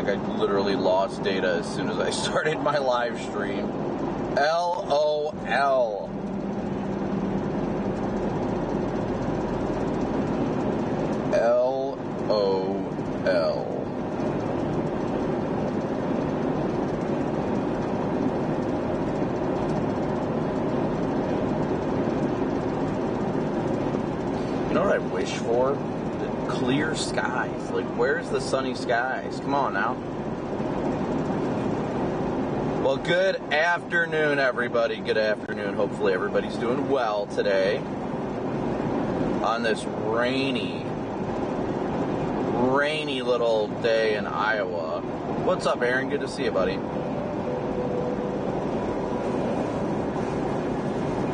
like I literally lost data as soon as I started my live stream. LOL. LOL. You know what I wish for? The clear skies. Like, where's the sunny skies? Come on now. Well, good afternoon, everybody. Good afternoon. Hopefully everybody's doing well today on this rainy little day in Iowa. What's up, Aaron? Good to see you, buddy.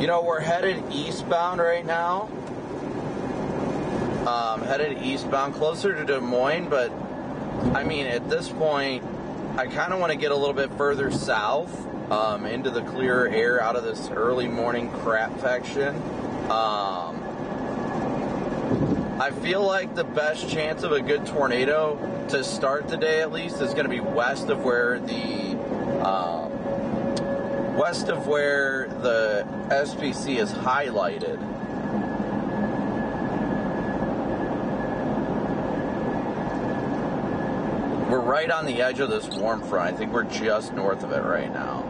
You know, we're headed eastbound right now. Headed eastbound, closer to Des Moines, but I mean, at this point, I kind of want to get a little bit further south, into the clearer air out of this early morning crap section. I feel like the best chance of a good tornado to start the day, at least, is going to be west of where the SPC is highlighted. We're right on the edge of this warm front. I think we're just north of it right now.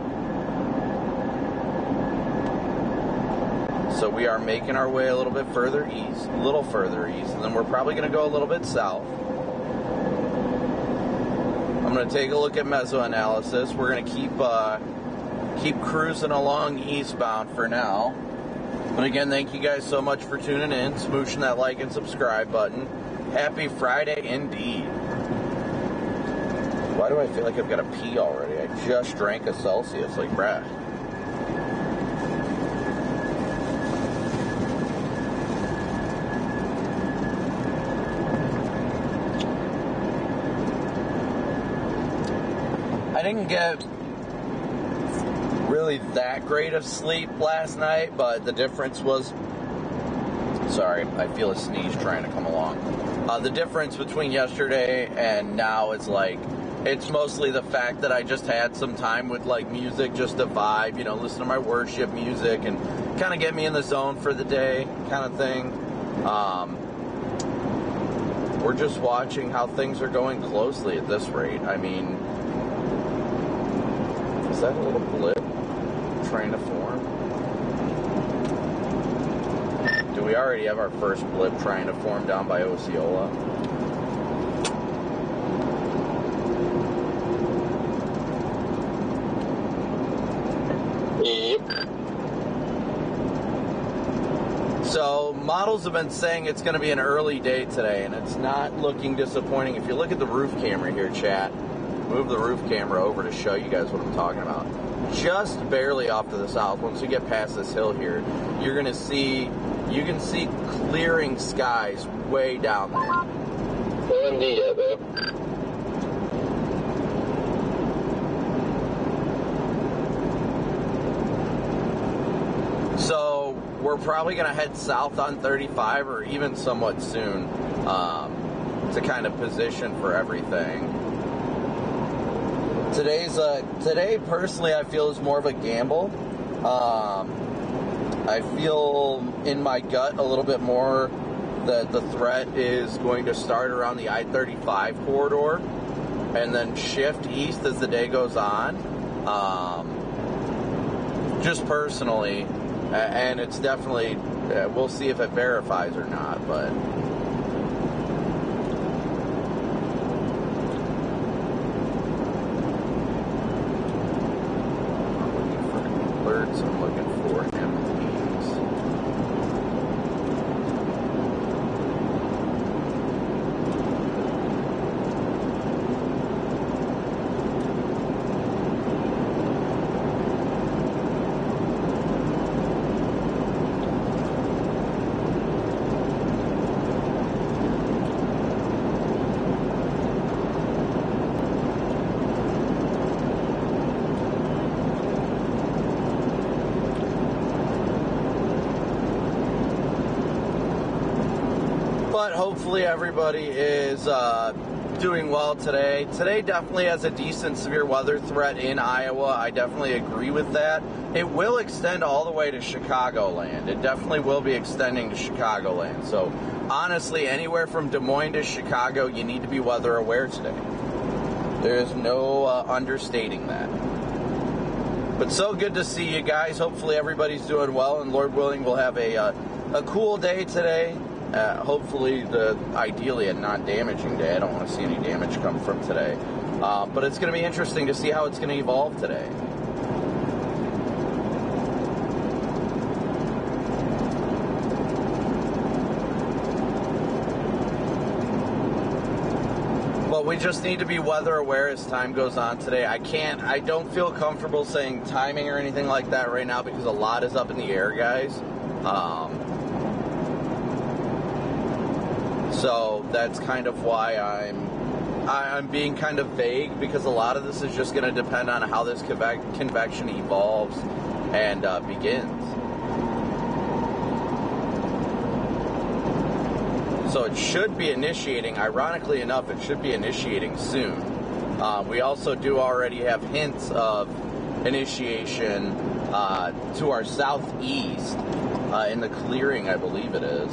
So we are making our way a little bit further east, and then we're probably going to go a little bit south. I'm going to take a look at mesoanalysis. We're going to keep cruising along eastbound for now. But again, thank you guys so much for tuning in, smooshing that like and subscribe button. Happy Friday indeed. Why do I feel like I've got to pee already? I just drank a Celsius, like, bruh. I didn't get really that great of sleep last night, but the difference was... Sorry, I feel a sneeze trying to come along. The difference between yesterday and now is, like... It's mostly the fact that I just had some time with, like, music just to vibe, you know, listen to my worship music and kind of get me in the zone for the day kind of thing. We're just watching how things are going closely at this rate. I mean, is that a little blip trying to form? Do we already have our first blip trying to form down by Osceola? So, models have been saying it's going to be an early day today, and it's not looking disappointing. If you look at the roof camera here, chat, move the roof camera over to show you guys what I'm talking about. Just barely off to the south, once you get past this hill here, you can see clearing skies way down there. So, we're probably going to head south on 35 or even somewhat soon to kind of position for everything. Today, personally, I feel is more of a gamble. I feel in my gut a little bit more that the threat is going to start around the I-35 corridor and then shift east as the day goes on. Just personally. And it's definitely, we'll see if it verifies or not, but... I'm looking for alerts, I'm looking for MPs. But hopefully everybody is doing well today. Today definitely has a decent severe weather threat in Iowa. I definitely agree with that. It will extend all the way to Chicagoland. It definitely will be extending to Chicagoland. So honestly, anywhere from Des Moines to Chicago, you need to be weather aware today. There's no understating that. But so good to see you guys. Hopefully everybody's doing well, and Lord willing, we'll have a cool day today. Hopefully, ideally a non-damaging day. I don't want to see any damage come from today. But it's going to be interesting to see how it's going to evolve today. But we just need to be weather aware as time goes on today. I don't feel comfortable saying timing or anything like that right now because a lot is up in the air, guys. So that's kind of why I'm being kind of vague, because a lot of this is just going to depend on how this convection evolves and begins. So it should be initiating, ironically enough, it should be initiating soon. We also do already have hints of initiation to our southeast in the clearing, I believe it is.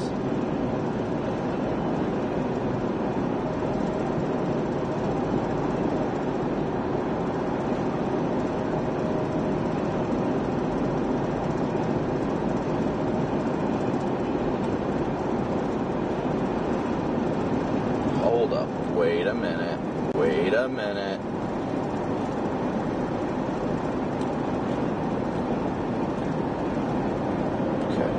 Wait a minute. Okay.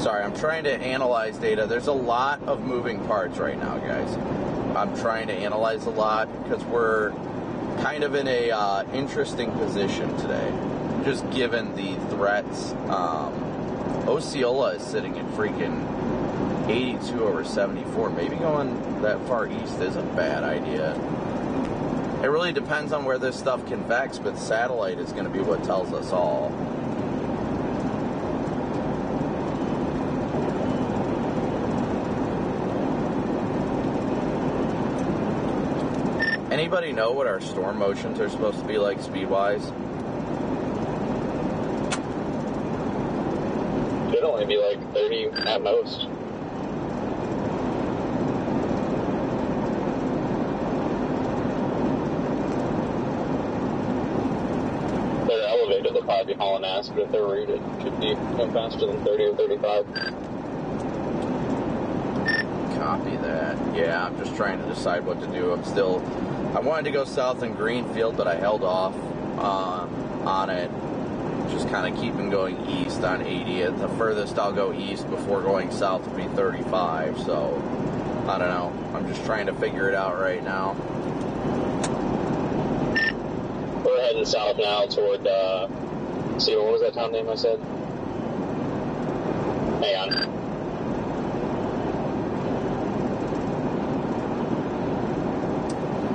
Sorry, I'm trying to analyze data. There's a lot of moving parts right now, guys. I'm trying to analyze a lot because we're kind of in a interesting position today, just given the threats. Osceola is sitting at freaking 82 over 74. Maybe going that far east is a bad idea. It really depends on where this stuff convects, but satellite is going to be what tells us all. Anybody know what our storm motions are supposed to be like speed-wise? Should only be like 30 at most. They'll probably be hauling ass, but if they're rated, it should be no faster than 30 or 35. Copy that. Yeah, I'm just trying to decide what to do. I wanted to go south in Greenfield, but I held off on it. Just kind of keeping going east on 80th. The furthest I'll go east before going south would be 35, so I don't know. I'm just trying to figure it out right now. We're heading south now toward, see, what was that town name I said? Hang on.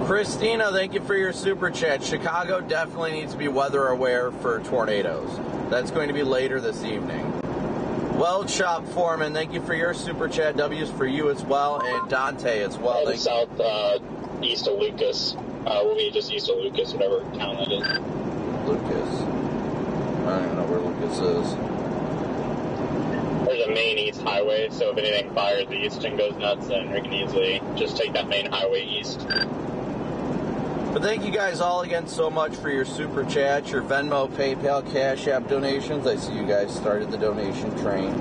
Christina, thank you for your super chat. Chicago definitely needs to be weather aware for tornadoes. That's going to be later this evening. Weld Shop Foreman, thank you for your super chat. W's for you as well, and Dante as well. Heading south, east of Lucas. We'll be just east of Lucas, whatever town that is. Lucas? I don't even know where Lucas is. There's a main east highway, so if anything fires east and goes nuts, then we can easily just take that main highway east. But thank you guys all again so much for your super chats, your Venmo, PayPal, Cash App donations. I see you guys started the donation train.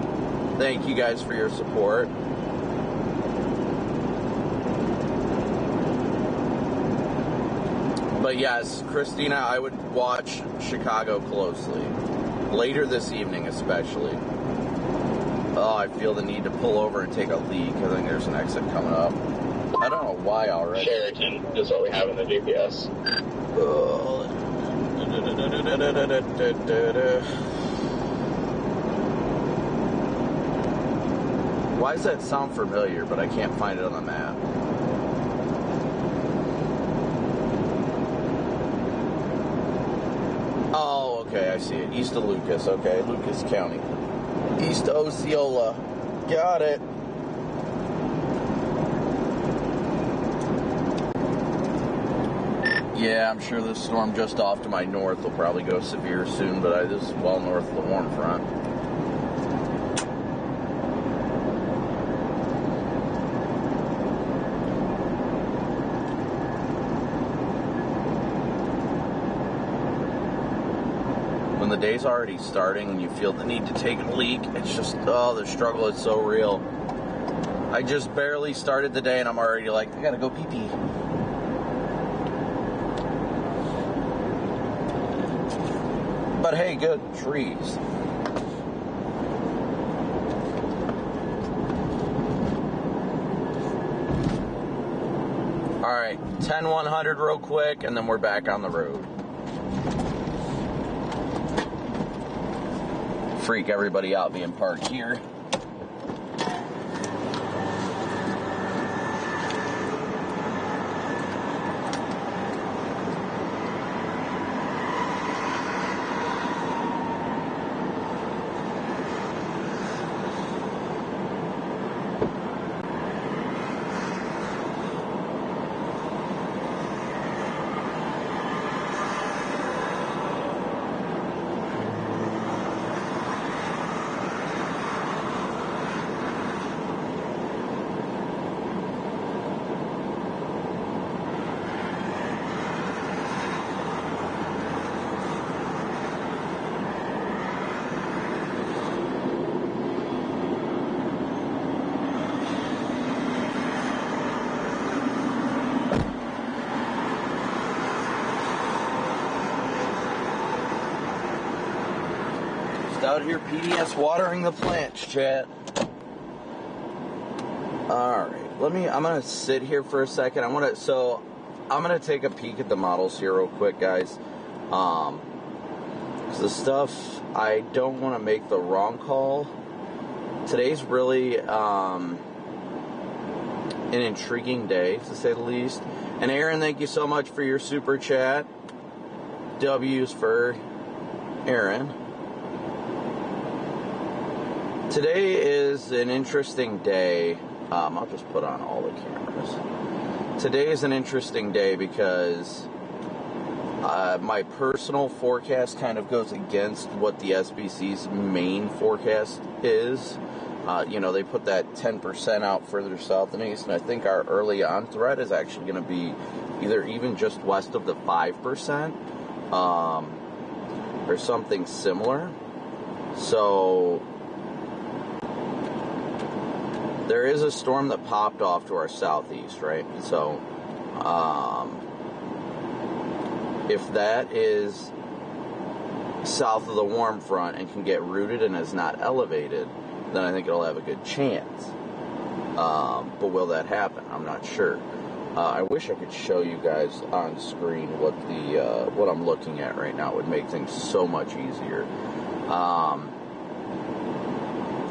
Thank you guys for your support. But yes, Christina, I would watch Chicago closely. Later this evening especially. Oh, I feel the need to pull over and take a leak. I think there's an exit coming up. I don't know why already. Sheraton is what we have in the GPS. Why does that sound familiar, but I can't find it on the map? Oh, okay, I see it. East of Lucas. Okay, Lucas County. East Osceola. Got it. Yeah, I'm sure this storm just off to my north will probably go severe soon, but this is well north of the warm front. When the day's already starting and you feel the need to take a leak, it's just, oh, the struggle is so real. I just barely started the day and I'm already like, I gotta go pee-pee. But hey, good, trees. Alright, 10-100 real quick and then we're back on the road. Freak everybody out being parked here. Out here PDS watering the plants, chat. Alright, I'm gonna sit here for a second. I'm gonna take a peek at the models here real quick, guys. The stuff, I don't want to make the wrong call. Today's really an intriguing day, to say the least. And Aaron, thank you so much for your super chat. W's for Aaron. Today is an interesting day. I'll just put on all the cameras. Today is an interesting day because my personal forecast kind of goes against what the SBC's main forecast is. They put that 10% out further south and east, and I think our early on threat is actually going to be either even just west of the 5% or something similar. So there is a storm that popped off to our southeast, right? So, if that is south of the warm front and can get rooted and is not elevated, then I think it'll have a good chance. But will that happen? I'm not sure. I wish I could show you guys on screen what I'm looking at right now. It would make things so much easier.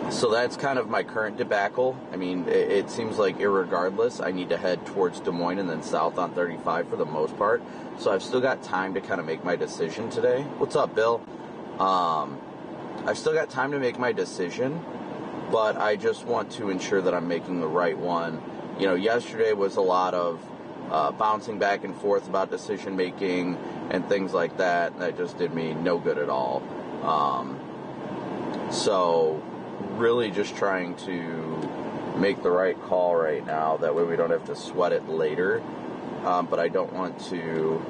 So that's kind of my current debacle. I mean, it seems like irregardless, I need to head towards Des Moines and then south on 35 for the most part. So I've still got time to kind of make my decision today. What's up, Bill? I've still got time to make my decision, but I just want to ensure that I'm making the right one. Yesterday was a lot of bouncing back and forth about decision making and things like that. That just did me no good at all. So really just trying to make the right call right now. That way we don't have to sweat it later. But I don't want to...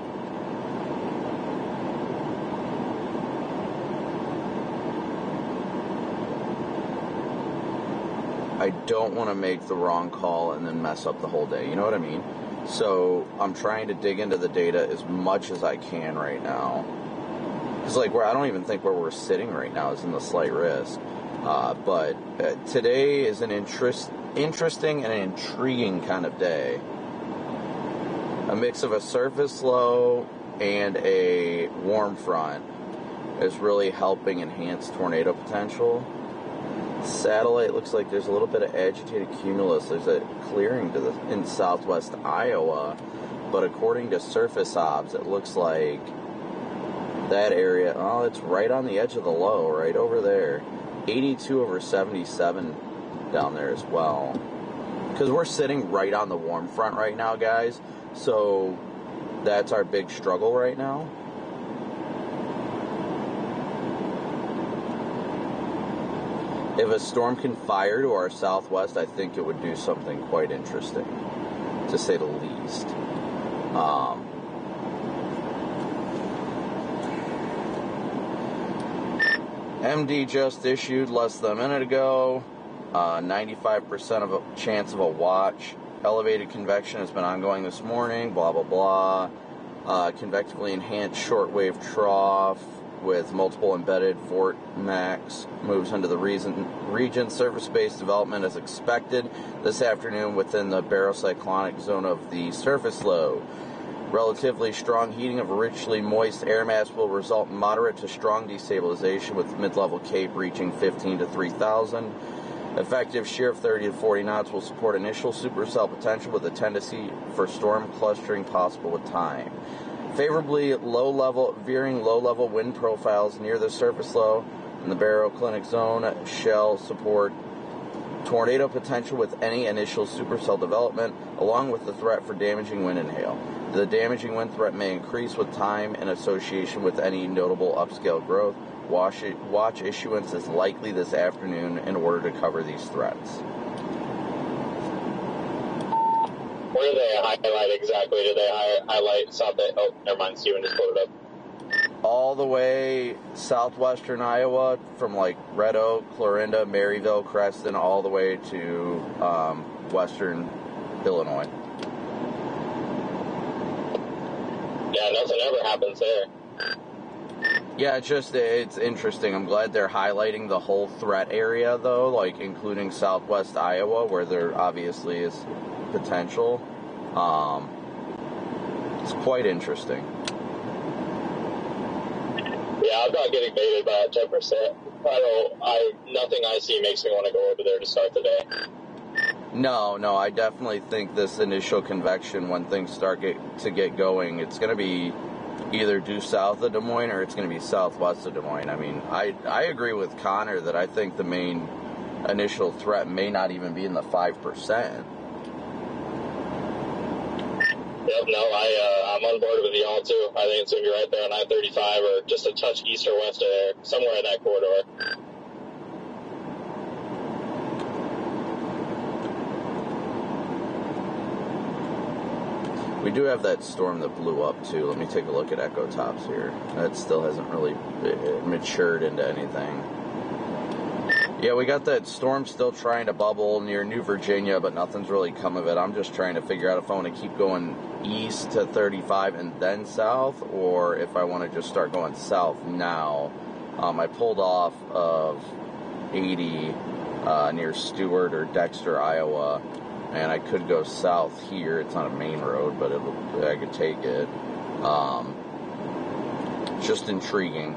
make the wrong call and then mess up the whole day. You know what I mean? So I'm trying to dig into the data as much as I can right now. Because I don't even think where we're sitting right now is in the slight risk. But today is an interesting and intriguing kind of day. A mix of a surface low and a warm front is really helping enhance tornado potential. Satellite looks like there's a little bit of agitated cumulus. There's a clearing in southwest Iowa, but according to surface obs, it looks like that area, it's right on the edge of the low, right over there. 82 over 77 down there as well. Because we're sitting right on the warm front right now, guys. So That's our big struggle right now. If a storm can fire to our southwest, I think it would do something quite interesting, to say the least. MD just issued less than a minute ago. 95% of a chance of a watch. Elevated convection has been ongoing this morning. Blah, blah, blah. Convectively enhanced shortwave trough with multiple embedded vortex moves into the region. Surface-based development as expected this afternoon within the barocyclonic zone of the surface low. Relatively strong heating of richly moist air mass will result in moderate to strong destabilization with mid-level cape reaching 15 to 3,000. Effective shear of 30 to 40 knots will support initial supercell potential with a tendency for storm clustering possible with time. Favorably veering low-level wind profiles near the surface low in the baroclinic zone shall support tornado potential with any initial supercell development, along with the threat for damaging wind and hail. The damaging wind threat may increase with time in association with any notable upscale growth. Watch issuance is likely this afternoon in order to cover these threats. Where do they highlight exactly? Do they highlight South? Oh, never mind. Steven just pulled it up. All the way southwestern Iowa, from like Red Oak, Clarinda, Maryville, Creston, all the way to western Illinois. Yeah, nothing ever happens there. Yeah, it's interesting. I'm glad they're highlighting the whole threat area, though, like including southwest Iowa, where there obviously is potential. It's quite interesting. Yeah, I'm not getting baited by that 10%. Nothing I see makes me want to go over there to start the day. No, I definitely think this initial convection, when things start to get going, it's going to be either due south of Des Moines or it's going to be southwest of Des Moines. I mean, I agree with Connor that I think the main initial threat may not even be in the 5%. Yep, no, I'm on board with y'all too. I think it's going to be right there on I-35 or just a touch east or west of there, somewhere in that corridor. We do have that storm that blew up, too. Let me take a look at Echo Tops here. That still hasn't really matured into anything. Yeah, we got that storm still trying to bubble near New Virginia, but nothing's really come of it. I'm just trying to figure out if I want to keep going east to 35 and then south, or if I want to just start going south now. I pulled off of 80 near Stewart or Dexter, Iowa. And I could go south here. It's not a main road, but I could take it. Just intriguing.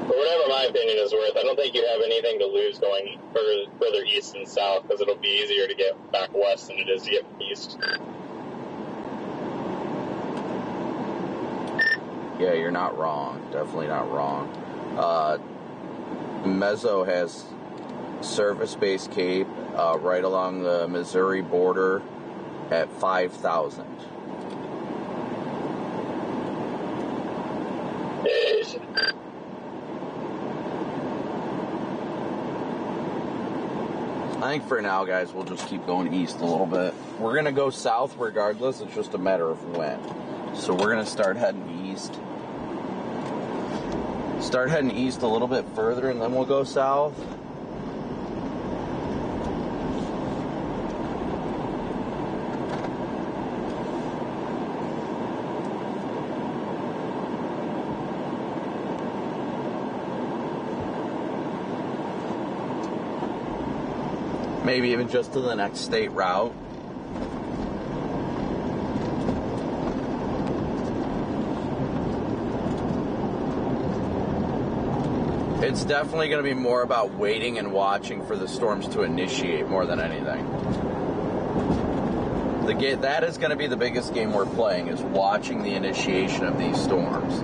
For whatever my opinion is worth, I don't think you have anything to lose going further east and south, because it'll be easier to get back west than it is to get east. Yeah, you're not wrong. Definitely not wrong. Mezzo has surface-based cape right along the Missouri border at 5,000. I think for now, guys, we'll just keep going east a little bit. We're going to go south regardless. It's just a matter of when. So we're going to start heading east. Start heading east a little bit further, and then we'll go south. Maybe even just to the next state route. It's definitely going to be more about waiting and watching for the storms to initiate more than anything. That is going to be the biggest game we're playing, is watching the initiation of these storms.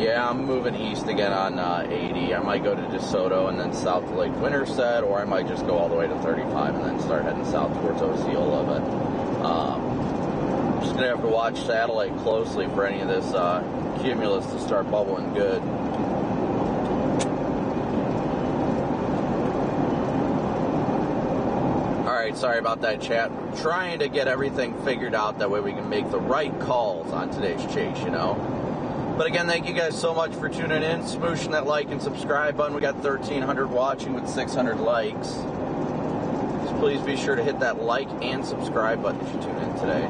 Yeah, I'm moving east again on 80. I might go to DeSoto and then south to Lake Winterset, or I might just go all the way to 35 and then start heading south towards Osceola. But I'm just going to have to watch satellite closely for any of this cumulus to start bubbling good. Alright, sorry about that, chat. I'm trying to get everything figured out, that way we can make the right calls on today's chase, you know? But again, thank you guys so much for tuning in, smooshing that like and subscribe button. We got 1,300 watching with 600 likes. So please be sure to hit that like and subscribe button if you tune in today.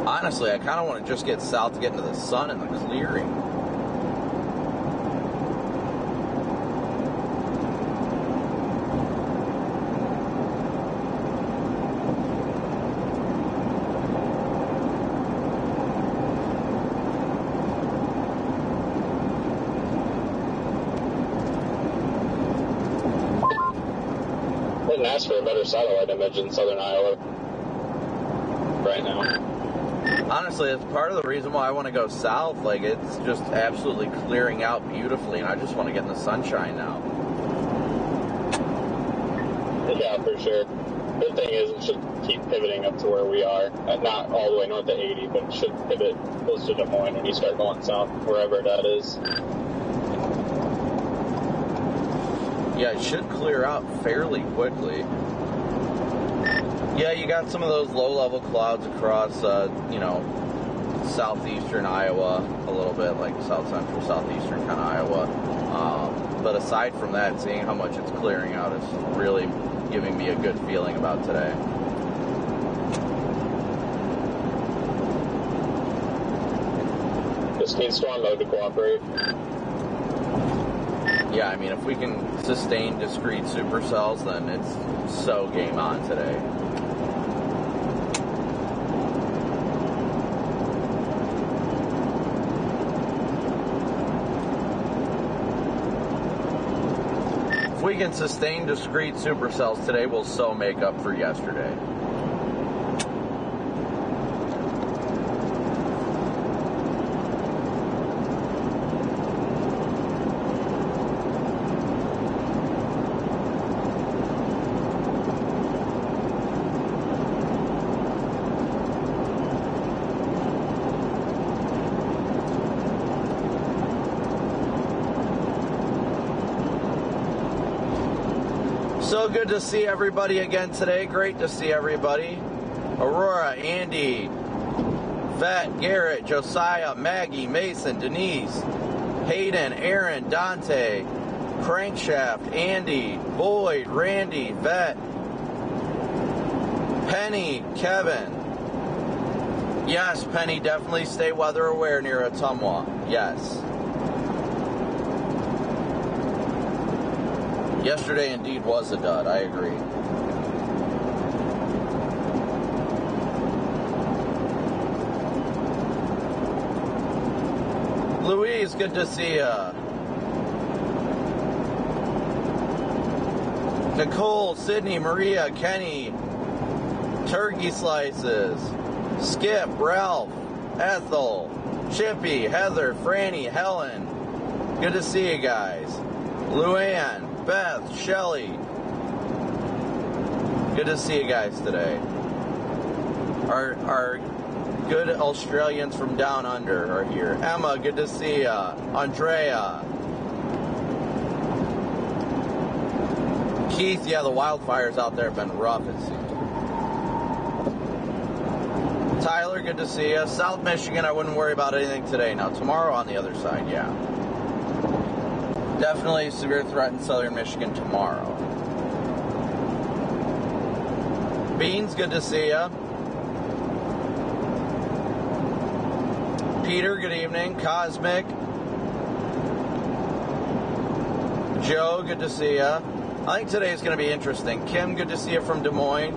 Honestly, I kind of want to just get south to get into the sun and the clearing. Wouldn't ask for a better satellite image in southern Iowa right now. Honestly, it's part of the reason why I want to go south. Like, it's just absolutely clearing out beautifully, and I just want to get in the sunshine now. Yeah, for sure. The thing is, it should keep pivoting up to where we are. Not all the way north of 80, but it should pivot close to Des Moines when you start going south, wherever that is. Yeah, it should clear out fairly quickly. Yeah, you got some of those low-level clouds across, southeastern Iowa a little bit, like south-central, southeastern kind of Iowa. But aside from that, seeing how much it's clearing out is really giving me a good feeling about today. Just need storm mode to cooperate. Yeah, I mean, if we can sustain discrete supercells, then it's so game on today. If we can sustain discrete supercells today, we'll so make up for yesterday. So good to see everybody again today. Great to see everybody. Aurora, Andy, Vet, Garrett, Josiah, Maggie, Mason, Denise, Hayden, Aaron, Dante, Crankshaft, Andy, Boyd, Randy, Vet, Penny, Kevin. Yes, Penny, definitely stay weather aware near Ottumwa. Yes. Yesterday indeed was a dud, I agree. Louise, good to see ya. Nicole, Sydney, Maria, Kenny, Turkey Slices, Skip, Ralph, Ethel, Chippy, Heather, Franny, Helen. Good to see you guys. Luann, Beth, Shelley. Good to see you guys today. Our good Australians from down under are here. Emma, good to see ya. Andrea. Keith, yeah, the wildfires out there have been rough, it seems. Tyler, good to see you. South Michigan, I wouldn't worry about anything today. Now, tomorrow on the other side, yeah. Definitely severe threat in southern Michigan tomorrow. Beans, good to see you. Peter, good evening. Cosmic. Joe, good to see you. I think today is going to be interesting. Kim, good to see you from Des Moines.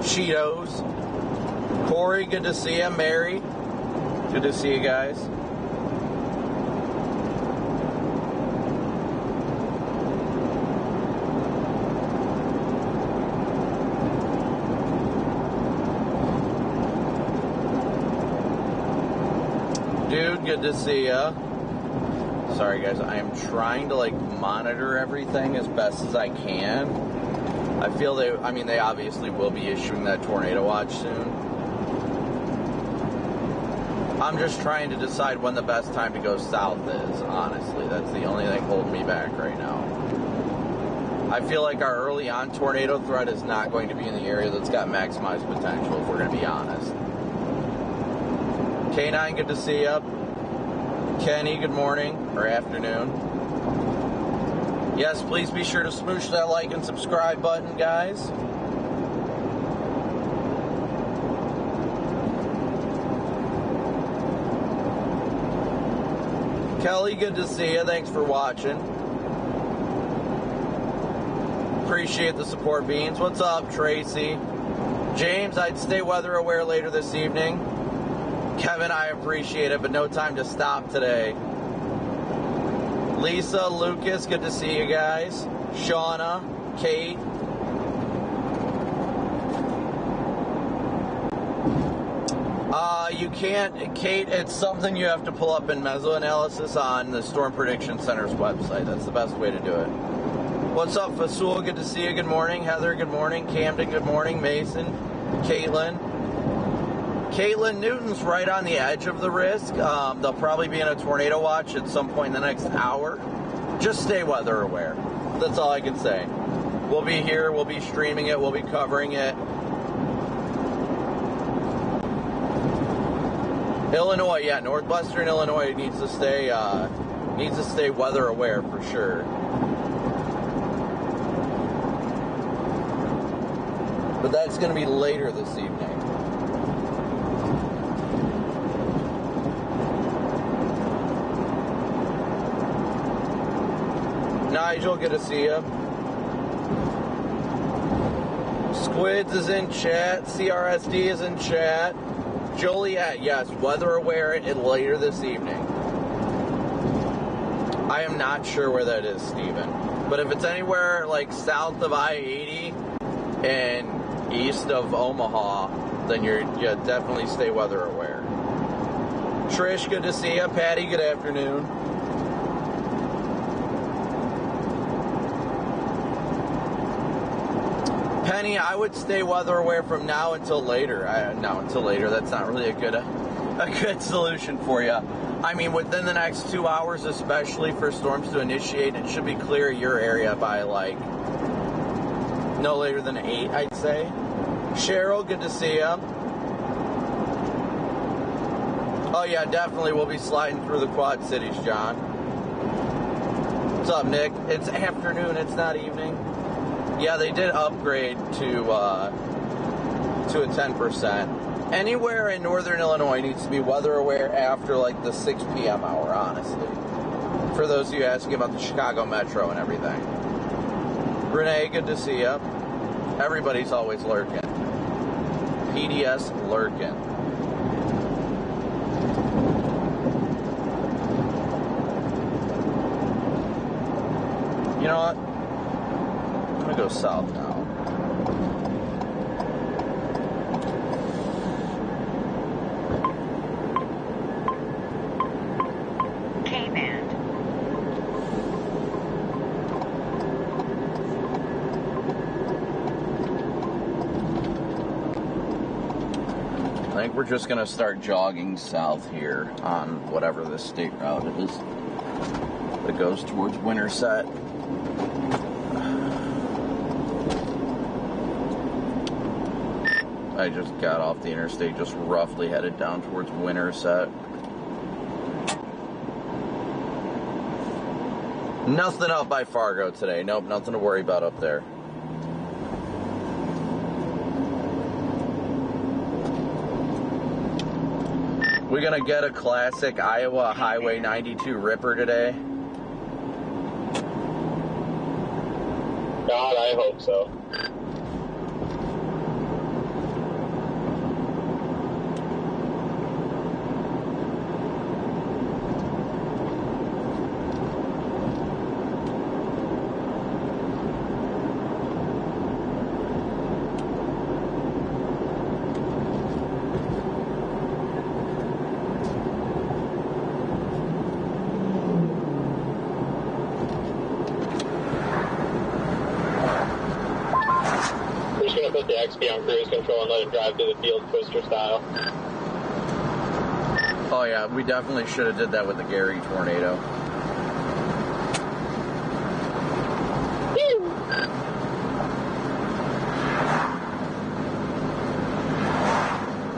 Cheetos. Corey, good to see you. Mary, good to see you guys. Dude, good to see ya. Sorry guys, I am trying to monitor everything as best as I can. I feel they obviously will be issuing that tornado watch soon. I'm just trying to decide when the best time to go south is, honestly. That's the only thing holding me back right now. I feel like our early on tornado threat is not going to be in the area that's got maximized potential, if we're going to be honest. K9, good to see you. Kenny, good morning, or afternoon. Yes, please be sure to smoosh that like and subscribe button, guys. Kelly, good to see you. Thanks for watching. Appreciate the support, Beans. What's up, Tracy? James, I'd stay weather aware later this evening. Kevin, I appreciate it, but no time to stop today. Lisa, Lucas, good to see you guys. Shauna, Kate. You can't, Kate, it's something you have to pull up in mesoanalysis on the Storm Prediction Center's website. That's the best way to do it. What's up, Fasul? Good to see you. Good morning. Heather, good morning. Camden, good morning. Mason, Caitlin. Caitlin, Newton's right on the edge of the risk. They'll probably be in a tornado watch at some point in the next hour. Just stay weather aware. That's all I can say. We'll be here. We'll be streaming it. We'll be covering it. Illinois, yeah, northwestern Illinois needs to stay weather aware for sure. But that's going to be later this evening. Nigel, good to see you. Squids is in chat. CRSD is in chat. Joliet, yes, weather aware and later this evening. I am not sure where that is, Steven. But if it's anywhere south of I-80 and east of Omaha, then you definitely stay weather aware. Trish, good to see you. Patty, good afternoon. Penny, I would stay weather aware from now until later. Until later. That's not really a good solution for you. I mean, within the next 2 hours, especially for storms to initiate, it should be clear your area by no later than 8, I'd say. Cheryl, good to see you. Oh yeah, definitely we'll be sliding through the Quad Cities, John. What's up, Nick? It's afternoon, it's not evening. Yeah, they did upgrade to a 10%. Anywhere in northern Illinois needs to be weather aware after the 6 p.m. hour, honestly. For those of you asking about the Chicago Metro and everything. Renee, good to see you. Everybody's always lurking. PDS lurking. You know what? I'm gonna go south now. K-band. I think we're just gonna start jogging south here on whatever this state route is that goes towards Winterset. I just got off the interstate, just roughly headed down towards Intercept. Nothing up by Fargo today. Nope, nothing to worry about up there. We gonna get a classic Iowa Highway 92 Ripper today? God, I hope so. Put the XP on cruise control and let it drive through the field twister style. Oh yeah, we definitely should have did that with the Gary tornado.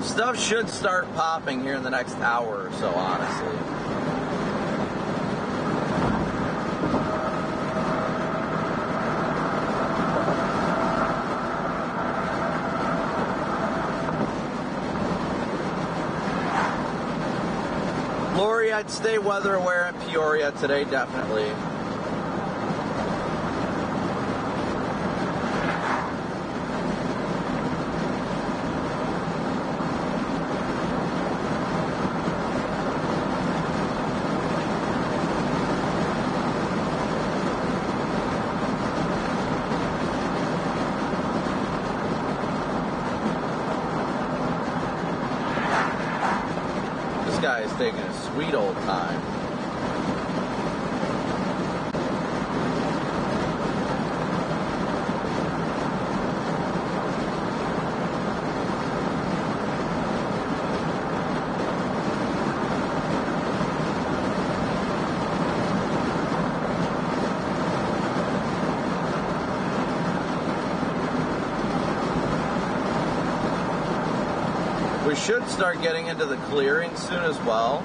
Stuff should start popping here in the next hour or so, honestly. Lori, I'd stay weather aware in Peoria today, definitely. This guy is taking a sweet old time. We should start getting into the clearing soon as well.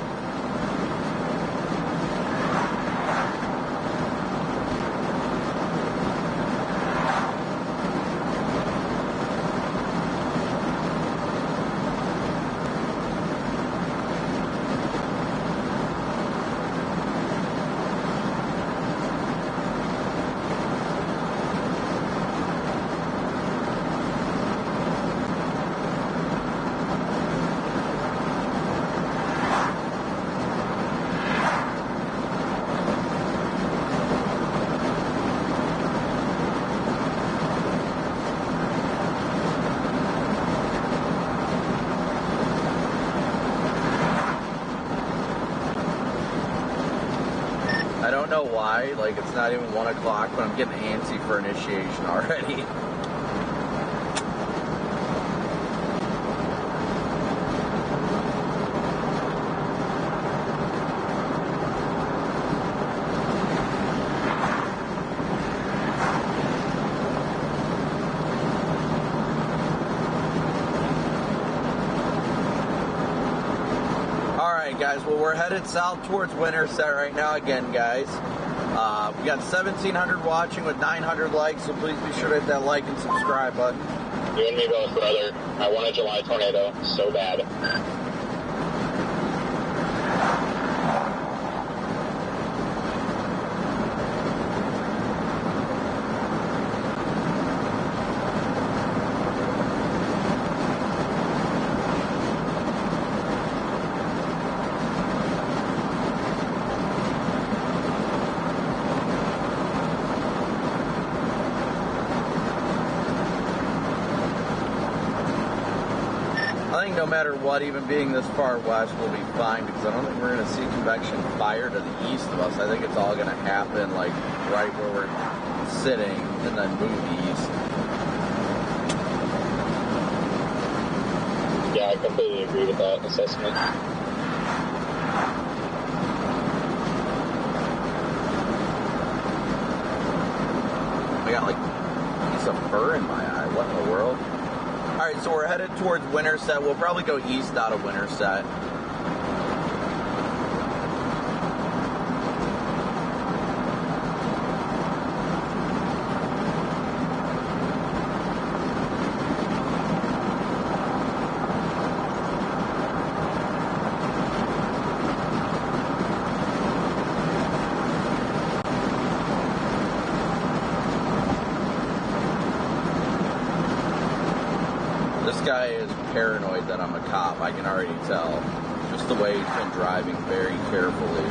I don't know why, like it's not even 1 o'clock, but I'm getting antsy for initiation already. Alright guys, well we're headed south towards Intercept right now again, guys. We got 1,700 watching with 900 likes, so please be sure to hit that like and subscribe button. You and me both, brother. I want a July tornado so bad. I think no matter what, even being this far west, we'll be fine because I don't think we're going to see convection fire to the east of us. I think it's all going to happen like right where we're sitting and then move east. Yeah, I completely agree with that assessment. I got like a piece of fur in my eye. What in the world? Alright, so we're headed towards Winterset. We'll probably go east out of Winterset. This guy is paranoid that I'm a cop, I can already tell. Just the way he's been driving very carefully.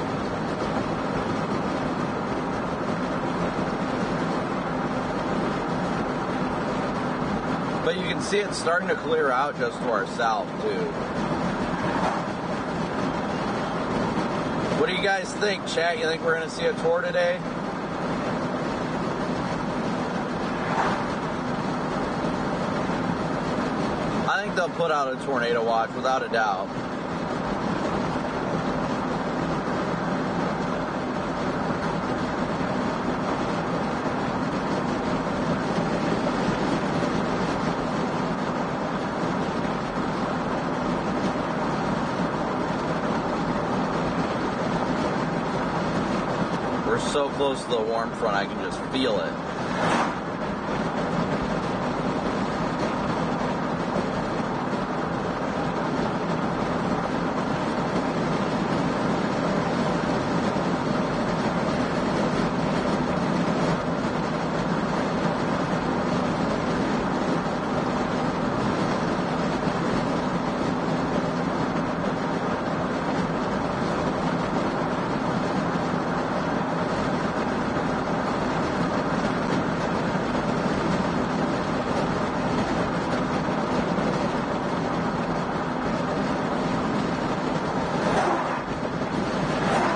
But you can see it's starting to clear out just to our south, too. What do you guys think, chat? You think we're going to see a tour today? I think they'll put out a tornado watch, without a doubt. We're so close to the warm front, I can just feel it.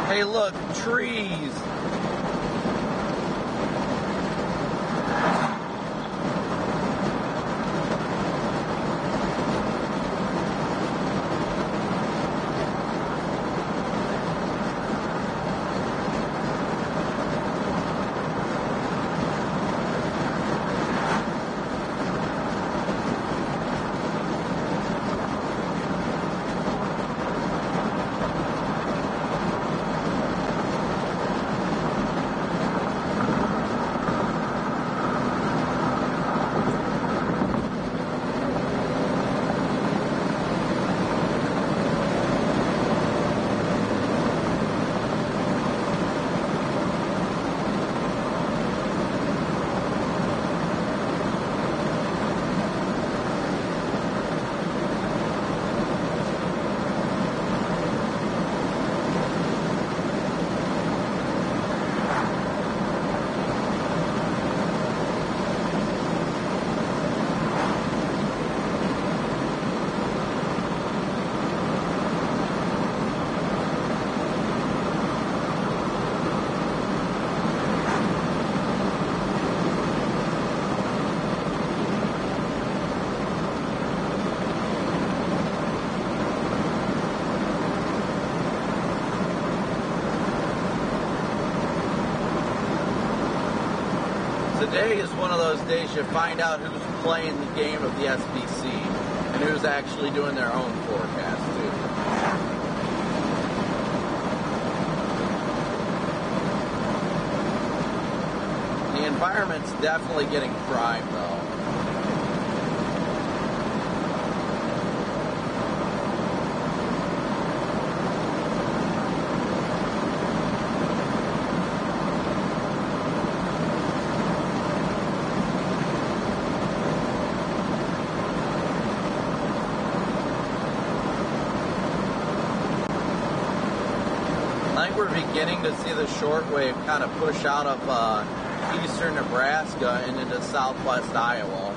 Hey, look, trees. Today is one of those days you find out who's playing the game of the SPC and who's actually doing their own forecast, too. The environment's definitely getting primed, though. We're beginning to see the shortwave kind of push out of eastern Nebraska and into southwest Iowa.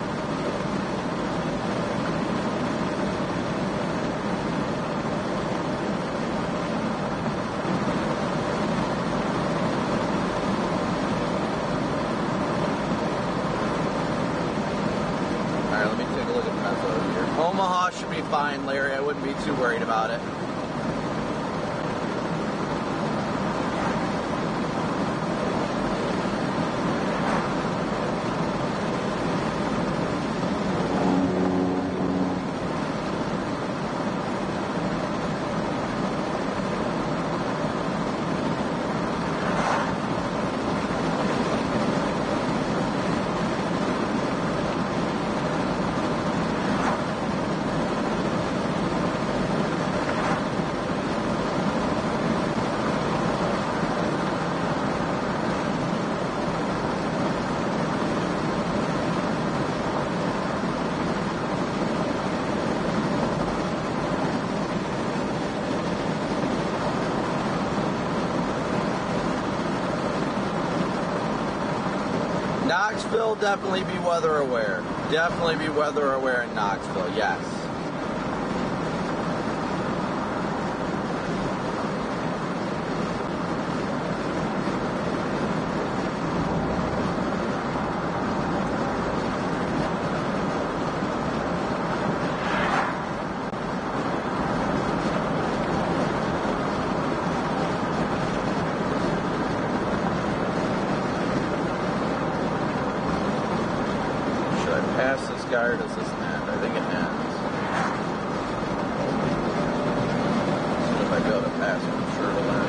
Alright, let me take a look at Meso here. Omaha should be fine, Larry. I wouldn't be too worried about it. Knoxville, definitely be weather aware. Definitely be weather aware in Knoxville, yes. Or does this end? I think it ends. So if I go to pass, I'm sure it'll end.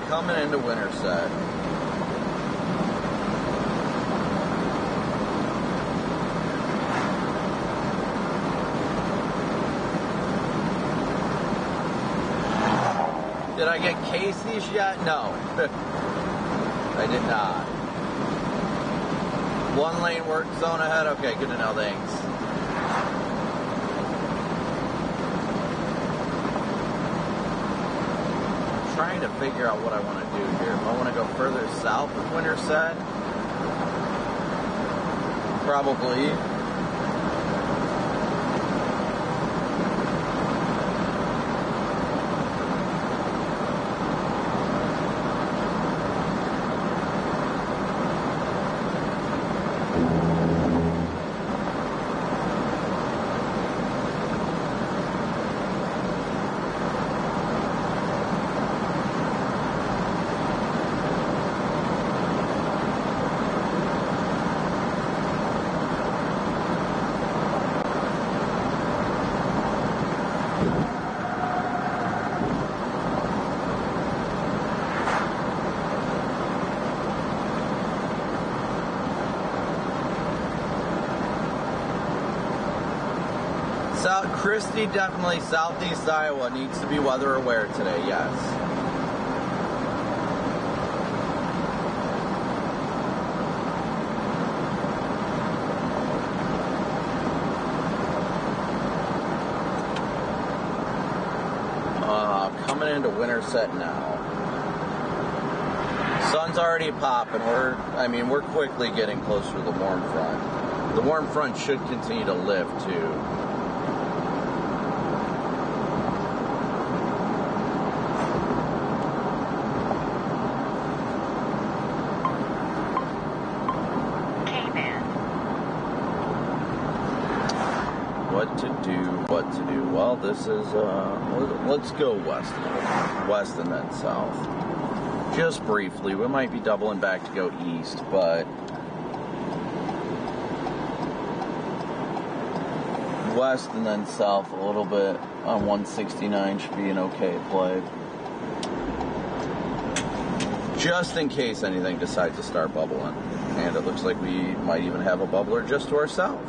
Coming into Intercept. Did I get Casey's yet? No. I did not. One lane work zone ahead? Okay, good to know, thanks. Trying to figure out what I want to do here. If I want to go further south of Winterset, probably. Christie, definitely southeast Iowa needs to be weather aware today, yes. Coming into Winterset now. Sun's already popping. We're quickly getting closer to the warm front. The warm front should continue to lift too. What to do? Well, this is, let's go west and then south. Just briefly, we might be doubling back to go east, but west and then south a little bit on 169 should be an okay play. Just in case anything decides to start bubbling. And it looks like we might even have a bubbler just to our south.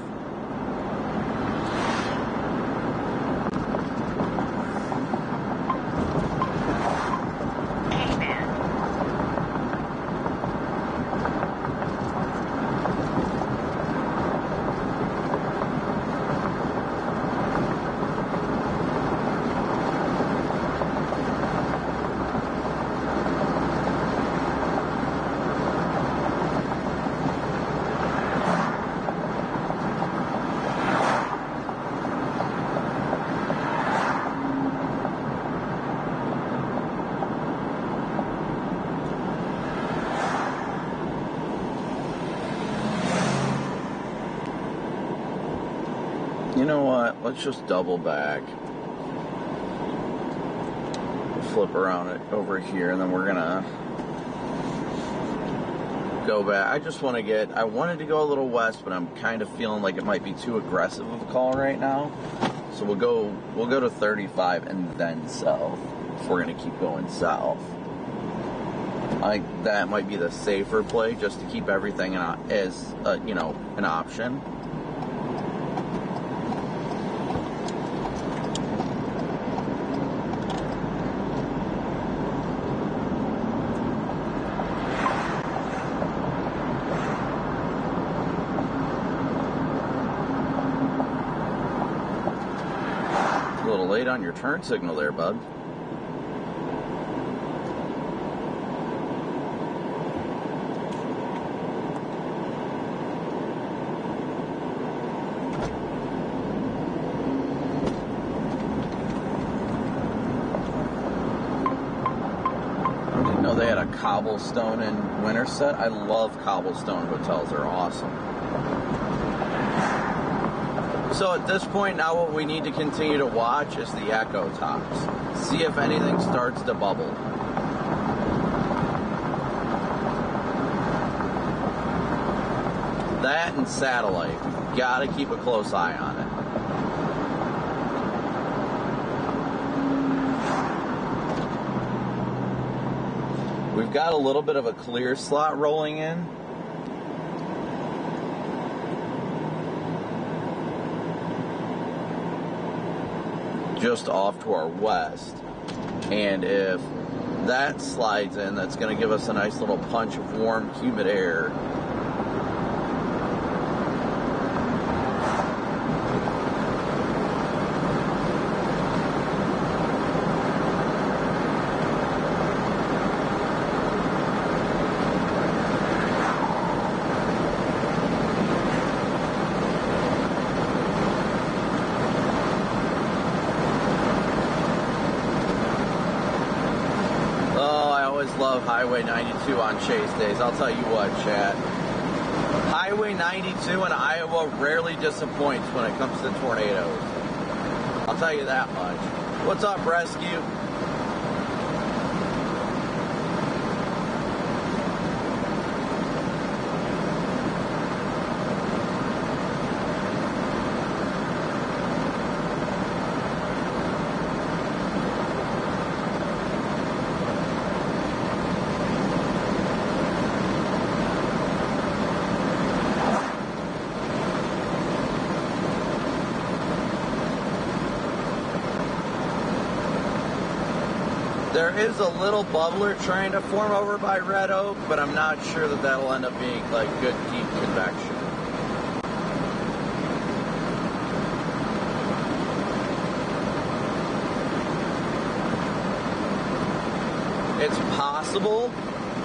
You know what? Let's just double back. Flip around it over here, and then we're gonna go back. I wanted to go a little west, but I'm kind of feeling like it might be too aggressive of a call right now. So we'll go to 35 and then south if we're going to keep going south. I think that might be the safer play, just to keep everything as an option. A little late on your turn signal there, bud. They had a cobblestone in Winterset. I love cobblestone hotels. They're awesome. So at this point now what we need to continue to watch is the echo tops. See if anything starts to bubble. That and satellite. Gotta keep a close eye on it. We've got a little bit of a clear slot rolling in. Just off to our west. And if that slides in, that's going to give us a nice little punch of warm, humid air. Love Highway 92 on chase days. I'll tell you what, chat. Highway 92 in Iowa rarely disappoints when it comes to tornadoes. I'll tell you that much. What's up, Rescue? There is a little bubbler trying to form over by Red Oak, but I'm not sure that that'll end up being like good deep convection. It's possible,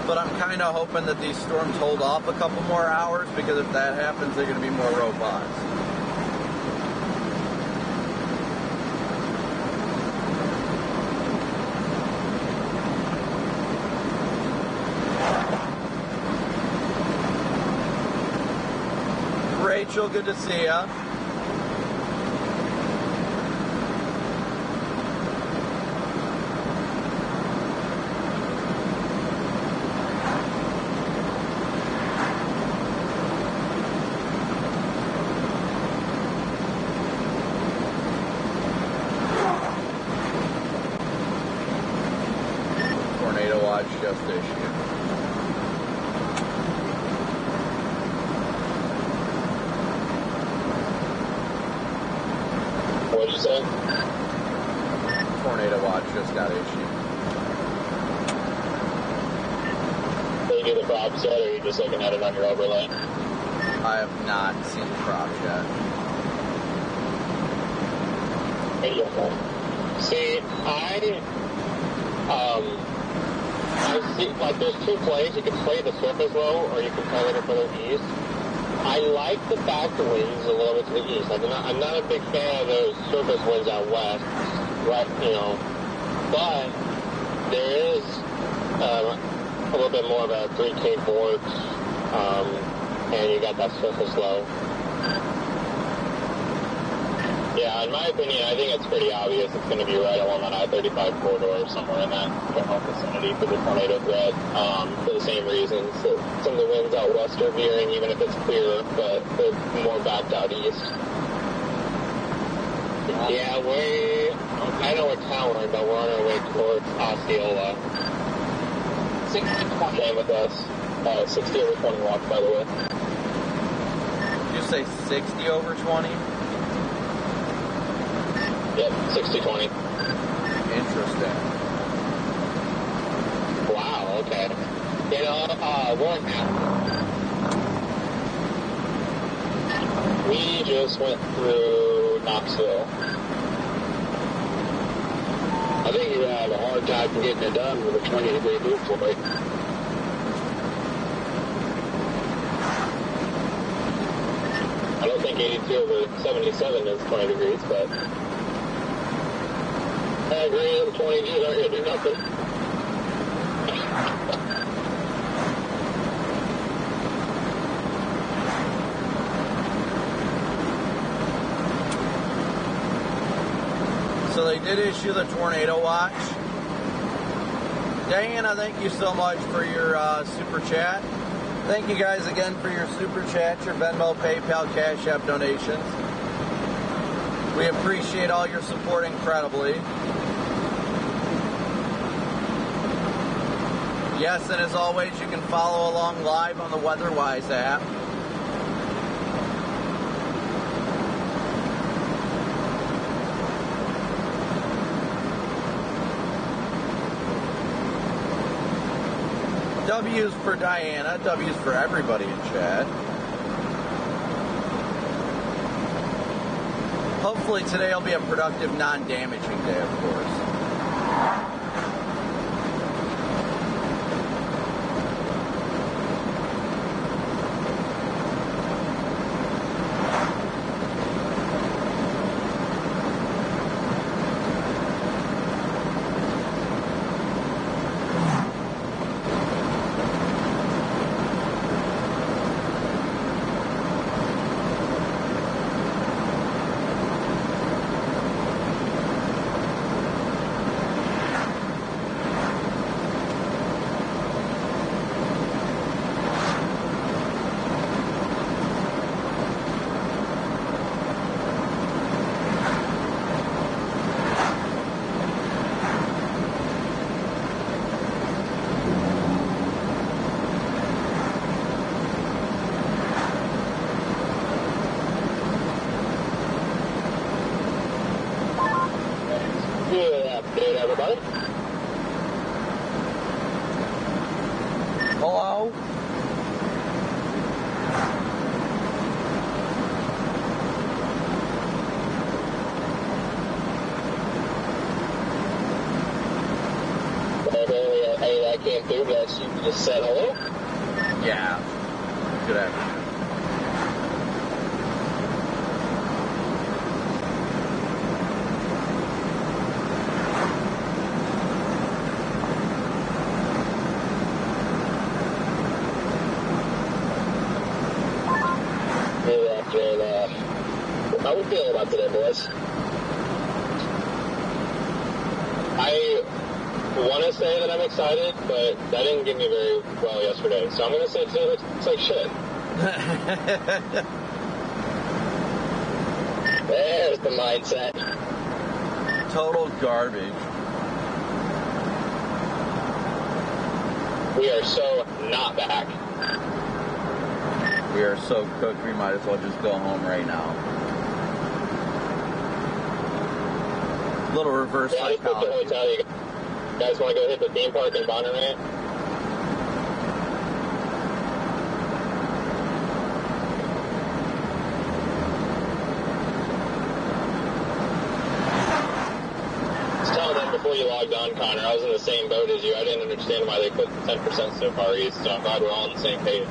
but I'm kind of hoping that these storms hold off a couple more hours, because if that happens, they're going to be more robust. Rachel, good to see ya. Tornado watch just issued. What did you say? Tornado watch just got issued. Did you do the props yet, or are you just looking at it on your overlay? I have not seen the props yet. See, I see, like, there's two plays. You can play the surface low, or you can play it further east. I like the fact the winds a little bit to the east. I'm not a big fan of those surface winds out west, right? But there is a little bit more of a 3K board, and you got that surface low. Yeah, in my opinion, I think it's pretty obvious it's going to be right along that I-35 corridor, somewhere in that general vicinity for the tornado threat, for the same reasons that some of the winds out west are veering, even if it's clearer, but they're more backed out east. Yeah, I know we're towering, but we're on our way towards Osceola. 60-20. Same with us. 60 over 20 watts, by the way. Did you say 60 over 20? Yep, 60-20. Interesting. Wow, okay. You know, we're in We just went through Knoxville. I think you're going to have a hard time getting it done with a 20-degree dew point. I don't think 82 over 77 is 20 degrees, but I agree that 20 G's aren't going to do nothing. So they did issue the tornado watch. Diana, thank you so much for your super chat. Thank you guys again for your super chat, your Venmo, PayPal, Cash App donations. We appreciate all your support incredibly. Yes, and as always, you can follow along live on the WeatherWise app. W's for Diana, W's for everybody in chat. Hopefully today will be a productive, non-damaging day, of course. Hello? Hey, I came through, but you just said hello? Yeah. Good afternoon. How we feeling about today, boys? I want to say that I'm excited, but that didn't give me very well yesterday. So I'm going to say today it's like shit. There's the mindset. Total garbage. We are so not back. We are so cooked, we might as well just go home right now. Little reverse psychology. I just booked the hotel. You guys want to go hit the theme park in Bonneray? Just telling them before you logged on, Connor, I was in the same boat as you. I didn't understand why they put 10% so far east, so I'm glad we're all on the same page.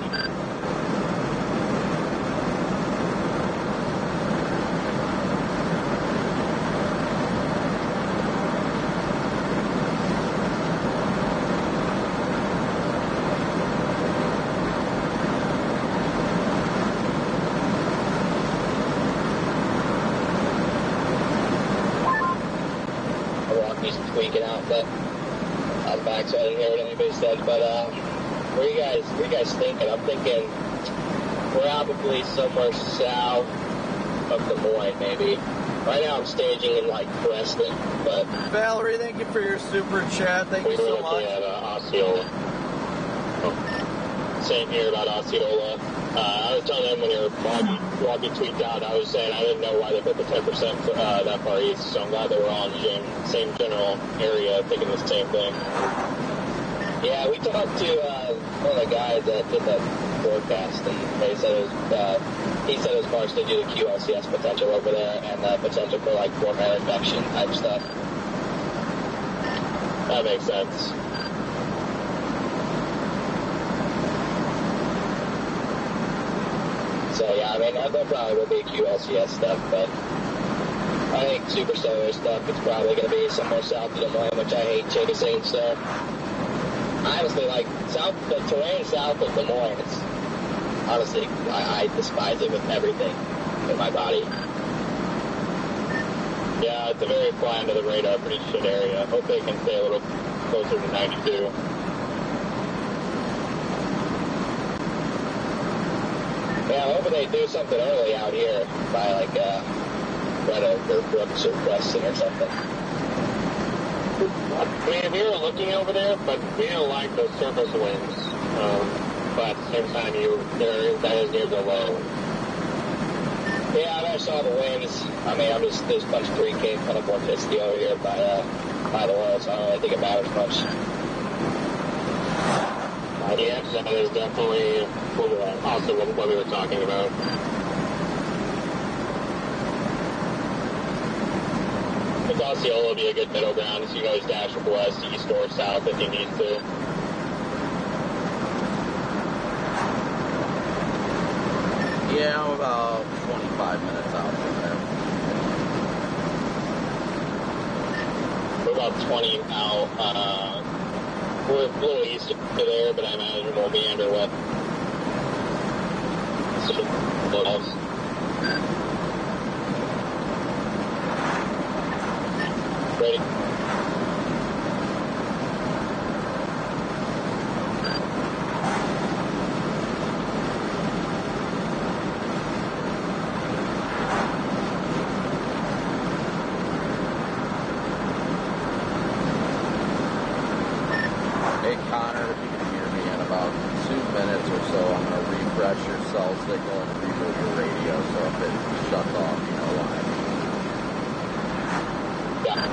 Tweaking out, but I'm back, so I didn't hear what anybody said. But what are you guys thinking? I'm thinking probably somewhere south of Des Moines, maybe. Right now I'm staging in, like, Preston, but... Valerie, thank you for your super chat. Thank you so much. At Osceola. Same here about Osceola. I was telling them when your Woggy tweaked out, I was saying I didn't know why they put the 10% that far east, so I'm glad they were all in the same general area thinking the same thing. Yeah, we talked to one of the guys that did that forecast, and they said it was, he said it was partially due to QLCS potential over there and the potential for like format infection type stuff. That makes sense. So yeah, I mean, that probably will be QLCS stuff, but I think superstellar stuff, it's probably going to be somewhere south of Des Moines, which I hate chasing, so honestly, like, the terrain south of Des Moines, it's, honestly, I despise it with everything in my body. Yeah, it's a very fly under the radar, pretty shit area. I hope they can stay a little closer to 92. Yeah, I'm hoping they do something early out here by, like, Red Oak or Brooks or Preston or something. I mean, we were looking over there, but we didn't like those surface winds. But at the same time, that is near the low. Yeah, I saw the winds. I mean, there's a bunch of 3K kind of vorticity over here by the low, so I don't really think it matters much. Yeah, that is definitely also what we were talking about. Osceola will be a good middle ground, so you guys dash from west, east, or south if you need to. Yeah, I'm about 25 minutes out from there. We're about 20 out. We're a little east of there, but I imagine we'll meander west. So, what else? Ready? Hey Connor, if you can hear me in about 2 minutes or so, I'm going to refresh your cell signal and reboot your radio, so if it shuts off, you know why. Yeah.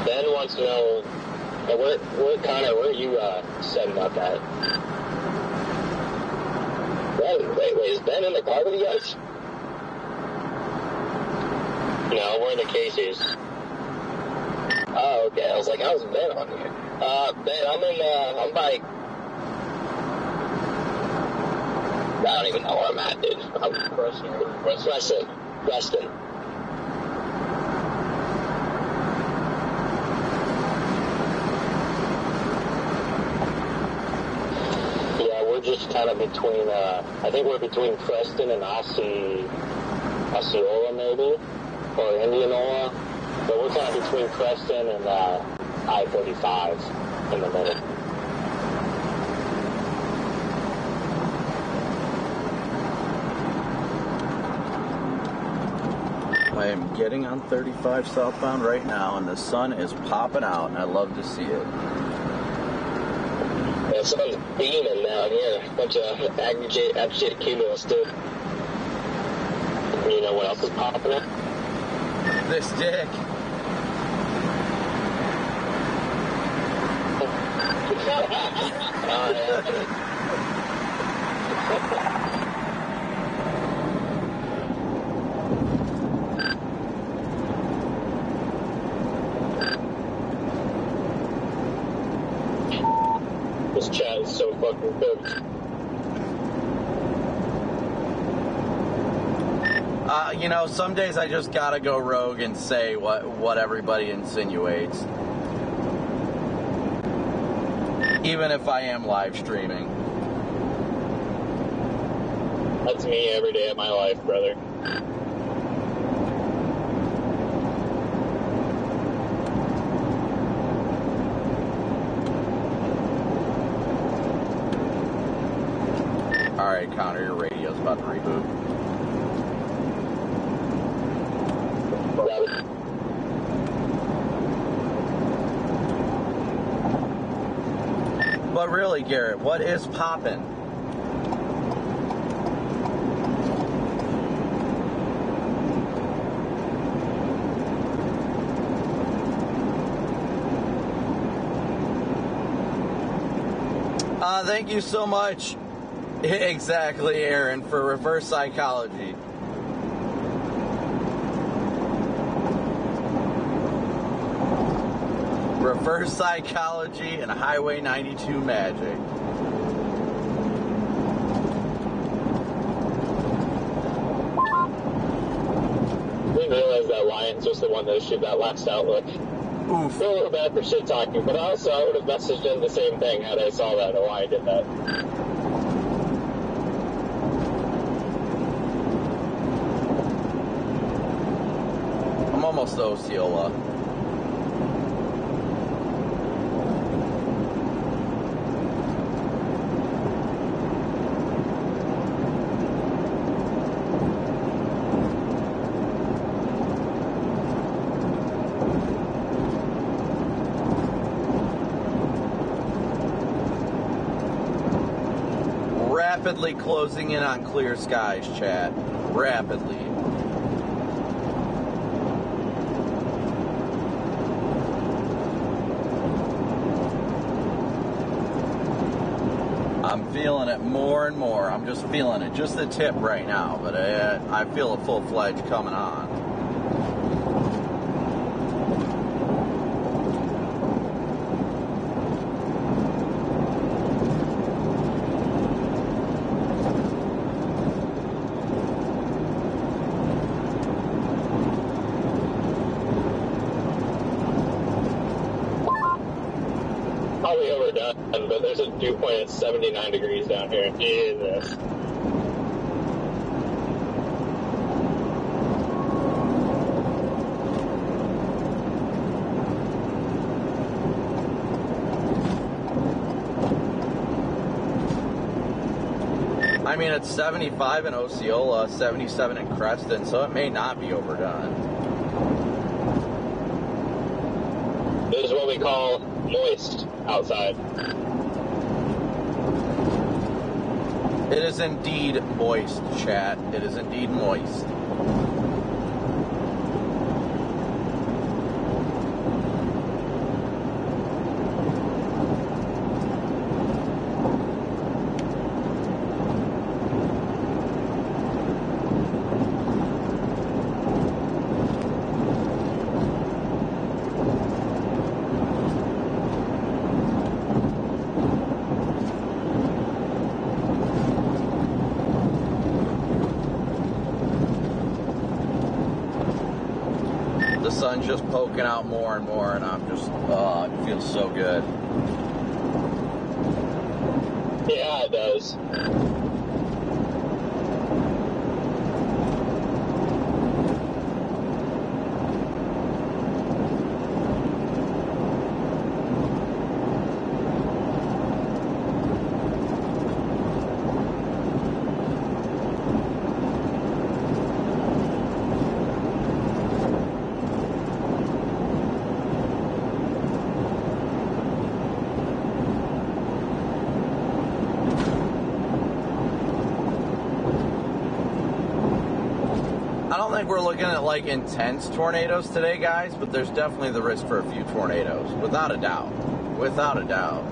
Ben wants to know, where Connor, where are you setting up at? Wait, is Ben in the car with you guys? No, we're in the Casey's. Oh, okay. I was like, how's Ben on here? Ben, I'm by... I don't even know where I'm at, dude. I'm Preston. Yeah, we're just kind of between, I think we're between Preston and Osceola, maybe, or Indianola. But we're kind of between Preston and I-35 in the middle. I am getting on 35 southbound right now, and the sun is popping out, and I love to see it. Yeah, sun's beaming down here. A bunch of agitated cumulus, dude. You know what else is popping up? This dick. Oh, yeah. This chat is so fucking cooked. You know, some days I just gotta go rogue and say what everybody insinuates. Even if I am live streaming. That's me every day of my life, brother. encounter, your radio's about to reboot. But really, Garrett, what is poppin'? Thank you so much. Exactly, Aaron, for reverse psychology. Reverse psychology and Highway 92 magic. I didn't realize that Lion's was the one that issued that last outlook. Oof. I feel a little bad for shit talking, but also I would have messaged in the same thing had I saw that or why I did that. I'm almost to Osceola. Rapidly closing in on clear skies, chat. Rapidly. I'm feeling it more and more. I'm just feeling it. Just the tip right now, but I feel a full-fledged coming on. Probably overdone, but there's a dew point at 79 degrees down here. Jesus. I mean, it's 75 in Osceola, 77 in Creston, so it may not be overdone. This is what we call moist outside. It is indeed moist, chat. It is indeed moist. The sun's just poking out more and more, and I'm just, it feels so good. Yeah, it does. I don't think we're looking at like intense tornadoes today, guys, but there's definitely the risk for a few tornadoes, without a doubt. Without a doubt.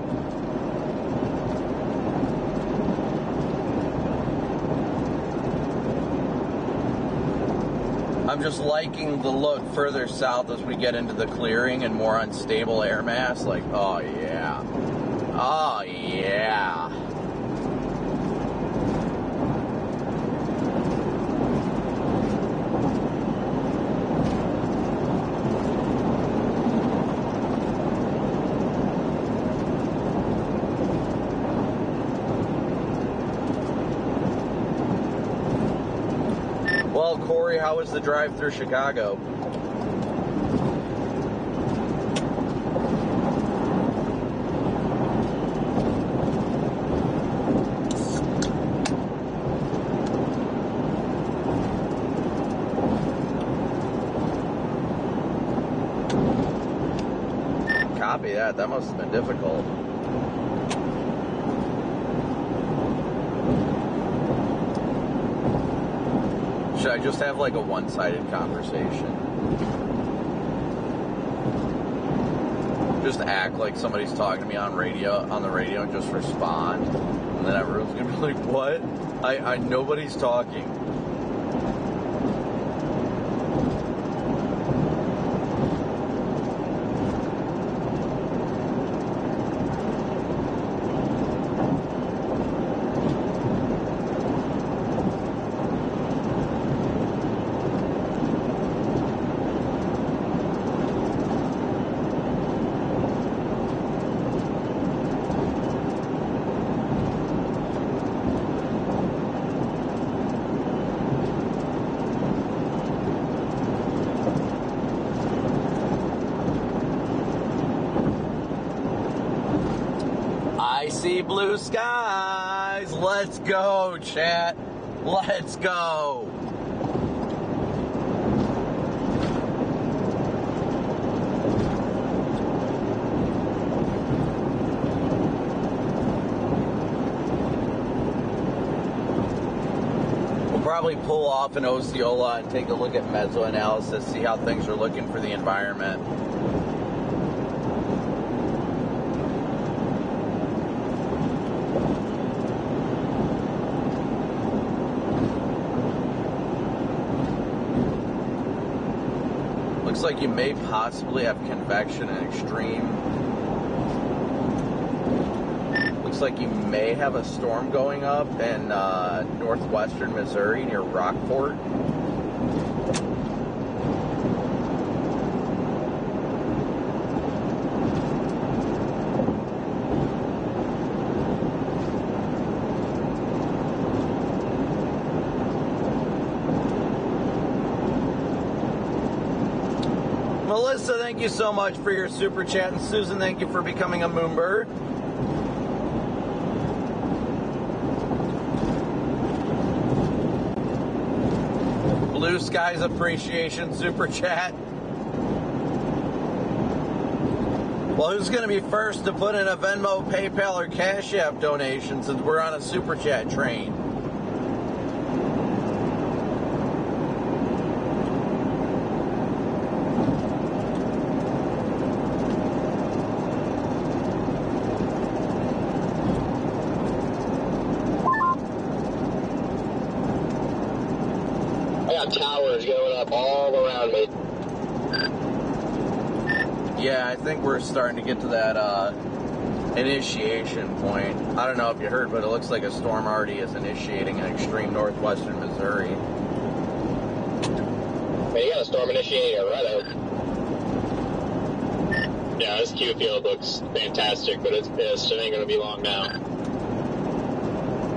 I'm just liking the look further south as we get into the clearing and more unstable air mass. Like, oh yeah. Oh yeah. Well, Corey, how was the drive through Chicago? copy that. That must have been difficult. Should I just have like a one-sided conversation? Just act like somebody's talking to me on the radio and just respond. And then everyone's gonna be like, what? I nobody's talking. See blue skies. Let's go, chat. Let's go. We'll probably pull off an Osceola and take a look at mesoanalysis, see how things are looking for the environment. Looks like you may possibly have convection and extreme. Looks like you may have a storm going up in northwestern Missouri near Rockport. Melissa, thank you so much for your super chat. And Susan, thank you for becoming a Moonbird. Blue Skies Appreciation super chat. Well, who's going to be first to put in a Venmo, PayPal, or Cash App donation since we're on a super chat train? Towers going up all around me. Yeah, I think we're starting to get to that initiation point. I don't know if you heard, but it looks like a storm already is initiating in extreme northwestern Missouri. Man, you got a storm initiating at Red Oak. Yeah, this Q field looks fantastic, but it's pissed. It ain't going to be long now.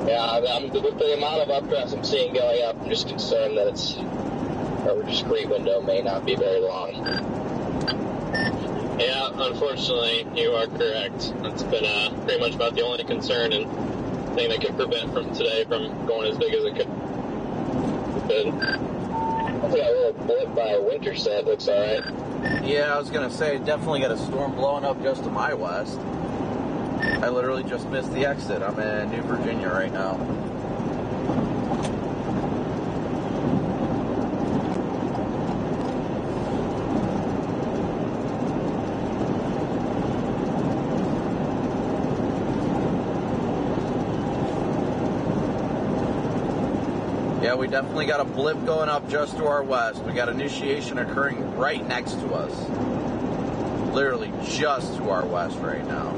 Yeah, with the amount of updrafts I'm seeing going up, I'm just concerned that our discrete window may not be very long. Yeah, unfortunately, you are correct. That's been pretty much about the only concern and thing that could prevent from today from going as big as it could. I think a little blip by Intercept looks alright. Yeah, I was going to say, definitely got a storm blowing up just to my west. I literally just missed the exit. I'm in New Virginia right now. Yeah, we definitely got a blip going up just to our west. We got initiation occurring right next to us. Literally just to our west right now.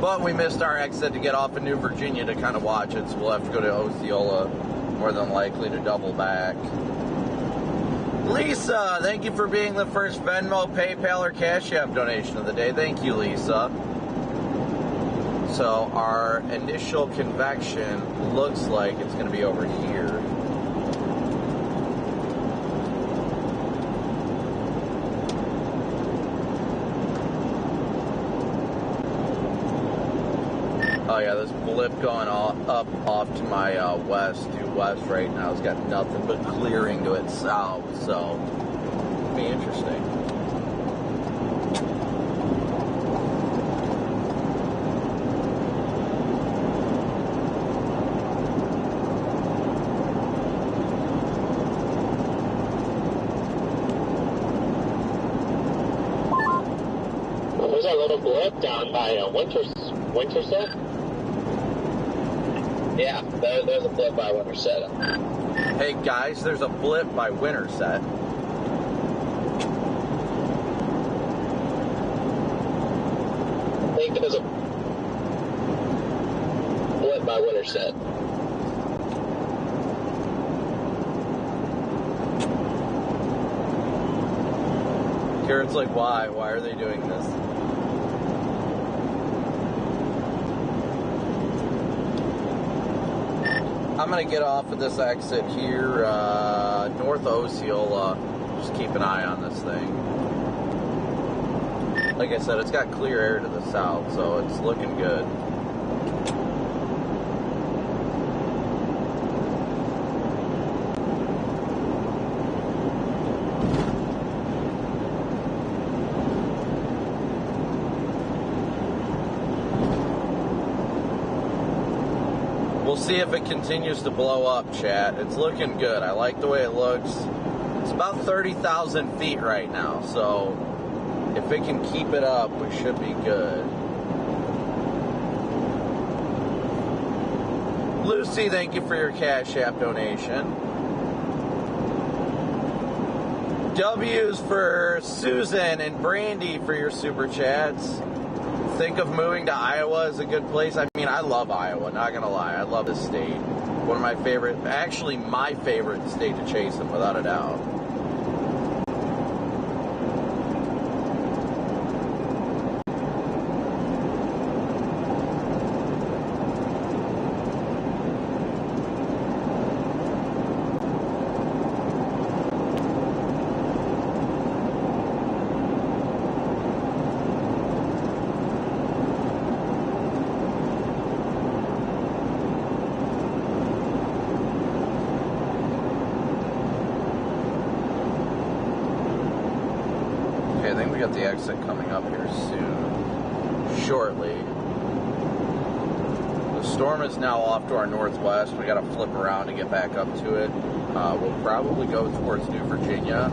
But we missed our exit to get off in New Virginia to kind of watch it, so we'll have to go to Osceola, more than likely, to double back. Lisa, thank you for being the first Venmo, PayPal, or Cash App donation of the day. Thank you, Lisa. So our initial convection looks like it's going to be over here. Oh yeah, this blip going up off to my due west right now has got nothing but clearing to its south, so it'll be interesting. a little blip down by Intercept. Yeah, there's a blip by Intercept. Hey guys, there's a blip by Intercept. I think there's a blip by Intercept. Garrett's like, why? Why are they doing this? I'm going to get off of this exit here, north Osceola. Just keep an eye on this thing. Like I said, it's got clear air to the south, so it's looking good. We'll see if it continues to blow up, chat. It's looking good. I like the way it looks. It's about 30,000 feet right now, so if it can keep it up, we should be good. Lucy, thank you for your Cash App donation. W's for Susan and Brandy for your super chats. Think of moving to Iowa as a good place. I mean, I love Iowa, not gonna lie. I love this state. One of my favorite, actually my favorite state to chase in, without a doubt. The exit coming up here soon, shortly. The storm is now off to our northwest. We got to flip around to get back up to it. We'll probably go towards New Virginia.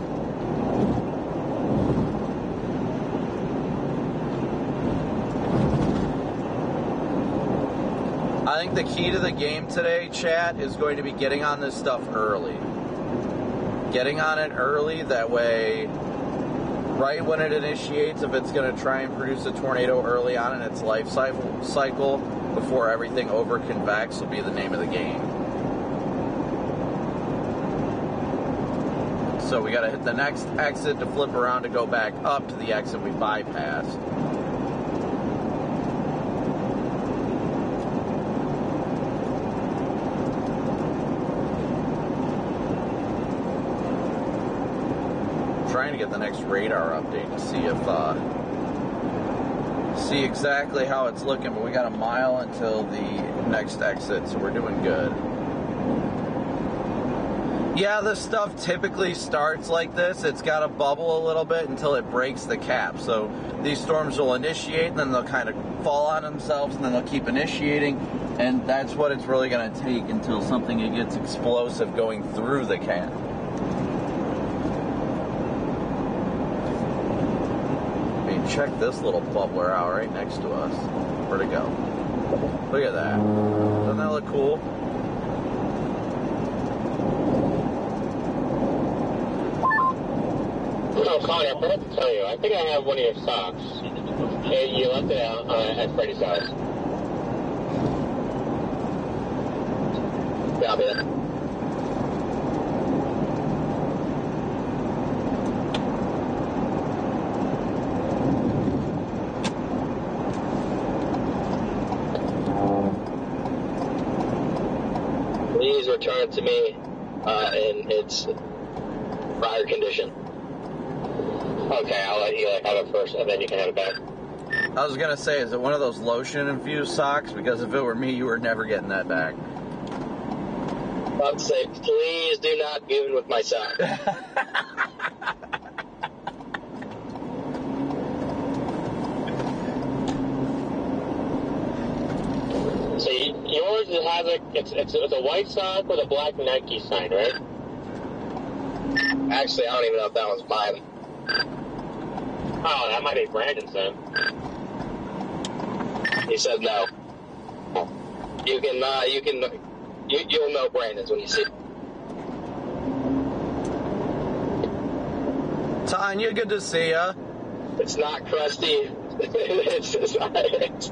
I think the key to the game today, chat, is going to be getting on this stuff early. Getting on it early, that way right when it initiates, if it's going to try and produce a tornado early on in its life cycle, before everything over-convects, will be the name of the game. So we got to hit the next exit to flip around to go back up to the exit we bypassed. Trying to get the next radar update to see exactly how it's looking, but we got a mile until the next exit, so we're doing good. Yeah, this stuff typically starts like this. It's got to bubble a little bit until it breaks the cap. So these storms will initiate, and then they'll kind of fall on themselves, and then they'll keep initiating, and that's what it's really going to take until something gets explosive going through the cap. Check this little bubbler out right next to us. Where'd it go? Look at that. Doesn't that look cool? Oh, Connor, I forgot to tell you, I think I have one of your socks. And you left it out at Freddy's house. Yeah, man. Return to me in its prior condition. Okay, I'll let you have it first, and then you can have it back. I was gonna say, is it one of those lotion-infused socks? Because if it were me, you were never getting that back. I'd say, please do not give it with my sock. So yours has it's a white sock with a black Nike sign, right? Actually, I don't even know if that one's mine. Oh, that might be Brandon's then. He said no. You'll know Brandon's when you see it. Tanya, good to see ya. It's not crusty. It's desired.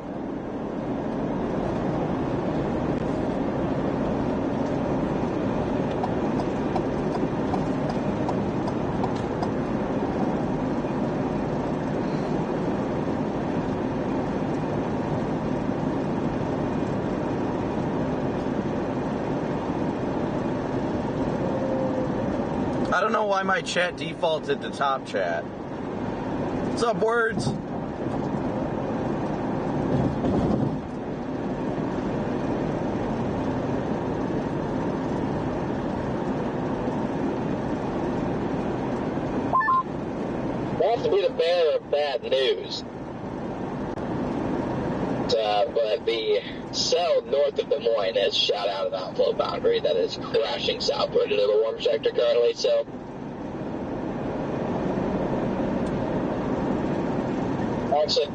I don't know why my chat defaulted to top chat. What's up, words? I have to be the bearer of bad news. But the cell north of Des Moines has shot out an outflow boundary that is crashing southward into the warm sector currently, so actually,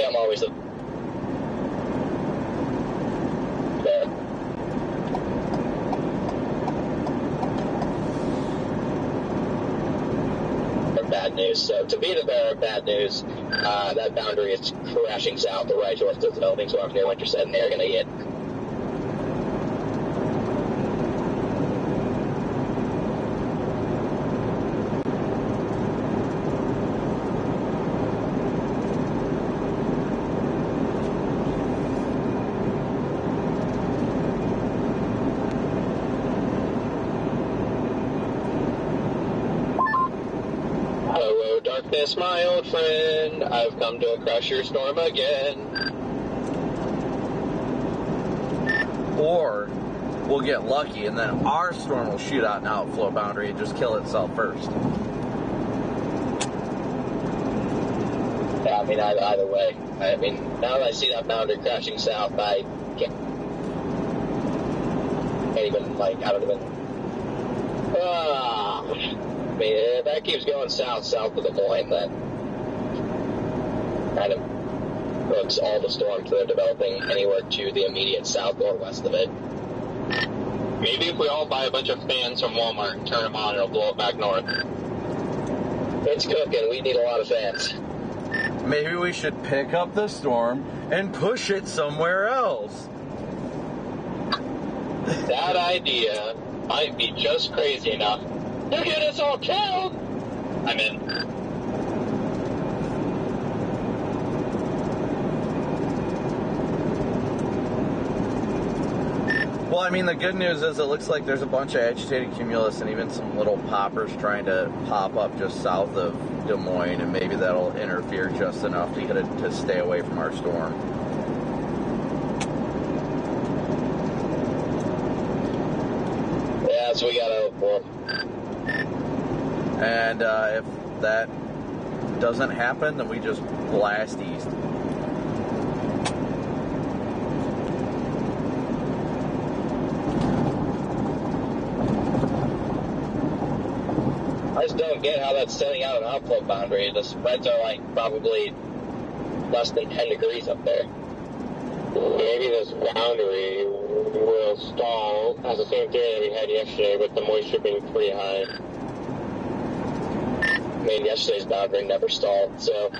I'm always there. Bad news. So to be the bearer of bad news, that boundary is crashing south the right towards the developing storm near Intercept, and they're going to get. Darkness, my old friend, I've come to crush your storm again. Or we'll get lucky and then our storm will shoot out an outflow boundary and just kill itself first. Yeah, I mean, either way. I mean, now that I see that boundary crashing south, I can't even, I don't even... I mean, if that keeps going south of Des Moines, that kind of hooks all the storms that are developing anywhere to the immediate south or west of it. Maybe if we all buy a bunch of fans from Walmart and turn them on, it'll blow it back north. It's cooking. We need a lot of fans. Maybe we should pick up the storm and push it somewhere else. That idea might be just crazy enough to get us all killed. I'm in. Well, I mean, the good news is it looks like there's a bunch of agitated cumulus and even some little poppers trying to pop up just south of Des Moines, and maybe that'll interfere just enough to get it to stay away from our storm. Yeah, so we gotta hope for. And if that doesn't happen, then we just blast east. I just don't get how that's setting out an outflow boundary. The spreads are probably less than 10 degrees up there. Maybe this boundary will stall. That's the same theory that we had yesterday with the moisture being pretty high. I mean, yesterday's boundary never stalled, so...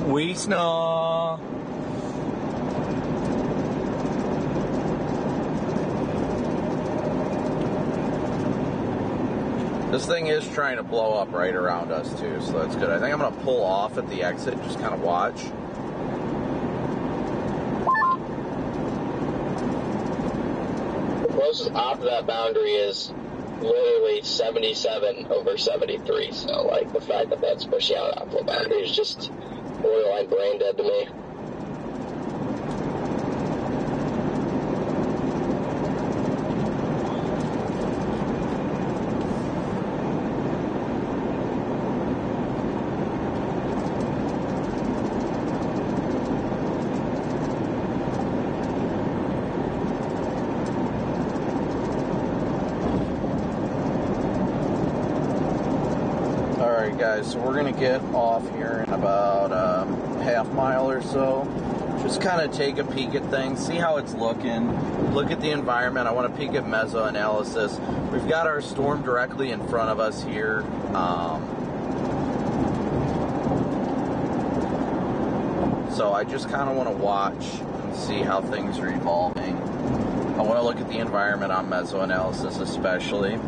We snow. This thing is trying to blow up right around us too, so that's good. I think I'm going to pull off at the exit, just kind of watch. The closest off of that boundary is literally 77 over 73, so the fact that that's pushing out outflow boundary is just borderline brain dead to me. Guys, so we're gonna get off here in about half mile or so. Just kind of take a peek at things, see how it's looking, look at the environment. I want to peek at meso analysis. We've got our storm directly in front of us here. So I just kind of want to watch and see how things are evolving. I want to look at the environment on meso analysis especially.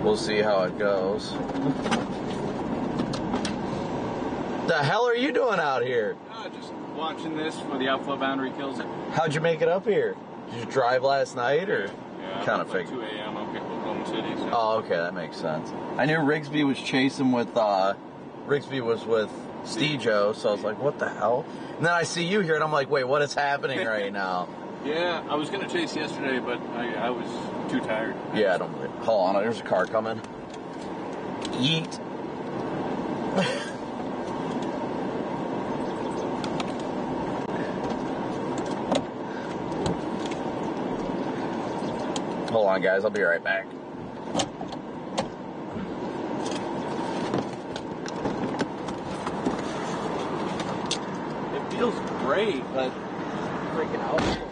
We'll see how it goes. The hell are you doing out here? Just watching this for the outflow boundary kills it. How'd you make it up here? Did you drive last night, or yeah, kind of like figured? 2 a.m. Okay, Oklahoma City. So. Oh, okay, that makes sense. I knew Rigsby was chasing with Rigsby was with Stejo, so I was like, what the hell? And then I see you here, and I'm like, wait, what is happening right now? Yeah, I was gonna chase yesterday, but I was too tired. Yeah, I don't. Hold on, there's a car coming. Yeet. Hold on, guys. I'll be right back. It feels great, but freaking out.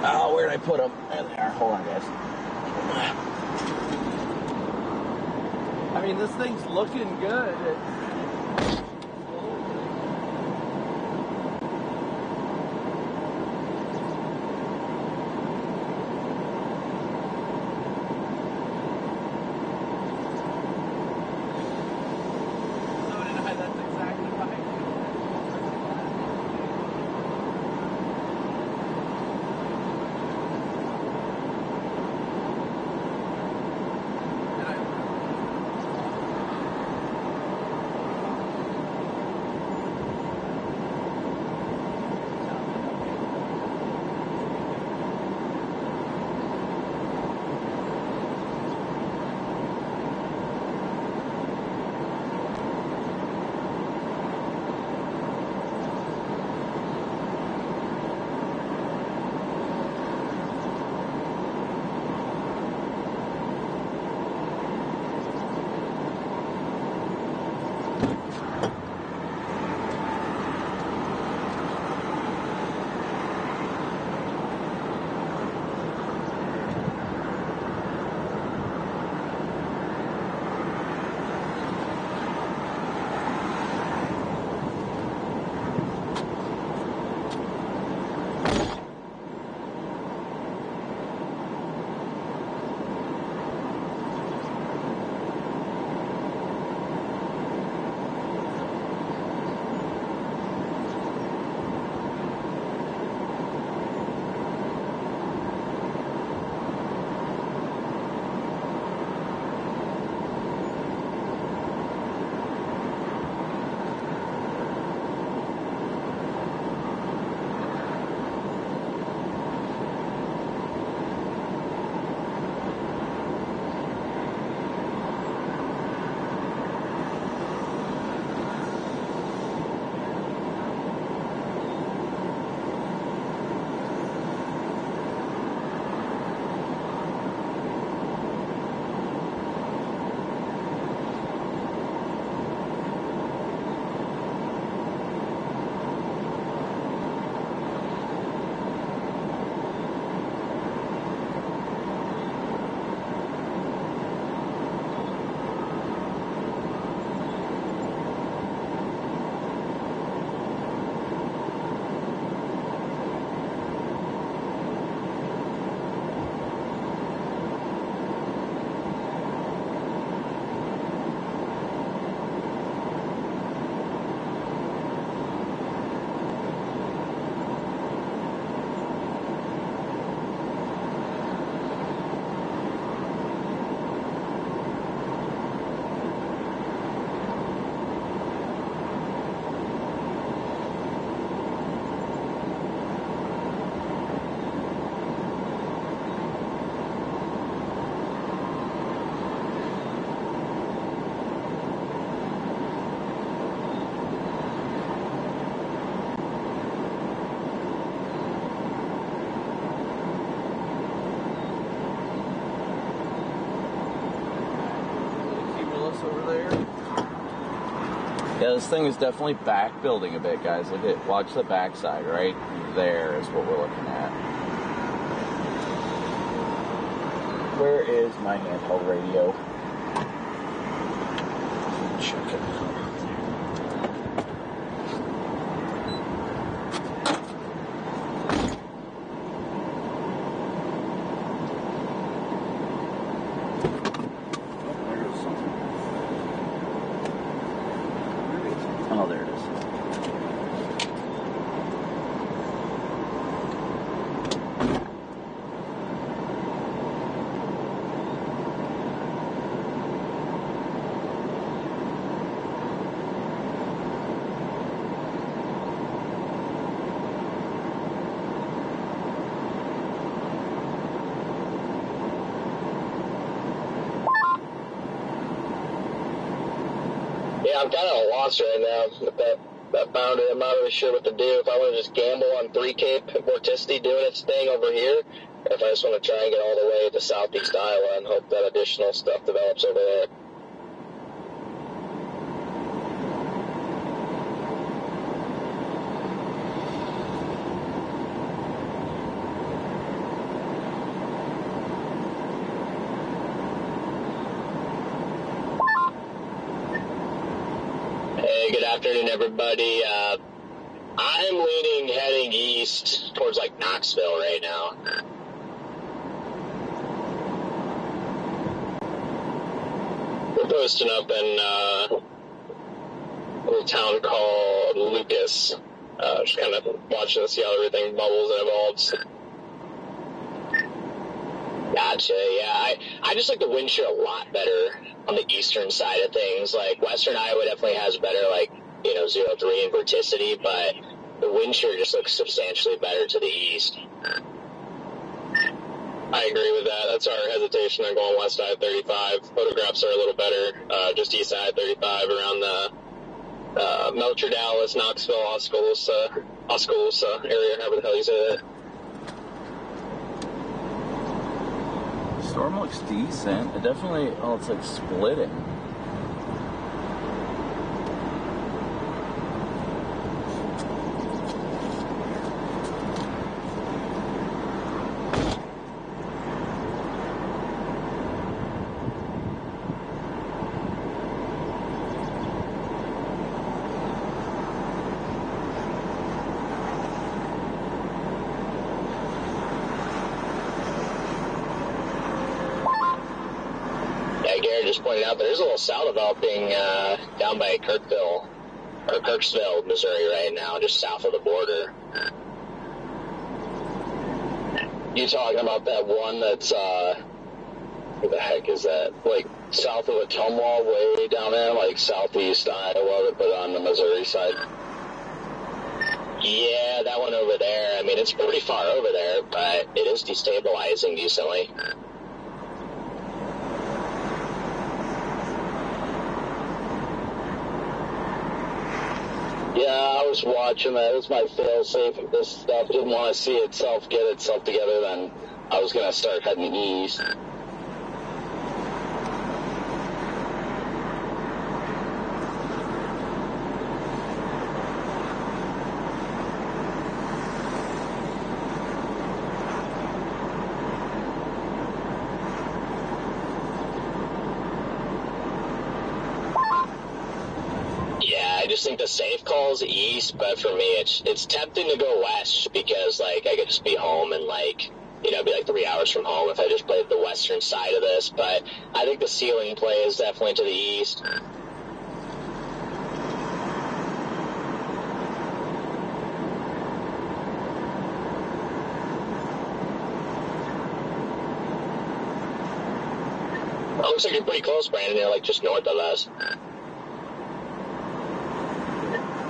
Oh, where'd I put them? There they are. Hold on, guys. I mean, this thing's looking good. over there. Yeah, this thing is definitely back building a bit, guys. Watch the backside right there is what we're looking at. Where is my handheld radio? Check it. Oh, there it is. Yeah, I'm kind of at a loss right now with that boundary. I'm not really sure what to do. If I want to just gamble on 3K vorticity doing its thing over here, or if I just want to try and get all the way to southeast Iowa and hope that additional stuff develops over there. Hey, good afternoon, everybody. I'm leaning heading east towards like Knoxville right now. We're posting up in a little town called Lucas. Just kind of watching to see how everything bubbles and evolves. Gotcha, yeah. I just like the wind shear a lot better on the eastern side of things. Like, western Iowa definitely has better, like, 0.3 in vorticity, but the wind shear just looks substantially better to the east. I agree with that. That's our hesitation on going west I-35. Photographs are a little better just east I-35 around the Melcher, Dallas, Knoxville, Oskaloosa area, however the hell you say that. Storm looks decent. It definitely, it's like splitting. Just pointed out there's a little cell developing down by Kirksville, Missouri right now, just south of the border. You talking about that one that's what the heck is that? Like south of Atumwa, way down there, like southeast Iowa, but on the Missouri side. Yeah, that one over there. I mean, it's pretty far over there, but it is destabilizing decently. Yeah, I was watching that. It was my fail-safe. If this stuff didn't want to see itself get itself together, then I was going to start heading east. I just think the safe call's east, but for me, it's tempting to go west because, like, I could just be home and, like, be like 3 hours from home if I just played the western side of this. But I think the ceiling play is definitely to the east. It looks like you're pretty close, Brandon. You're, like, just north of us.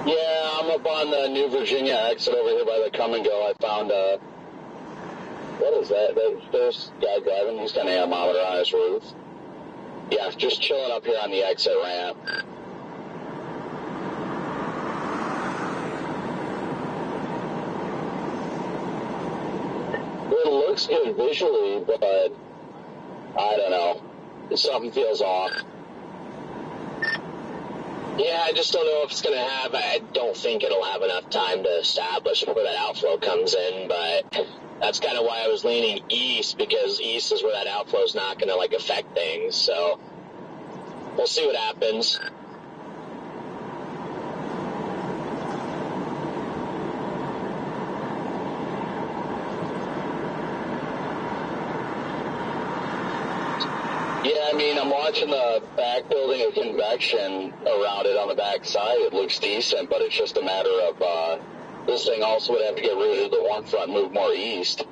Yeah, I'm up on the New Virginia exit over here by the Come and Go. I found what is that? There's a guy driving. He's got an anemometer on his roof. Yeah, just chilling up here on the exit ramp. It looks good visually, but I don't know. Something feels off. Yeah, I just don't know if it's going to have, I don't think it'll have enough time to establish before that outflow comes in, but that's kind of why I was leaning east, because east is where that outflow is not going to, like, affect things, so we'll see what happens. Yeah, I mean, I'm watching the back building of convection around it on the back side. It looks decent, but it's just a matter of this thing also would have to get rooted to the warm front and move more east.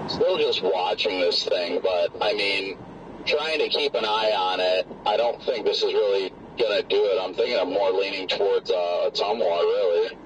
Still just watching this thing, but, I mean, trying to keep an eye on it, I don't think this is really going to do it. I'm thinking I'm more leaning towards Tumwa, really.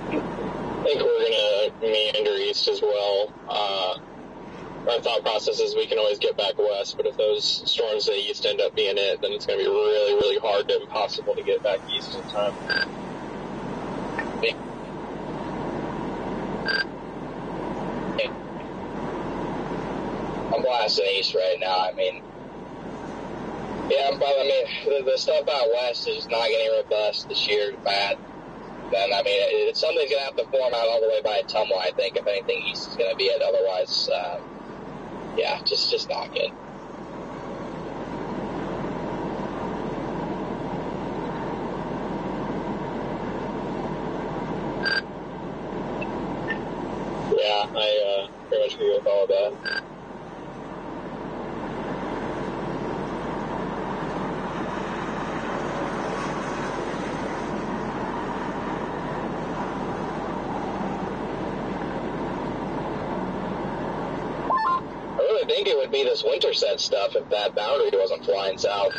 I think we're going to meander east as well. our thought process is we can always get back west, but if those storms to the east end up being it, then it's going to be really, really hard to impossible to get back east in time. I'm blasting east right now. I mean, yeah, but I mean, the stuff out west is not getting robust this year. Bad. Then I mean, something's gonna have to form out all the way by Tumwa. I think if anything, east is gonna be it. Otherwise, yeah, just not good. Yeah, I pretty much agree with all of that. I think it would be this intercept stuff if that boundary wasn't flying south.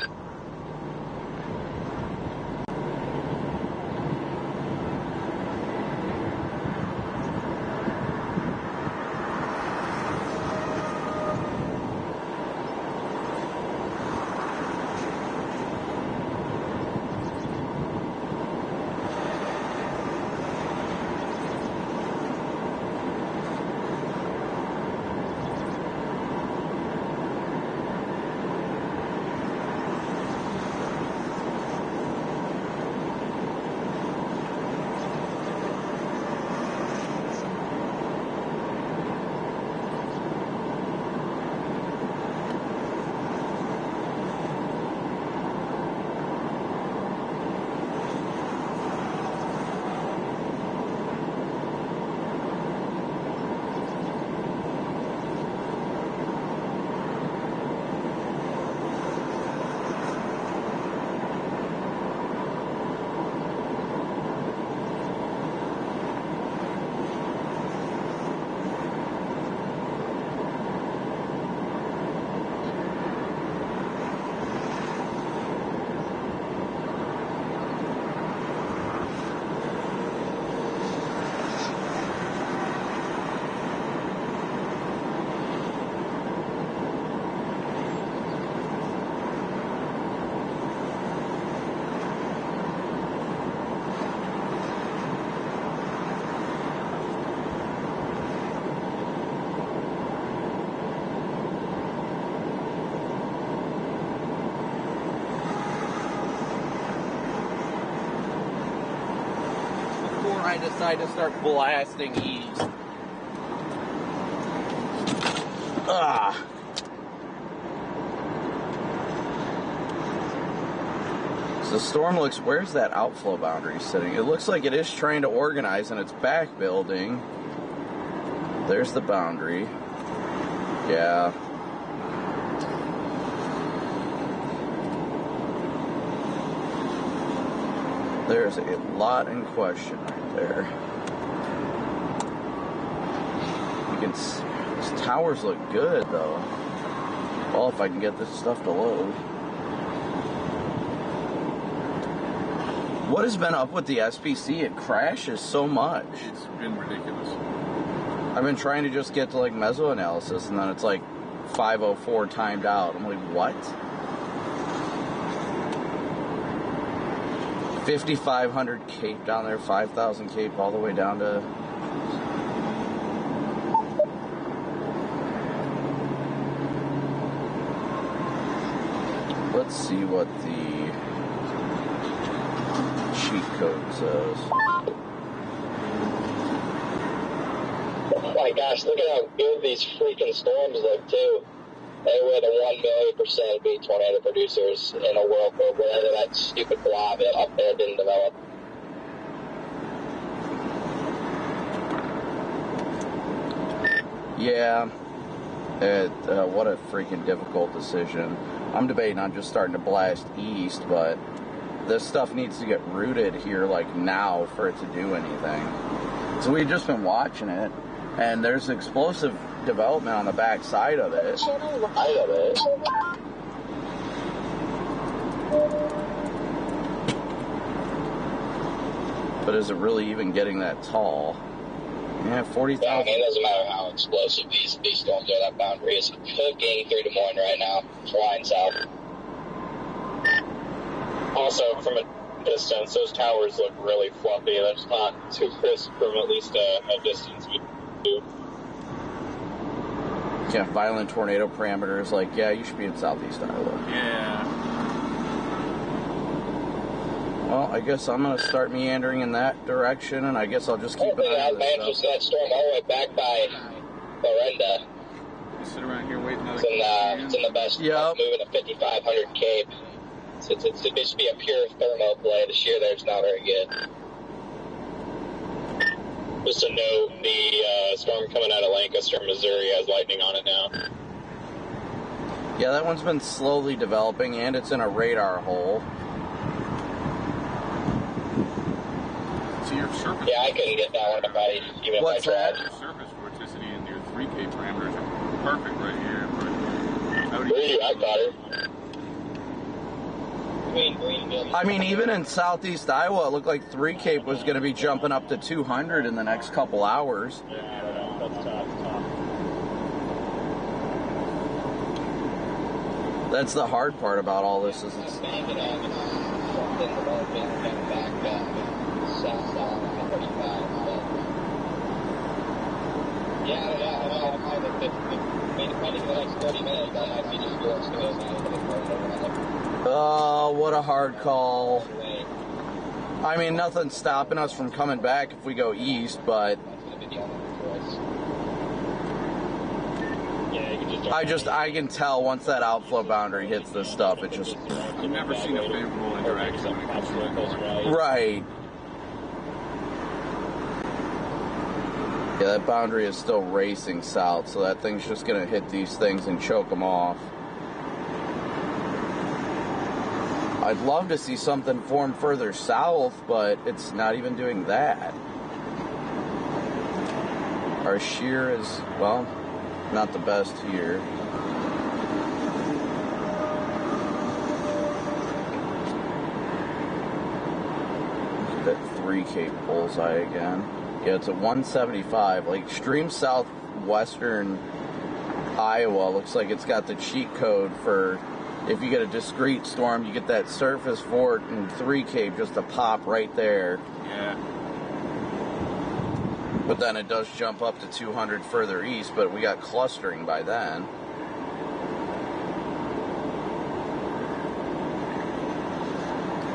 I decide to start blasting east. So the storm looks, where's that outflow boundary sitting? It looks like it is trying to organize and it's back building. There's the boundary. Yeah. There's a lot in question right there. You can see, these towers look good though. Well, if I can get this stuff to load. What has been up with the SPC? It crashes so much. It's been ridiculous. I've been trying to just get to like meso analysis and then it's like 504 timed out. I'm like, what? 5,500 cape down there, 5,000 cape all the way down to... Let's see what the cheat code says. Oh my gosh, look at how good these freaking storms look too. They were the 1,000,000% be tornado producers in a world where whatever that stupid blob up there didn't develop. Yeah, what a freaking difficult decision. I'm debating on just starting to blast east, but this stuff needs to get rooted here like now for it to do anything. So we've just been watching it, and there's explosive development on the back side of it. But is it really even getting that tall? Yeah, 40,000. Yeah, I mean, it doesn't matter how explosive these storms are. That boundary is hooking through Des Moines right now, flying south. Also, from a distance, those towers look really fluffy. That's not too crisp from at least a distance view. Yeah, violent tornado parameters. Like, yeah, you should be in southeast Iowa. Yeah. Well, I guess I'm going to start meandering in that direction, and I guess I'll just keep an eye I on this managed stuff. that storm all the way back by Florenda. Just sit around here waiting. It's in the best moving a 5,500 Cape. It's supposed to be a pure thermo play. The shear there's not very good. Just to note, the storm coming out of Lancaster, Missouri has lightning on it now. Yeah, that one's been slowly developing, and it's in a radar hole. So your surface. Yeah, I couldn't get that one right, even What's if I tried. that? Your surface vorticity and your 3K parameters are perfect right here. Where are you at, Cotter? I mean, even in southeast Iowa, it looked like 3 Cape was going to be jumping up to 200 in the next couple hours. That's the hard part about all this is it's... Oh, what a hard call. I mean, nothing's stopping us from coming back if we go east, but I can tell once that outflow boundary hits this stuff, it just... I've never seen a favorable interaction when it comes to that. Right. Yeah, that boundary is still racing south, so that thing's just going to hit these things and choke them off. I'd love to see something form further south, but it's not even doing that. Our shear is, well, not the best here. Look at that 3 Cape bullseye again. Yeah, it's at 175. Like, extreme southwestern Iowa looks like it's got the cheat code for if you get a discrete storm, you get that surface fort and 3 Cape just to pop right there. Yeah. But then it does jump up to 200 further east, but we got clustering by then.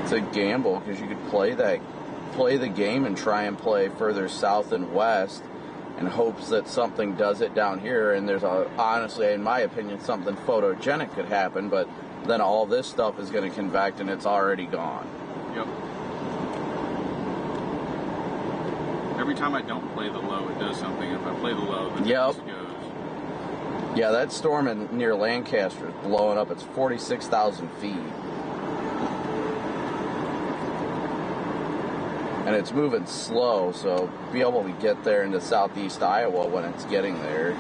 It's a gamble because you could play the game and try and play further south and west in hopes that something does it down here, and there's honestly, in my opinion, something photogenic could happen, but then all this stuff is going to convect and it's already gone. Yep. Every time I don't play the low, it does something. If I play the low, then it just goes. Yeah, that storm near Lancaster is blowing up. It's 46,000 feet. And it's moving slow, so be able to get there into southeast Iowa when it's getting there.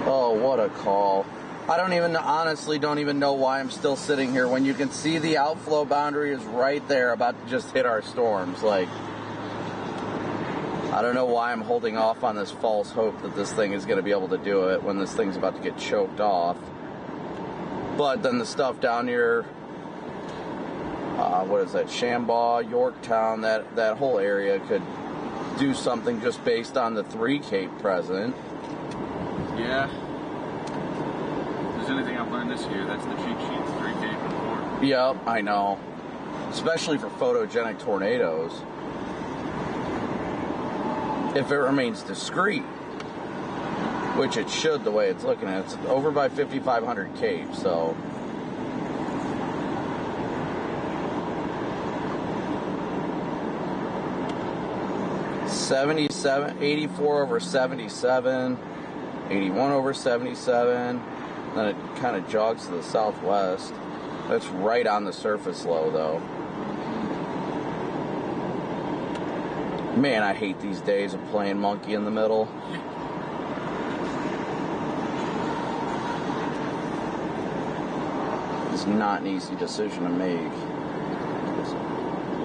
Oh, what a call. I honestly don't even know why I'm still sitting here when you can see the outflow boundary is right there about to just hit our storms. Like, I don't know why I'm holding off on this false hope that this thing is going to be able to do it when this thing's about to get choked off. But then the stuff down here, what is that, Shambaugh, Yorktown, that whole area could do something just based on the 3 Cape present. Yeah. If there's anything I've learned this year, that's the cheat sheets, 3 Cape and 4. Yep, I know. Especially for photogenic tornadoes. If it remains discrete, which it should the way it's looking at. It's over by 5,500 Cape, so... $77, 84 over 77, 81 over 77, then it kind of jogs to the southwest. That's right on the surface low, though. Man, I hate these days of playing monkey in the middle. It's not an easy decision to make.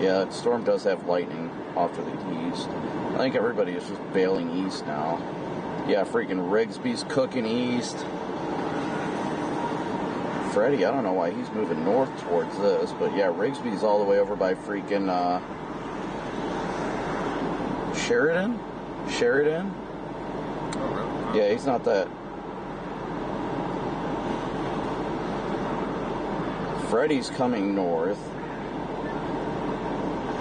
Yeah, the storm does have lightning off to the east. I think everybody is just bailing east now. Yeah, freaking Rigsby's cooking east. Freddie, I don't know why he's moving north towards this, but yeah, Rigsby's all the way over by freaking Sheridan? Oh, really? Yeah, he's not that. Freddie's coming north.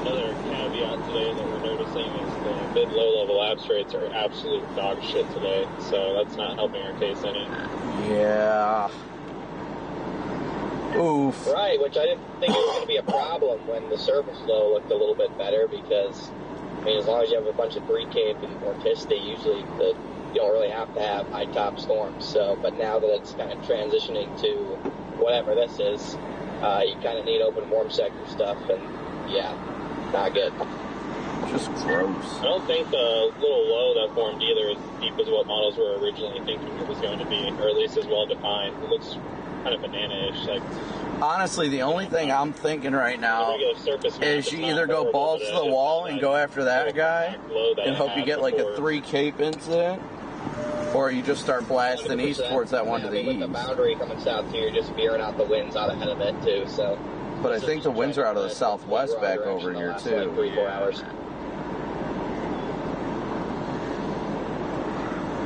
Another caveat today that we're noticing is the mid-low level apps rates are absolute dog shit today, so that's not helping our case any. Yeah. Oof. Right, which I didn't think it was going to be a problem when the surface flow looked a little bit better because, I mean, as long as you have a bunch of 3Cape and vorticity, usually you don't really have to have high top storms. So, but now that it's kind of transitioning to whatever this is, you kind of need open warm sector stuff, and yeah, not good. Just gross. I don't think the little low that formed either is as deep as what models were originally thinking it was going to be, or at least as well defined. It looks kind of banana-ish. Like, honestly, the only thing I'm thinking right now is you either go balls to the wall and go after that guy and hope you get like a 3Cape incident, or you just start blasting east towards that one to the east. With the boundary coming south here, you're just veering out the winds out ahead of it too. So, but I think the winds are out of the southwest back over here too. Like 3-4 hours.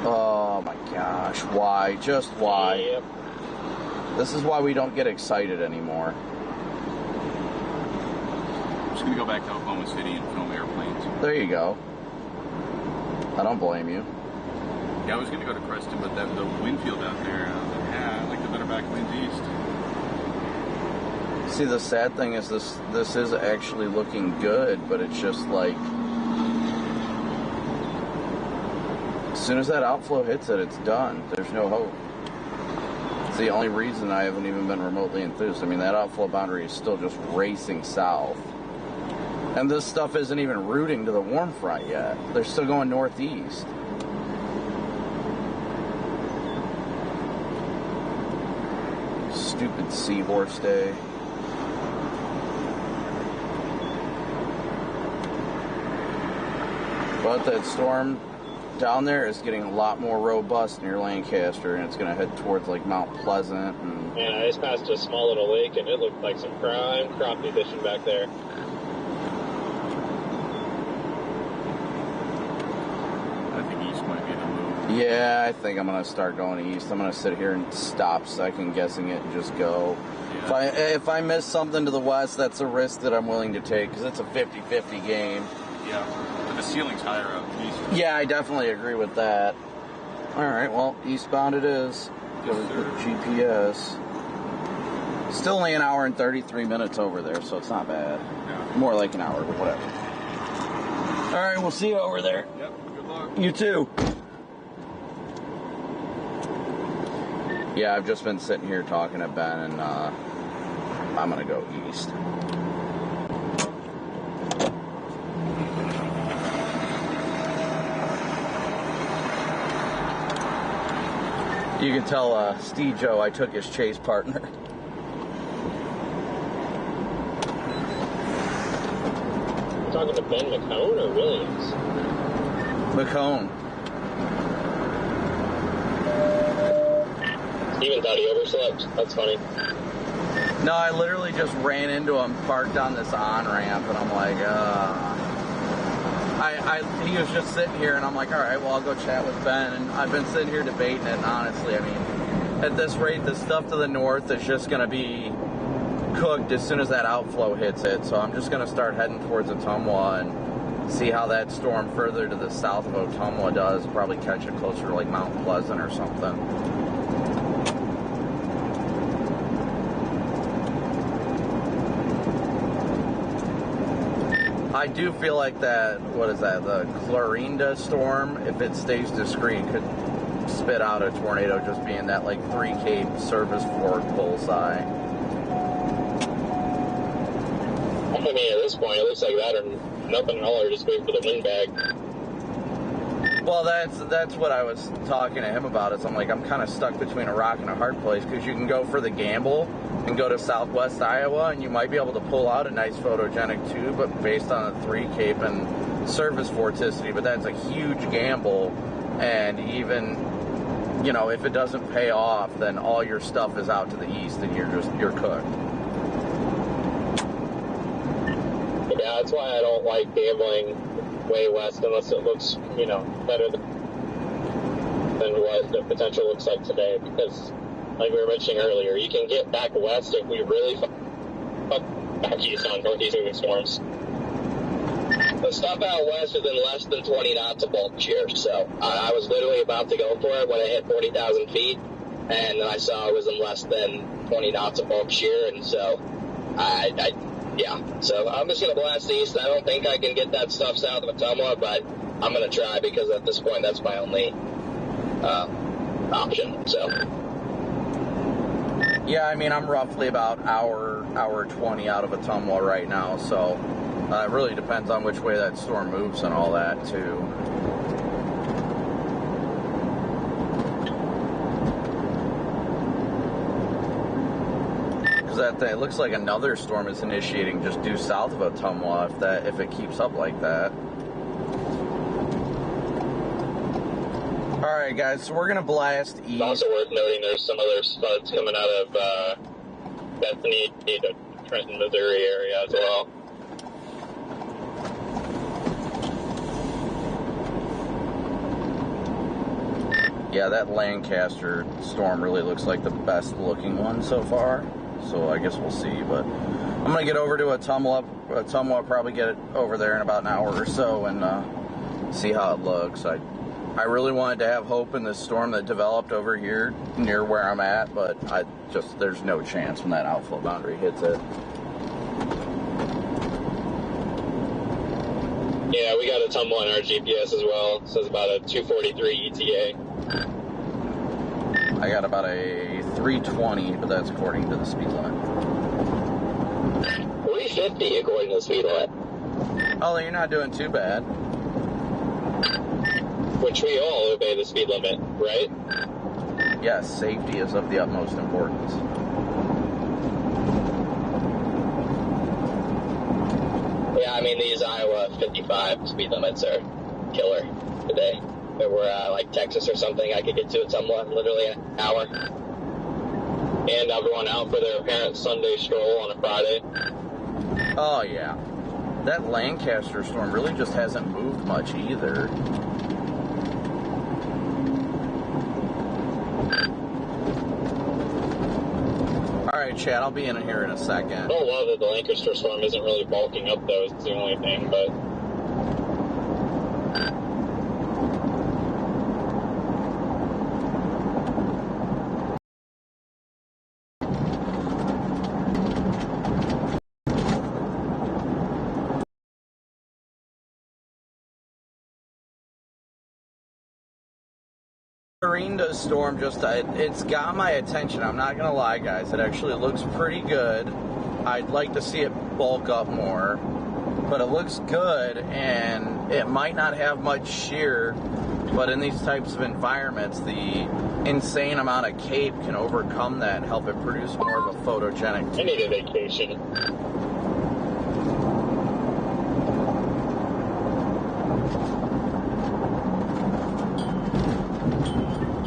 Oh my gosh, why? Just why? Yep. This is why we don't get excited anymore. I'm just going to go back to Oklahoma City and film airplanes. There you go. I don't blame you. Yeah, I was going to go to Creston, but the wind field out there, I was like, yeah, I like the better back winds east. See, the sad thing is this is actually looking good, but it's just like, as soon as that outflow hits it, it's done. There's no hope. It's the only reason I haven't even been remotely enthused. I mean, that outflow boundary is still just racing south. And this stuff isn't even routing to the warm front yet. They're still going northeast. Stupid seahorse day. But that storm down there is getting a lot more robust near Lancaster, and it's going to head towards like Mount Pleasant. And Man, I just passed a small little lake, and it looked like some prime crappie fishing back there. I think east might be the move. yeah, I think I'm going to start going east. I'm going to sit here and stop second guessing it and just go. Yeah. If I miss something to the west, that's a risk that I'm willing to take because it's a 50-50 game. Yeah, but the ceiling's higher up east. Yeah, I definitely agree with that. All right, well, eastbound it is. Go to the GPS. Still only an hour and 33 minutes over there, so it's not bad. Yeah. More like an hour, but whatever. All right, we'll see you over there. Yep, good luck. You too. Yeah, I've just been sitting here talking to Ben, and I'm going to go east. You can tell Steve Joe I took his chase partner. Talking to Ben McCone or Williams? McCone. Steven thought he overslept. That's funny. No, I literally just ran into him, parked on this on-ramp, and I'm like, he was just sitting here, and I'm like, all right, well, I'll go chat with Ben. And I've been sitting here debating it, and honestly, I mean, at this rate, the stuff to the north is just going to be cooked as soon as that outflow hits it. So I'm just going to start heading towards Ottumwa and see how that storm further to the south of Ottumwa does. Probably catch it closer to like Mount Pleasant or something. I do feel like that, what is that, the Clorinda storm, if it stays discreet, could spit out a tornado just being that like 3Cape service forward bullseye. I mean, at this point, it looks like that or nothing at all, or just waiting for the wind bag. Well, that's what I was talking to him about. Is I'm like, I'm kind of stuck between a rock and a hard place, because you can go for the gamble and go to southwest Iowa, and you might be able to pull out a nice photogenic tube, but based on the 3Cape and surface vorticity, but that's a huge gamble. And even, you know, if it doesn't pay off, then all your stuff is out to the east and you're cooked. Yeah, that's why I don't like gambling way west unless it looks, you know, better than what the potential looks like today, because like we were mentioning earlier, you can get back west if we really fuck back east on northeast moving storms. The stuff out west is in less than 20 knots of bulk shear, so I was literally about to go for it when I hit 40,000 feet, and then I saw it was in less than 20 knots of bulk shear, and so yeah. So I'm just going to blast east. I don't think I can get that stuff south of Ottumwa, but I'm going to try because at this point that's my only option, so. Yeah, I mean, I'm roughly about hour 20 out of Ottumwa right now, so it really depends on which way that storm moves and all that, too. Because that thing, it looks like another storm is initiating just due south of Ottumwa if it keeps up like that. Alright guys, so we're going to blast east. It's also worth noting there's some other spuds coming out of Bethany to Trenton, Missouri area as well. Yeah, that Lancaster storm really looks like the best looking one so far. So I guess we'll see, but I'm going to get over to Ottumwa, probably get it over there in about an hour or so and see how it looks. I really wanted to have hope in this storm that developed over here near where I'm at, but there's no chance when that outflow boundary hits it. Yeah, we got Ottumwa on our GPS as well. It says about a 243 ETA. I got about a 320, but that's according to the speed limit. 350 according to the speed limit. Oh, you're not doing too bad. Which we all obey the speed limit, right? Yes, safety is of the utmost importance. Yeah, I mean, these Iowa 55 speed limits are killer today. If it were like Texas or something, I could get to it somewhat in literally an hour. And everyone out for their parents' Sunday stroll on a Friday. Oh, yeah. That Lancaster storm really just hasn't moved much either. Alright, Chad, I'll be in here in a second. I don't love that the Lancaster storm isn't really bulking up, though. It's the only thing, but... Dorinda storm it's got my attention. I'm not gonna lie, guys. It actually looks pretty good. I'd like to see it bulk up more, but it looks good, and it might not have much shear, but in these types of environments, the insane amount of cape can overcome that and help it produce more of a photogenic. I need a vacation.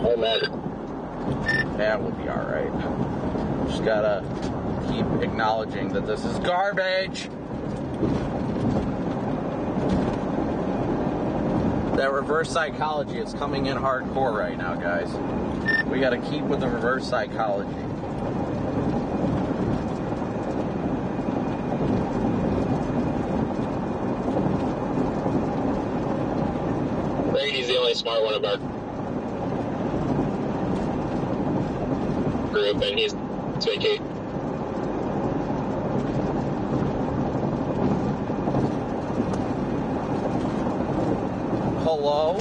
Oh, man. Yeah, we'll be alright. Just gotta keep acknowledging that this is garbage. That reverse psychology is coming in hardcore right now, guys. We gotta keep with the reverse psychology. Brady's the only smart one of our group, and he's vacating. Hello?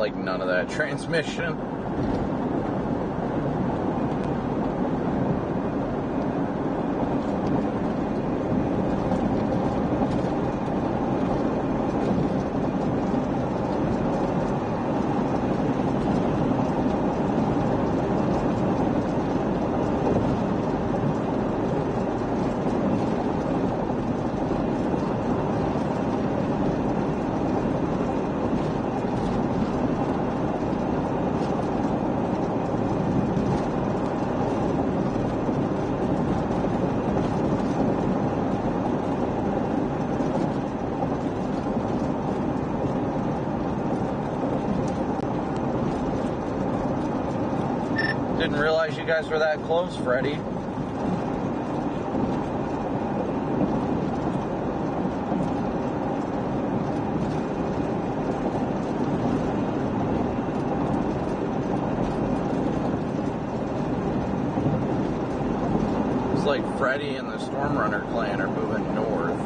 like none of that transmission. Didn't realize you guys were that close, Freddie. It's like Freddie and the Stormrunner clan are moving north.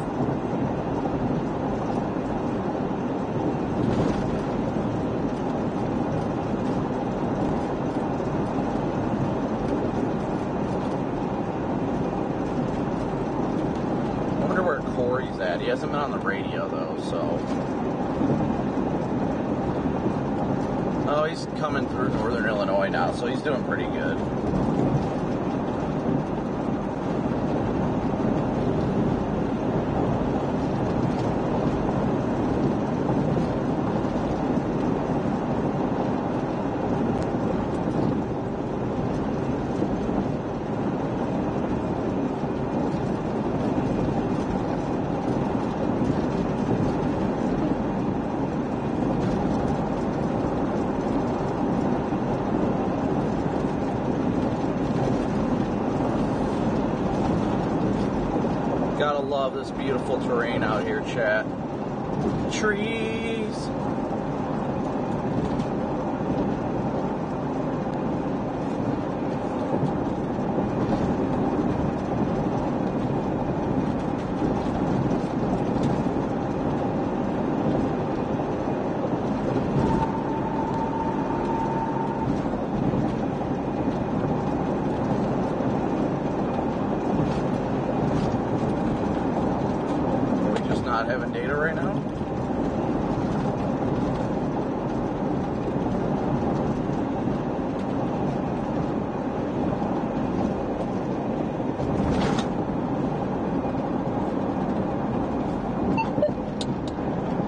He hasn't been on the radio though, so. Oh, he's coming through northern Illinois now, so he's doing pretty good. Gotta love this beautiful terrain out here, chat. Trees. Having data right now?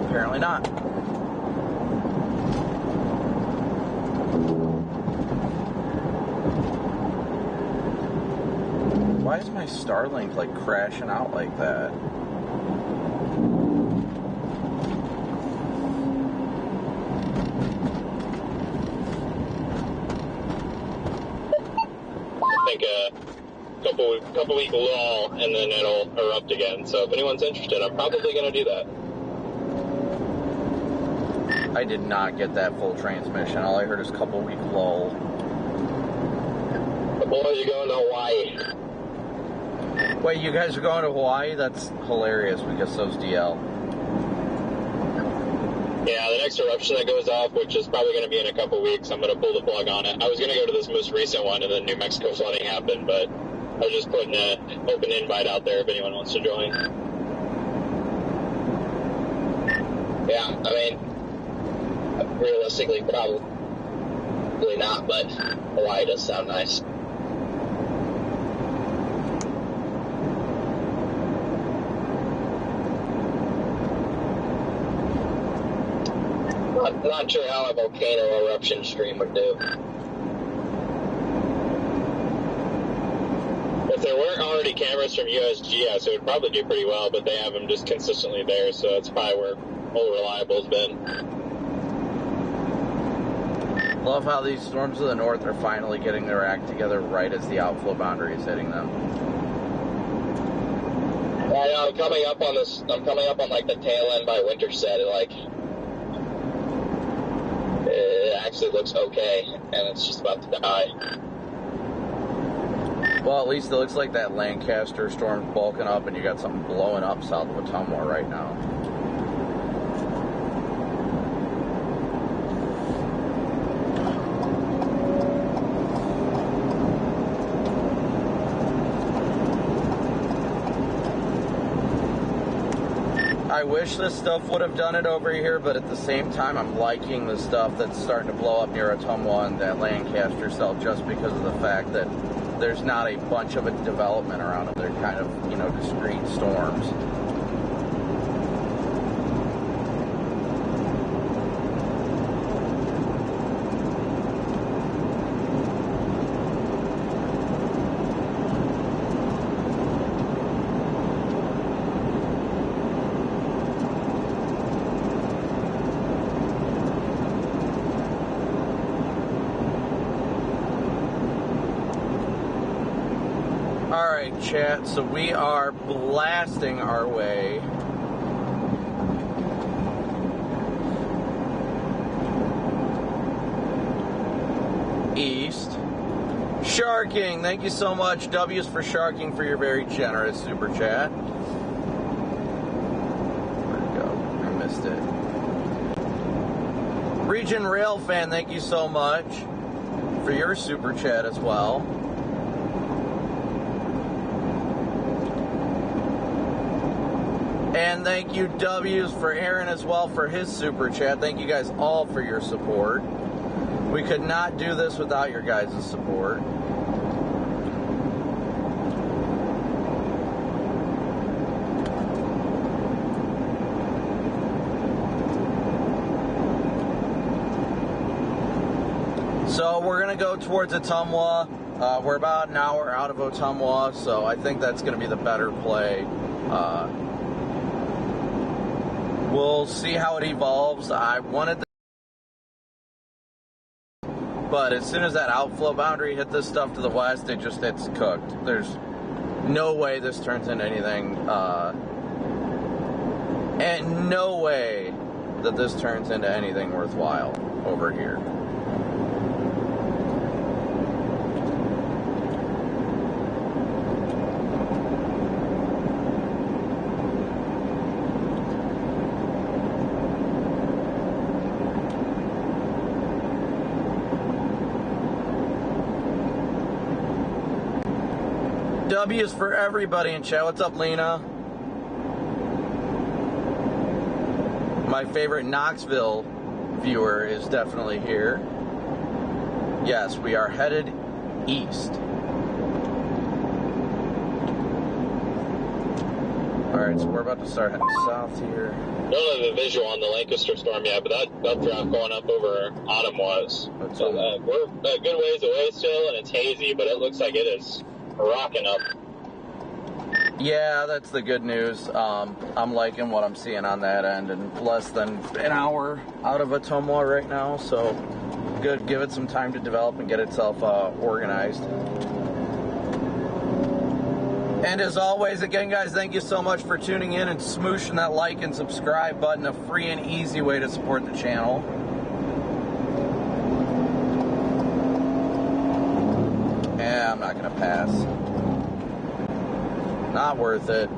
Apparently not. Why is my Starlink like crashing out like that? Couple week lull, and then it'll erupt again. So if anyone's interested, I'm probably going to do that. I did not get that full transmission. All I heard is couple week lull. The boys are going to Hawaii. Wait, you guys are going to Hawaii? That's hilarious because so's DL. Yeah, the next eruption that goes off, which is probably going to be in a couple weeks, I'm going to pull the plug on it. I was going to go to this most recent one, and then New Mexico flooding happened, but I was just putting an open invite out there if anyone wants to join. Yeah, I mean, realistically, probably not, but Hawaii does sound nice. I'm not sure how a volcano eruption stream would do. If there weren't already cameras from USGS, it would probably do pretty well, but they have them just consistently there, so that's probably where Old Reliable's been. Love how these storms of the north are finally getting their act together right as the outflow boundary is hitting them. I'm coming up on like the tail end by Winterset, it actually looks okay, and it's just about to die. Well, at least it looks like that Lancaster storm's bulking up and you got something blowing up south of Ottumwa right now. I wish this stuff would have done it over here, but at the same time, I'm liking the stuff that's starting to blow up near Ottumwa and that Lancaster cell just because of the fact that there's not a bunch of a development around them. They're kind of, you know, discrete storms. Alright, chat, so we are blasting our way east. Sharking, thank you so much. W's for Sharking for your very generous super chat. Where'd it go? I missed it. Region Rail Fan, thank you so much for your super chat as well. And thank you, W's, for Aaron as well for his super chat. Thank you guys all for your support. We could not do this without your guys' support. So we're going to go towards Ottumwa. We're about an hour out of Ottumwa, so I think that's going to be the better play. We'll see how it evolves. I wanted to, but as soon as that outflow boundary hit this stuff to the west, it's cooked. There's no way this turns into anything, and no way that this turns into anything worthwhile over here. W is for everybody in chat. What's up, Lena? My favorite Knoxville viewer is definitely here. Yes, we are headed east. Alright, so we're about to start heading south here. Don't have a visual on the Lancaster storm yet, but that drop going up over Autumn was. So we're a good ways away still, and it's hazy, but it looks like it is rocking up. Yeah, that's the good news. I'm liking what I'm seeing on that end, and less than an hour out of Ottumwa right now, so good. Give it some time to develop and get itself organized. And as always, again, guys, thank you so much for tuning in and smooshing that like and subscribe button, a free and easy way to support the channel. Yeah, I'm not going to pass. Not worth it.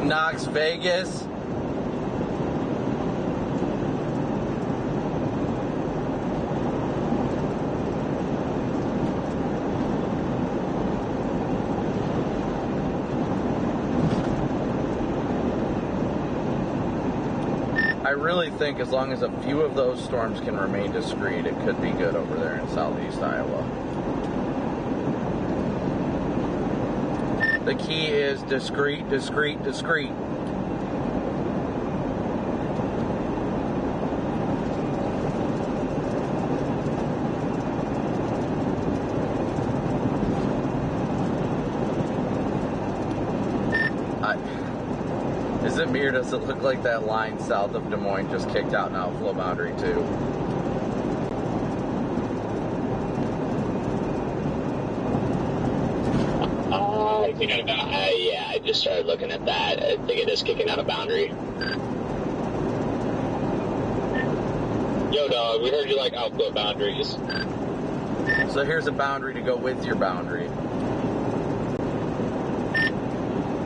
Knox Vegas. I really think as long as a few of those storms can remain discrete, it could be good over there in southeast Iowa. The key is discrete, discrete, discrete. does it look like that line south of Des Moines just kicked out an outflow boundary too? Yeah, I just started looking at that. I think it is kicking out a boundary. Yo, dog, we heard you like outflow boundaries. So here's a boundary to go with your boundary.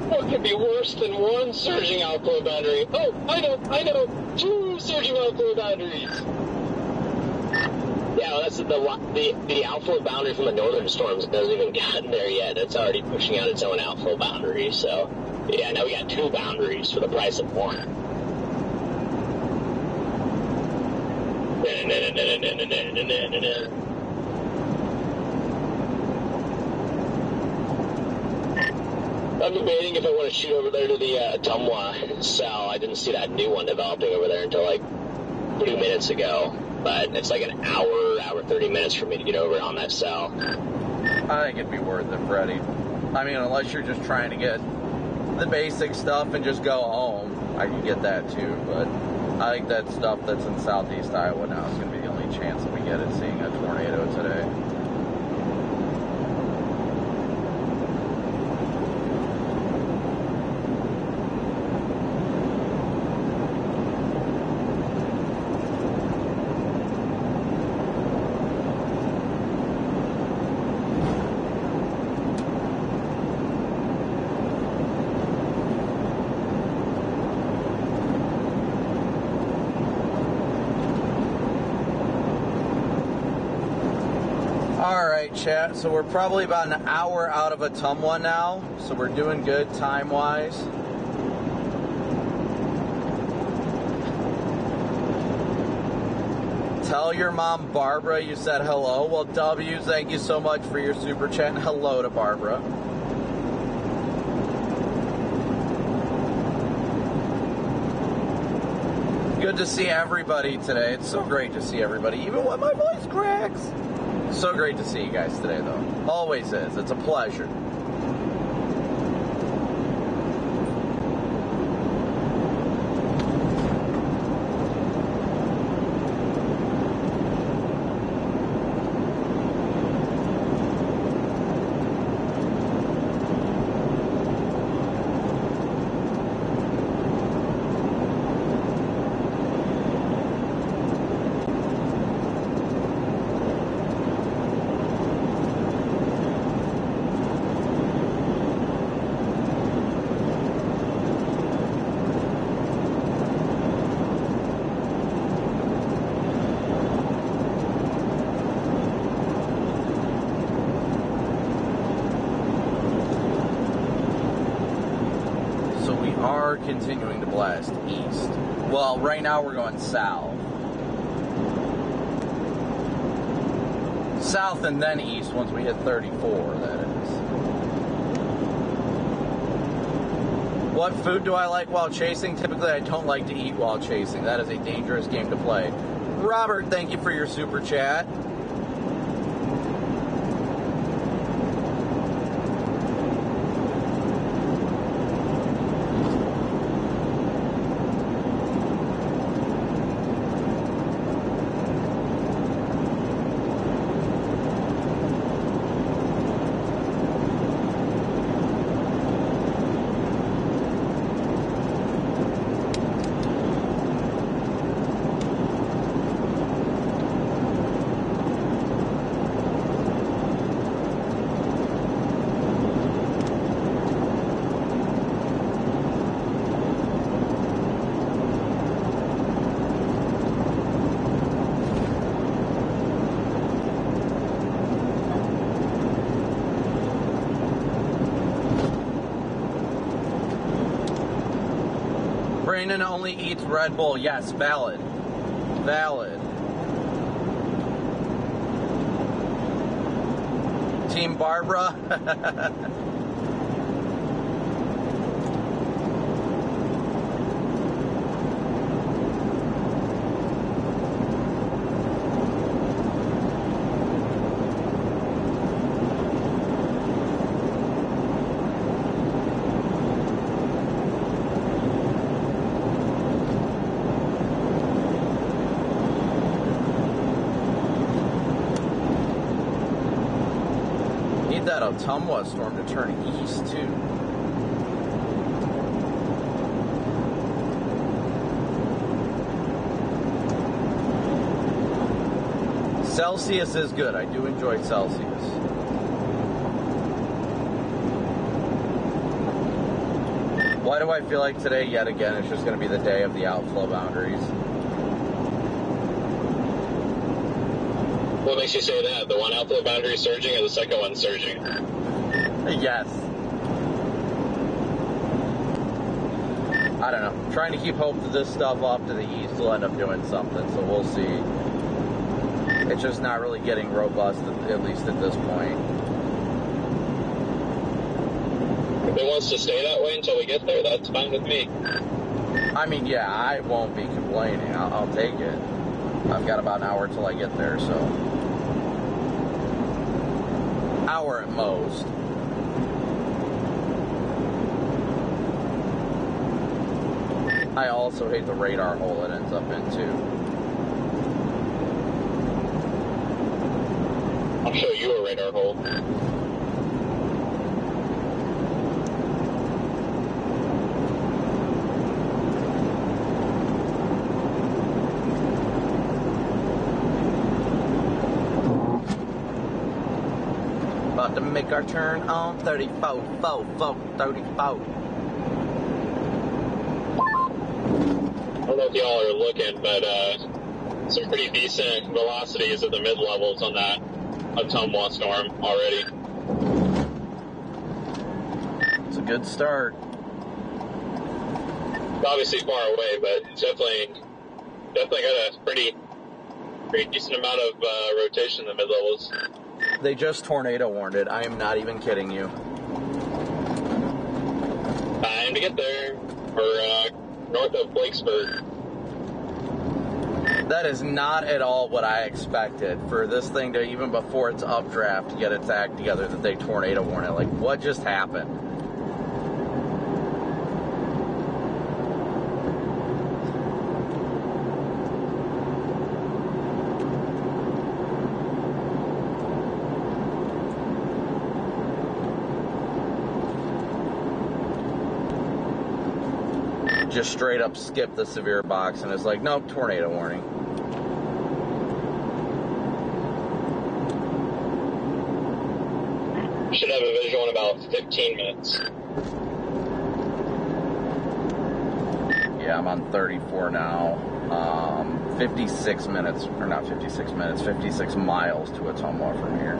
What could be worse than one surging outflow boundary? Oh, I know. 2 surging outflow boundaries. Yeah, well, that's the outflow boundary from the northern storms hasn't even gotten there yet. It's already pushing out its own outflow boundary. So, yeah, now we got 2 boundaries for the price of 1. I'm debating if I want to shoot over there to the Tumwa cell. I didn't see that new one developing over there until like 2 minutes ago. But it's like an hour 30 minutes for me to get over on that cell. I think it'd be worth it, Freddie. I mean, unless you're just trying to get the basic stuff and just go home, I can get that too. But I think that stuff that's in southeast Iowa now is going to be the only chance that we get at seeing a tornado today. Chat, so we're probably about an hour out of Ottumwa now, so we're doing good time-wise. Tell your mom Barbara you said hello. Well, W, thank you so much for your super chat, and hello to Barbara. Good to see everybody today. It's so great to see everybody, even when my voice cracks. So great to see you guys today, though. Always is. It's a pleasure. Continuing to blast east. Well, right now we're going south. South and then east once we hit 34, that is. What food do I like while chasing? Typically, I don't like to eat while chasing. That is a dangerous game to play. Robert, thank you for your super chat. Brandon only eats Red Bull. Yes, valid. Valid. Team Barbara. that Ottumwa storm to turn east, too. Celsius is good. I do enjoy Celsius. Why do I feel like today, yet again, it's just going to be the day of the outflow boundaries? What makes you say that? The one outflow boundary surging or the second one surging? Yes. I don't know. I'm trying to keep hope that this stuff off to the east will end up doing something, so we'll see. It's just not really getting robust, at least at this point. If it wants to stay that way until we get there, that's fine with me. I mean, yeah, I won't be complaining. I'll take it. I've got about an hour till I get there, so. Hour at most. I also hate the radar hole it ends up in, too. I'll show you a radar hole. About to make our turn on 34. I don't know if y'all are looking, but some pretty decent velocities at the mid-levels on that Ottumwa storm already. It's a good start. It's obviously far away, but it's definitely got a pretty decent amount of rotation in the mid-levels. They just tornado warned it. I am not even kidding you. Time to get there. We're north of Blakesburg. That is not at all what I expected for this thing to, even before its updraft, to get its act together that they tornado warn it. Like, what just happened? Just straight up skipped the severe box and is like, nope, tornado warning. Should have a visual in about 15 minutes. Yeah, I'm on 34 now. 56 minutes, or not 56 minutes, 56 miles to Ottumwa from here.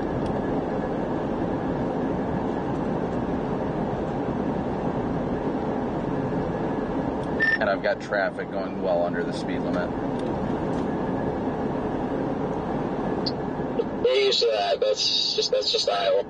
And I've got traffic going well under the speed limit. We're used to that. That's just Iowa.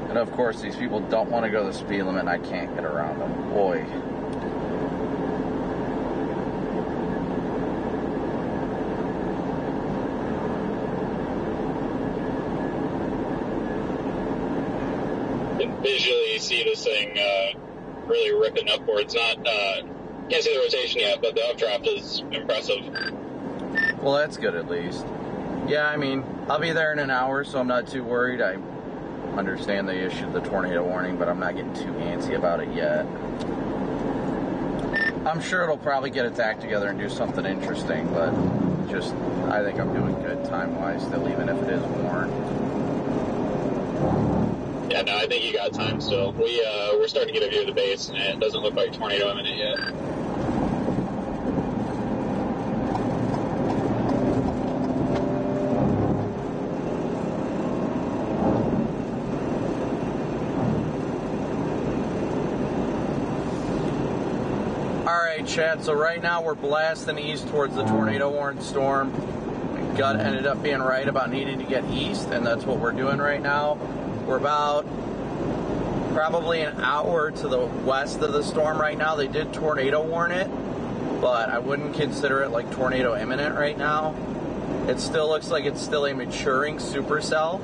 And of course, these people don't want to go the speed limit, and I can't get around them. Boy. You can visually see this thing really ripping upwards. Not can't see the rotation yet, but the updraft is impressive. Well, that's good at least. Yeah, I mean, I'll be there in an hour, so I'm not too worried. I understand they issued the tornado warning, but I'm not getting too antsy about it yet. I'm sure it'll probably get its act together and do something interesting, but just, I think I'm doing good time-wise still, even if it is warned. Yeah, no, I think you got time still. We're starting to get a view of the base, and it doesn't look like tornado imminent yet. Alright, chat, so right now we're blasting east towards the tornado warned storm. Gut ended up being right about needing to get east, and that's what we're doing right now. We're about probably an hour to the west of the storm right now. They did tornado warn it, but I wouldn't consider it like tornado imminent right now. It still looks like it's still a maturing supercell,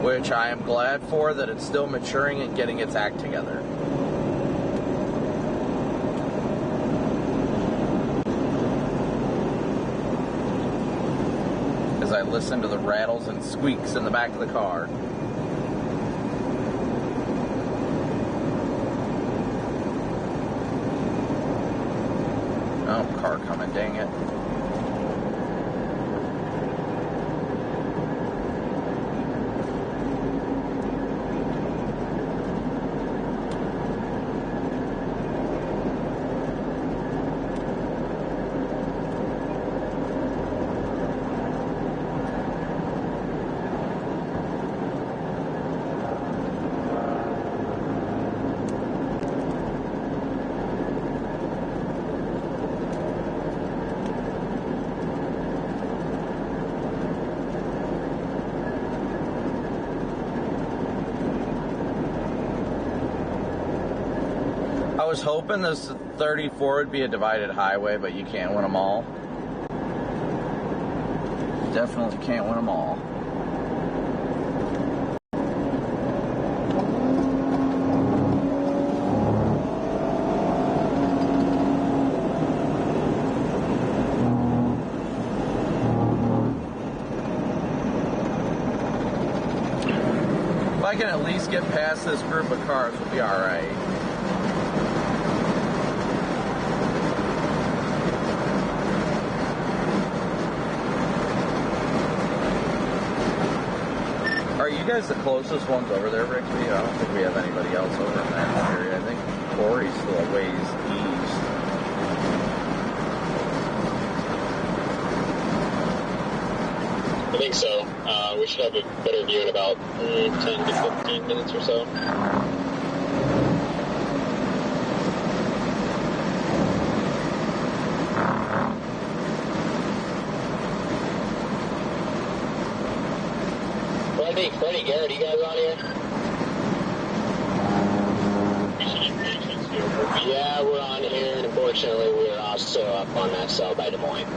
which I am glad for, that it's still maturing and getting its act together. As I listen to the rattles and squeaks in the back of the car. Oh, car coming, dang it. I was hoping this 34 would be a divided highway, but you can't win them all. Definitely can't win them all. If I can at least get past this group of cars, we'll be alright. Are you guys the closest ones over there, Ricky? I don't think we have anybody else over in that area. I think Corey's still a ways east. I think so. We should have a better view in about 10 to 15 minutes or so. Freddie, Garrett, you guys on here? Yeah, we're on here, and unfortunately we're also up on that cell by Des Moines.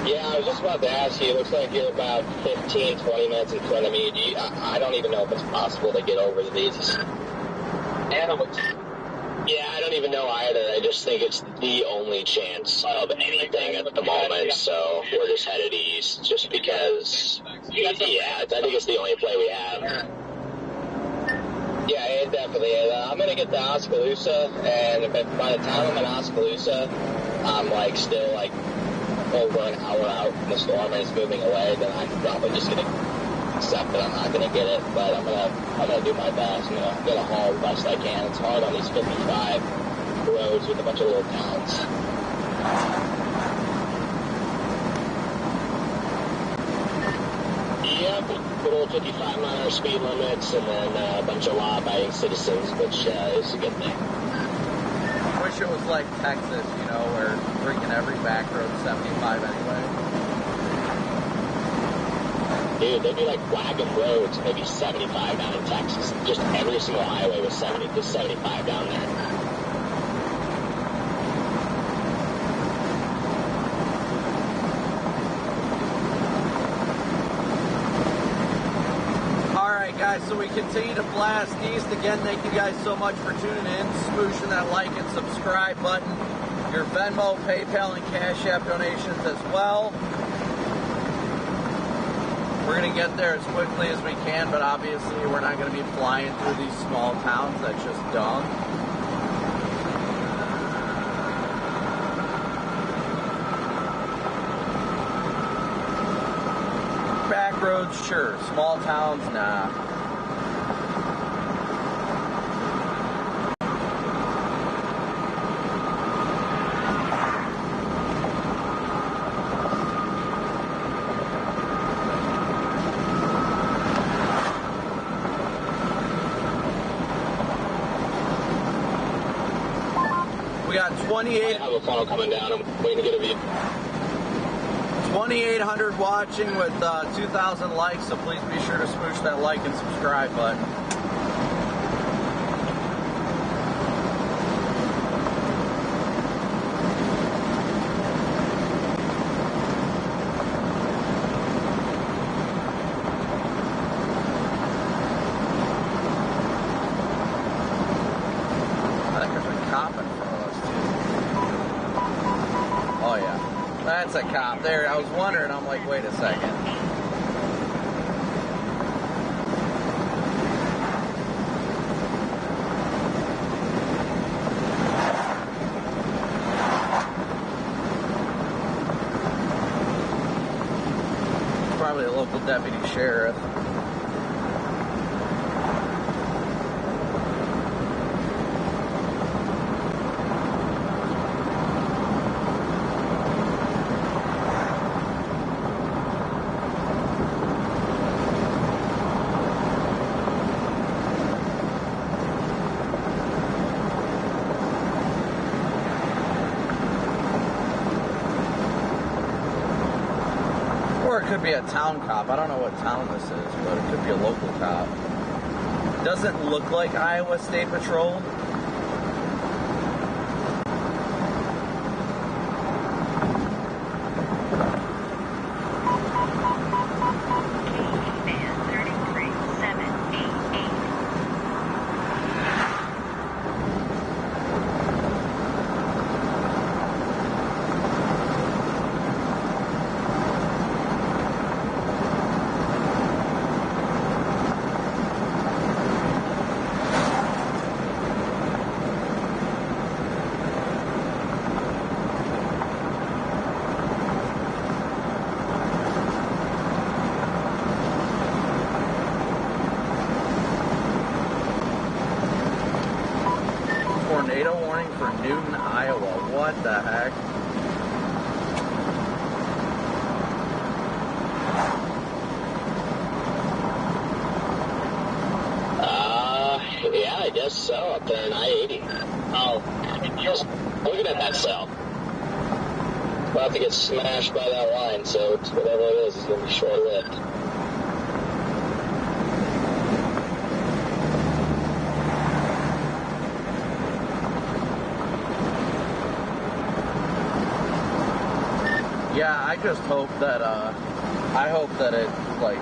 Yeah, I was just about to ask you, it looks like you're about 15, 20 minutes in front of me. I don't even know if it's possible to get over these animals. Yeah, I don't even know either. I just think it's the only chance of anything at the moment, so we're just headed east just because, yeah, I think it's the only play we have. Yeah, it definitely is. I'm going to get to Oskaloosa, and by the time I'm in Oskaloosa, I'm still over an hour out from the storm and it's moving away, then I'm probably just going to accept that I'm not going to get it, but I'm gonna do my best. I'm gonna haul the best I can. It's hard on these 55 roads with a bunch of little towns. Yep, good old 55-mile speed limits, and then a bunch of law-abiding citizens, which is a good thing. I wish it was like Texas, where freaking every back road 75 anyway. Dude, they'd be like wagon roads, maybe 75 down in Texas. Just every single highway was 70 to 75 down there. Alright guys, so we continue to blast east. Again, thank you guys so much for tuning in, smooshing that like and subscribe button. Your Venmo, PayPal, and Cash App donations as well. We're going to get there as quickly as we can, but obviously we're not going to be flying through these small towns. That's just dumb. Back roads, sure. Small towns, nah. We got 28. I have a funnel coming down. I'm waiting to get a view. 2,800 watching with 2,000 likes, so please be sure to smoosh that like and subscribe button. That's a cop there. I was wondering, I'm like, wait a second. Probably a local deputy sheriff. Or it could be a town cop. I don't know what town this is, but it could be a local cop. Doesn't look like Iowa State Patrol. Tornado warning for Newton, Iowa. What the heck? Yeah, I guess so, up there in I-80. Oh, just looking at that cell. We'll have to get smashed by that line, so whatever it is going to be short-lived. Yeah, I just hope that, I hope that it, like,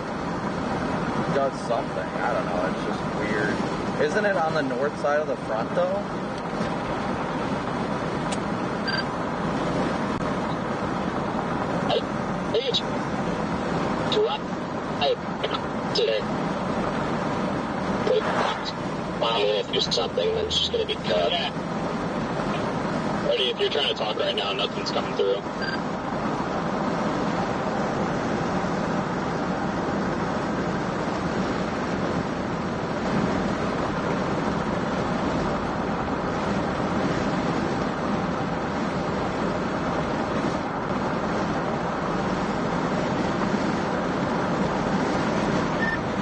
does something. I don't know, it's just weird. Isn't it on the north side of the front, though? I think it's if you do something, then it's just going to be cut. Yeah. Ready, if you're trying to talk right now, nothing's coming through.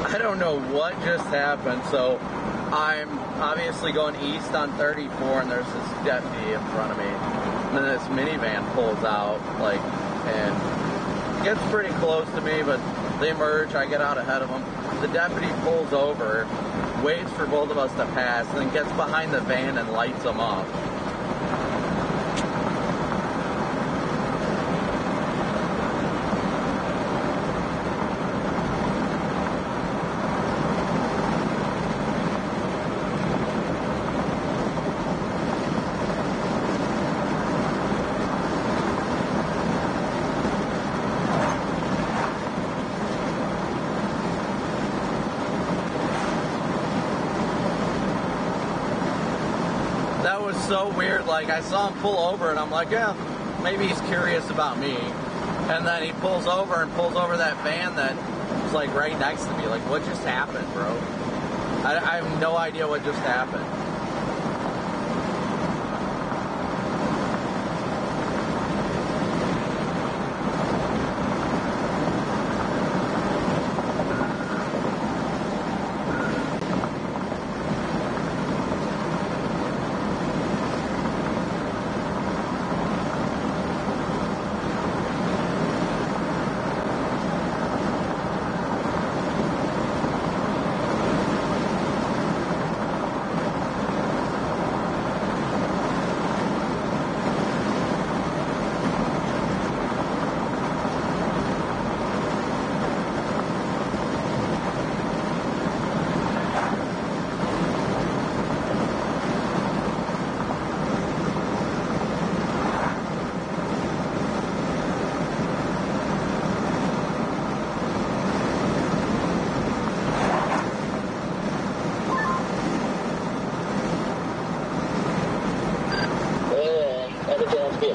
I don't know what just happened. So I'm obviously going east on 34, and there's this deputy in front of me. And then this minivan pulls out, like, and gets pretty close to me, but they merge. I get out ahead of them. The deputy pulls over, waits for both of us to pass, and then gets behind the van and lights them up. That was so weird. Like, I saw him pull over, and I'm like, yeah, maybe he's curious about me. And then he pulls over that van that was, like, right next to me. Like, what just happened, bro? I have no idea what just happened.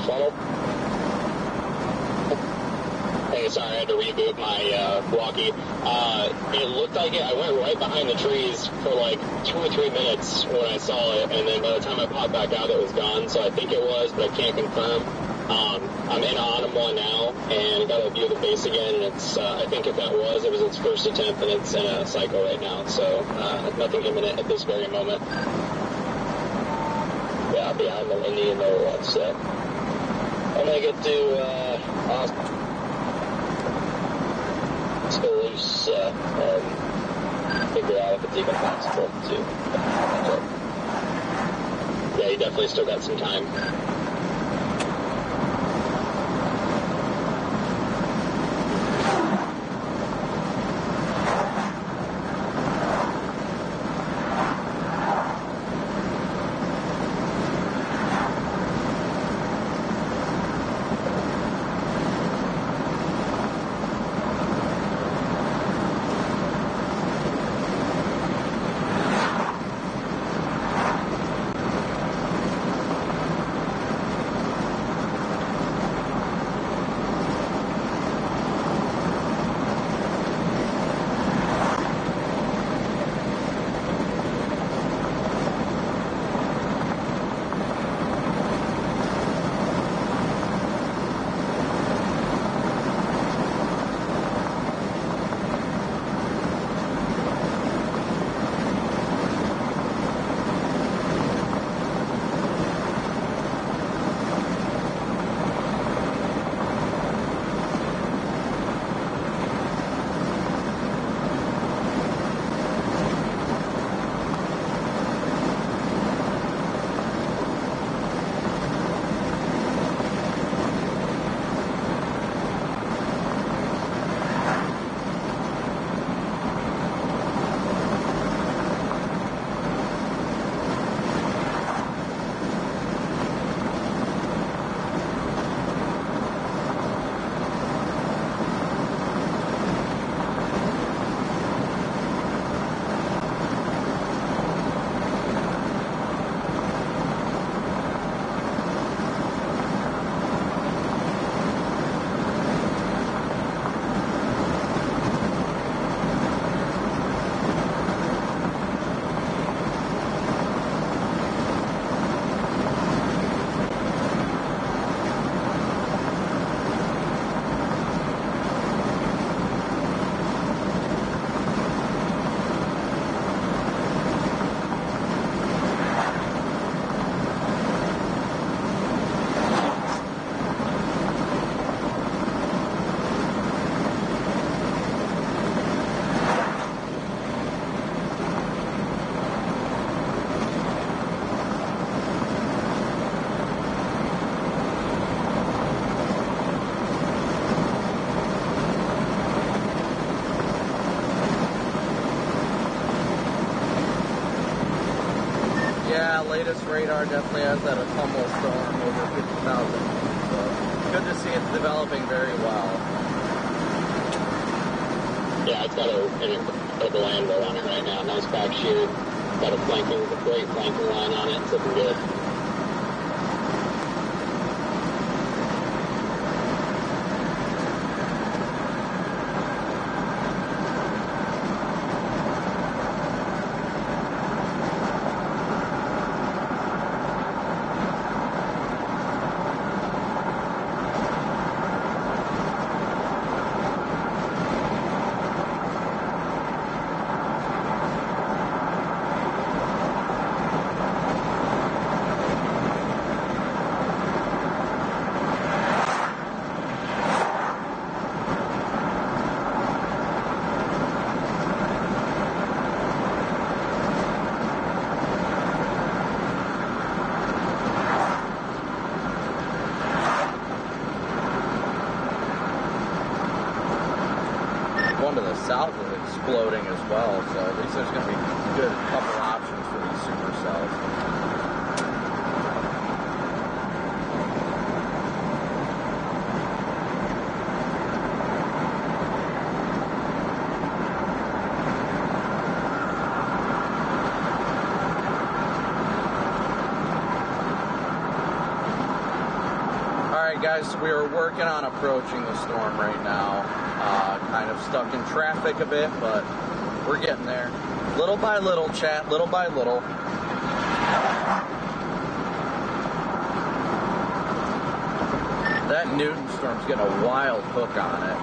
funnel. Hey, sorry, I had to reboot my walkie. It looked like it. I went right behind the trees for like 2 or 3 minutes when I saw it, and then by the time I popped back out, it was gone. So I think it was, but I can't confirm. I'm in Autumn 1 now, and got a view of the base again, and it's, I think if that was, it was its first attempt, and it's in a cycle right now, so nothing imminent at this very moment. Yeah, I'll be out in the Indian there once I'm gonna get to loose and figure out if it's even possible to. Yeah, you definitely still got some time. Latest radar definitely has that autumnal storm over 50,000. So good to see it's developing very well. Yeah, it's got an incredible angle on it right now. Nice back shear. Got a great flanking line on it. It's looking good. One to the south is exploding as well, so at least there's going to be a good couple options for these supercells. guys, we are working on approaching the storm right now. Kind of stuck in traffic a bit, but we're getting there. Little by little, chat, little by little. That Newton storm's getting a wild hook on it.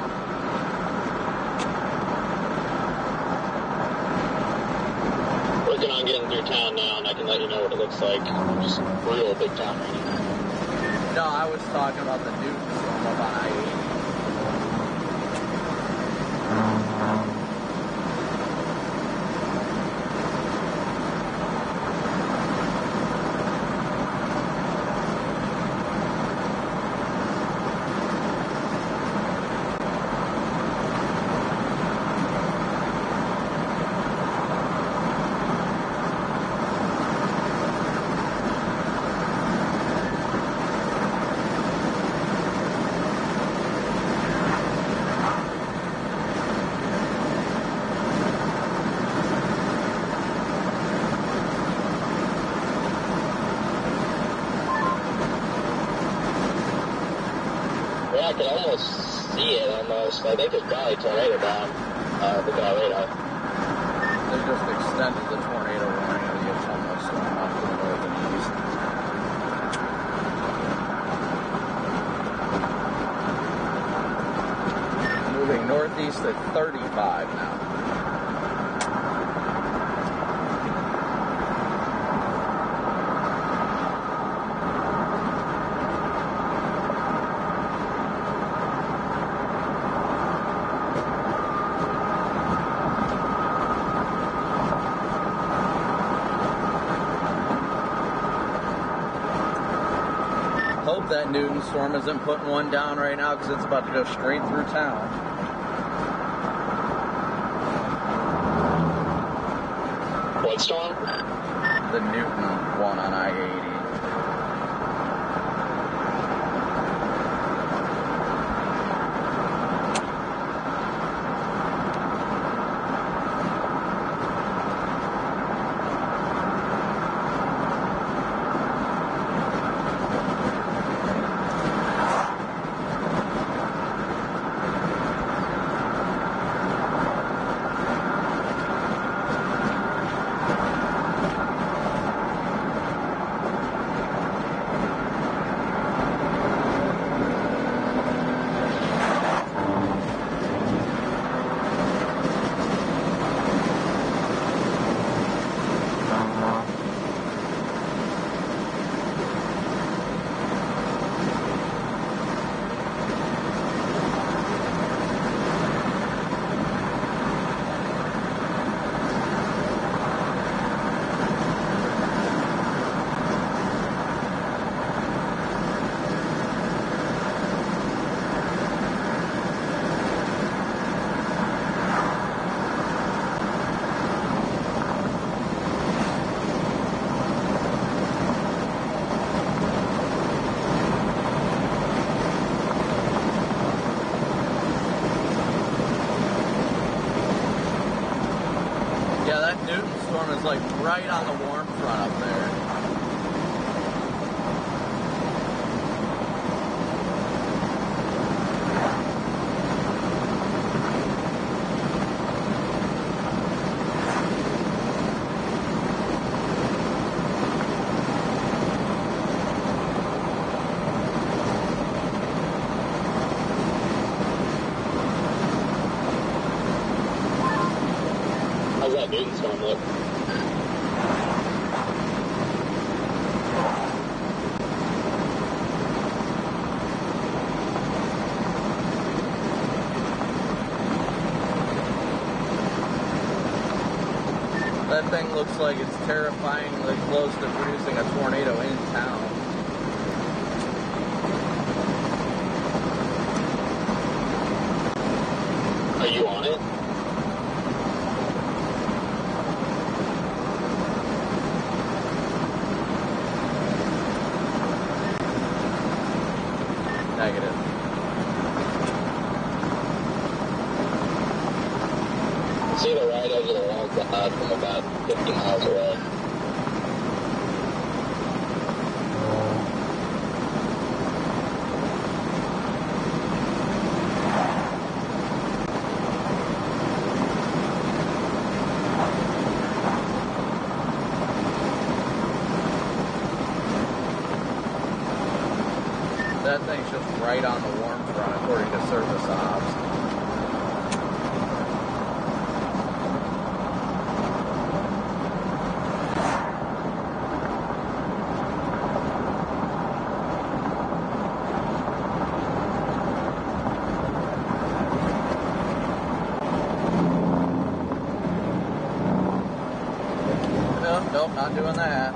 Working on getting through town now, and I can let you know what it looks like. Just real big town right now. No, I was talking about the Newton storm up on I-80. I could almost see it almost. I think it's probably tornado down the Colorado. They just extended the tornado warning of the autumnal storm off to the north and east. Moving northeast at 35 now. Hope that Newton storm isn't putting one down right now because it's about to go straight through town. What storm? The Newton one on I-80. Yeah, that Newton storm is like right on the warm front up there. How's that Newton storm look? That thing looks like it's terrifyingly close to producing a tornado in town. Are you on it? Negative. See the right edge of the wall cloud from about 50 miles away. right on the warm front, according to Surface Ops. Nope, not doing that.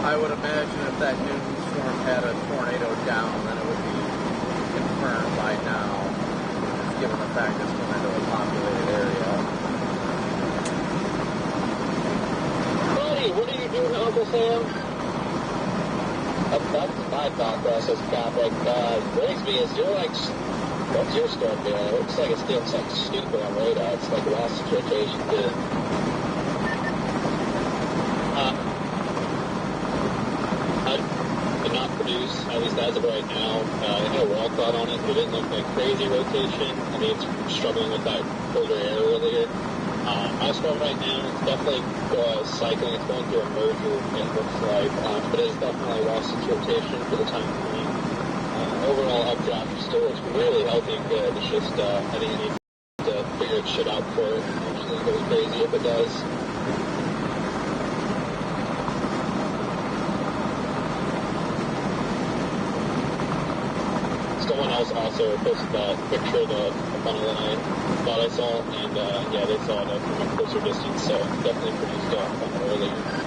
I would imagine if that Newton storm had a tornado down, then it would be confirmed by now, just given the fact it's going into a populated area. Buddy, what are you doing, Uncle Sam? That's my thought process, Copic. Grigsby, is your, what's your storm doing? It looks like it's doing something stupid on radar. It's like lost its rotation, too. Not produce, at least as of right now. It had a wall cloud on it, but it didn't look like crazy rotation. I mean, it's struggling with that colder air earlier. My storm right now, it's definitely cycling. It's going through a merger, it looks like, but it has definitely lost its rotation for the time being. Overall updraft still looks really healthy and good. It's just, I think it needs to figure its shit out for it. Actually, it goes crazy if it does. Someone else also posted that picture of the funnel line thought I saw, and yeah, they saw it from a closer distance, so definitely produced a funnel earlier.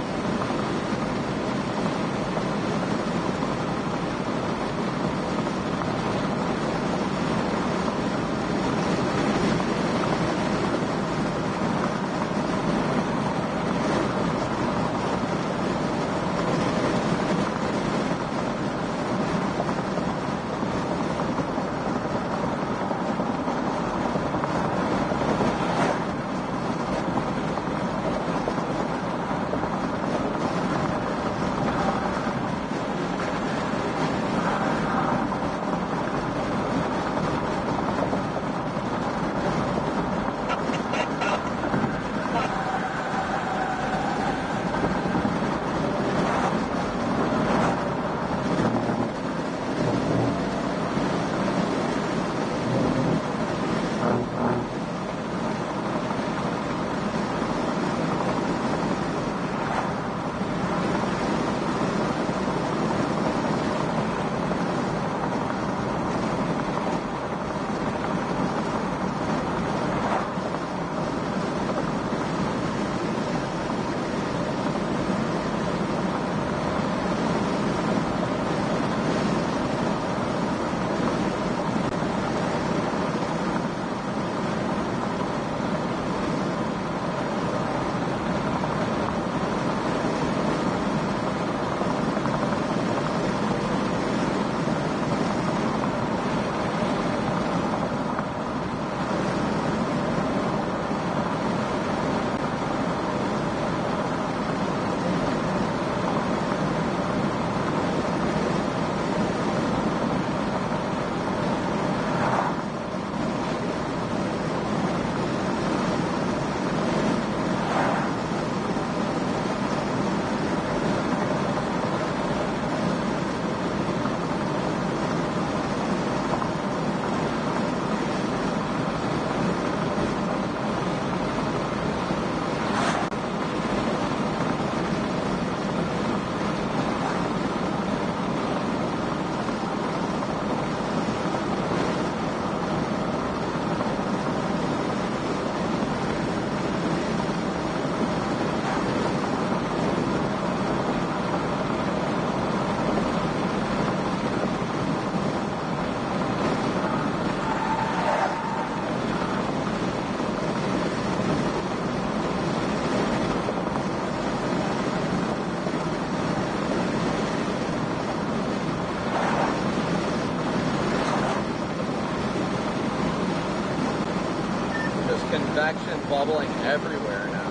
convection bubbling everywhere now.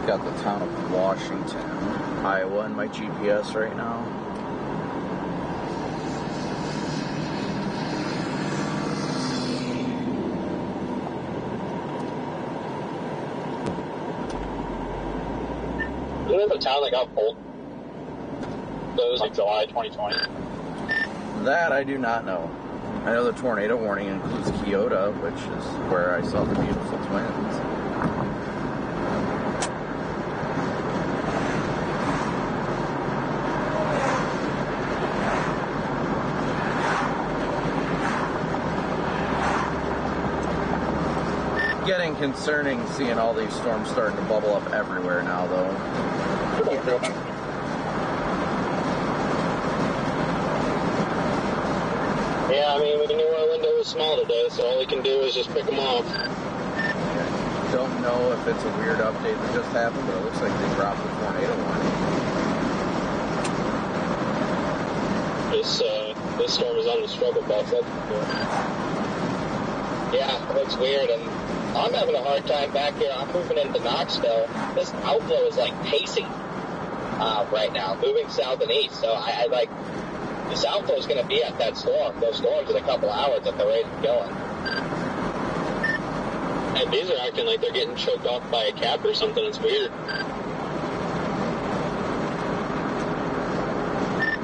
Got the town of Washington, Iowa in my GPS right now. You know the town that got pulled? That was like July 2020. That I do not know. I know the tornado warning includes Kyoto, which is where I saw the beautiful twins. Getting concerning seeing all these storms starting to bubble up everywhere now, though. Yeah, I mean, we knew our window was small today, so all we can do is just pick them off. Don't know if it's a weird update that just happened, but it looks like they dropped the tornado warning. This storm is on the struggle bus. That's cool. Yeah, it looks weird, and I'm having a hard time back here. I'm moving into Knoxville. This outflow is like pacing right now, moving south and east. So I like, this outflow is going to be at that storm. Those storms in a couple hours at the rate it's going. And these are acting like they're getting choked off by a cap or something. It's weird.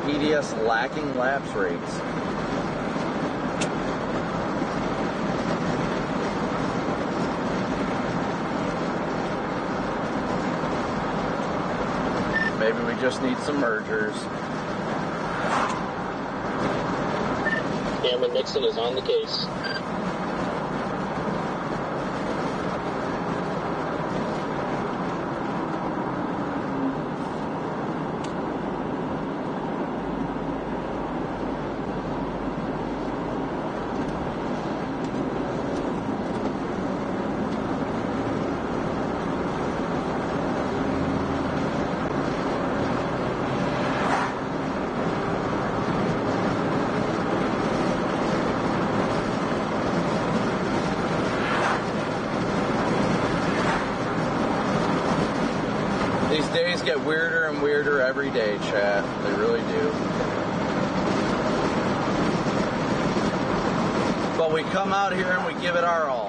EDS lacking lapse rates. Maybe we just need some mergers. Cameron Nixon is on the case. These days get weirder and weirder every day, chat. They really do. But we come out here and we give it our all.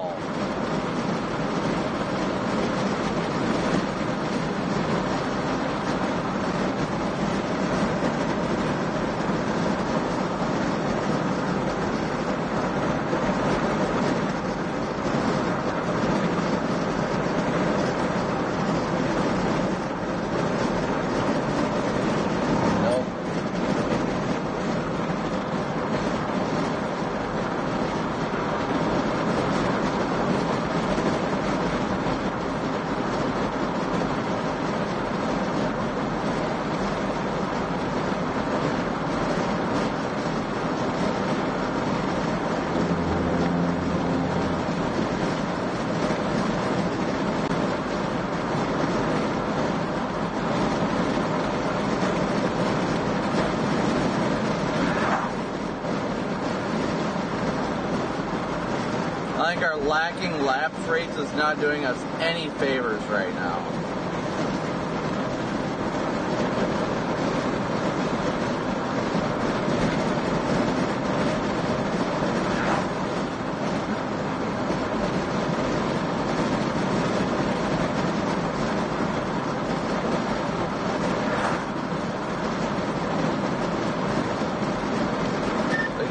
like our lacking lapse rates is not doing us any favors right now.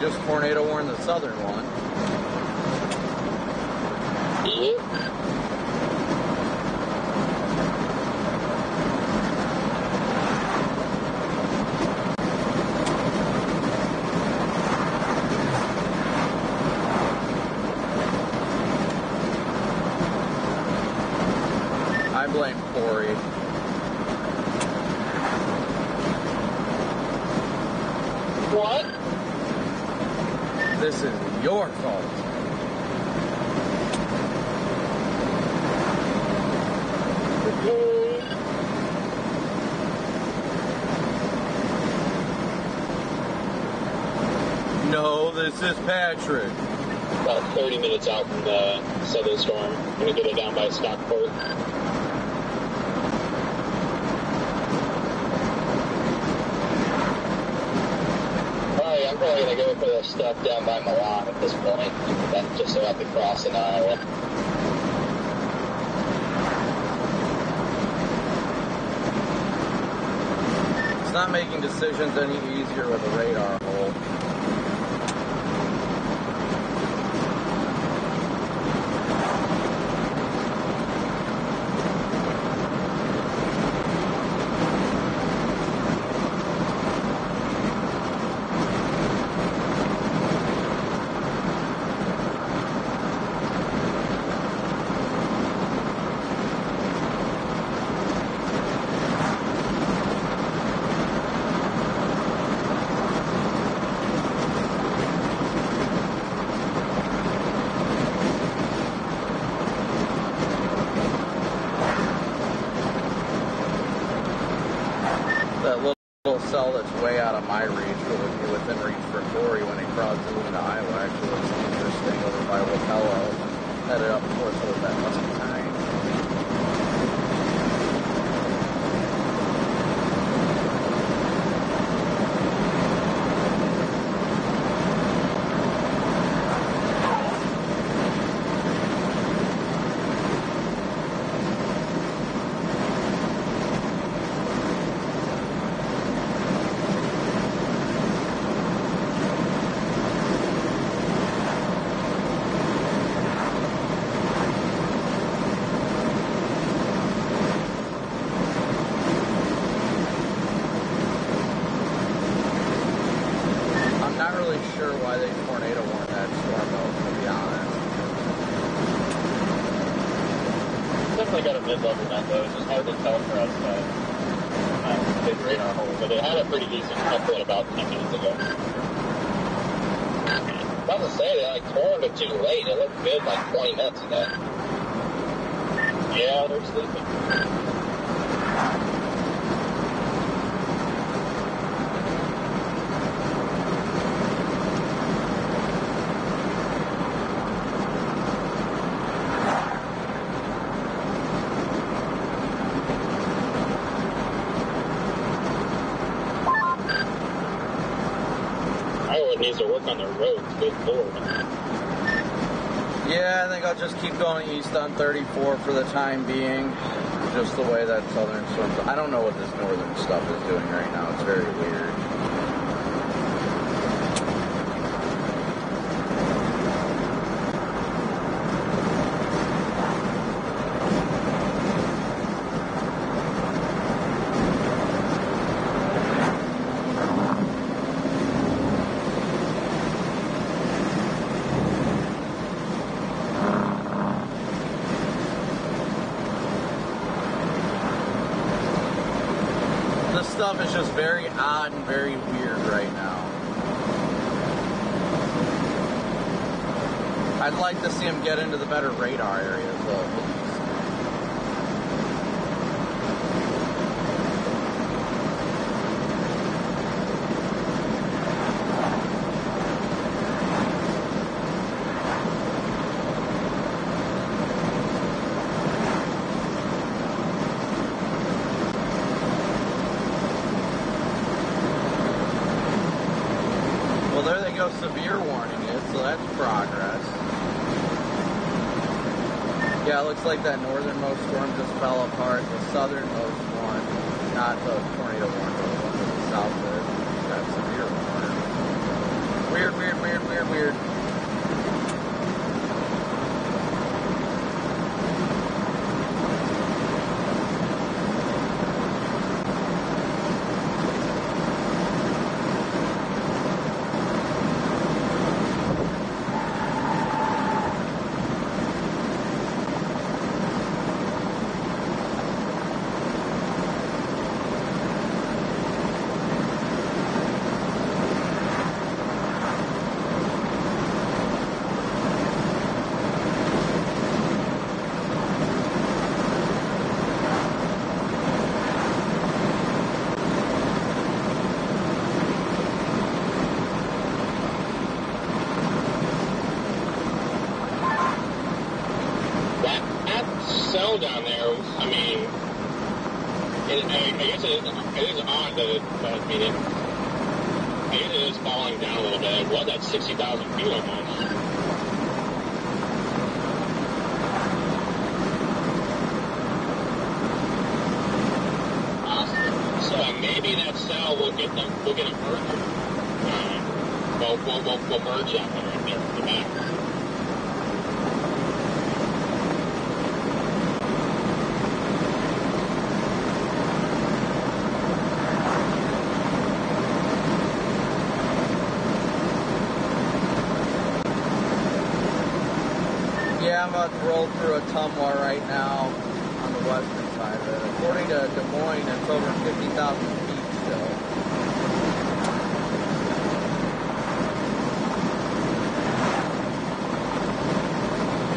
Just tornado warned the southern one. Yep. I blame Corey. What? This is your fault. No, this is Patrick. About 30 minutes out from the southern storm. I'm going to get it down by Stockport. I'm probably going to go for the stuff down by Milan at this point. That's just about to cross in Iowa. It's not making decisions any easier with a radar hole. That little cell that's way out of my reach, but would be within reach for Corey when he crosses into Iowa. Actually looks interesting over by Wapello, headed up towards what that must be time. Sure why they tornado warned that storm though, to be honest. Definitely got a mid-level net though. It's just hard to tell for us big radar hole, but it had a pretty decent couple about 10 minutes ago. I was about to say, they like torned it too late. It looked good like 20 minutes ago. Yeah, they're sleeping. Needs to work on their roads, good lord. Yeah, I think I'll just keep going east on 34 for the time being. Just the way that southern storm. I don't know what this northern stuff is doing right now. It's very weird. Stuff is just very odd and very weird right now. I'd like to see him get into the better radar areas though. Well, there they go, severe warning it, so that's progress. Yeah, it looks like that northernmost storm just fell apart. The southernmost one, not the tornado warning, but the one to the south of it, got severe warning. Weird. Cell down there, I mean, I guess it is odd that I guess it is falling down a little bit. It was at 60,000 feet almost. So maybe that cell will get a merger. We'll merge that one right there in the back. Yeah, I'm about to roll through a Tumwa right now on the western side of it. According to Des Moines, it's over 50,000 feet still.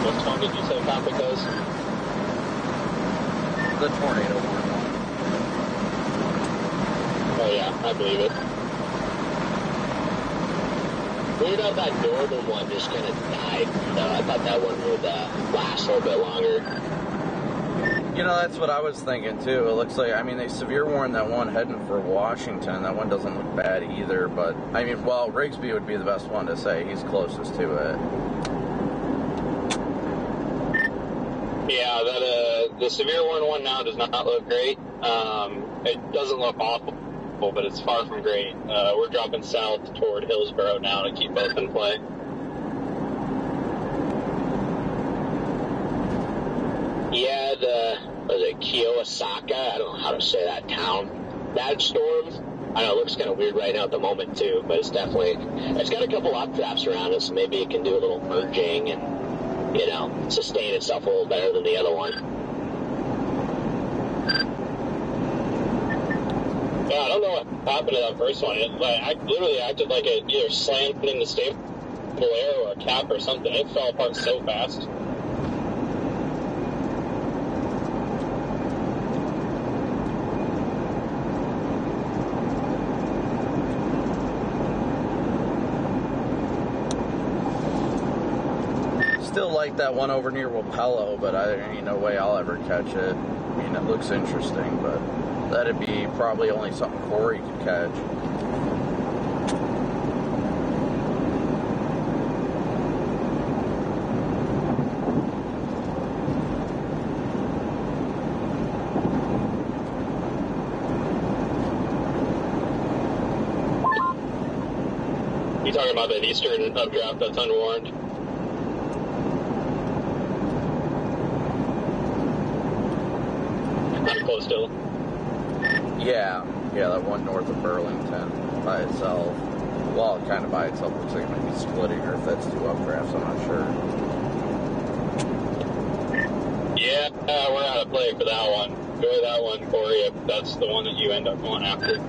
Which one did you say Copic does? The tornado warning one. Oh yeah, I believe it. Weird how that northern one just kind of died. I thought that one would last a little bit longer. You know, that's what I was thinking too. It looks like, I mean, they severe warned that one heading for Washington. That one doesn't look bad either, but, I mean, well, Rigsby would be the best one to say. He's closest to it. Yeah, the severe one now does not look great. It doesn't look awful, but it's far from great. We're dropping south toward Hillsborough now to keep both in play. Yeah, was it Kiyosaka? I don't know how to say that town. That storm, I know it looks kind of weird right now at the moment too, but it's got a couple updrafts around it, so maybe it can do a little merging and, sustain itself a little better than the other one. Yeah, I don't know what happened to that first one. It literally acted like it either slammed in the stable air or a cap or something. It fell apart so fast. Still like that one over near Wapello, but there ain't no way I'll ever catch it. I mean, it looks interesting, but that'd be probably only something Corey could catch. You talking about that eastern updraft that's unwarned? Pretty close still. Yeah, that one north of Burlington by itself. Well, kind of by itself. Looks like it might be splitting, or if that's two updrafts, I'm not sure. Yeah, we're out of play for that one. Go with that one, Corey, if that's the one that you end up going after.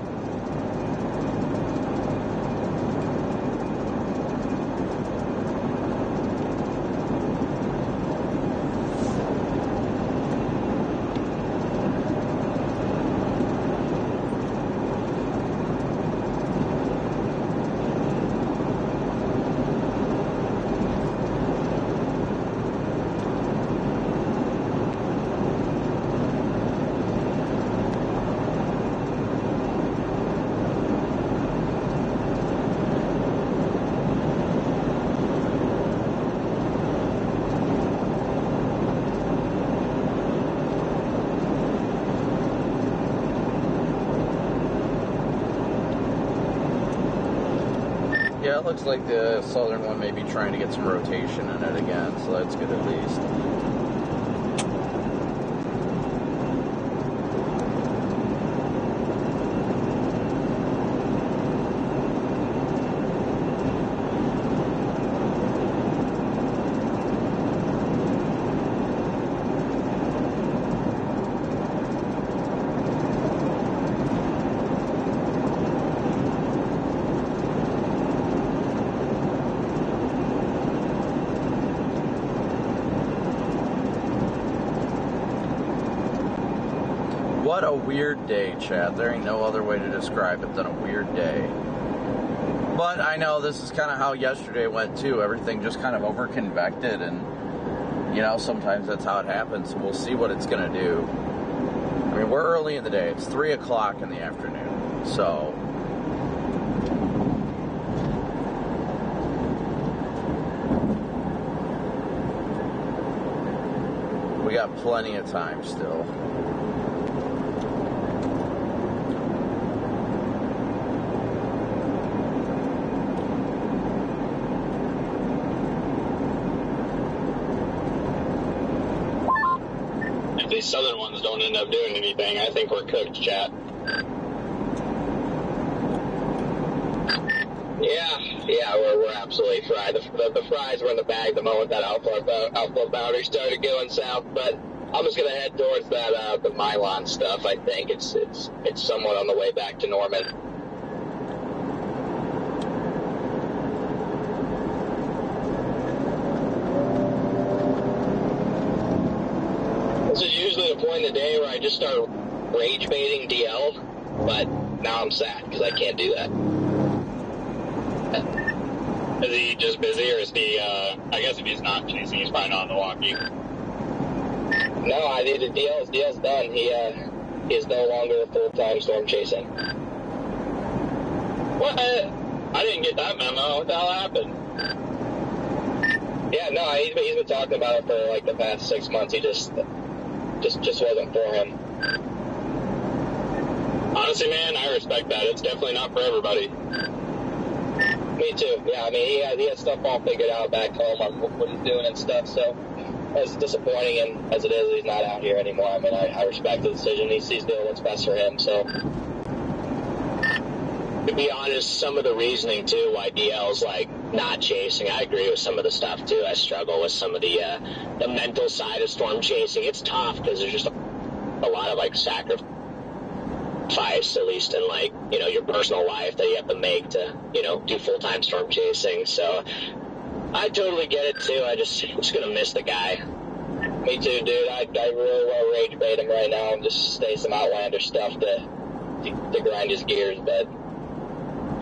Yeah, it looks like the southern one may be trying to get some rotation in it again, so that's good at least. What a weird day, Chad. There ain't no other way to describe it than a weird day. But I know this is kind of how yesterday went, too. Everything just kind of over-convected, and, you know, sometimes that's how it happens. So we'll see what it's going to do. I mean, we're early in the day. It's 3 o'clock in the afternoon. So we got plenty of time still. These southern ones don't end up doing anything, I think we're cooked, chat. Yeah, we're absolutely fried. The fries were in the bag the moment that outflow boundary started going south, but I'm just gonna head towards that the Milan stuff. I think it's somewhat on the way back to Norman. This is usually the point in the day where I just start rage baiting DL, but now I'm sad because I can't do that. Is he just busy, or is he, I guess if he's not chasing, he's probably not on the walkie. No, I did the deal's done. He is no longer full-time storm chasing. What? I didn't get that memo. What the hell happened? Yeah, no, he's been talking about it for like the past 6 months. He just wasn't for him. Honestly, man, I respect that. It's definitely not for everybody. Me too. Yeah, I mean, he has stuff all figured out back home on what he's doing and stuff, so as disappointing and as it is, he's not out here anymore. I mean, I respect the decision. He's doing what's best for him, so. To be honest, some of the reasoning, too, why DL's, like, not chasing, I agree with some of the stuff, too. I struggle with some of the mental side of storm chasing. It's tough because there's just a lot of, like, sacrifice, at least in, like, you know, your personal life that you have to make to, you know, do full-time storm chasing. So I totally get it, too. I'm just going to miss the guy. Me too, dude. I really want to rage bait him right now and just say some outlander stuff to grind his gears, but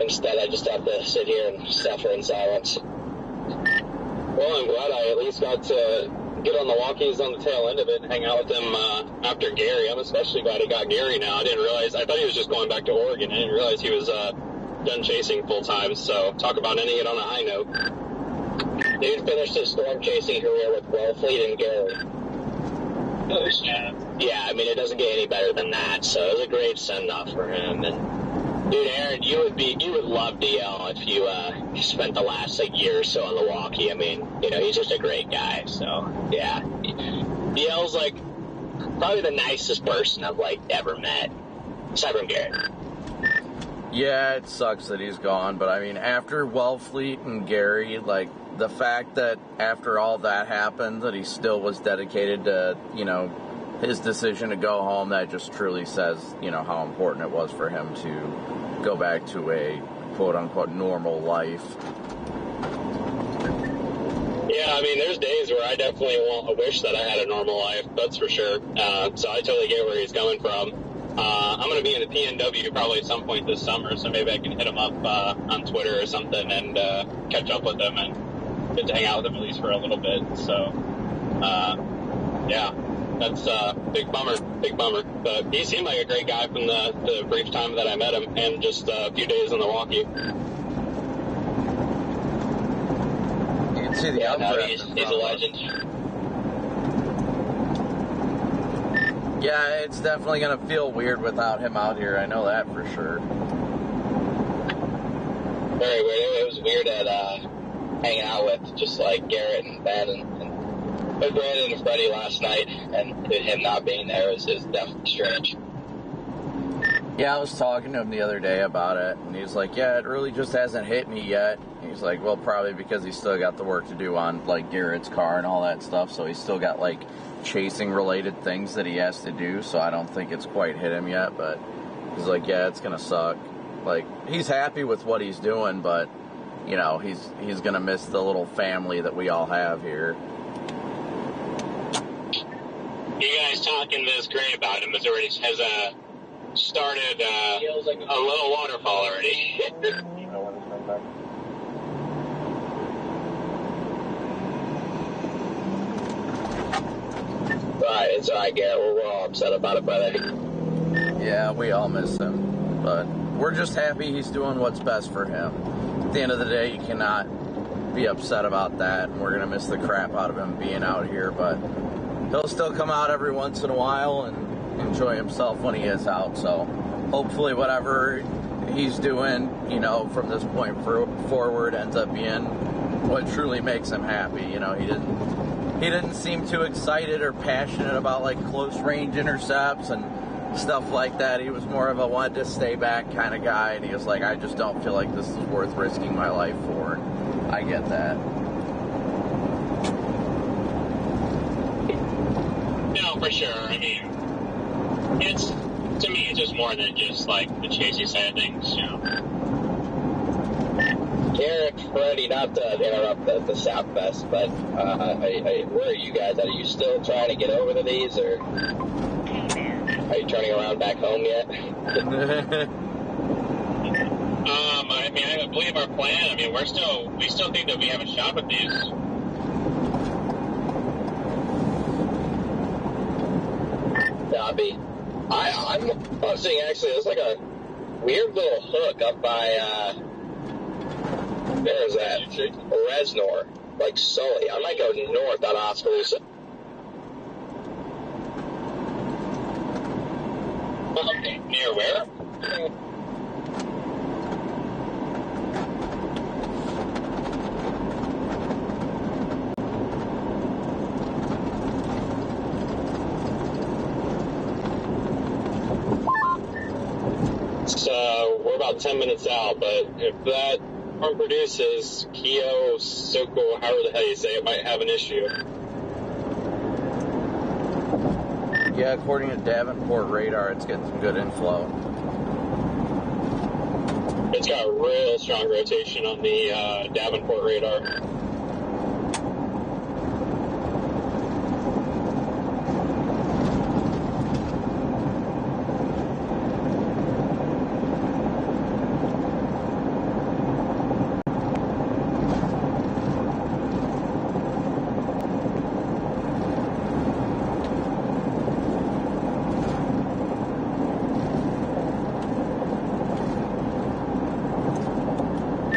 instead, I just have to sit here and suffer in silence. Well, I'm glad I at least got to get on the walkies on the tail end of it and hang out with him after Gary. I'm especially glad he got Gary now. I didn't realize, I thought he was just going back to Oregon. I didn't realize he was done chasing full time. So talk about ending it on a high note. Dude finished his storm chasing career with Wellfleet and Gary. Yeah, I mean, it doesn't get any better than that. So it was a great send-off for him. And dude, Aaron, you would love DL if you spent the last year or so on the walkie. I mean, you know, he's just a great guy. So yeah, DL's like probably the nicest person I've like ever met, aside from Gary. Yeah, it sucks that he's gone, but I mean, after Wellfleet and Gary, like, the fact that after all that happened, that he still was dedicated to, you know, his decision to go home, that just truly says, you know, how important it was for him to go back to a quote-unquote normal life. Yeah, I mean, there's days where I definitely wish that I had a normal life, that's for sure. So I totally get where he's coming from. I'm going to be in the PNW probably at some point this summer, so maybe I can hit him up on Twitter or something and catch up with him and get to hang out with him at least for a little bit. So, yeah, that's big bummer. But he seemed like a great guy from the brief time that I met him and just a few days on the walkie. You can see the he's a legend. Yeah, it's definitely going to feel weird without him out here. I know that for sure. Very weird. It was weird at hanging out with just like Garrett and Ben and Brandon and Freddie last night, and him not being there is definitely strange. Yeah, I was talking to him the other day about it, and he's like, yeah, it really just hasn't hit me yet. He's like, well, probably because he's still got the work to do on, like, Garrett's car and all that stuff, so he's still got, like, chasing-related things that he has to do, so I don't think it's quite hit him yet, but he's like, yeah, it's gonna suck. Like, he's happy with what he's doing, but, you know, he's gonna miss the little family that we all have here. You guys talking this great about him has started a little waterfall already. Right, it's alright, Garrett. We're all upset about it, brother. Yeah, we all miss him, but we're just happy he's doing what's best for him. At the end of the day, you cannot be upset about that, and we're going to miss the crap out of him being out here, but he'll still come out every once in a while and enjoy himself when he is out, so hopefully whatever he's doing, you know, from this point forward ends up being what truly makes him happy. You know, he didn't seem too excited or passionate about, like, close-range intercepts and stuff like that. He was more of a wanted to stay back kind of guy, and he was like, I just don't feel like this is worth risking my life for. And I get that. No, for sure. I mean, to me, it's just more than just, like, the chasing side of things, you know. Garrett, Freddie, not to interrupt the Southfest, but where are you guys at? Are you still trying to get over to these, or are you turning around back home yet? I mean, I believe our plan, I mean, we still think that we have a shot at these. Dobby. I'm busting, actually, there's like a weird little hook up by, there's that, Resnor, like Sully. I might go north on Oskaloosa. Near where? So we're about 10 minutes out, but if that farm produces Kyo, Soko, however the hell you say it, might have an issue. Yeah, according to Davenport radar, it's getting some good inflow. It's got real strong rotation on the Davenport radar.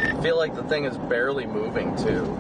I feel like the thing is barely moving too.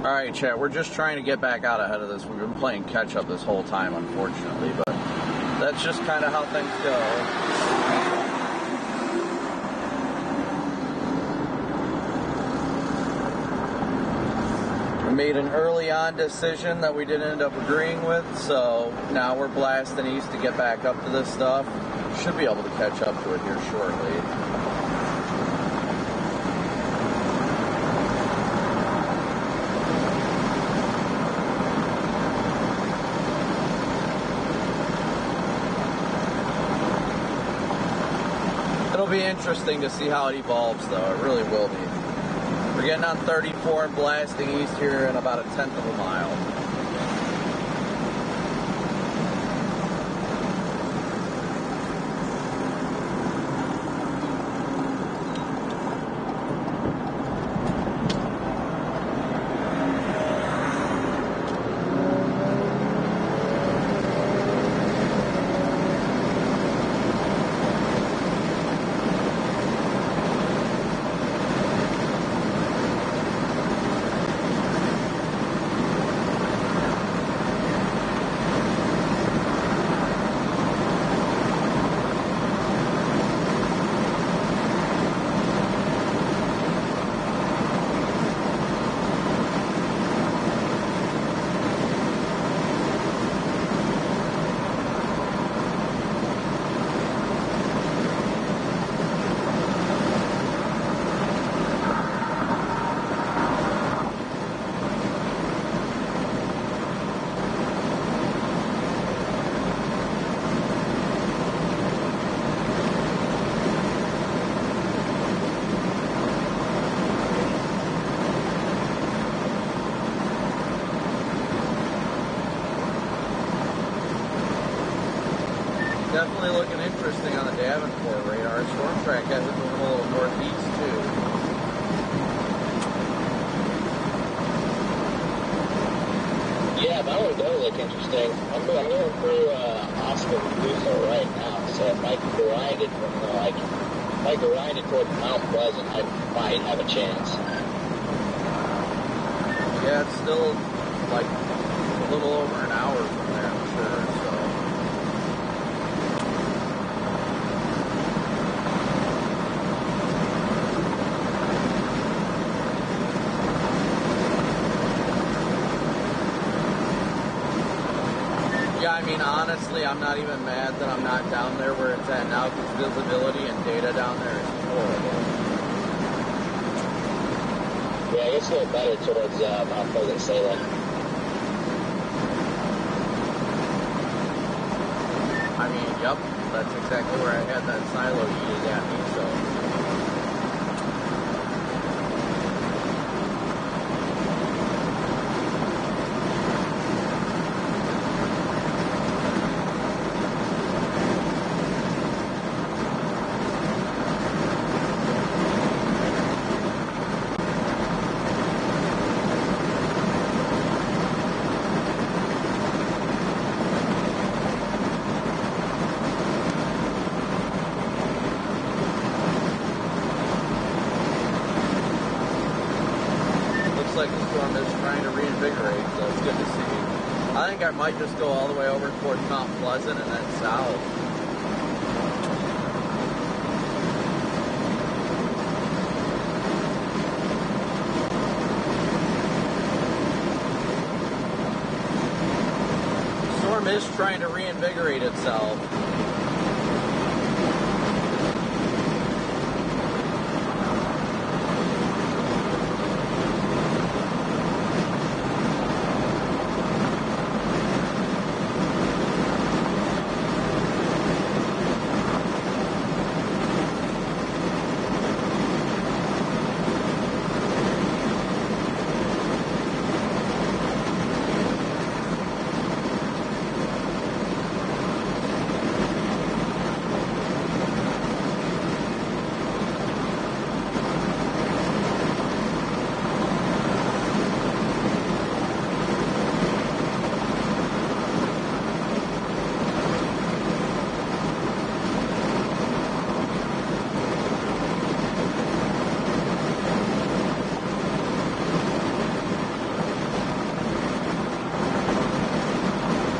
Alright, chat, we're just trying to get back out ahead of this. We've been playing catch-up this whole time, unfortunately, but that's just kind of how things go. We made an early-on decision that we didn't end up agreeing with, so now we're blasting east to get back up to this stuff. Should be able to catch up to it here shortly. It'll be interesting to see how it evolves, though. It really will be. We're getting on 34 and blasting east here in about 1/10 of a mile. Definitely looking interesting on the Davenport radar. Storm track has it moving a little northeast too. Yeah, that one does look interesting. I'm going through Austin Luso right now, so if I can grind it if I grind it toward Mount Pleasant, I might have a chance. Yeah, it's still like a little over an hour from there, I'm sure. So. Yeah, I mean, honestly, I'm not even mad that I'm not down there where it's at now because visibility and data down there is horrible. Yeah, it gets a little better towards Mount Pleasant, Salem. I mean, yep, that's exactly where I had that silo yeeted at me, so. Like the storm is trying to reinvigorate, so it's good to see. I think I might just go all the way over towards Mount Pleasant and then south. The storm is trying to reinvigorate itself.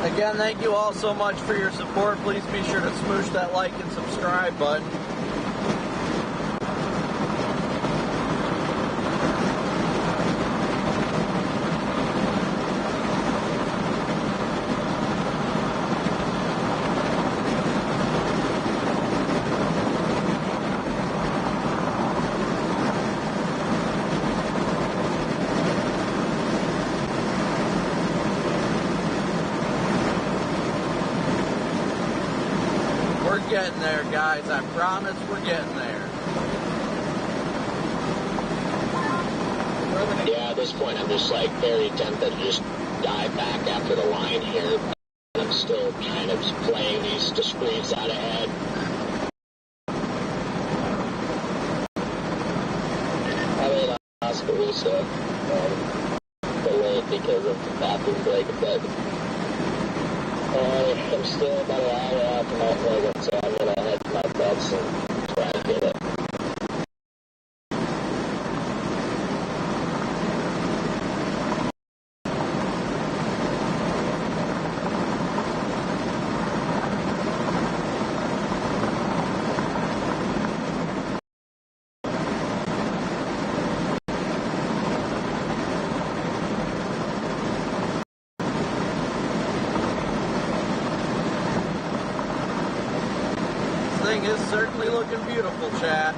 Again, thank you all so much for your support. Please be sure to smoosh that like and subscribe button. We're getting there, guys. I promise we're getting there. Yeah, at this point, I'm just like very tempted to just dive back after the line here. I'm still kind of playing these discretes out ahead. I mean, Oskaloosa, delayed because of the bathroom break, but I'm still about an hour out from Mount Pleasant, so I'm going to head to my bets and try and get it. Thing is certainly looking beautiful, chat.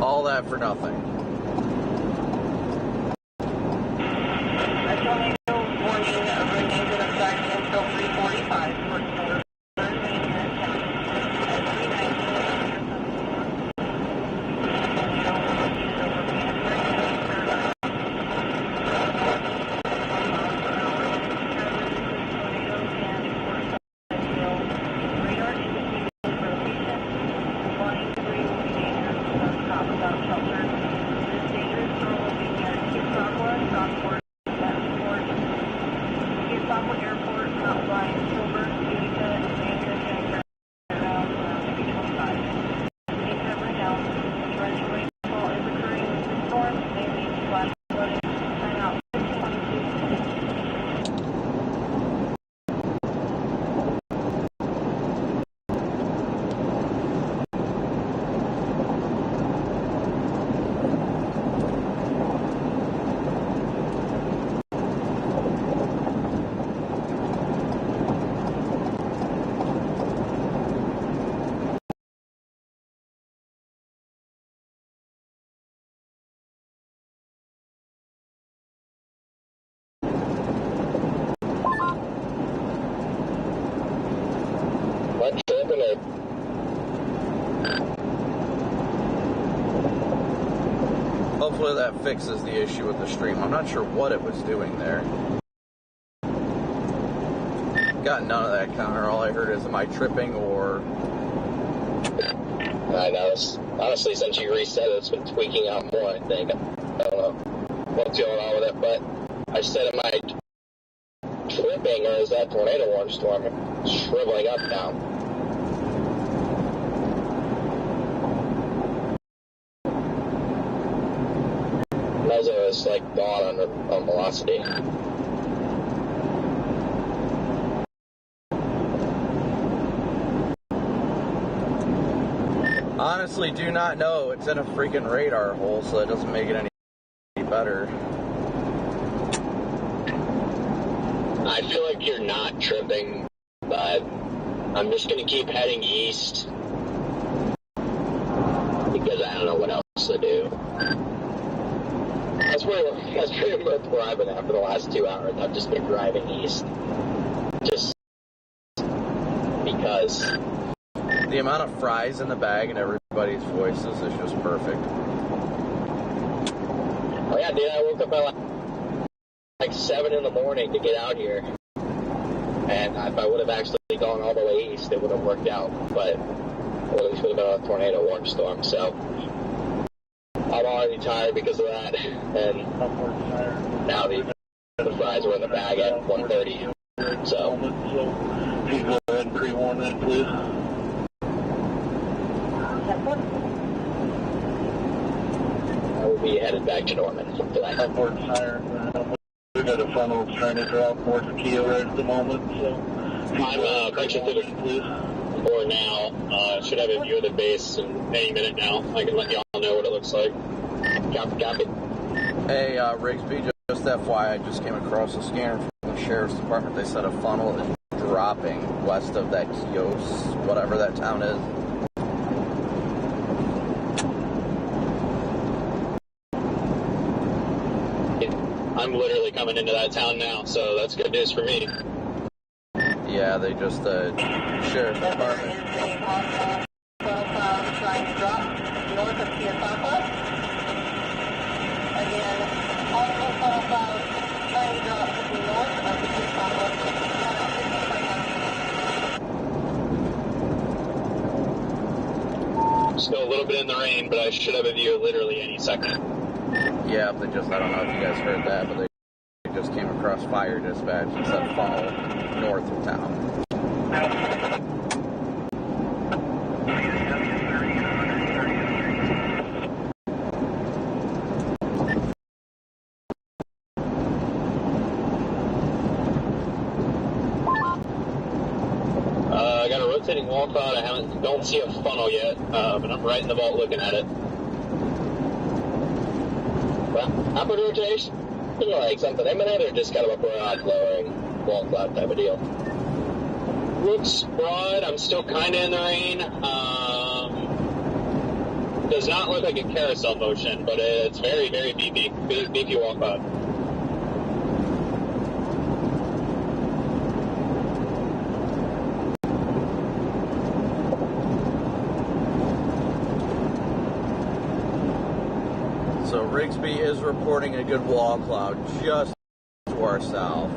All that for nothing. A tornado warning remains in effect until 3:45 for Hopefully that fixes the issue with the stream. I'm not sure what it was doing there. Got none of that counter. All I heard is, am I tripping or... I know. Honestly, since you reset it, it's been tweaking out more, I think. I don't know what's going on with it, but I said, am I tripping, or is that tornado warning storm shriveling up now? Mezzo is like gone on velocity. Honestly, do not know. It's in a freaking radar hole, so it doesn't make it any better. I feel like you're not tripping, but I'm just going to keep heading east because I don't know what else to do. That's pretty much where I've been at for the last 2 hours. I've just been driving east. Just because. The amount of fries in the bag and everybody's voices is just perfect. Oh yeah, dude, I woke up at like 7 in the morning to get out here. And if I would have actually gone all the way east, it would have worked out. But it at least would have been a tornado warning storm, so I'm already tired because of that. And now the fries were in the bag at 1:30. So please go ahead and pre-warn that, please. I will be headed back to Norman for that. Upward siren. We've got a funnel trying to drop north of Kia right at the moment, so I'm punching through the floor now. Should have a view of the base in any minute now. I can let y'all know what it looks like. Copy. Hey, Rigsby, just FYI, I just came across a scanner from the Sheriff's Department. They said a funnel is dropping west of that Kios, whatever that town is. I'm literally coming into that town now, so that's good news for me. Yeah, they just, Sheriff's Department. Trying to drop north of Kiosako. Again, also funnel cloud trying to drop north of Kiosako. Still a little bit in the rain, but I should have a view literally any second. Yeah, I don't know if you guys heard that, but they just came across fire dispatch and said funnel north of town. I got a rotating wall cloud. I don't see a funnel yet, but I'm right in the vault looking at it. Well, upward rotation, like something imminent, or just kind of a broad lowering wall cloud type of deal? Looks broad. I'm still kind of in the rain. Does not look like a carousel motion, but it's very, very beefy. Beefy walk-up. So Rigsby is reporting a good wall cloud just to our south.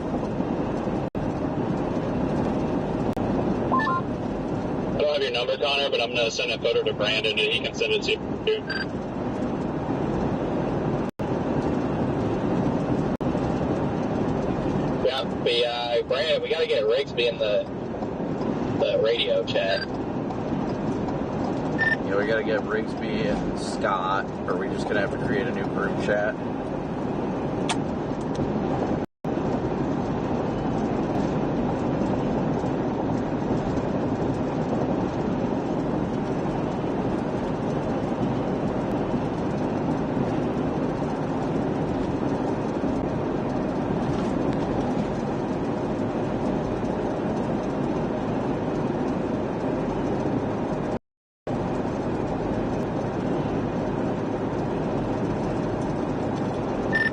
I don't have your number, Connor, but I'm going to send a photo to Brandon and he can send it to you. Yeah, Brandon, we got to get Rigsby in the radio chat. Yeah, we gotta get Rigsby and Scott, or are we just gonna have to create a new group chat?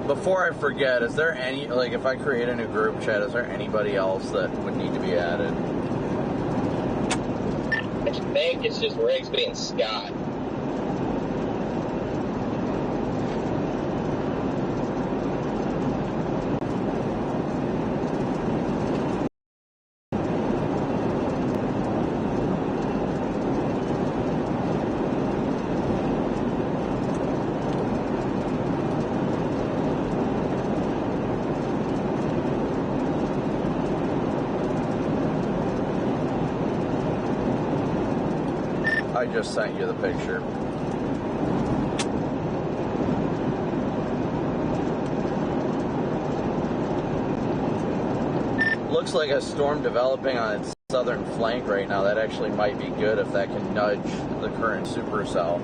Before I forget, is there any, like, if I create a new group chat, is there anybody else that would need to be added? I think it's just Rigsby and Scott. I just sent you the picture. Looks like a storm developing on its southern flank right now. That actually might be good if that can nudge the current supercell.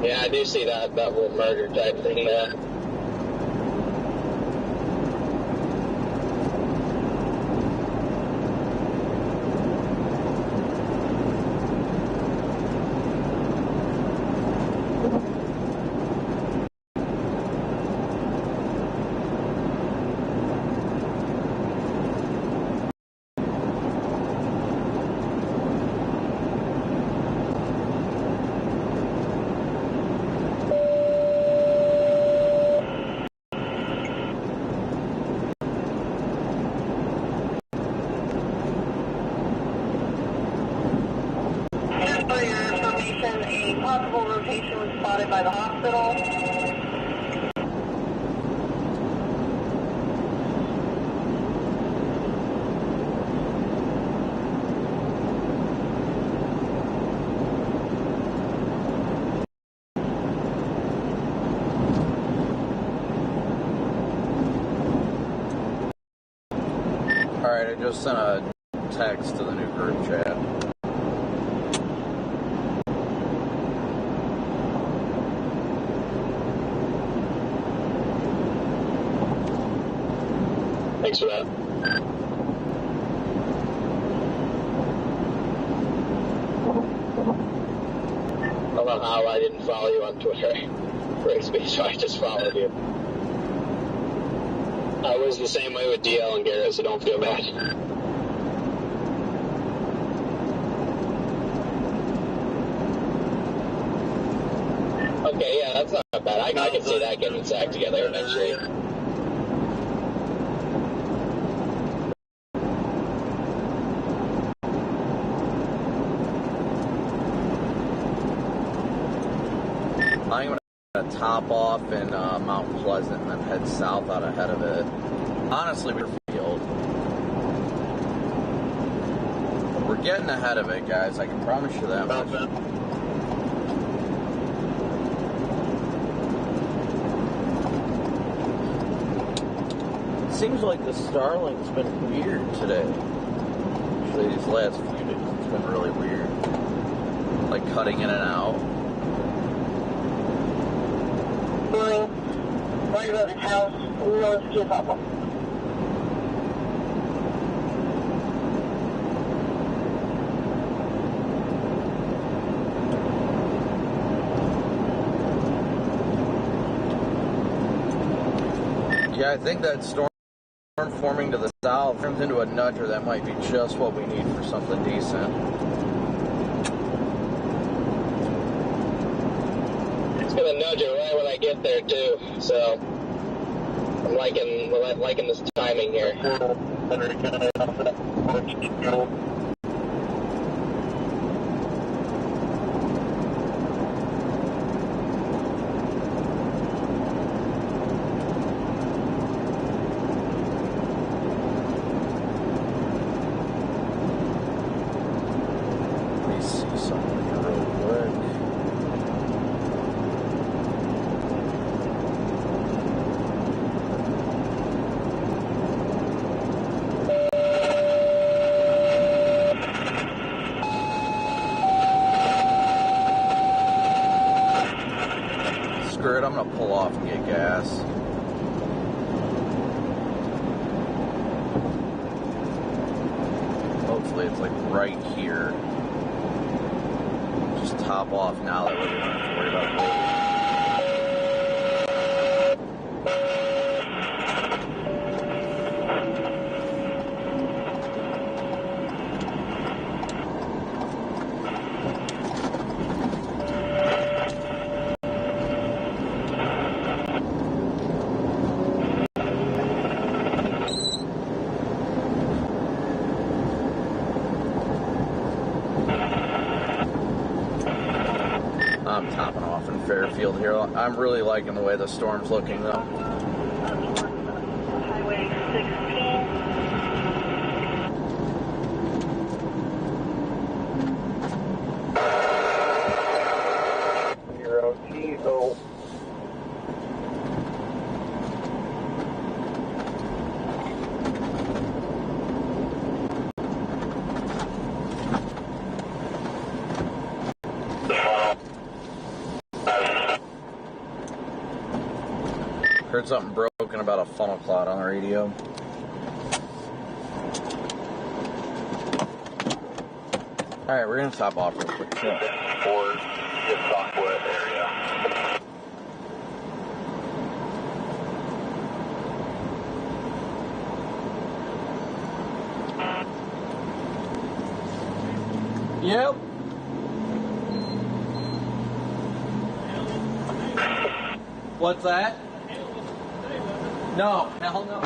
Yeah, I do see that little murder type thing there. For your information, a possible rotation was spotted by the hospital. Alright, I just sent a text to the new group chat. Thanks for that. I don't know how I didn't follow you on Twitter, Rigsby, so I just followed you. I was the same way with DL and Garrett, so don't feel bad. Okay, yeah, that's not bad. I can see that getting its act together eventually. I'm going to top off in Mount Pleasant and then head south out ahead of it. Honestly, we're field. We're getting ahead of it, guys. I can promise you that much. Seems like the Starlink's been weird today. Actually, these last few days, it's been really weird. Like cutting in and out. Roger about this house. Let's give up. Yeah, I think that storm forming to the south turns into a nudger. That might be just what we need for something decent. It's gonna nudge it right when I get there too. So I'm liking this timing here. I'm gonna pull off and get gas. Hopefully it's like right here. Just top off now, that way we don't have to worry about it. I'm topping off in Fairfield here. I'm really liking the way the storm's looking, though. Highway 16. 0TO. Heard something broken about a funnel cloud on the radio. Alright, we're gonna top off real quick. For the Stockwood area. Yep. What's that? No, hell no.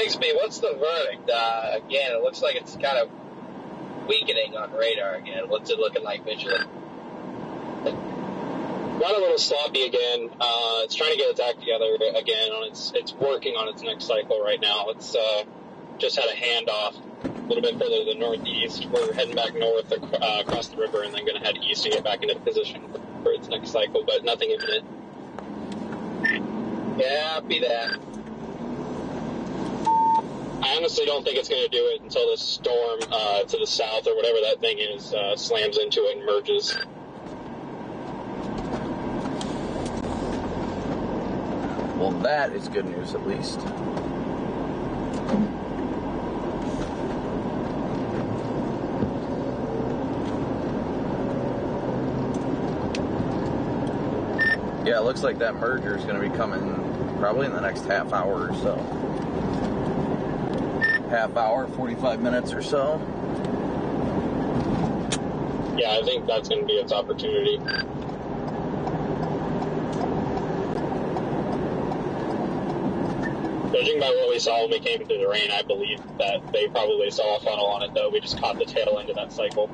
Bixby, what's the verdict? Again, it looks like it's kind of weakening on radar again. What's it looking like visually? Got a little sloppy again. It's trying to get its act together again. It's working on its next cycle right now. It's just had a handoff a little bit further to the northeast. We're heading back north across the river and then going to head east to get back into position for its next cycle, but nothing imminent. Yeah, be that. I honestly don't think it's going to do it until the storm to the south or whatever that thing is slams into it and merges. Well, that is good news at least. Yeah, it looks like that merger is going to be coming probably in the next half hour or so. Half hour, 45 minutes or so. Yeah, I think that's going to be its opportunity. Judging by what we saw when we came through the rain, I believe that they probably saw a funnel on it, though. We just caught the tail end of that cycle.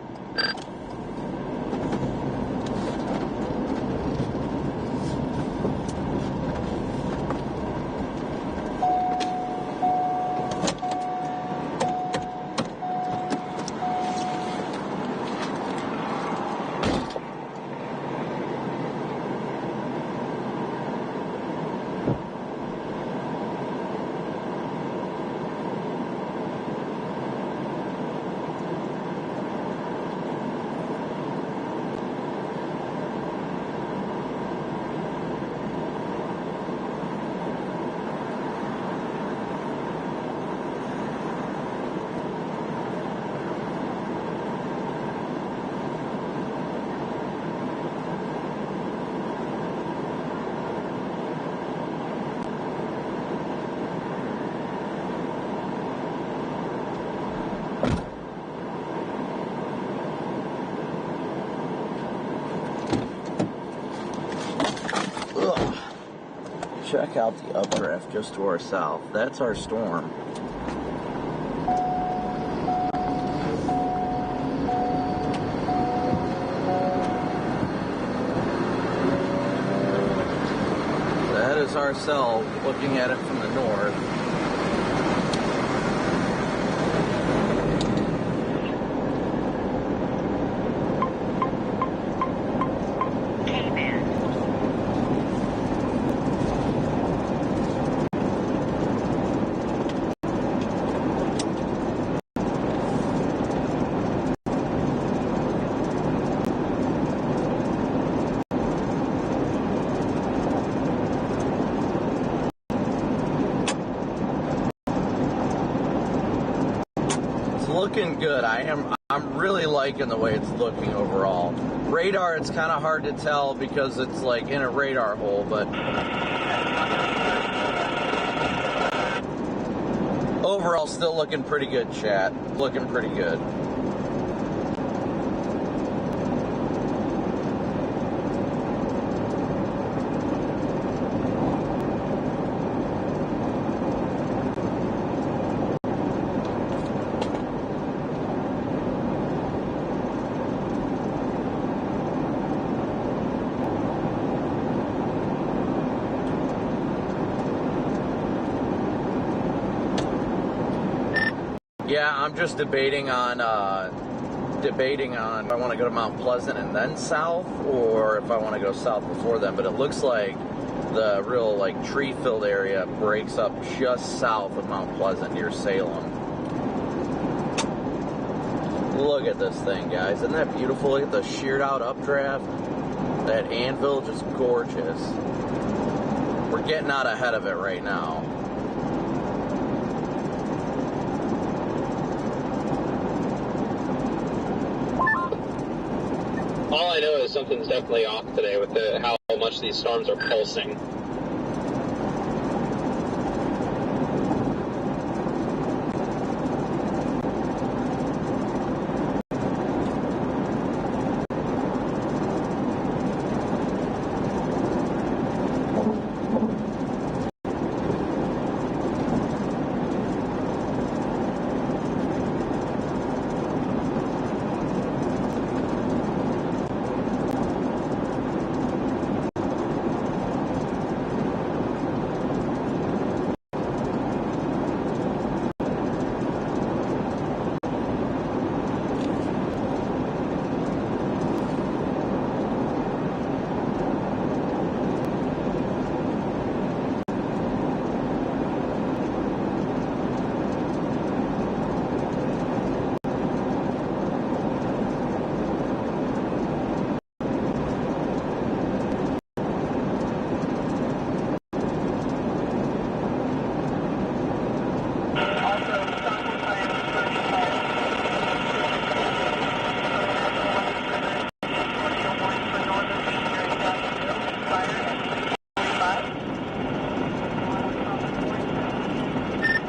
Check out the updraft just to our south. That's our storm. That is our cell looking at it from the north. Looking good. I'm really liking the way it's looking overall. Radar, it's kind of hard to tell because it's like in a radar hole, but overall still looking pretty good, chat. Looking pretty good. Yeah, I'm just debating on if I want to go to Mount Pleasant and then south, or if I want to go south before then. But it looks like the real like tree-filled area breaks up just south of Mount Pleasant near Salem. Look at this thing, guys. Isn't that beautiful? Look at the sheared out updraft. That anvil, just gorgeous. We're getting out ahead of it right now. All I know is something's definitely off today with how much these storms are pulsing.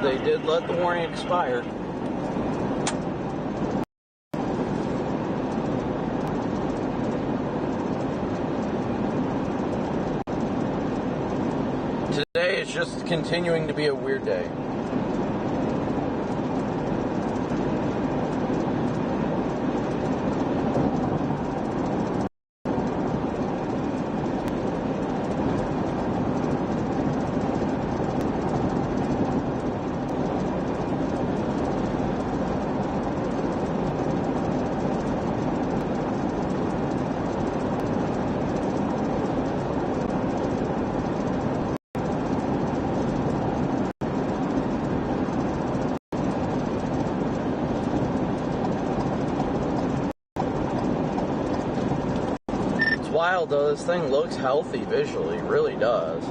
they did let the warning expire. Today is just continuing to be a weird day. Wild though, this thing looks healthy visually, it really does.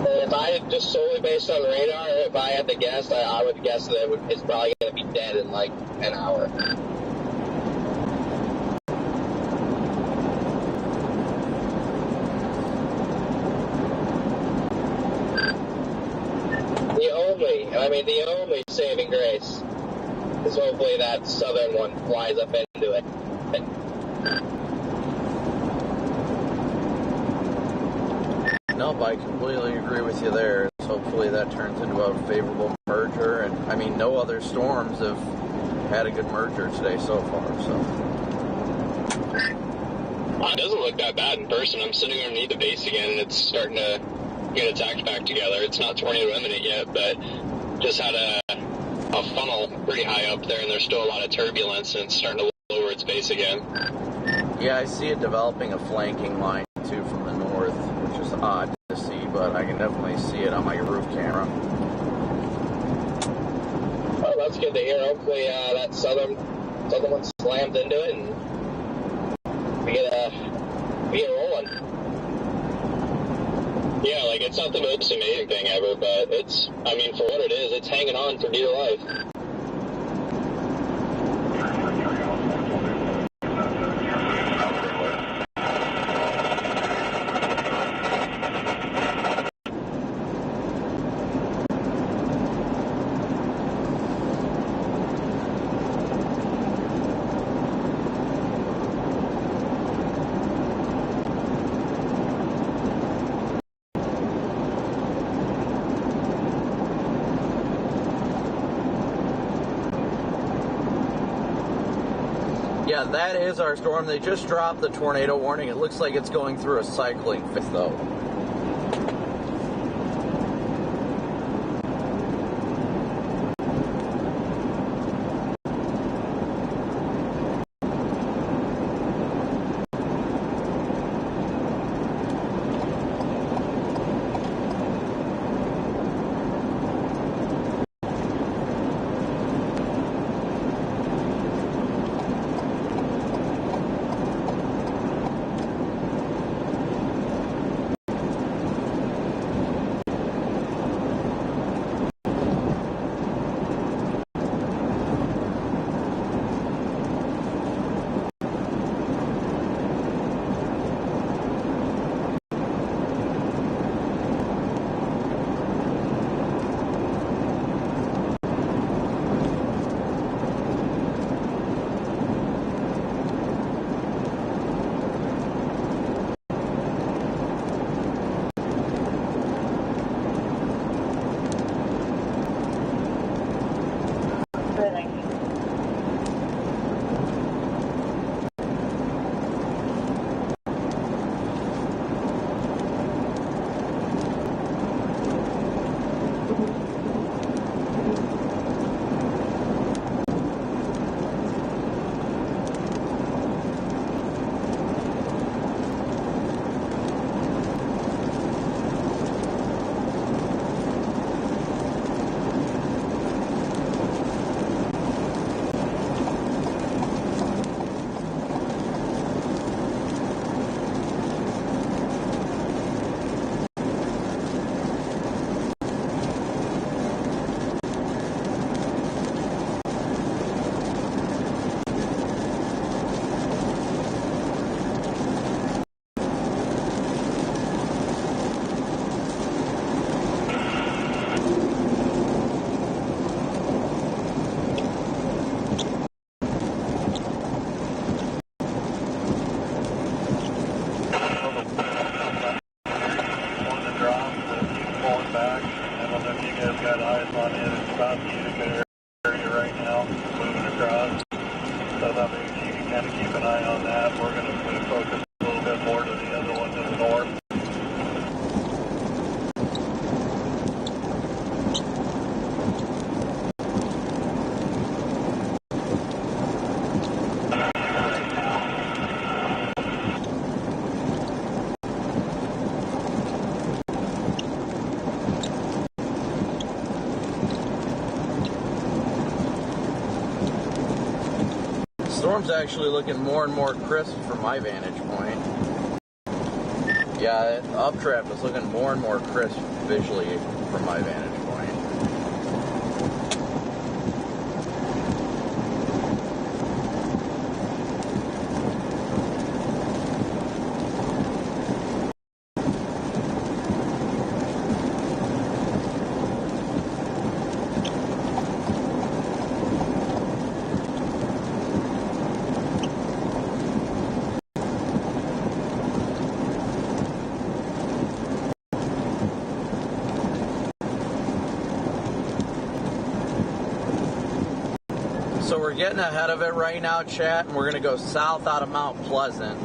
If I had just solely based on radar, if I had to guess, I would guess that it's probably going to be dead in like an hour. The only saving grace is hopefully that southern one flies up into it. Nope, I completely agree with you there. Hopefully that turns into a favorable merger, and I mean, no other storms have had a good merger today so far, so. Well, it doesn't look that bad in person. I'm sitting underneath the base again, and it's starting to get its act back together. It's not tornado imminent yet, but just had a funnel pretty high up there, and there's still a lot of turbulence, and it's starting to lower its base again. Yeah, I see it developing a flanking line, too, from the north, which is odd to see, but I can definitely see it on my roof camera. Well, that's good to hear. Hopefully that southern one slams into it, and we get rolling. Yeah, like, it's not the most amazing thing ever, but it's, I mean, for what it is, it's hanging on for dear life. Yeah, that is our storm. They just dropped the tornado warning. It looks like it's going through a cycling phase, though. kind of keep an eye on that. We're going to focus a little bit more to the other one to the north. Storm's actually looking more and more crisp from my vantage point. Yeah, the updraft is looking more and more crisp visually from my vantage point. So we're getting ahead of it right now, chat, and we're going to go south out of Mount Pleasant.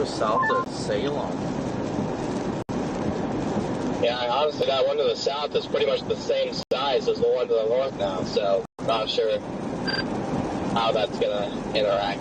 South of Salem. Yeah, honestly, that one to the south is pretty much the same size as the one to the north now, so I'm not sure how that's going to interact.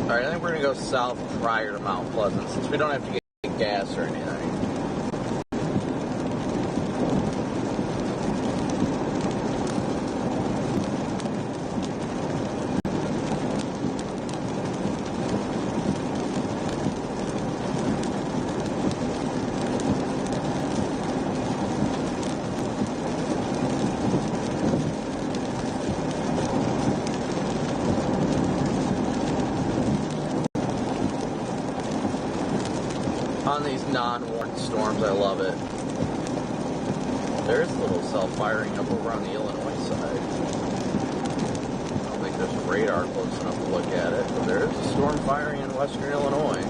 Alright, I think we're going to go south prior to Mount Pleasant, since we don't have to get gas or anything. On these non-warned storms, I love it. There's a little self-firing up over on the Illinois side. I don't think there's radar close enough to look at it, but there is a storm firing in western Illinois.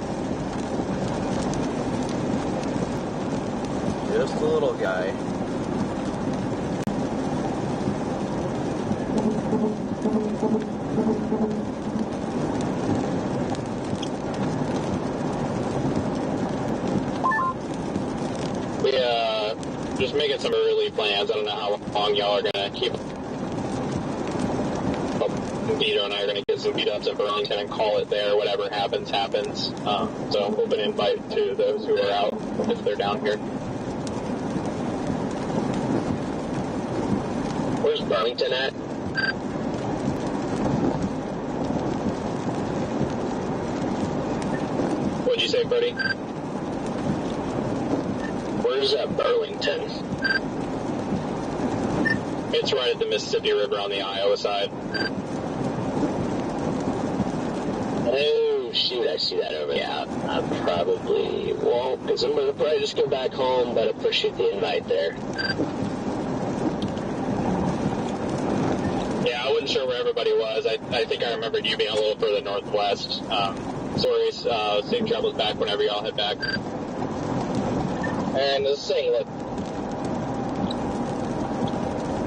Just a little guy. Just making some early plans. I don't know how long y'all are going to keep. Vito and I are going to get some meetups in Burlington and call it there. Whatever happens, happens. So open invite to those who are out if they're down here. Burlington at? What'd you say, Freddie? Where's that Burlington? It's right at the Mississippi River on the Iowa side. Oh, shoot, I see that over there. Yeah, I probably won't, because I'm going to probably just go back home, but appreciate the invite there. Yeah, I wasn't sure where everybody was. I think I remembered you being a little further northwest. Sorry, safe travels back whenever y'all head back. And the thing, look,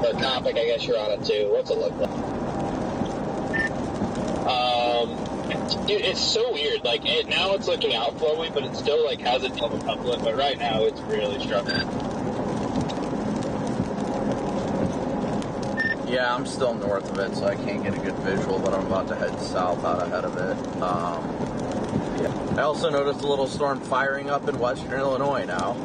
the Copic, I guess you're on it too. What's it look like? Dude, it's so weird. Like, now it's looking outflowy, but it still, like, has a double couplet. But right now, it's really struggling. Yeah, I'm still north of it, so I can't get a good visual, but I'm about to head south out ahead of it. Yeah. I also noticed a little storm firing up in western Illinois now.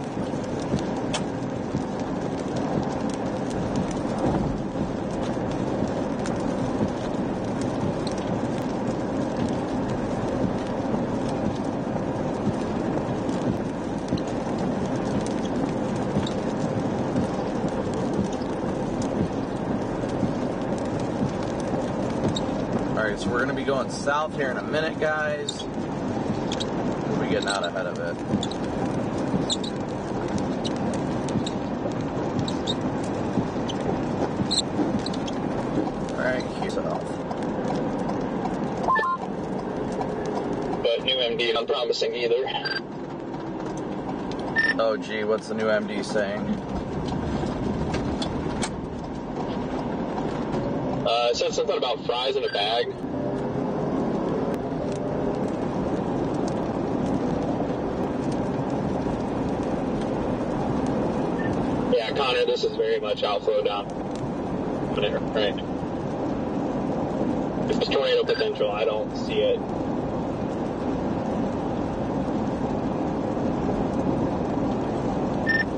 Alright, so we're going to be going south here in a minute, guys. We'll be getting out ahead of it. Alright, here's it off. But new MD, not promising either. Oh, gee, what's the new MD saying? It said something about fries in a bag. Yeah, Connor, this is very much outflow down there, right? If it's tornado potential, I don't see it.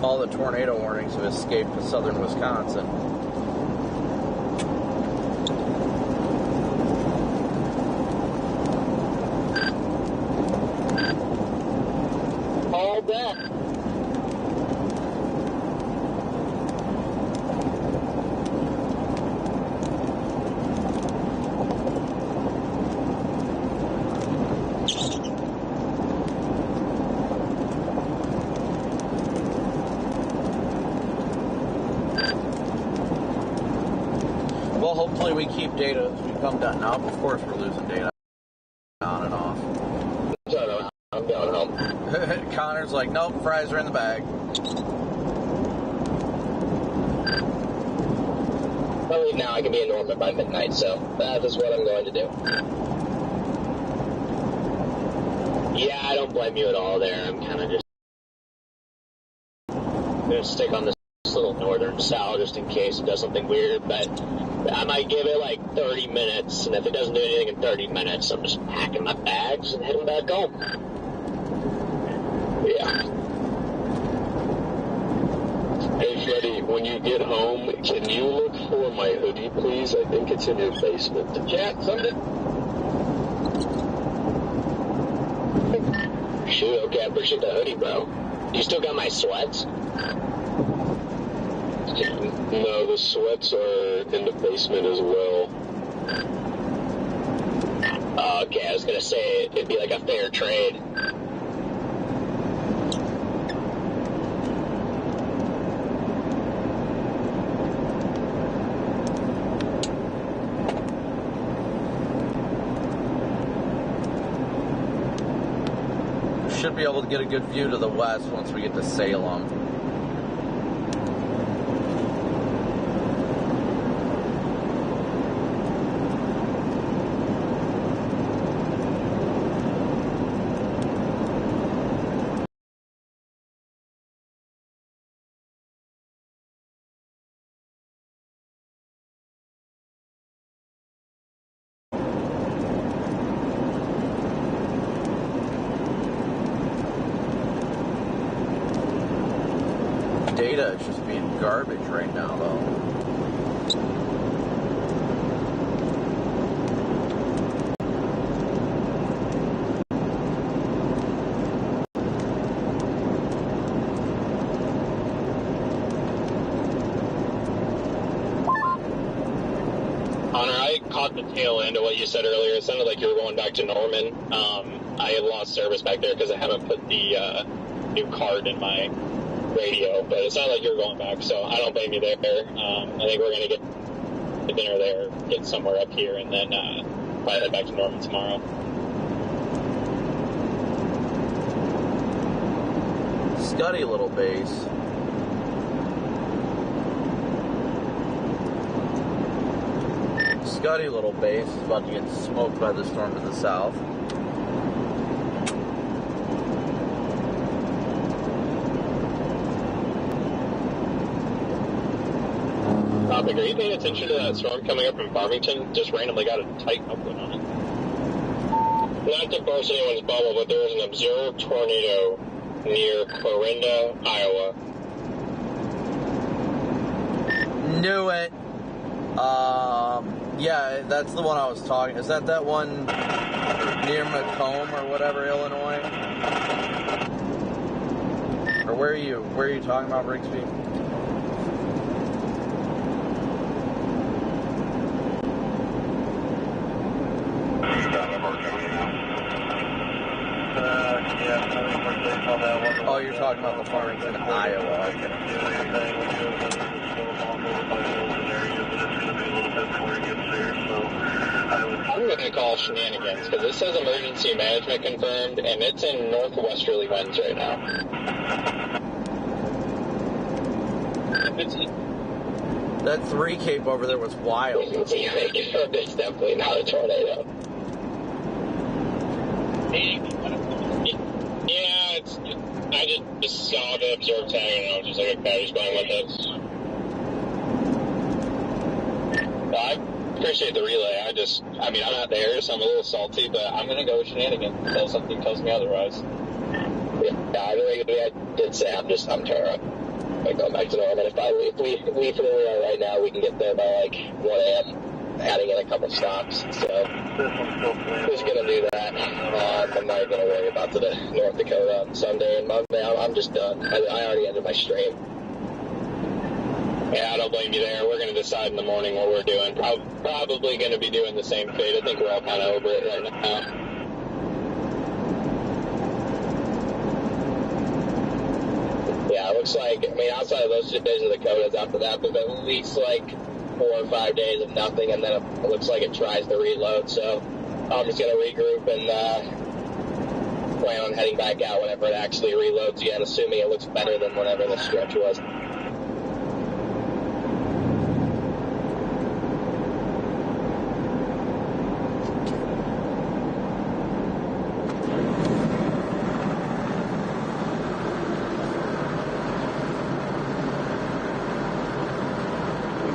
All the tornado warnings have escaped to southern Wisconsin. All that. Well, hopefully we keep data as we come down. Now, of course, we're losing data on and off. I'm going home. Connor's like, nope, fries are in the bag. I leave now. I can be in Norman by midnight, so that is what I'm going to do. Yeah, I don't blame you at all there. I'm kind of just going to stick on this little northern south just in case it does something weird, but I might give it like 30 minutes, and if it doesn't do anything in 30 minutes, I'm just packing my bags and heading back home. Yeah. Hey, Freddie, when you get home, can you look for my hoodie, please? I think it's in your basement. Chat, something? Shoot, okay, I appreciate the hoodie, bro. You still got my sweats? No, the sweats are in the basement as well. Okay, I was gonna say it'd be like a fair trade. Should be able to get a good view to the west once we get to Salem. Data is just being garbage right now, though. Connor, I caught the tail end of what you said earlier. It sounded like you were going back to Norman. I had lost service back there because I haven't put the new card in my radio, but it sounded like you were going back, so I don't blame you there. I think we're going to get the dinner there, get somewhere up here, and then probably head back to Norman tomorrow. Scuddy little base. Scuddy little base is about to get smoked by the storm to the south. Copic, are you paying attention to that storm coming up from Farmington? Just randomly got a tight upwind on it. Not to burst anyone's bubble, but there was an observed tornado near Clarinda, Iowa. Knew it. Yeah, that's the one I was talking. Is that one near Macomb or whatever, Illinois? Or where are you talking about, Rigsby? Oh, you're talking about the Farmington, Iowa. I'm going to call shenanigans because it says emergency management confirmed, and it's in northwesterly winds right now. That 3 Cape over there was wild. It's definitely not a tornado. Yeah, I just saw the observed tag and I was just like, okay, just going with it. Well, I appreciate the relay. I'm not there, so I'm a little salty, but I'm going to go with shenanigans until something tells me otherwise. Yeah, I did say I'm turning. Like going back to Norman. If we leave from where we are right now, we can get there by like 1 a.m. Adding in a couple stops. So who's going to do that? I'm not even going to worry about the North Dakota on Sunday and Monday. I'm just done. I already ended my stream. Yeah, I don't blame you there. We're going to decide in the morning what we're doing. Probably going to be doing the same fate. I think we're all kind of over it right now. Yeah, it looks like, outside of those 2 days of the Dakotas, after that, there's at least like 4 or 5 days of nothing, and then it looks like it tries to reload, so I'm just going to regroup and plan on heading back out whenever it actually reloads again, assuming it looks better than whenever the stretch was.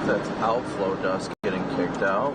That's outflow dust getting kicked out.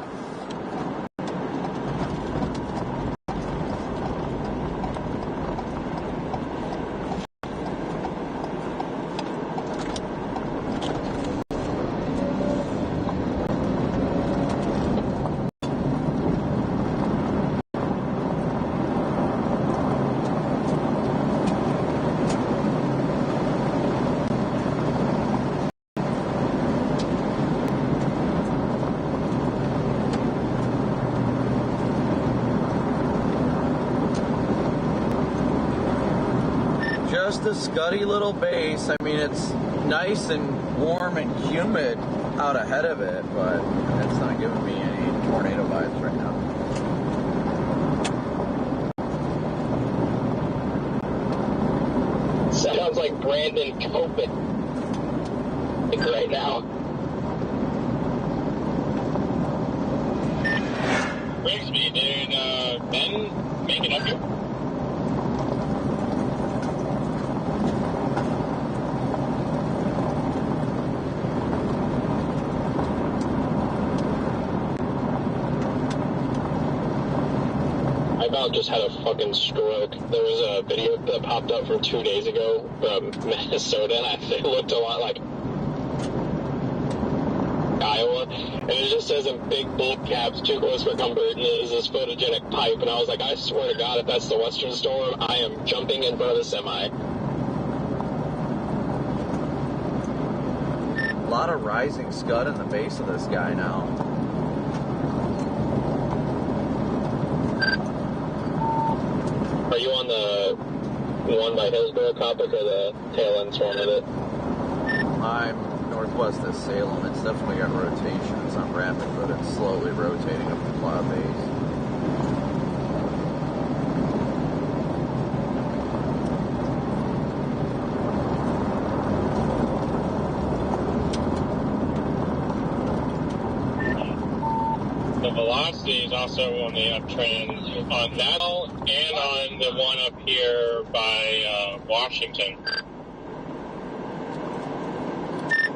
Just a scuddy little base. It's nice and warm and humid out ahead of it, but it's not giving me any tornado vibes right now. Sounds like Brandon Copic right now. Rigsby, dude, Ben making up here. I about just had a fucking stroke. There was a video that popped up from 2 days ago from Minnesota, and it looked a lot like Iowa, and it just says in big bold caps, too close for comfort, and it is this photogenic pipe, and I was like, I swear to God, if that's the Western Storm, I am jumping in front of the semi. A lot of rising scud in the base of this guy now. Are you on the one by Hillsborough, Copic, or the tail end swarm of it? I'm northwest of Salem. It's definitely got rotation. It's not rapid, but it's slowly rotating up the cloud base. The velocity is also on the uptrend on that and on the one up here by Washington.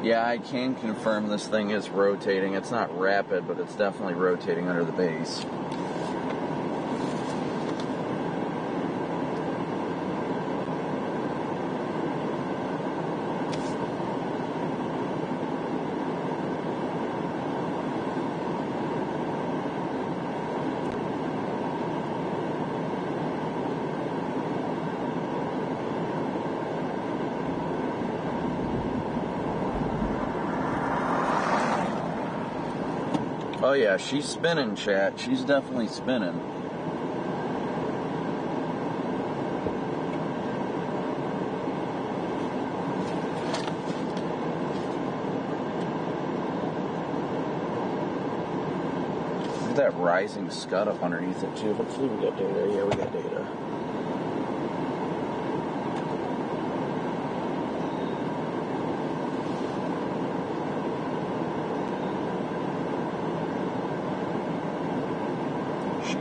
Yeah, I can confirm this thing is rotating. It's not rapid, but it's definitely rotating under the base. Oh yeah, she's spinning, chat. She's definitely spinning. Look at that rising scud up underneath it too. Hopefully we got data. Yeah, we got data.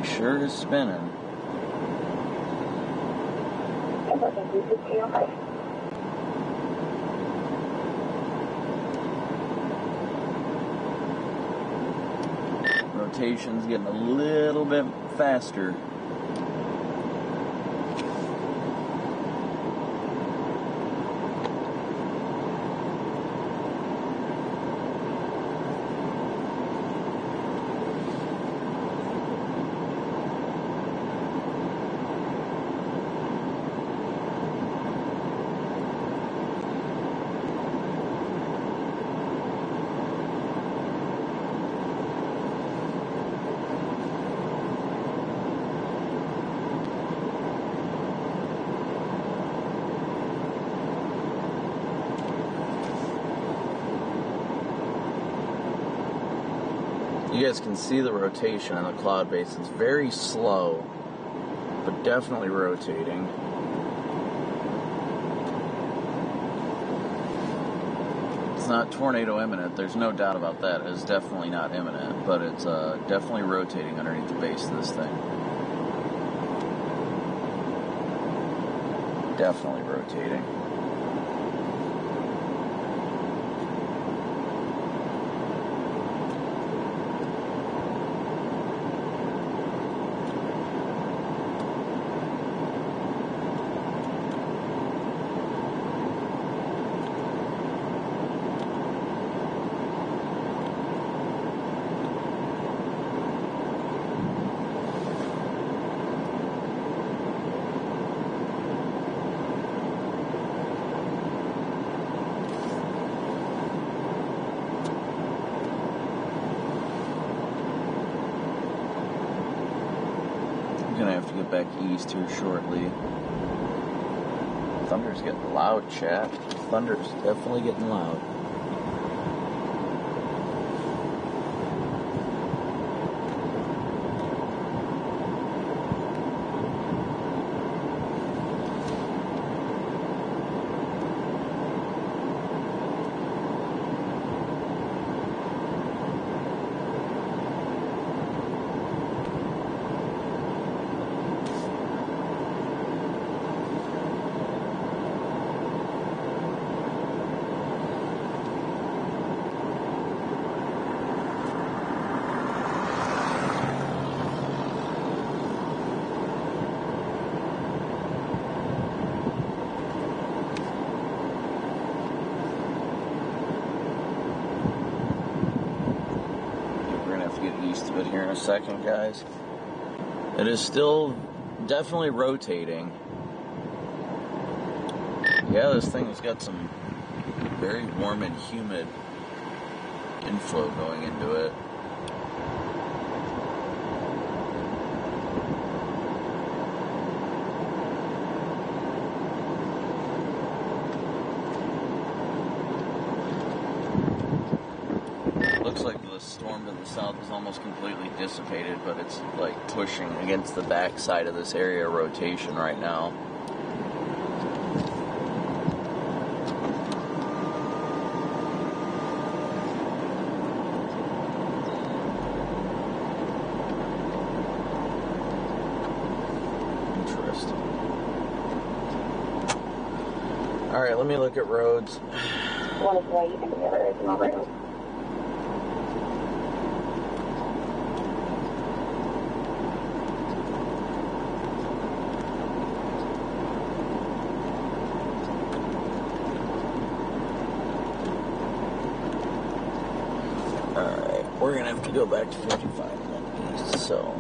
Sure is spinning. Rotation's getting a little bit faster. You guys can see the rotation on the cloud base. It's very slow, but definitely rotating. It's not tornado imminent. There's no doubt about that. It's definitely not imminent, but it's definitely rotating underneath the base of this thing. Definitely rotating. Gonna have to get back east here shortly. Thunder's getting loud, chat. Thunder's definitely getting loud. East of it here in a second, guys. It is still definitely rotating. Yeah, this thing has got some very warm and humid inflow going into it. Looks like the storm to the south is almost completely dissipated, but it's like pushing against the backside of this area of rotation right now. Interesting. Alright, let me look at roads. One is white and the other is not. Alright, we're gonna have to go back to 55 and then east, so.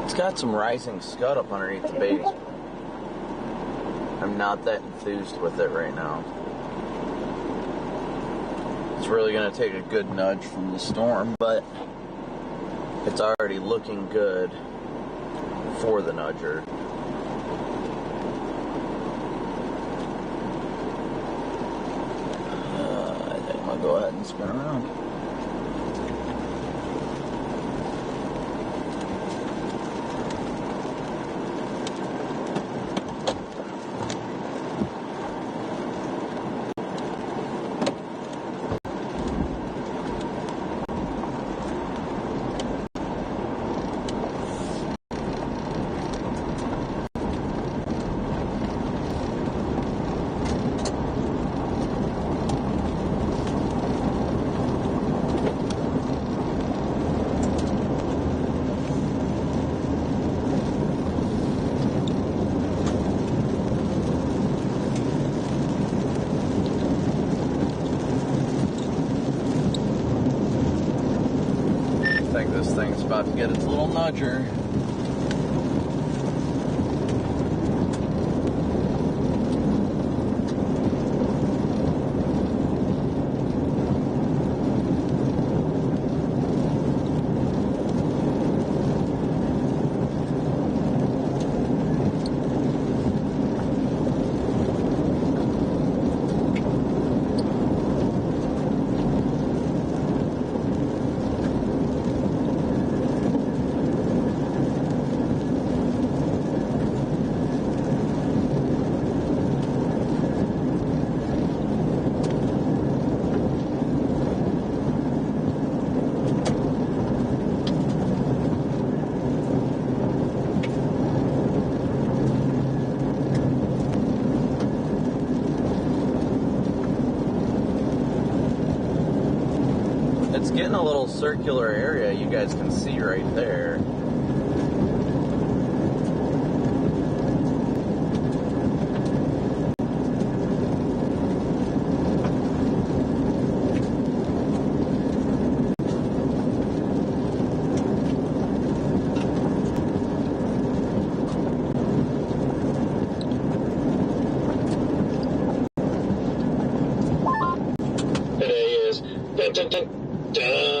It's got some rising scud up underneath the base. I'm not that enthused with it right now. It's really going to take a good nudge from the storm, but it's already looking good for the nudger. I think I'm going to go ahead and spin around. I think this thing's about to get its little nudger. It's getting a little circular area you guys can see right there. Today is dun, dun, dun, dun.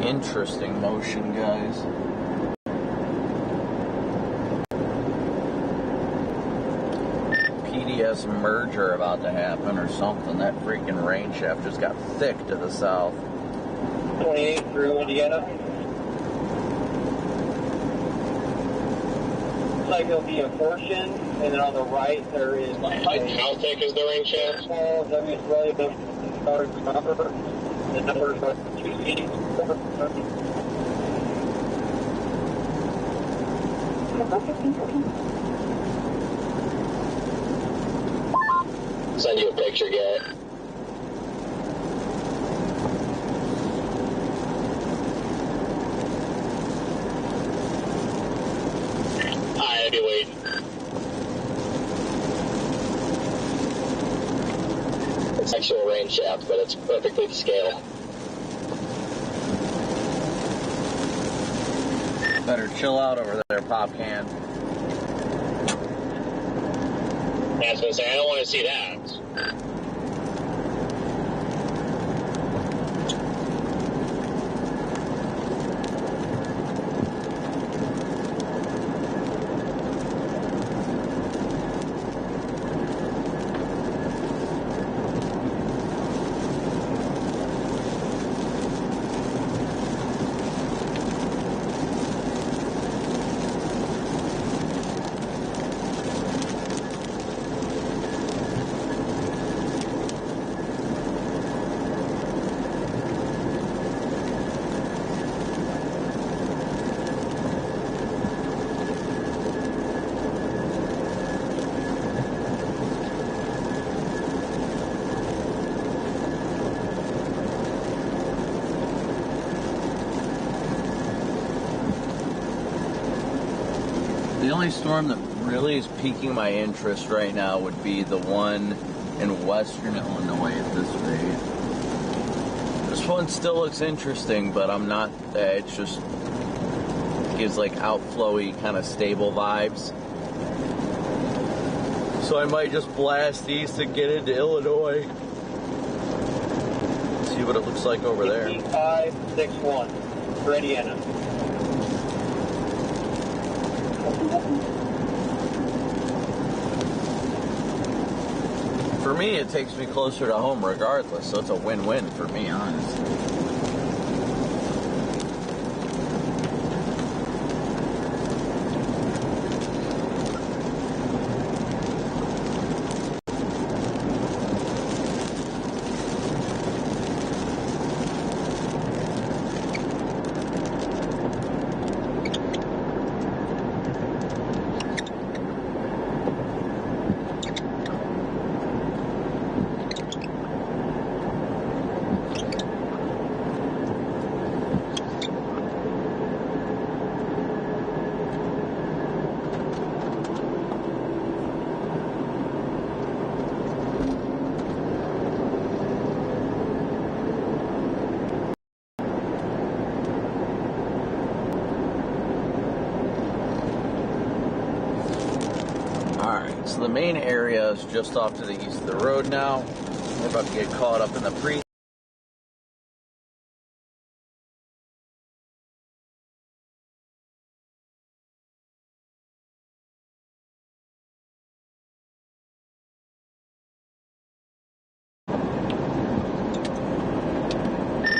Interesting motion, guys. PDS merger about to happen or something. That freaking rain shaft just got thick to the south. 28 through Indiana. Looks like there'll be a portion, and then on the right there is How thick is the rain shaft? small WSL number. The numbers are 2 feet. Send you a picture, Garrett. I'd be waiting. but it's perfectly to scale. Better chill out over there, Pop Can. Yeah, I was going to say, I don't want to see that. The only storm that really is piquing my interest right now would be the one in western Illinois at this rate. This one still looks interesting, but I'm not, it just gives like outflowy kind of stable vibes. So I might just blast east and get into Illinois. See what it looks like over there. 561, ready, Anna. For me, it takes me closer to home regardless, so it's a win-win for me, honestly. So the main area is just off to the east of the road now. We're about to get caught up in the pre.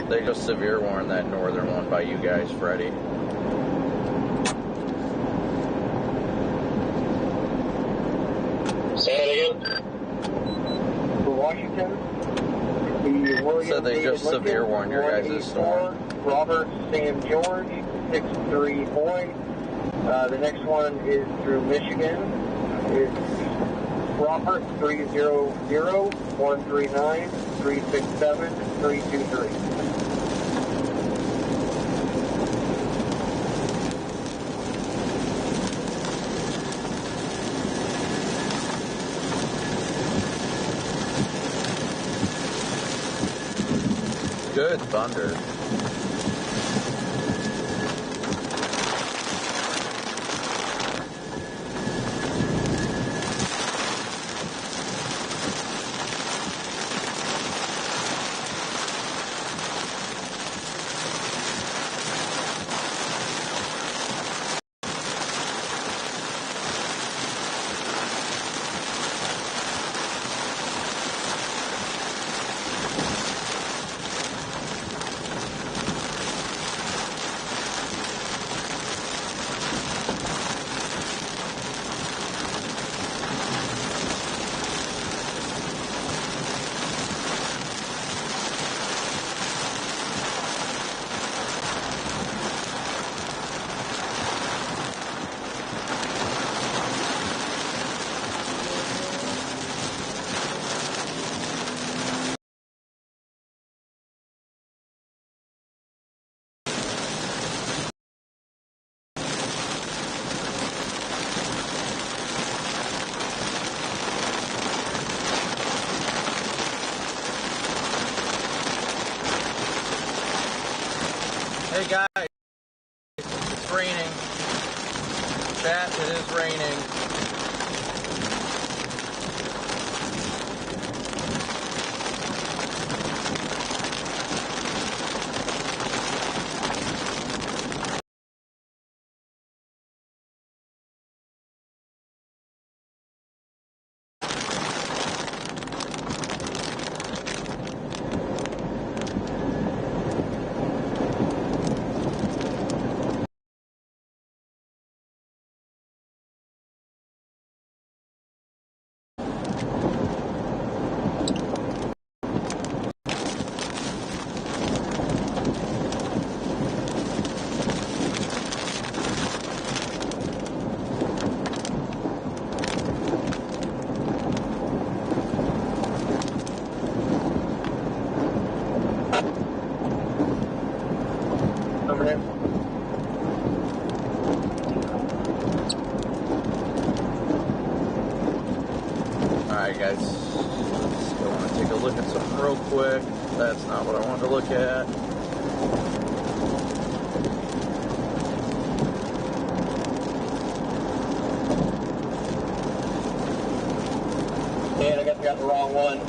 They just severe warned that northern one by you guys, Freddie. Say it again. For Washington, the William So they just David severe Lincoln, warned your guys' storm. 184, Robert Sam George, 63 Boy. The next one is through Michigan. It's Robert 300 139 367 323. Good thunder. Hey guys, it's raining. Chat, it is raining. Alright guys, still want to take a look at something real quick. That's not what I wanted to look at. And I guess I got the wrong one.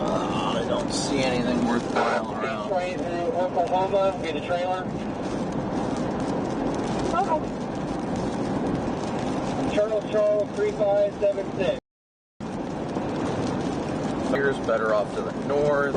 I don't see anything worthwhile around. Train through Oklahoma, get a trailer. Charles 3576. Here's better off to the north.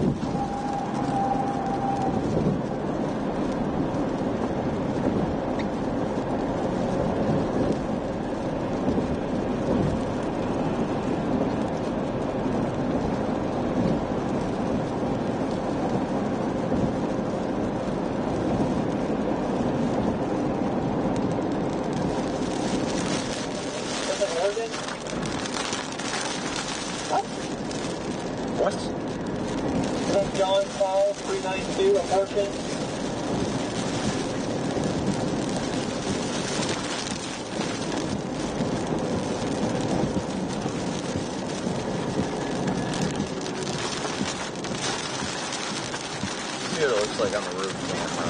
What? St. John's Falls 392, approaching. See what it looks like on the roof camera.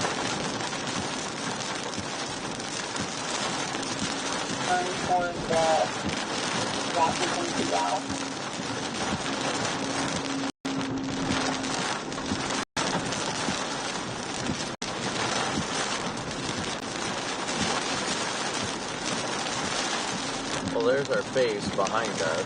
Towards Washington South. Well, there's our base behind us.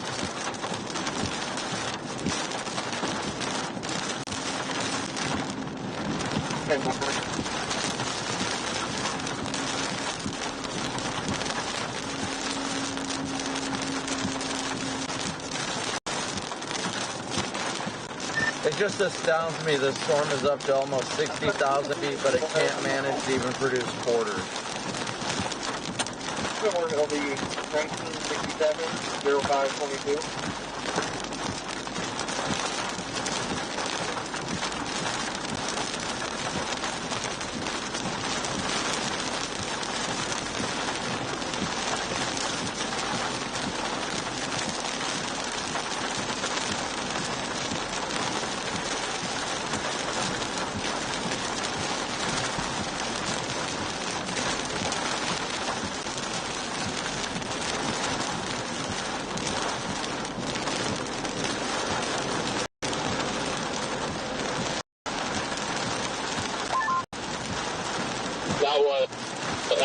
It just astounds me the storm is up to almost 60,000 feet, but it can't manage to even produce quarters. It'll be 1967, 0522.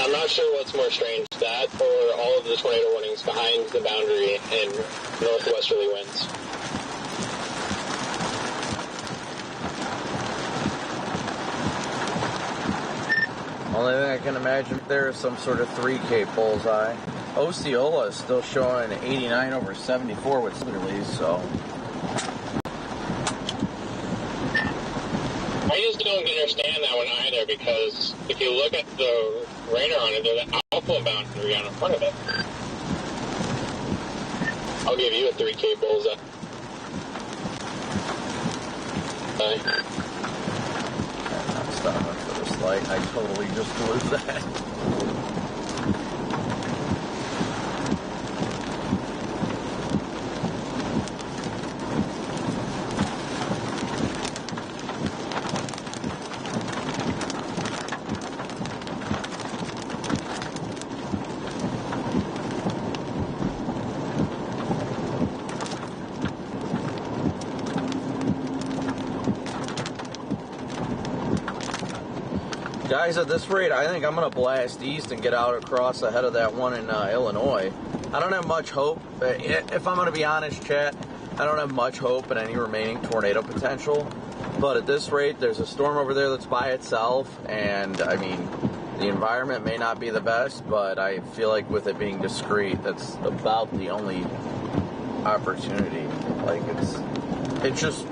I'm not sure what's more strange, that or all of the tornado warnings behind the boundary and northwesterly winds. Only thing I can imagine there is some sort of 3K bullseye. Osceola is still showing 89 over 74 with southerlies, so. I just don't understand that one either, because if you look at the radar on it, there's an alpha boundary on the front of it. I'll give you a 3K bullseye. I'm stopping for this light. I totally just blew that. Guys, at this rate, I think I'm going to blast east and get out across ahead of that one in Illinois. I don't have much hope. If I'm going to be honest, chat, I don't have much hope in any remaining tornado potential. But at this rate, there's a storm over there that's by itself. And, I mean, the environment may not be the best, but I feel like with it being discreet, that's about the only opportunity. Like, it's just...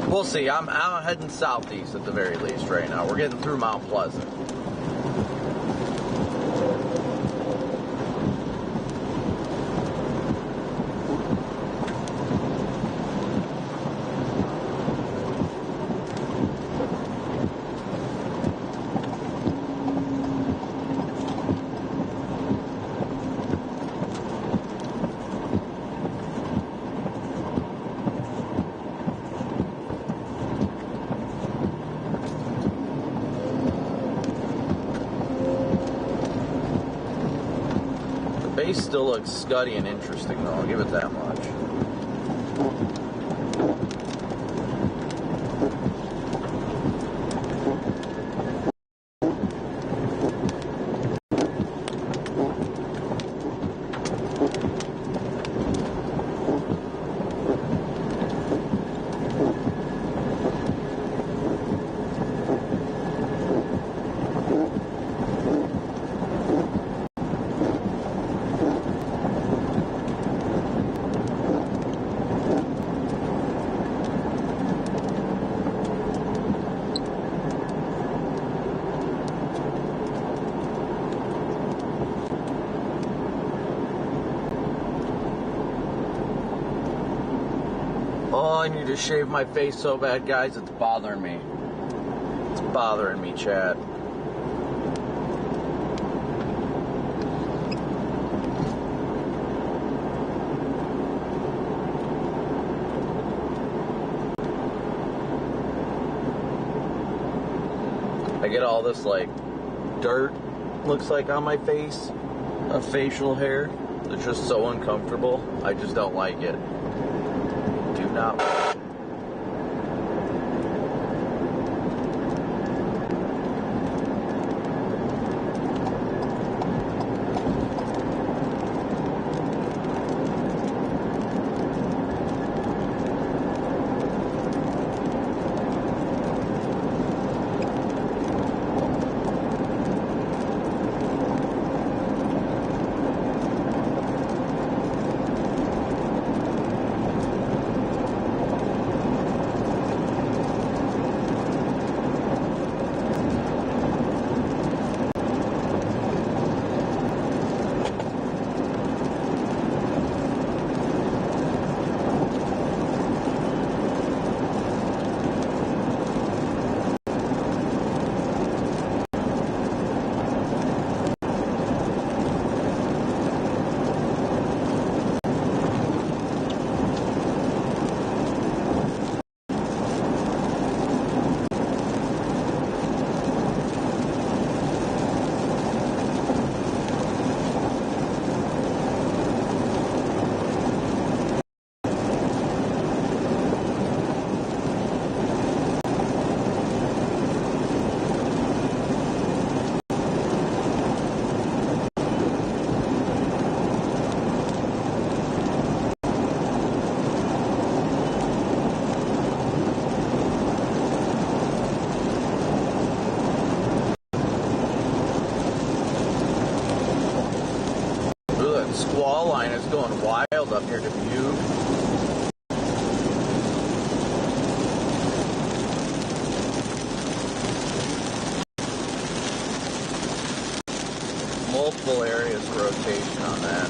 We'll see. I'm heading southeast at the very least right now. We're getting through Mount Pleasant. Base still looks scuddy and interesting, though. I'll give it that much. Oh, I need to shave my face so bad, guys. It's bothering me. It's bothering me, chat. I get all this, like, dirt, looks like, on my face, of facial hair. It's just so uncomfortable. I just don't like it. Do not. Squall line is going wild up here to Butte. Multiple areas of rotation on that.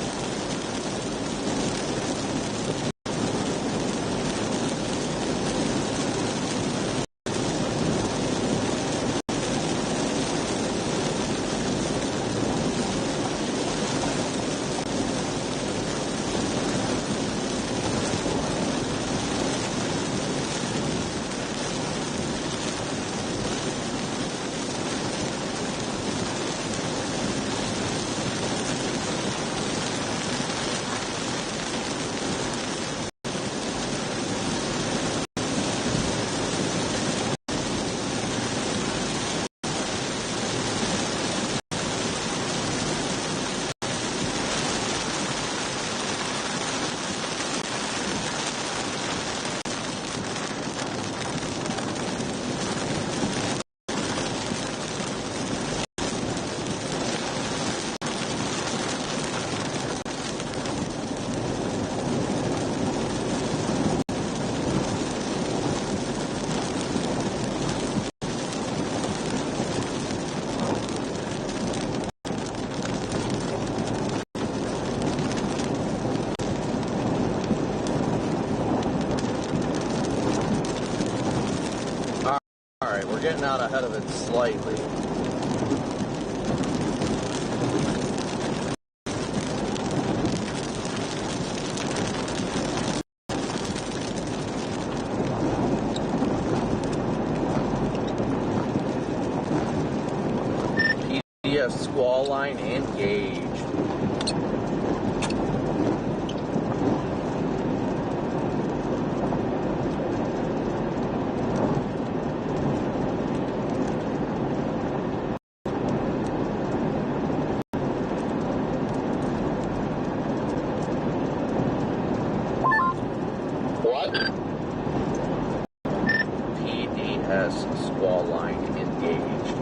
getting out ahead of it slightly. PDS squall line engaged. PDS squall line engaged.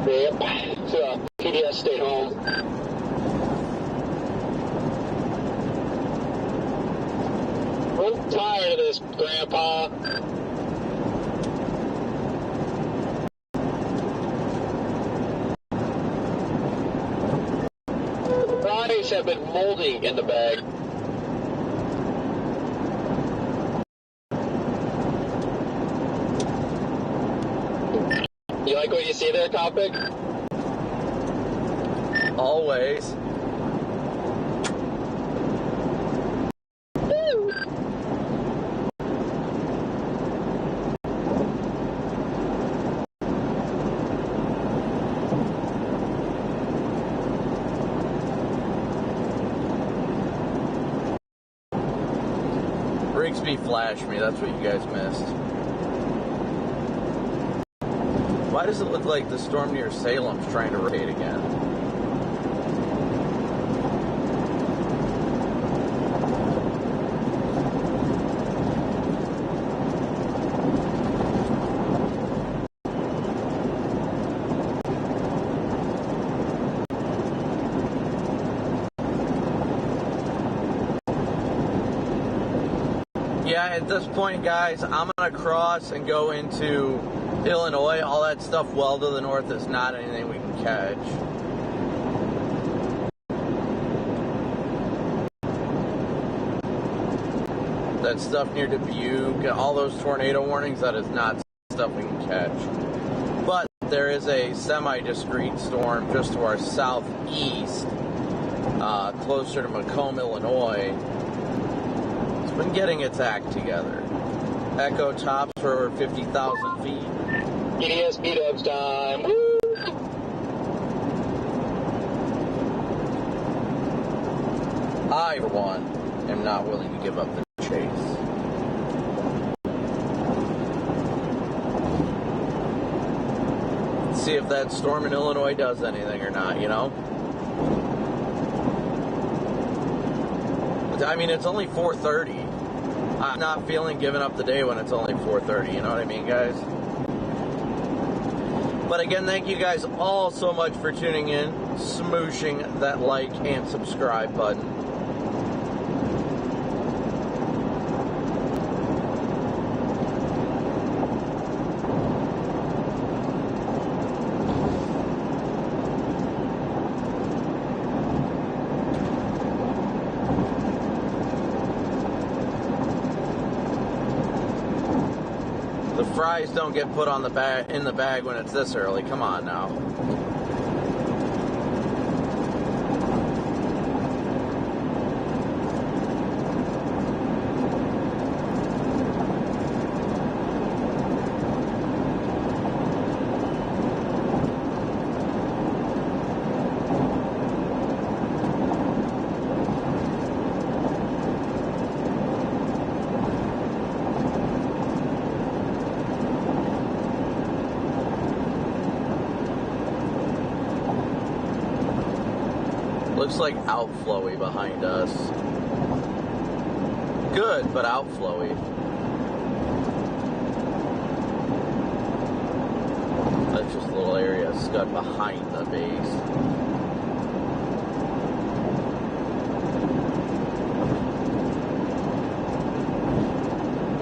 Yep. So, PDS stayed home. I'm tired of this, Grandpa. Fries have been molding in the bag. You like what you see there, Copic? Always. Rigsby flashed me, that's what you guys missed. Why does it look like the storm near Salem's trying to rotate again? Yeah, at this point, guys, I'm going to cross and go into Illinois. All that stuff well to the north is not anything we can catch. That stuff near Dubuque, all those tornado warnings, that is not stuff we can catch. But there is a semi-discrete storm just to our southeast, closer to Macomb, Illinois. It's been getting its act together. Echo tops for over 50,000 feet. PDS meetups time. Woo! I, for one, am not willing to give up the chase. See if that storm in Illinois does anything or not, you know? I mean, it's only 4:30. I'm not feeling giving up the day when it's only 4:30, you know what I mean, guys? But again, thank you guys all so much for tuning in, smooshing that like and subscribe button. The fries don't get put on the bag in the bag when it's this early. Come on now. Looks like outflowy behind us. Good, but outflowy. That's just a little area scud behind the base.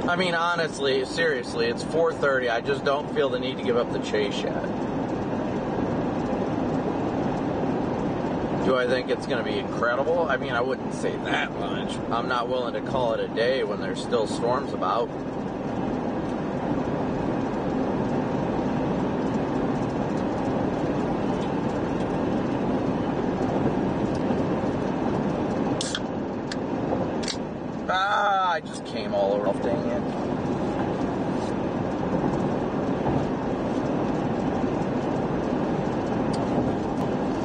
I mean, honestly, seriously, it's 4:30. I just don't feel the need to give up the chase yet. Do I think it's going to be incredible? I mean, I wouldn't say that much. I'm not willing to call it a day when there's still storms about. Ah, I just came all over. Dang it.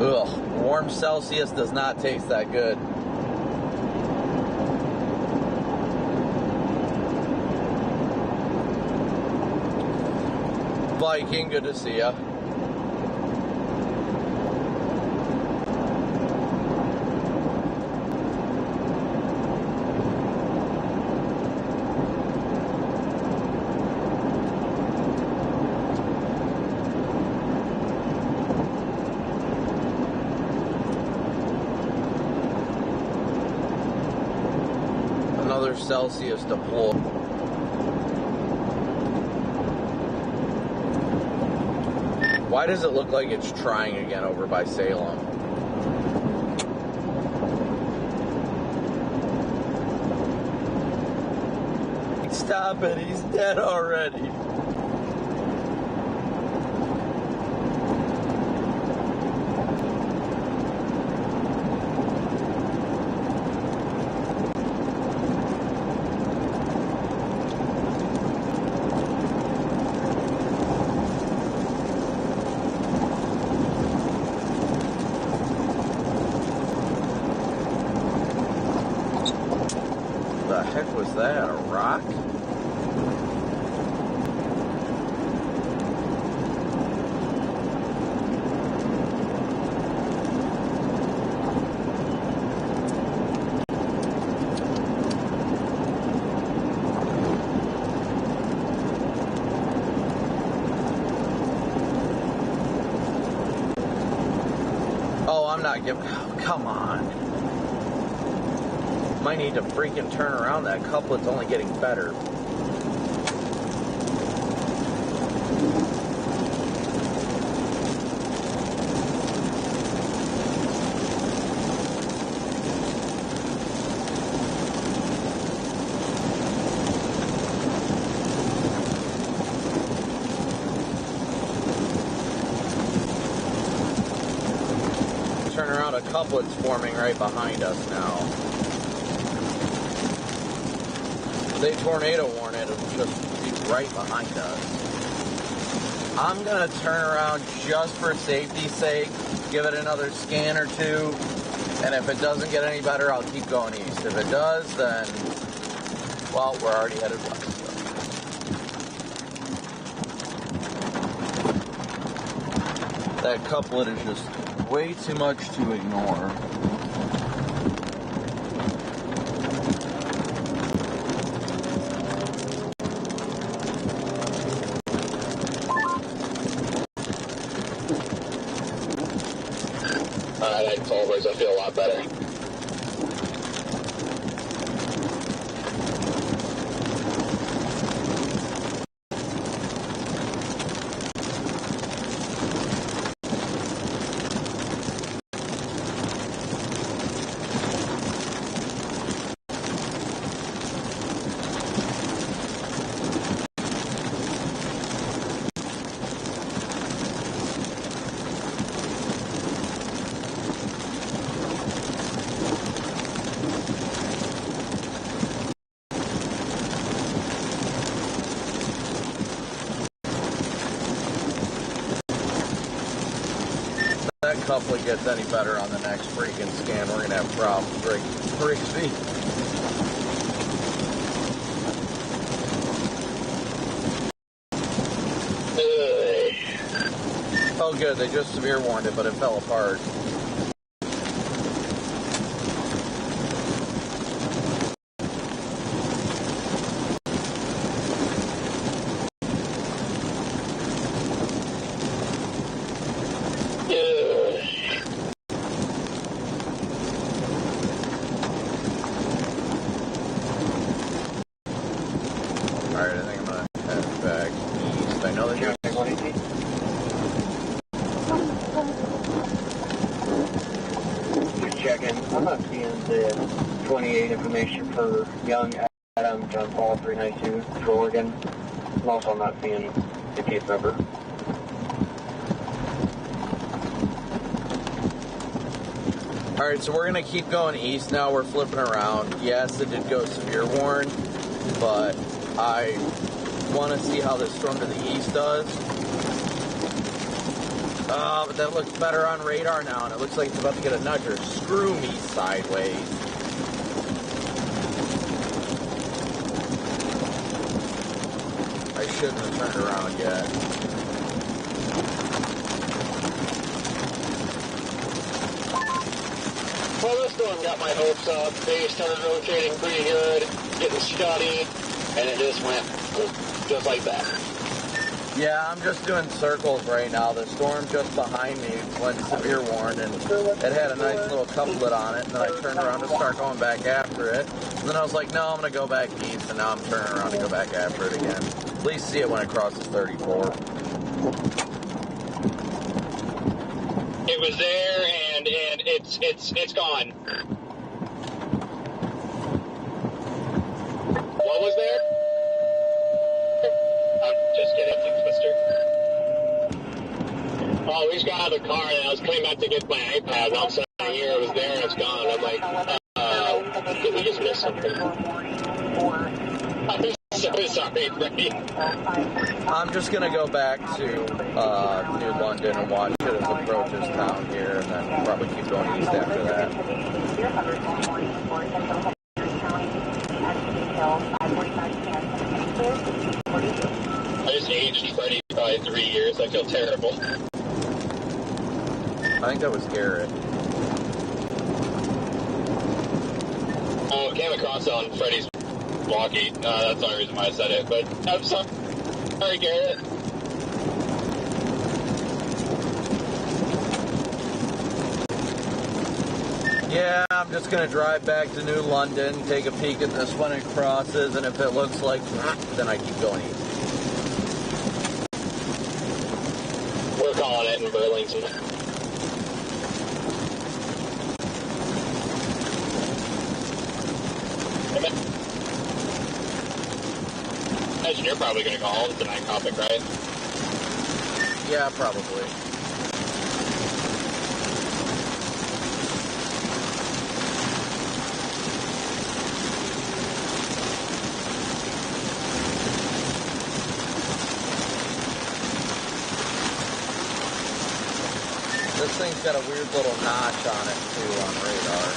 Ugh, warm Celsius does not taste that good. Viking, good to see ya. Another Celsius deploy. Why does it look like it's trying again over by Salem? Stop it, he's dead already. The heck was that? A rock? Oh, I'm not giving. Oh, come on. Might need to freaking turn around. That couplet's only getting better. Turn around, a couplet's forming right behind us now. They tornado warn it, it'll just be right behind us. I'm gonna turn around just for safety's sake, give it another scan or two, and if it doesn't get any better, I'll keep going east. If it does, then, well, we're already headed west. So. That couplet is just way too much to ignore. Alright, Culvers, I feel a lot better. If that couplet gets any better on the next freaking scan, we're gonna have problems. Crazy. Oh good, they just severe warned it, but it fell apart. Alright, I think I'm gonna head back east. I know that you're the 28 information for Young Adam, John Paul 392 for Oregon. And also I'm not seeing the case number. Alright, so we're going to keep going east now. We're flipping around. Yes, it did go severe warn, but I want to see how this storm to the east does. Oh, but that looks better on radar now, and it looks like it's about to get a nudger. Screw me sideways. I shouldn't have turned around yet. Well, this storm got my hopes up. They started rotating pretty good, getting scuddy, and it just went just like that. Yeah, I'm just doing circles right now. The storm just behind me went severe warned, and it had a nice little couplet on it, and then I turned around to start going back after it. And then I was like, no, I'm going to go back east, and now I'm turning around to go back after it again. At least see it when it crosses 34. It was there, and it's gone. What was there? I'm just kidding, Twister. Oh, we just got out of the car, and I was coming back to get my iPad, and all of a sudden here it was there, and it's gone. I'm like, did we just miss something? I'm so sorry, Freddie. I'm just going to go back to New London and watch it as it approaches town here, and then probably keep going east after that. I just aged Freddie by 3 years. I feel terrible. I think that was Garrett. Oh, it came across on Freddie's walkie. That's the only reason why I said it. But I'm sorry, Garrett. Yeah, I'm just going to drive back to New London, take a peek at this when it crosses, and if it looks like then I keep going east. We're calling it in Burlington. I imagine you're probably going to go home tonight, Copic, right? Yeah, probably. This thing's got a weird little notch on it, too, on radar.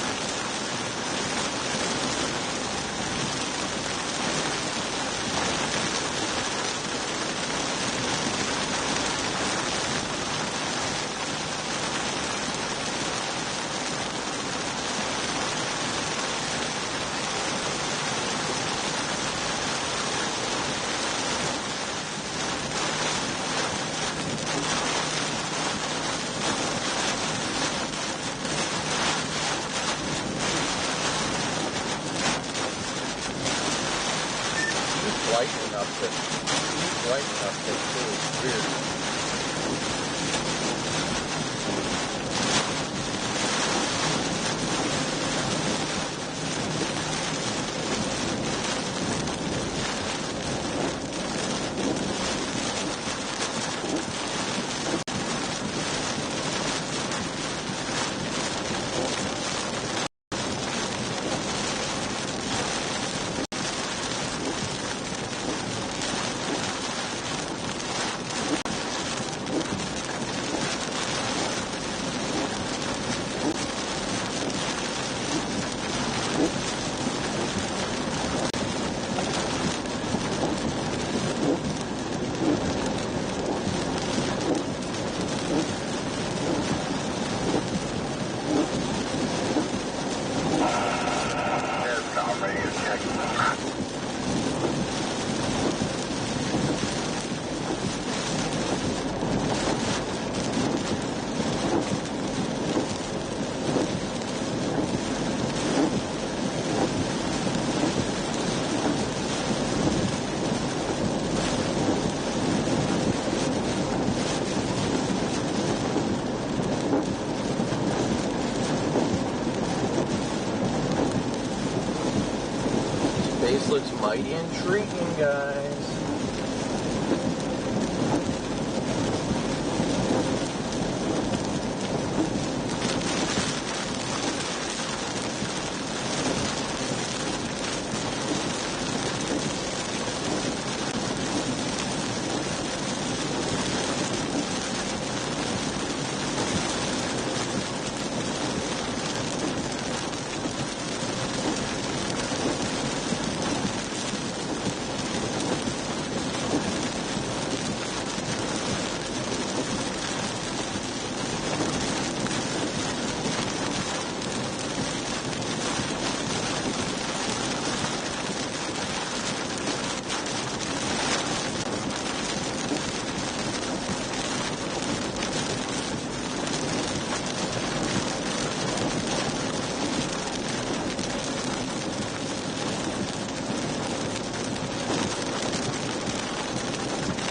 Base looks mighty intriguing, guys.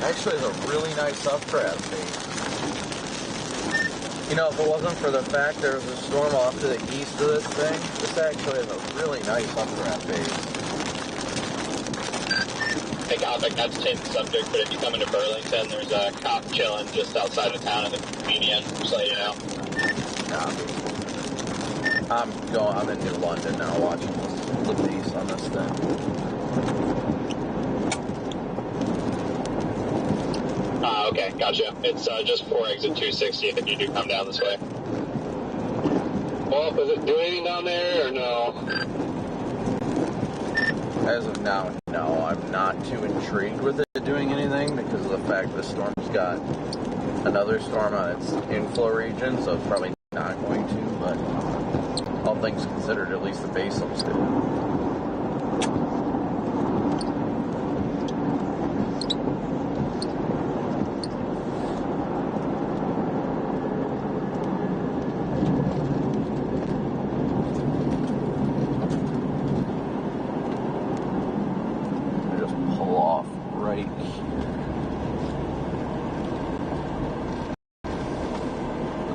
Actually, it's a really nice updraft base. You know, if it wasn't for the fact there was a storm off to the east of this thing, this actually is a really nice updraft base. Hey, Copic, not to change the subject, but if you come into Burlington, there's a cop chilling just outside of town at the convenience, just so you know. I'm in New London now watching the base on this thing. Okay, gotcha. It's just before exit 260 if you do come down this way. Well, does it do anything down there, or no? As of now, no. I'm not too intrigued with it doing anything because of the fact the storm's got another storm on its inflow region, so it's probably not going to, but all things considered, at least the base looks good.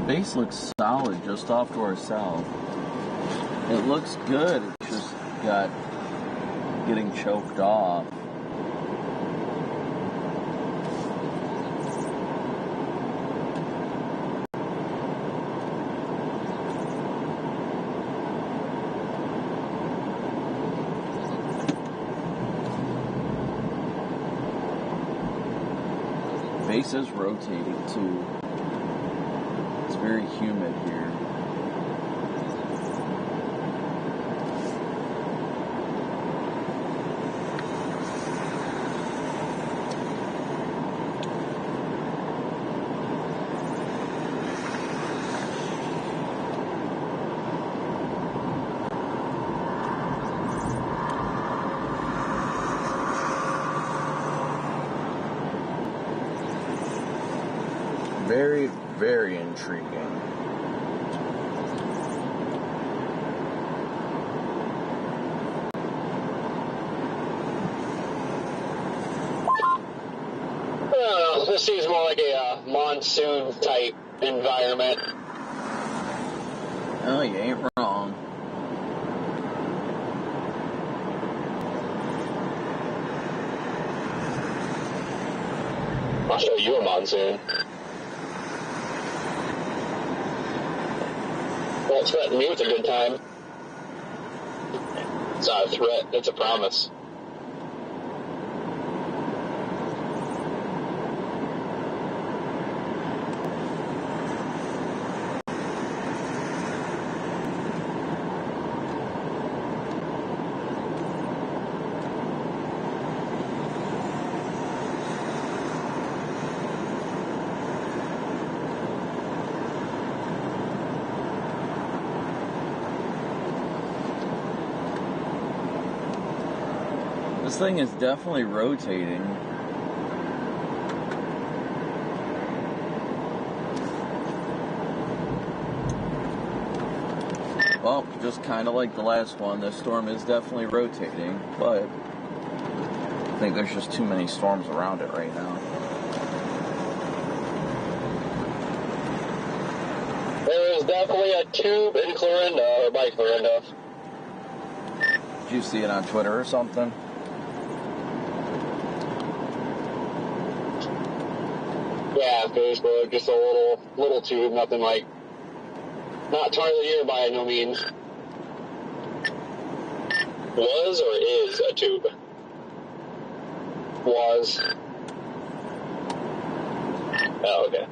Base looks solid just off to our south. It looks good, it's just got getting choked off. Base is rotating too. It's very humid here. Very, very intriguing. This seems more like a monsoon type environment. Oh, you ain't wrong. I'll show you a monsoon. Well, threat me with a good time. It's not a threat, it's a promise. This thing is definitely rotating. Well, just kind of like the last one, this storm is definitely rotating, but I think there's just too many storms around it right now. There is definitely a tube in Clarinda, or by Clarinda. Did you see it on Twitter or something? Yeah, Facebook, just a little tube, nothing like, not Tar of the Year by no means. Was or is a tube? Was. Oh, okay.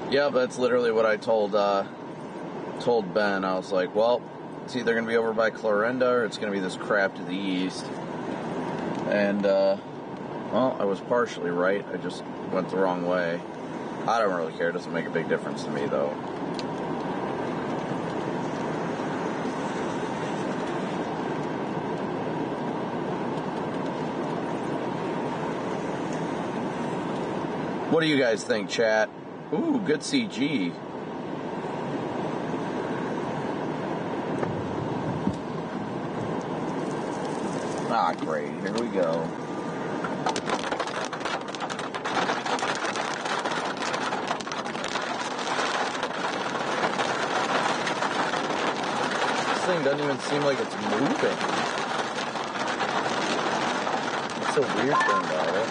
Yeah, that's literally what I told Ben. I was like, well, it's either going to be over by Clarinda or it's going to be this crap to the east. And, well, I was partially right. I just went the wrong way. I don't really care. It doesn't make a big difference to me, though. What do you guys think, chat? Ooh, good CG. Ah, great. Here we go. This thing doesn't even seem like it's moving. It's a weird thing about it.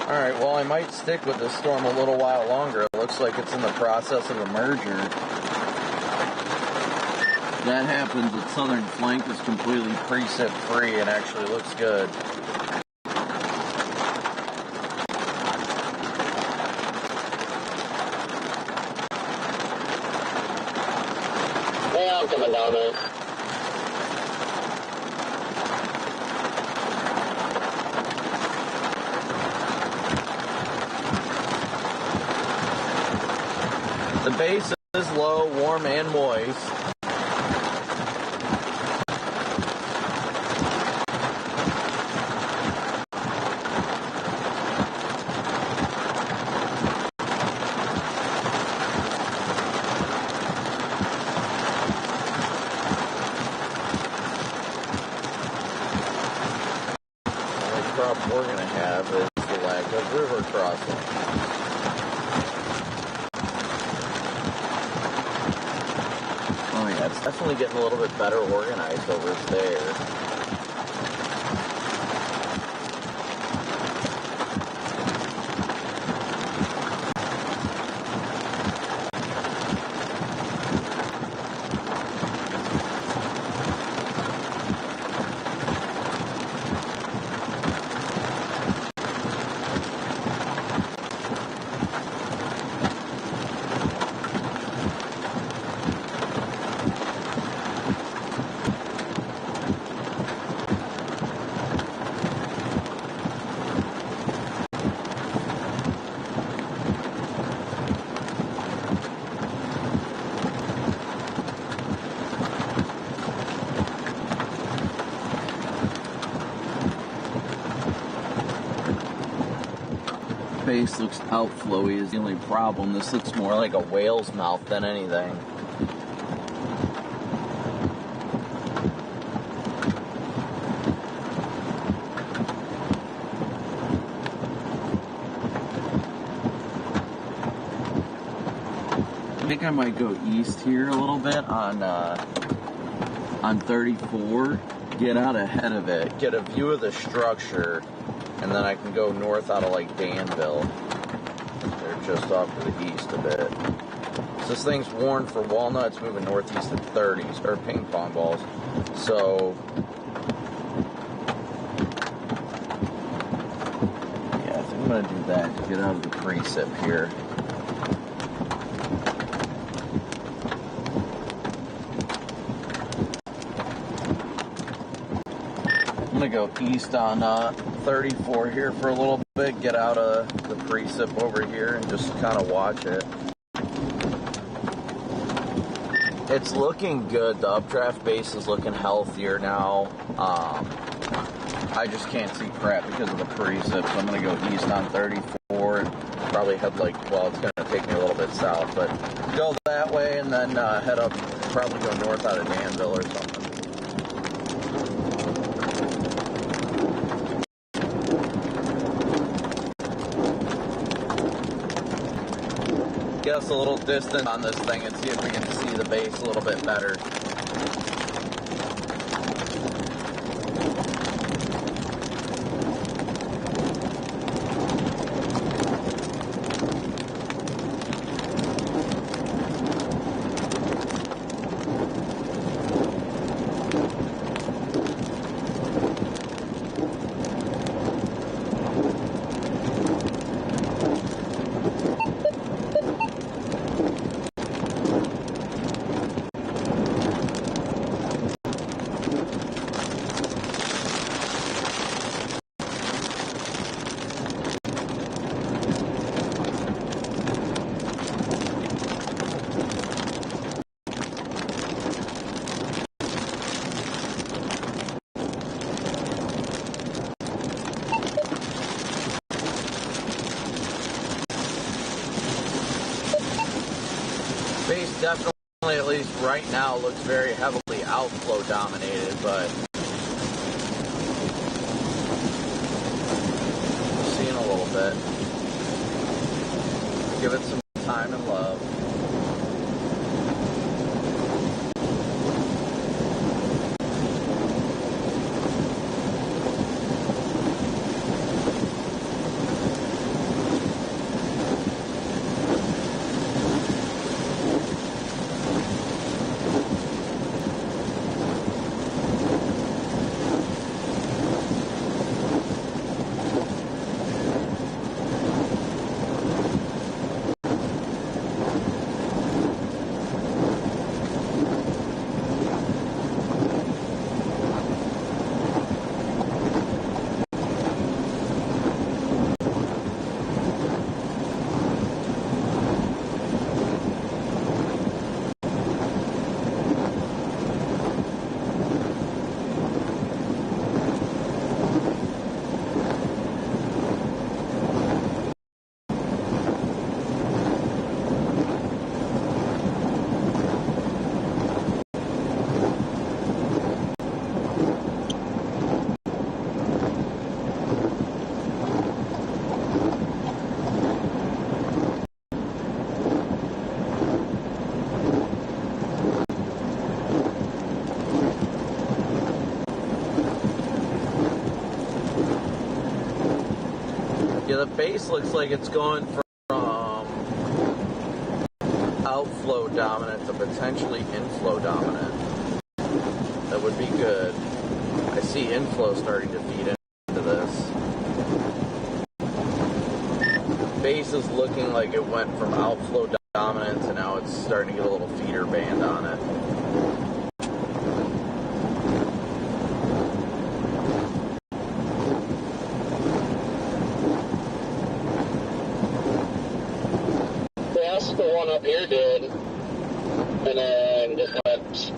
Alright, well, I might stick with this storm a little while longer. It looks like it's in the process of a merger. That happens, its southern flank is completely precip free and actually looks good. Yeah, I'm coming down there. The base is low, warm, and moist. The only problem we're going to have is the lack of river crossing. Oh yeah, it's definitely getting a little bit better organized over there. Base looks outflowy is the only problem. This looks more like a whale's mouth than anything. I think I might go east here a little bit on 34, get out ahead of it, get a view of the structure, and then I can go north out of like Danville. They're just off to the east a bit. So this thing's warned for walnuts moving northeast at 30s, or ping pong balls. So yeah, I think I'm gonna do that to get out of the precip here. I'm gonna go east on 34 here for a little bit, get out of the precip over here and just kind of watch it. It's looking good. The updraft base is looking healthier now. I just can't see crap because of the precip, so I'm gonna go east on 34 and probably head like, well, it's gonna take me a little bit north south, but go that way and then head up, probably go north out of Danville or something. Get us a little distance on this thing and see if we can see the base a little bit better. Base definitely, at least right now, looks very heavily outflow dominated, but seeing a little bit. Give it some time and love. Yeah, the base looks like it's going from outflow dominant to potentially inflow dominant. That would be good. I see inflow starting to feed into this. Base is looking like it went from outflow dominant to now it's starting to get a little feeder band on it. The one up here did, and then just went.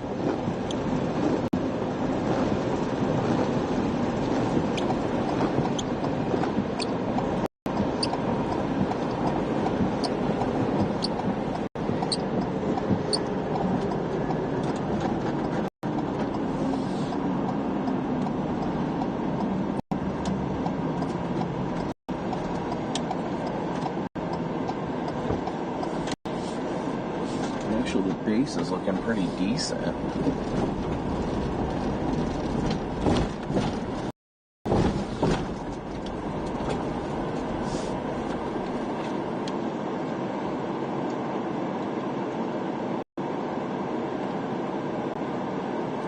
Actually, the base is looking pretty decent.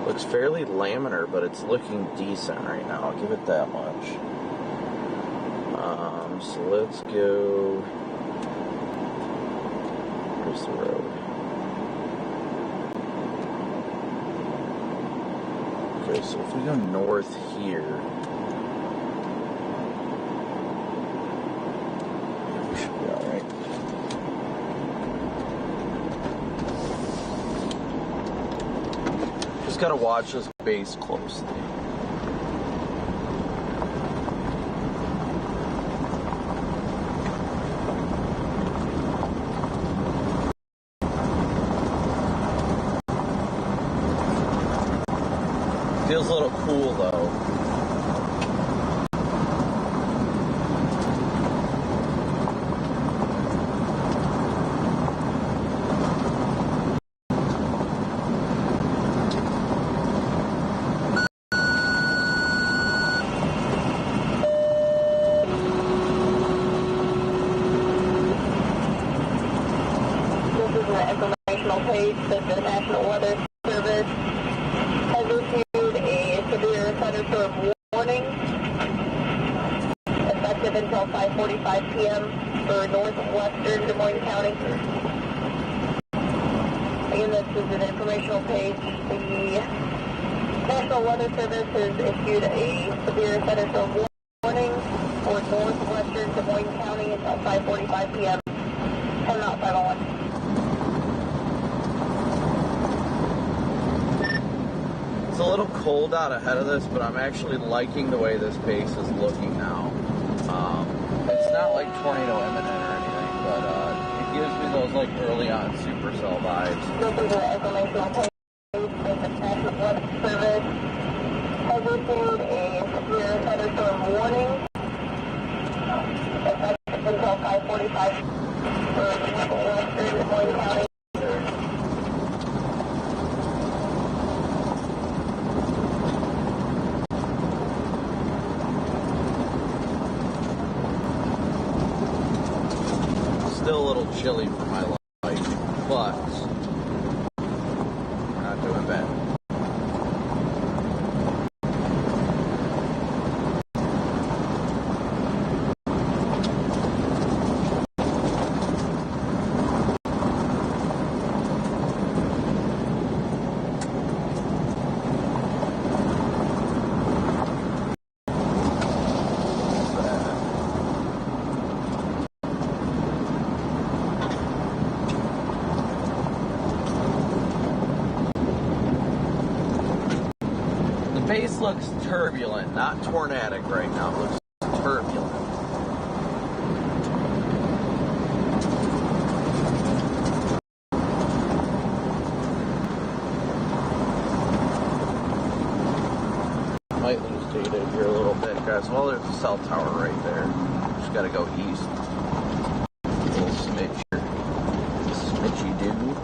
Looks fairly laminar, but it's looking decent right now. I'll give it that much. So let's go. Where's the road? Okay, so if we go north here, we should be alright. Just gotta watch this base closely. Feels a little cool though. Informational page that the National Weather Service has issued a severe thunderstorm warning effective until 5:45 p.m. for northwestern Des Moines County. Again, this is an informational page. The National Weather Service has issued a severe thunderstorm warning for northwestern Des Moines County until 5:45 p.m. Coming out 501. It's a little cold out ahead of this, but I'm actually liking the way this base is looking now. It's not like tornado imminent or anything, but it gives me those like early on supercell vibes. This is an informational page that the National Weather Service has issued a severe thunderstorm warning effective until 5:45 for northwestern Des Moines County. Still a little chilly for my liking, but we're not doing bad. The base looks turbulent, not tornadic right now. It looks turbulent. Might lose data here a little bit, guys. Well, there's a cell tower right there. Just gotta go east. A little smidge here. Smidgy doo.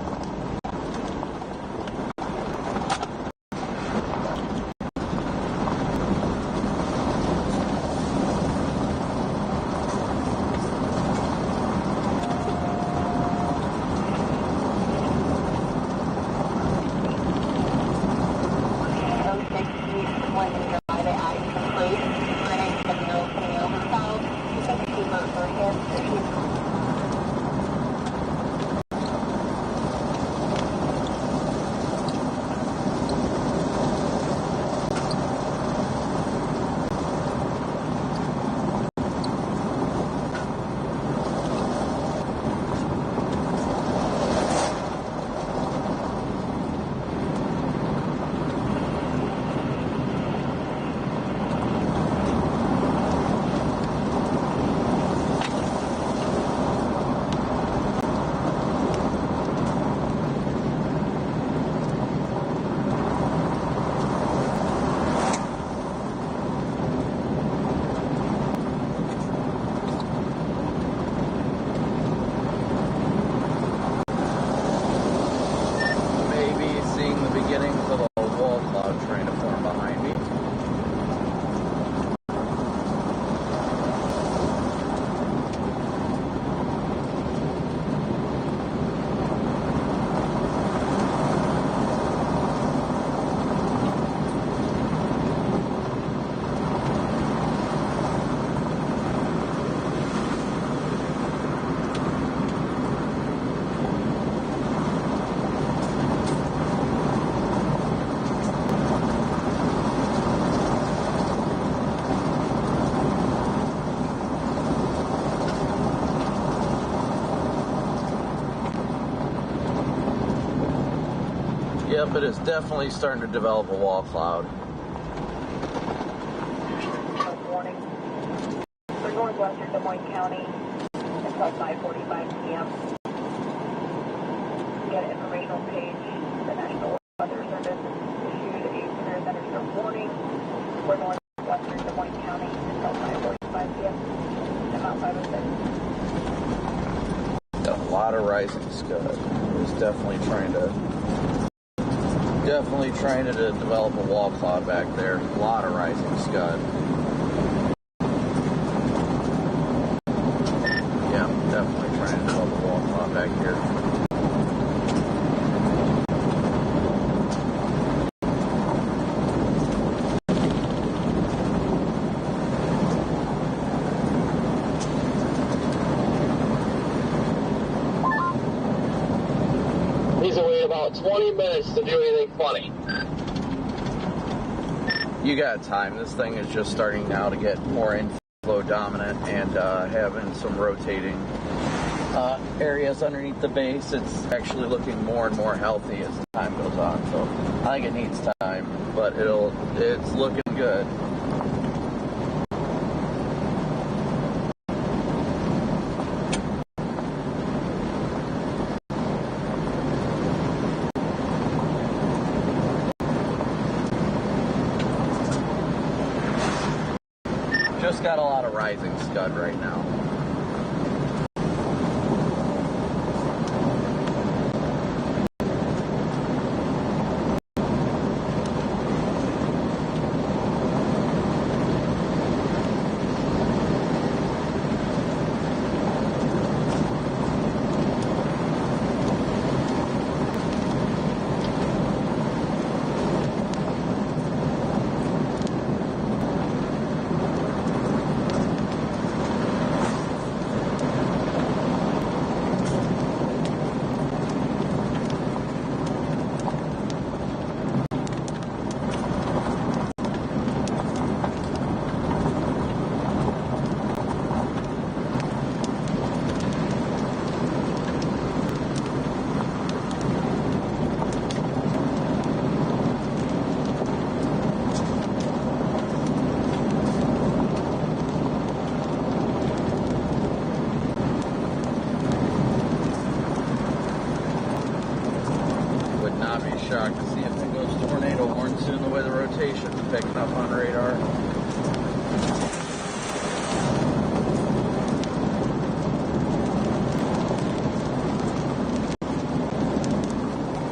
Yep, it is definitely starting to develop a wall cloud. Warning for northwestern Des Moines County until 5:45 p.m. Get an informational page. The National Weather Service issued a severe thunderstorm thunderstorm warning for northwestern Des Moines County until 5:45 p.m. About 5:06. Got a lot of rising scud. It's definitely trying to develop a wall cloud back there. A lot of rising scud. Yeah, definitely trying to develop a wall cloud back here. Needs to wait about 20 minutes to do anything funny. You got time. This thing is just starting now to get more inflow dominant and having some rotating areas underneath the base. It's actually looking more and more healthy as time goes on. So I think it needs time, but it's looking good. Just got a lot of rising scud right now. Shocked to see if it goes tornado horn soon, the way the rotation's picking up on radar.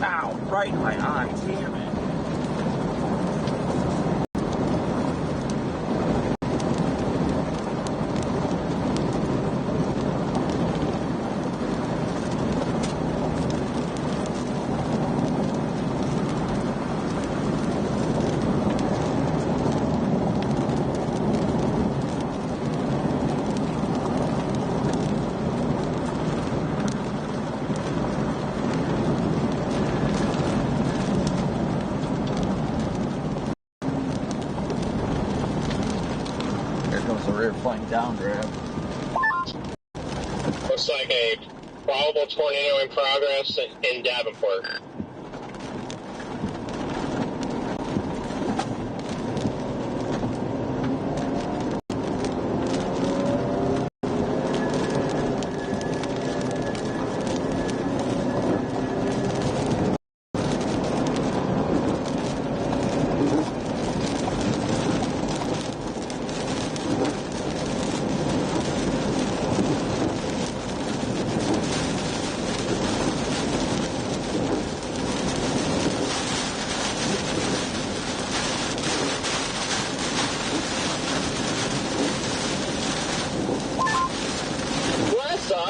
Ow, right in my eye, damn it. Flying downdraft. Looks like a probable tornado in progress in Davenport.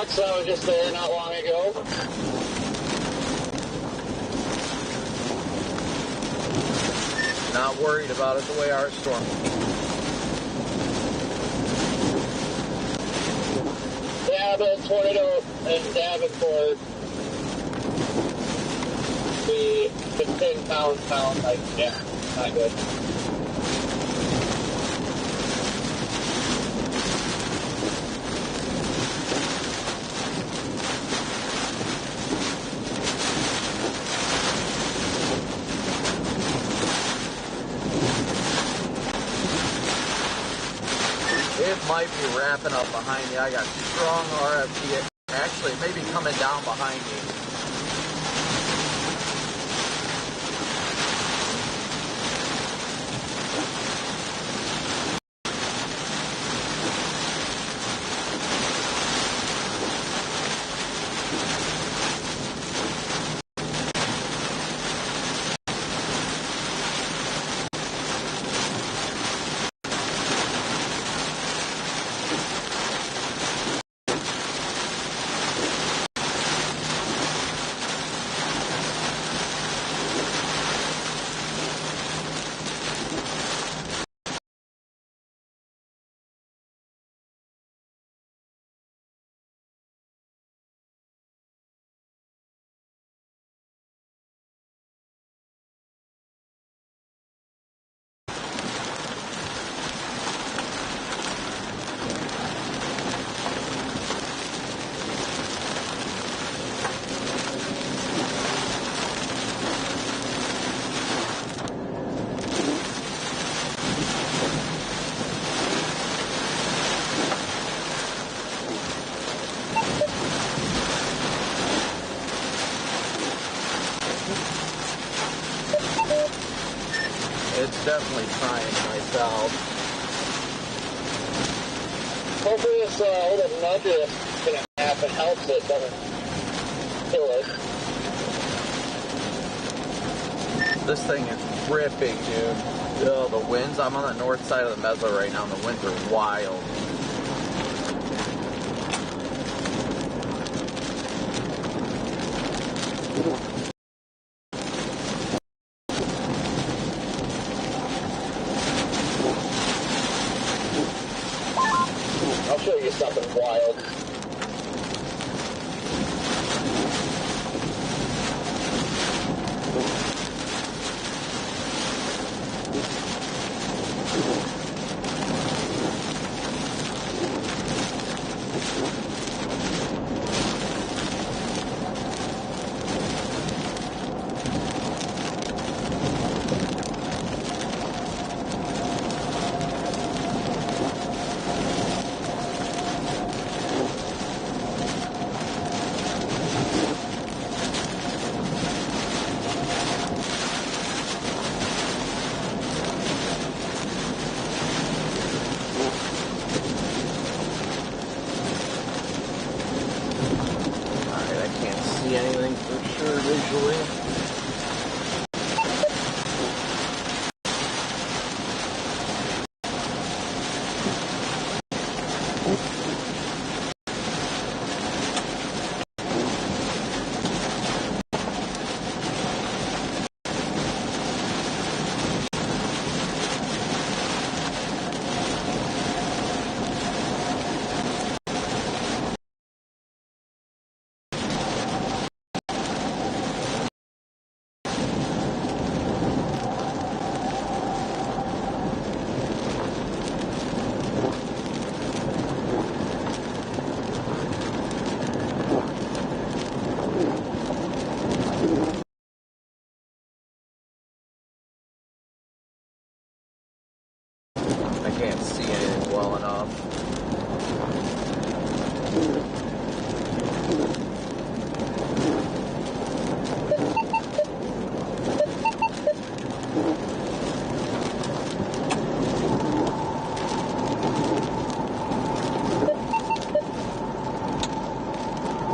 So I was just there not long ago. Not worried about it the way our storm. Yeah, the tornado in Davenport. The 15 pound, like, yeah, not good. It might be wrapping up behind me. I got strong RFD. Actually, it may be coming down behind me. It's definitely trying myself. Hopefully this little nudge that's going to happen helps it, doesn't kill it. This thing is ripping, dude. Oh, the winds. I'm on the north side of the mezzo right now, and the winds are wild. I'll show you something wild. Anything for sure visually. I can't see anything well enough.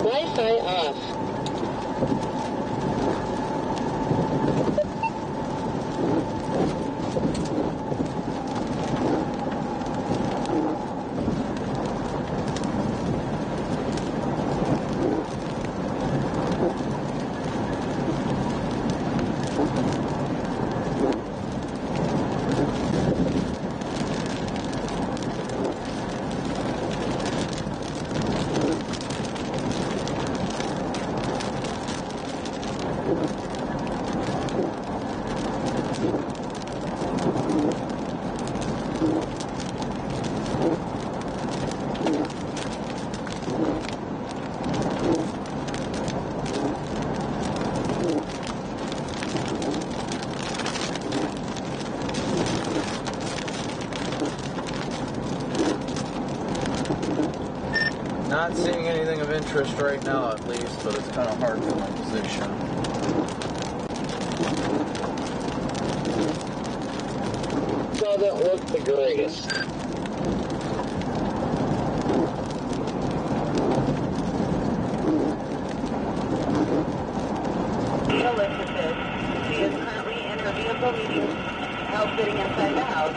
Wi-Fi off. Not seeing anything of interest right now, at least, but it's kind of hard for my position. Doesn't look the greatest. Elizabeth, she is currently in her vehicle needing help getting inside the house.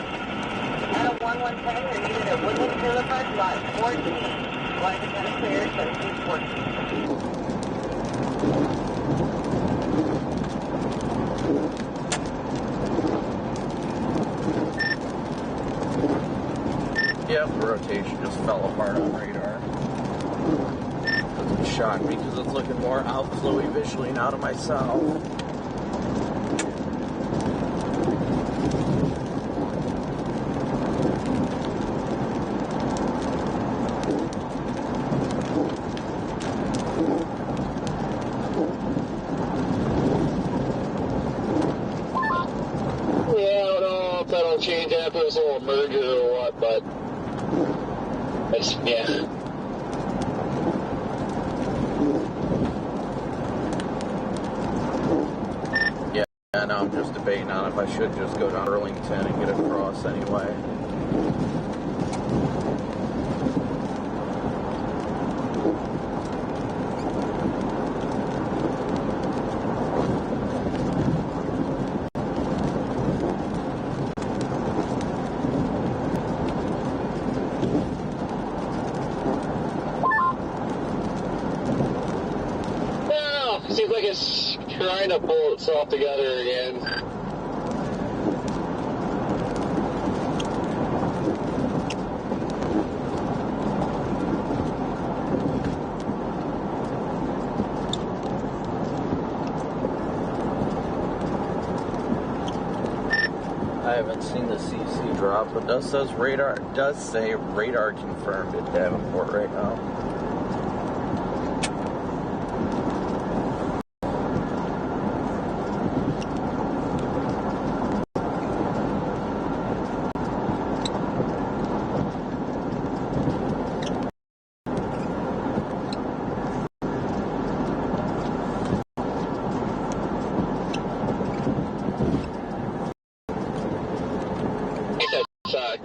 Adam 110, you're needed at Woodland Trailer Park, lot 14. Line is kind of clear, 1714. Yep, the rotation just fell apart on radar. Doesn't shock me because it's looking more outflowy visually now to myself. Change after this little merger or what, but it's, yeah. Yeah, now I'm just debating on if I should just go down Burlington and get across anyway. Seems like it's trying to pull itself together again. I haven't seen the CC drop, but does say radar confirmed at Davenport right now.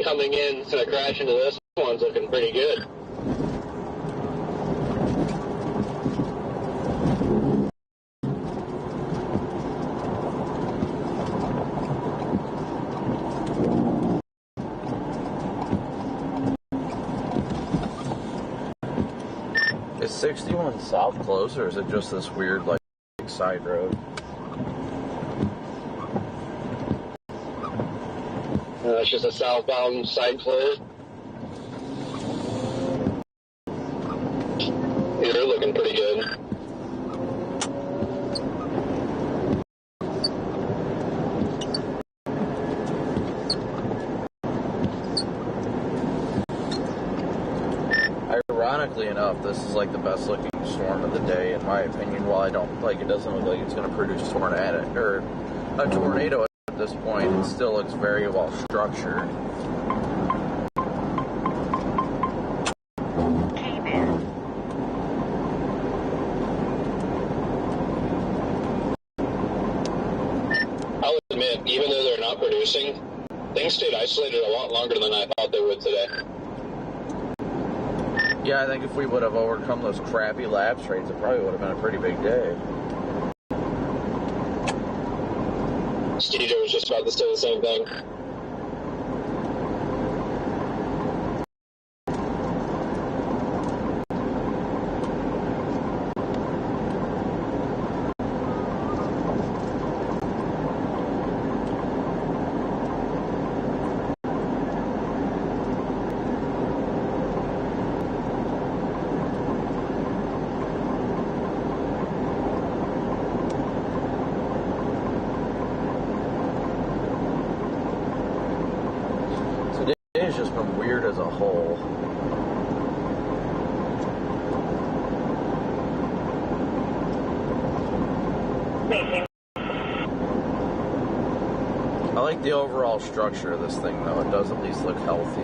Coming in, it's going to crash into this one's looking pretty good. Is 61 south close, or is it just this weird, like, side road? It's just a southbound side clear. You're looking pretty good. Ironically enough, this is like the best looking storm of the day, in my opinion. While I don't like, it doesn't look like it's going to produce a tornado at this point. It still looks very well structured. I'll admit, even though they're not producing, things stayed isolated a lot longer than I thought they would today. Yeah, I think if we would have overcome those crappy lapse rates, it probably would have been a pretty big day. CJ was just about to say the same thing. It's just been weird as a whole. I like the overall structure of this thing, though. It does at least look healthy.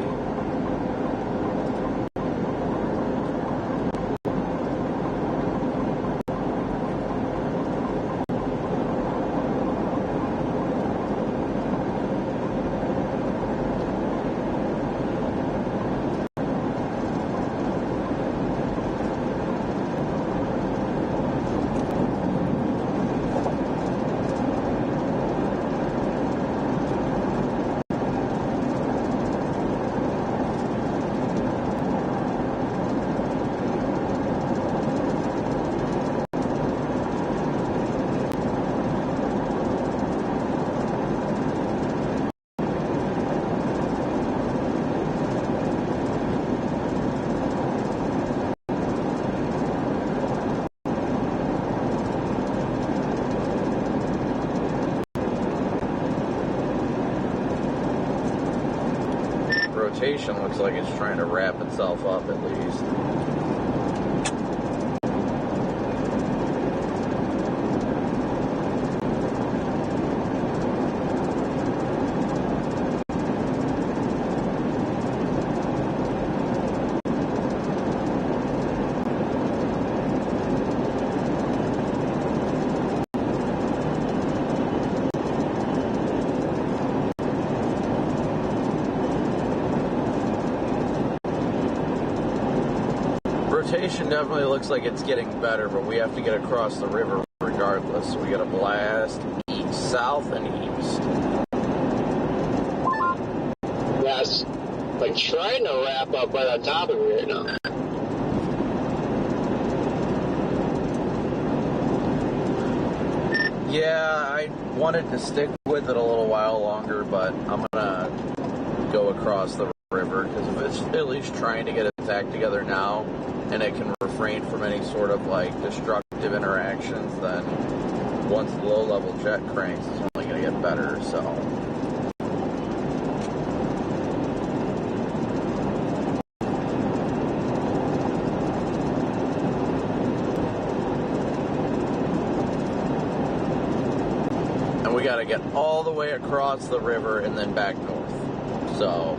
Rotation looks like it's trying to wrap itself up at least. Transportation definitely looks like it's getting better, but we have to get across the river regardless. So we gotta blast east, south, and east. Yes. Like trying to wrap up right on top of me right now. Yeah, I wanted to stick with it a little while longer, but I'm gonna go across the river because if it's at least trying to get its act together now and it can refrain from any sort of like destructive interactions, then once the low-level jet cranks, it's only gonna get better, so. We got to get all the way across the river and then back north. So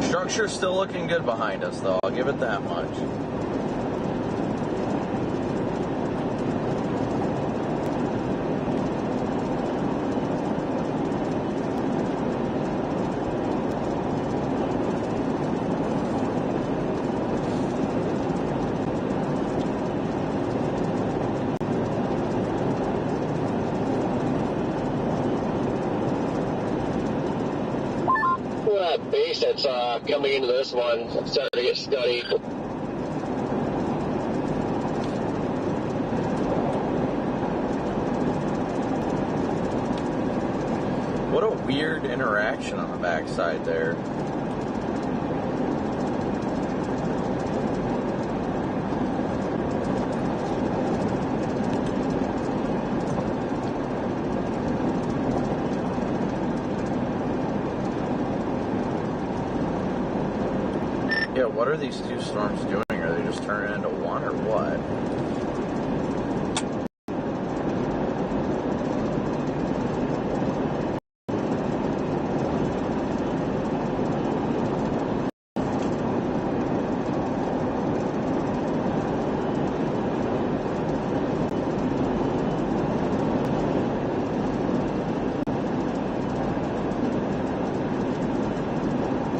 structure's still looking good behind us, though. I'll give it that much. That base that's coming into this one starting to get scuddy. What a weird interaction on the backside there. Yeah, what are these two storms doing? Are they just turning into one or what?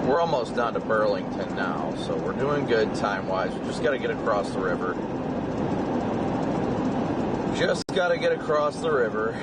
We're almost down to Burlington now, so we're doing good time-wise. We just got to get across the river. Just got to get across the river.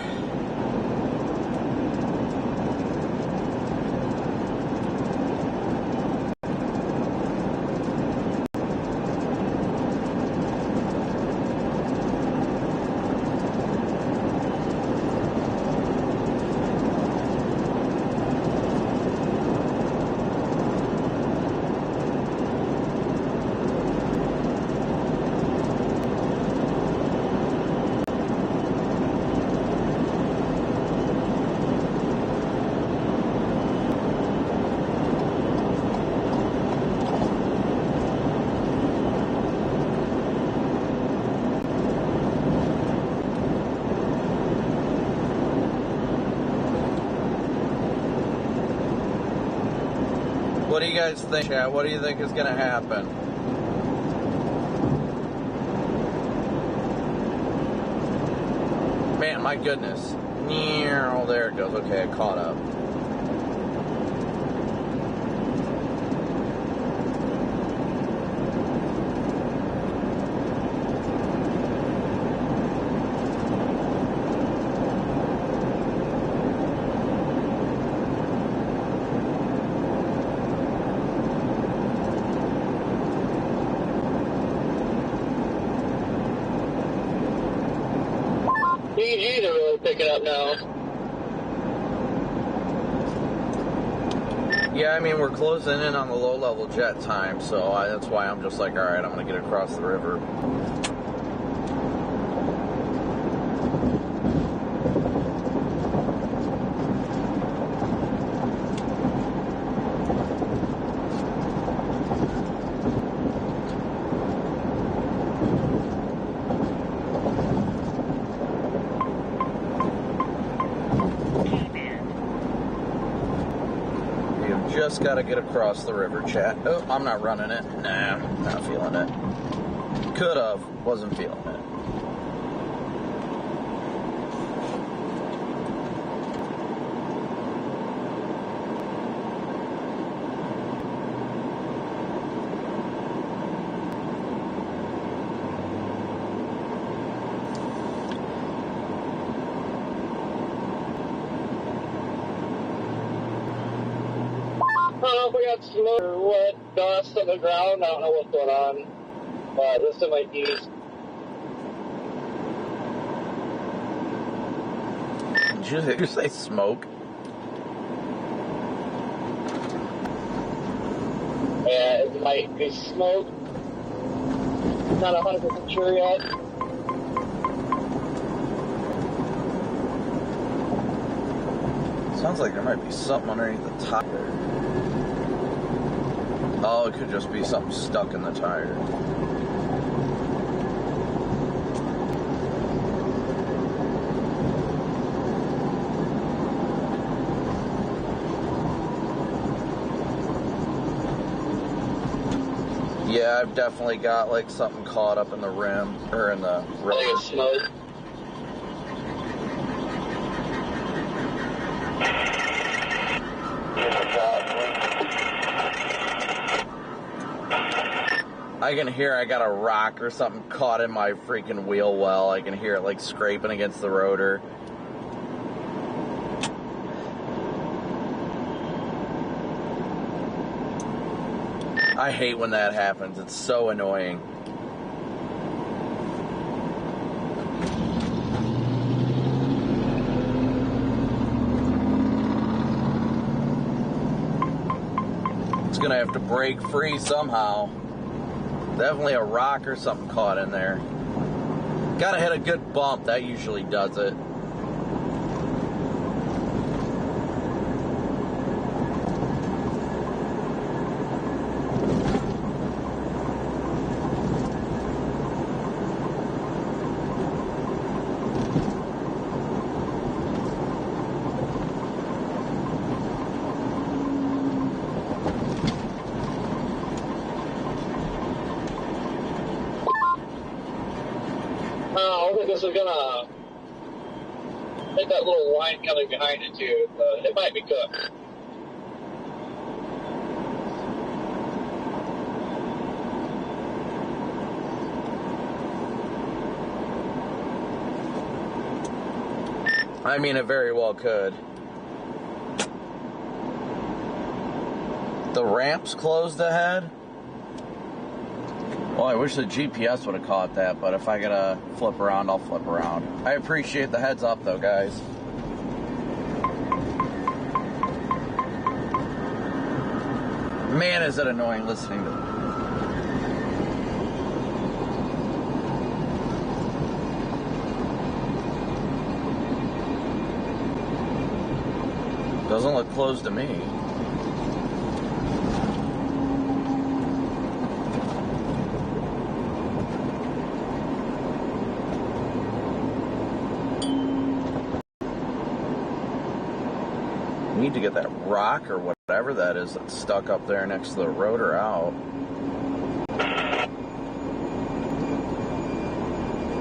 What do you guys think, chat? What do you think is going to happen? Man, my goodness. Oh, there it goes. Okay, I caught up. DGs are really picking up now. Yeah, I mean, we're closing in on the low-level jet time, so that's why I'm just like, all right, I'm going to get across the river. Just gotta get across the river, chat. Oh, I'm not running it. Nah, not feeling it. Could've, wasn't feeling it. I don't know if we got smoke or what, dust on the ground. I don't know what's going on. This is my east. Did you say smoke? Yeah, it might be smoke. Not 100% sure yet. Sounds like there might be something underneath the tire. Oh, it could just be something stuck in the tire. Yeah, I've definitely got like something caught up in the rim or in the I think it's smoke. I can hear I got a rock or something caught in my freaking wheel well. I can hear it like scraping against the rotor. I hate when that happens. It's so annoying. It's gonna have to break free somehow. Definitely a rock or something caught in there. Gotta hit a good bump. That usually does it. I think this is gonna hit that little line coming behind it too. It might be cooked. I mean, it very well could. The ramp's closed ahead? Well, I wish the GPS would have caught that, but if I gotta flip around, I'll flip around. I appreciate the heads up, though, guys. Man, is it annoying listening to them. Doesn't look closed to me. Need to get that rock or whatever that is that's stuck up there next to the rotor out. I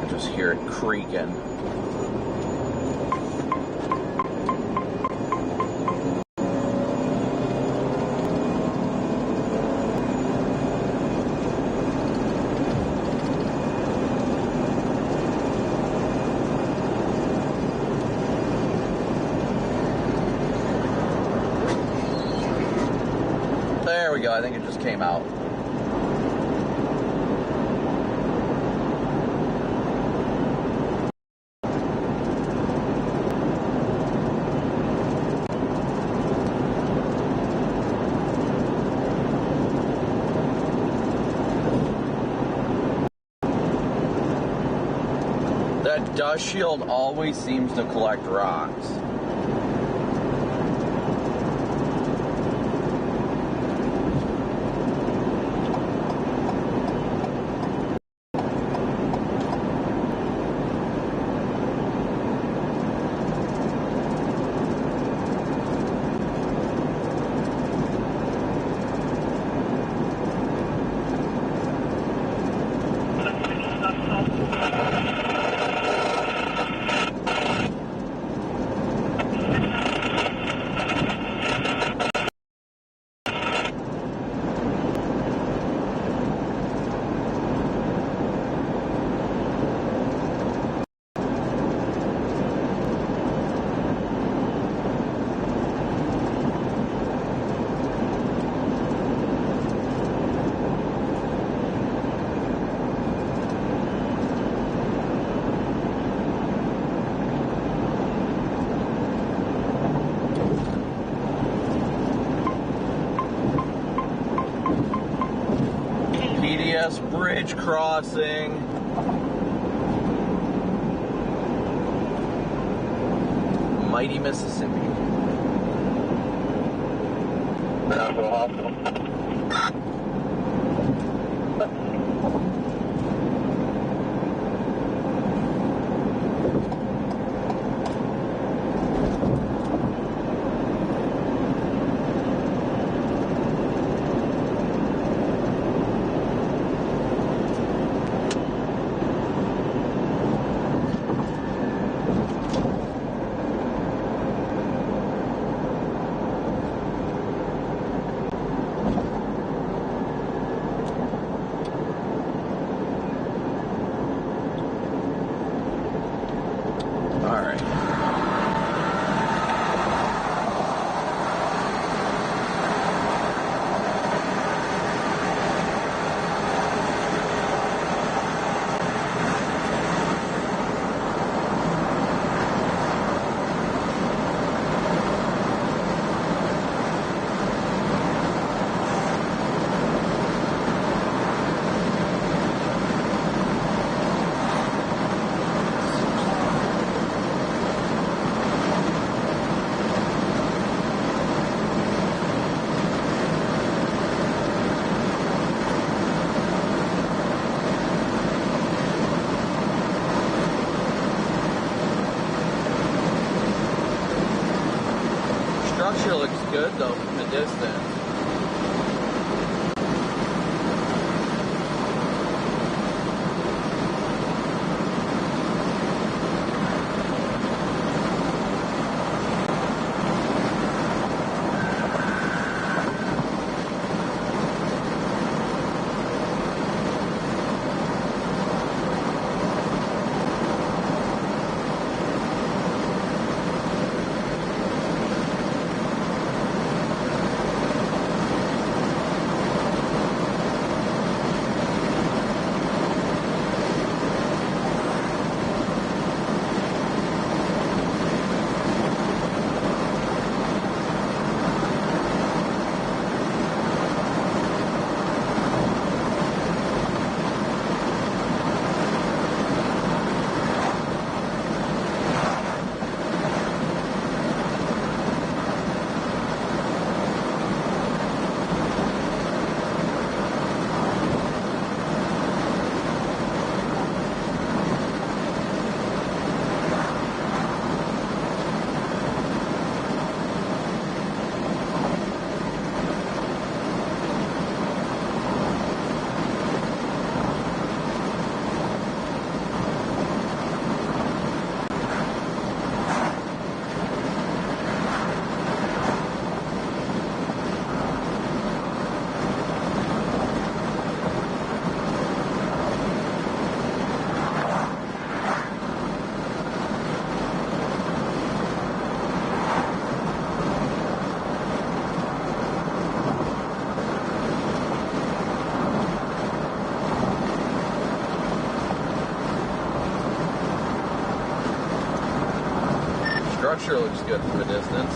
just hear it creaking. There we go, I think it just came out. That dust shield always seems to collect rocks. bridge crossing. Mighty Mississippi. Nashville Hospital. Structure looks good though from the distance. Structure looks good from a distance.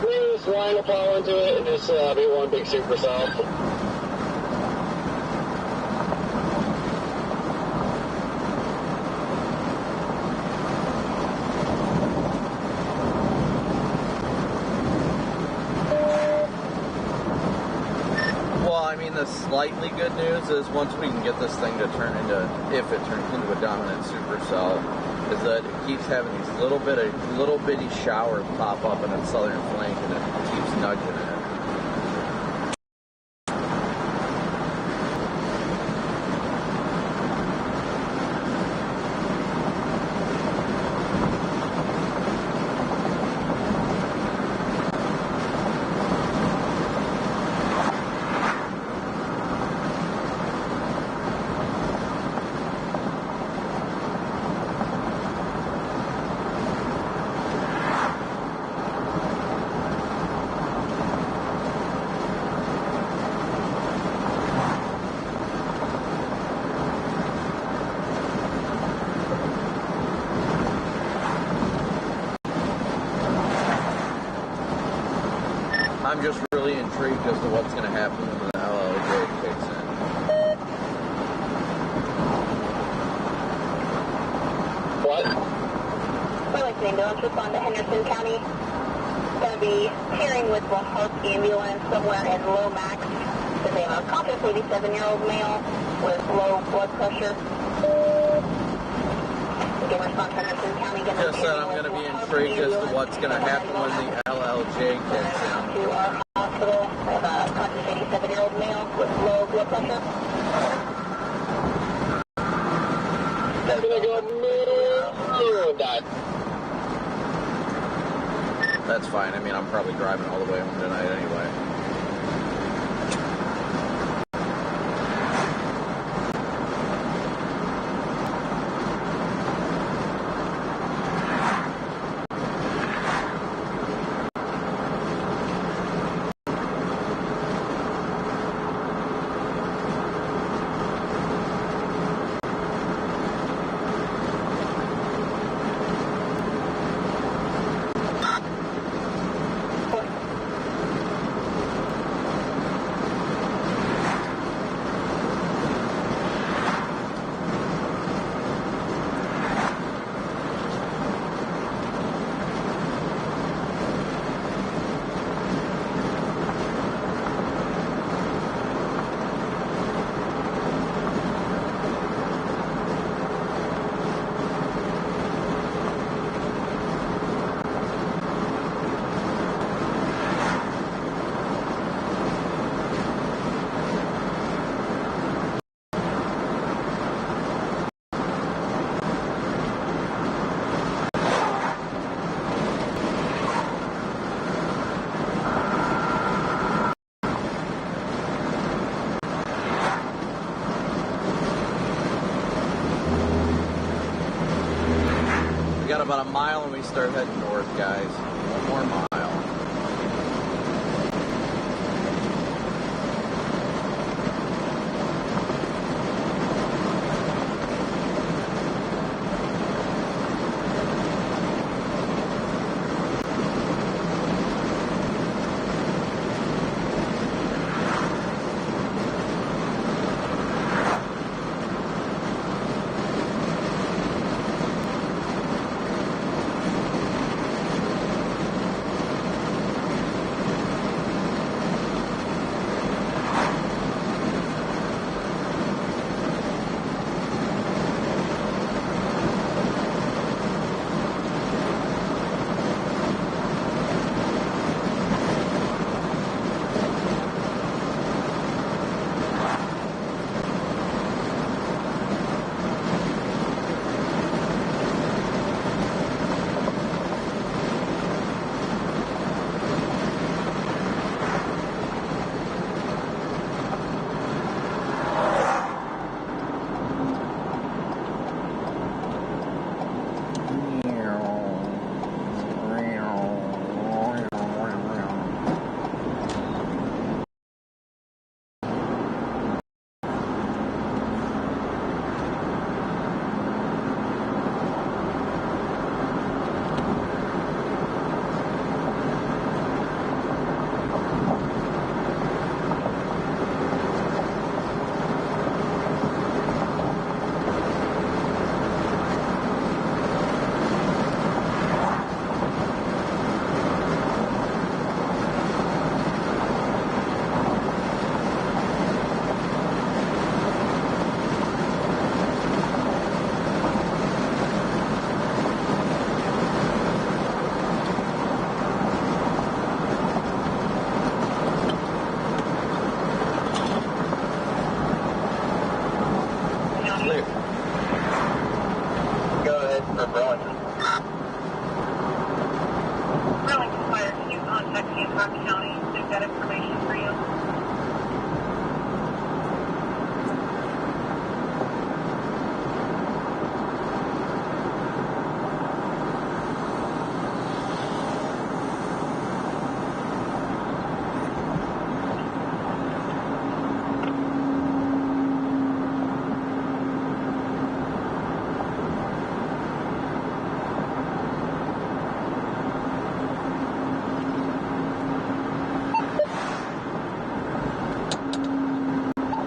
Just line a plow into it and just be one big supercell. The slightly good news is once we can get this thing to turn into, if it turns into a dominant supercell, is that it keeps having these little bitty showers pop up in its southern flank, and it keeps nudging it. I'm just really intrigued as to what's going to happen when the LLJ kicks in. What? We're like an ambulance respond to Henderson County. Going to be pairing with the Harp ambulance somewhere in Lomax. They have a conscious 87-year-old male with low blood pressure. Again, respond to Henderson County. Just said I'm going to be intrigued as to what's going to happen when the LLJ kicks in. To our hospital, we have a conscious 87-year-old male with low blood pressure. That's gonna go million die. That's fine. I mean, I'm probably driving all the way home tonight anyway. We got about a mile and we start heading north, guys. One more mile.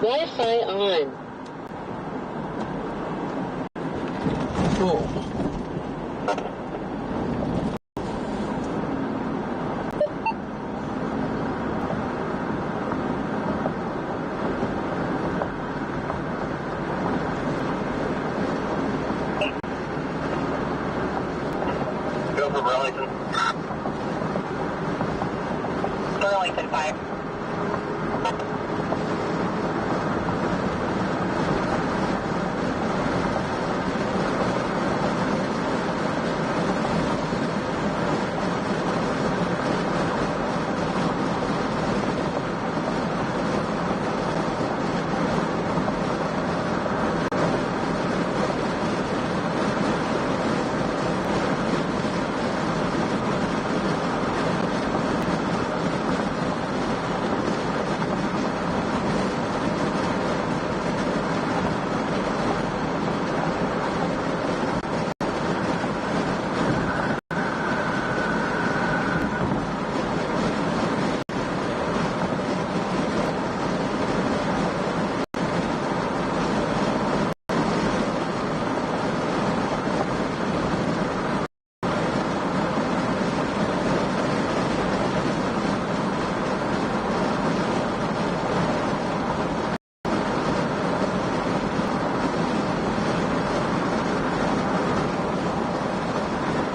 Wi-Fi on. Cool. Go for Burlington. Burlington 5.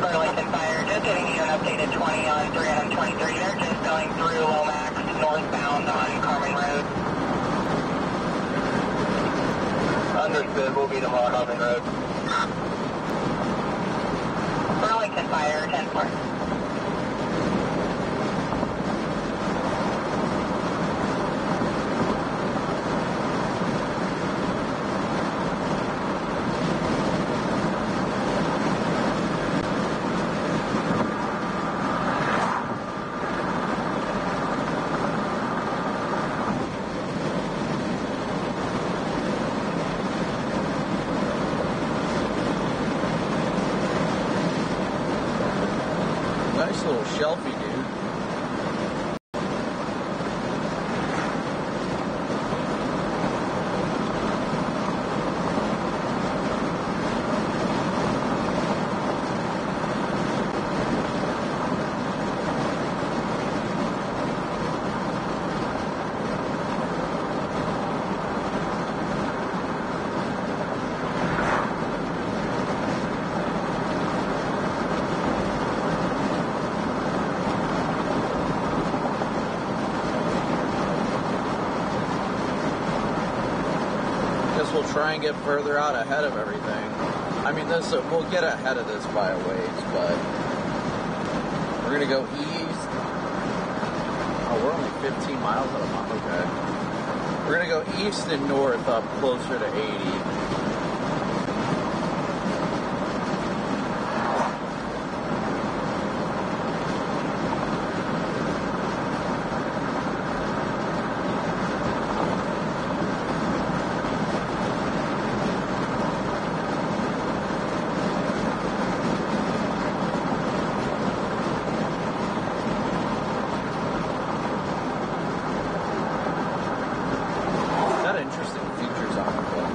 Burlington Fire, just giving you an updated 20 on 323. They're just going through Lomax, northbound on Carmen Road. Understood. We'll be tomorrow on the road. Burlington Fire, 10-4. Nice little shelfie, dude. We'll try and get further out ahead of everything. I mean, we'll get ahead of this by a ways, but we're gonna go east. Oh, we're only 15 miles out of Mount. Okay. We're gonna go east and north up closer to 80. Interesting features on it, though.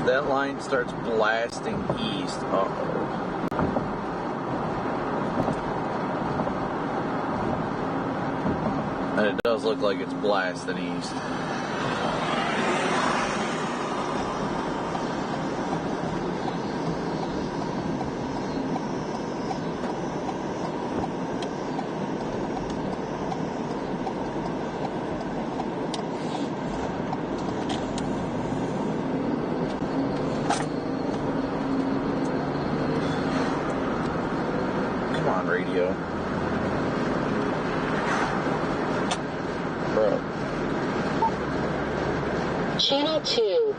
That line starts blasting east. Uh-oh. And it does look like it's blasting east. video. Bro. Channel 2.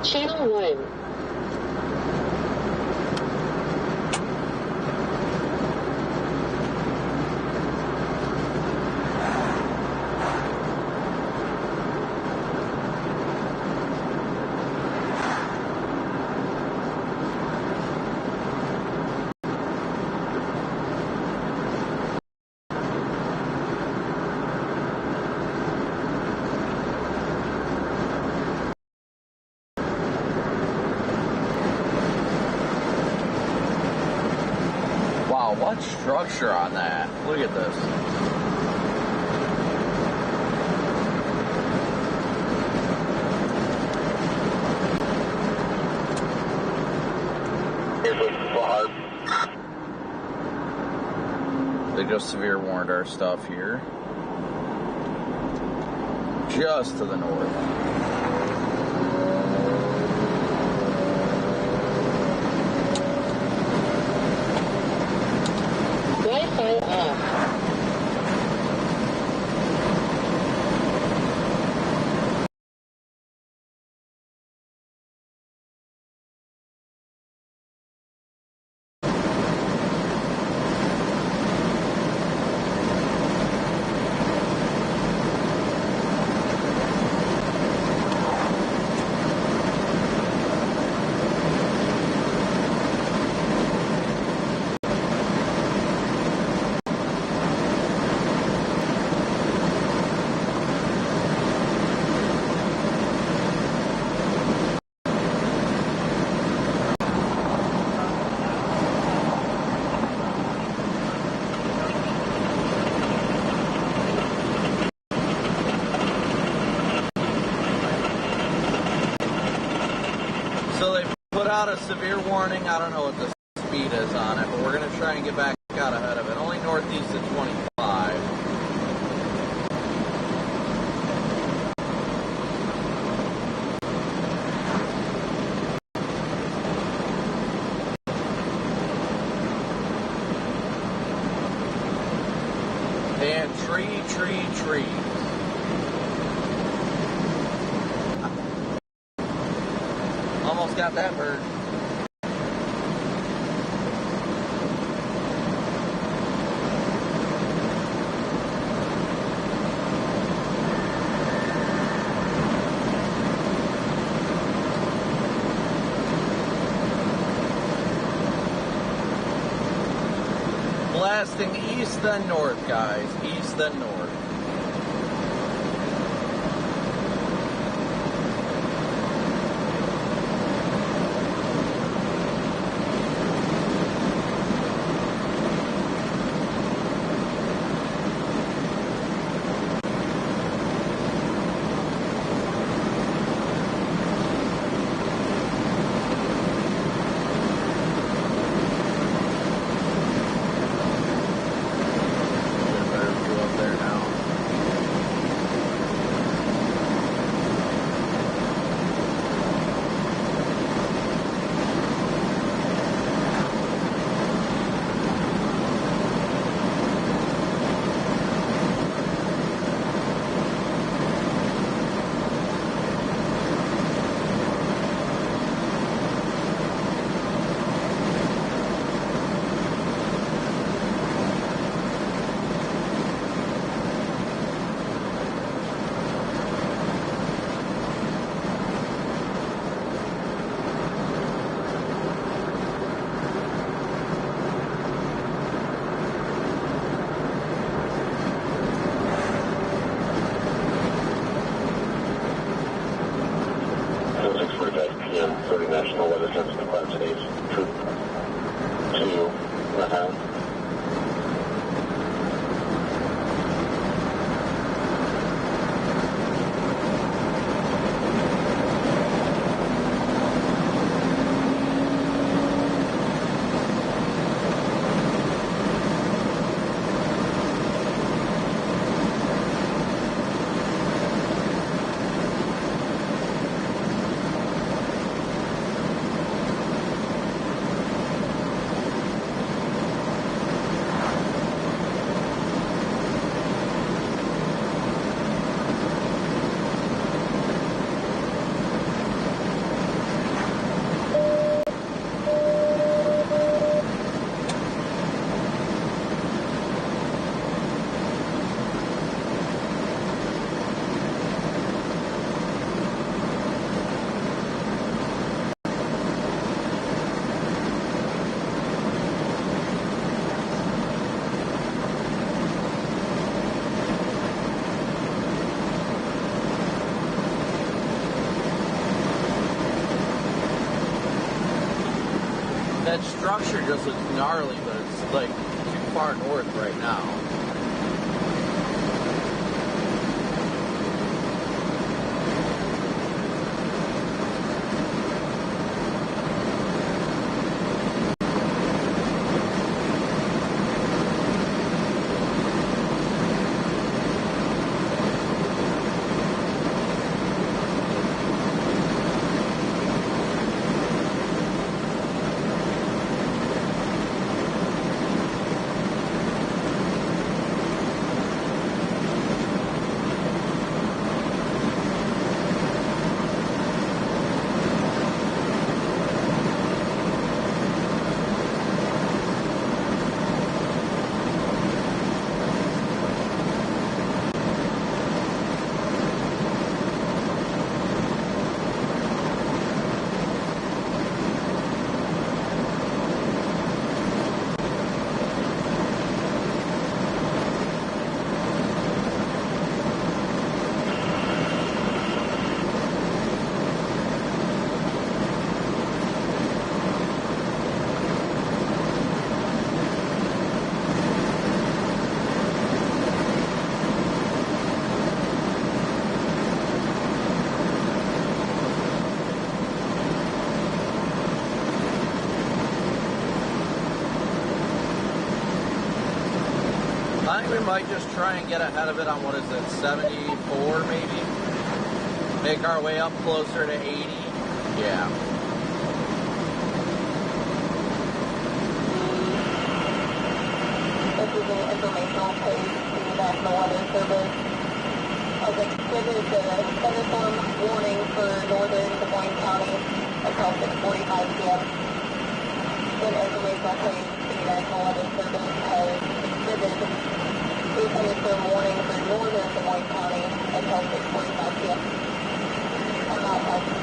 Channel 1. Wow, what structure on that? Look at this. They just severe warned our stuff here. Just to the north. Wi-Fi off. So they put out a severe warning. I don't know what the speed is on it, but we're going to try and get back out ahead of it. Only northeast of 25. And tree. Almost got that bird. Blasting east then north, guys. East then north. National Weather Service in Cloud States. Troop 2, That structure just looks gnarly, but it's like too far north right now. I think we might just try and get ahead of it on, what is it, 74 maybe? Make our way up closer to 80. Yeah. This is an informational page to the National Weather Service. As exhibit, the thunderstorm warning for northern Des Moines County until 6:45 p.m. An informational page to the National Weather Service has exhibited a thunderstorm warning for northern Des Moines County until 6:45 p.m. I'm not helping.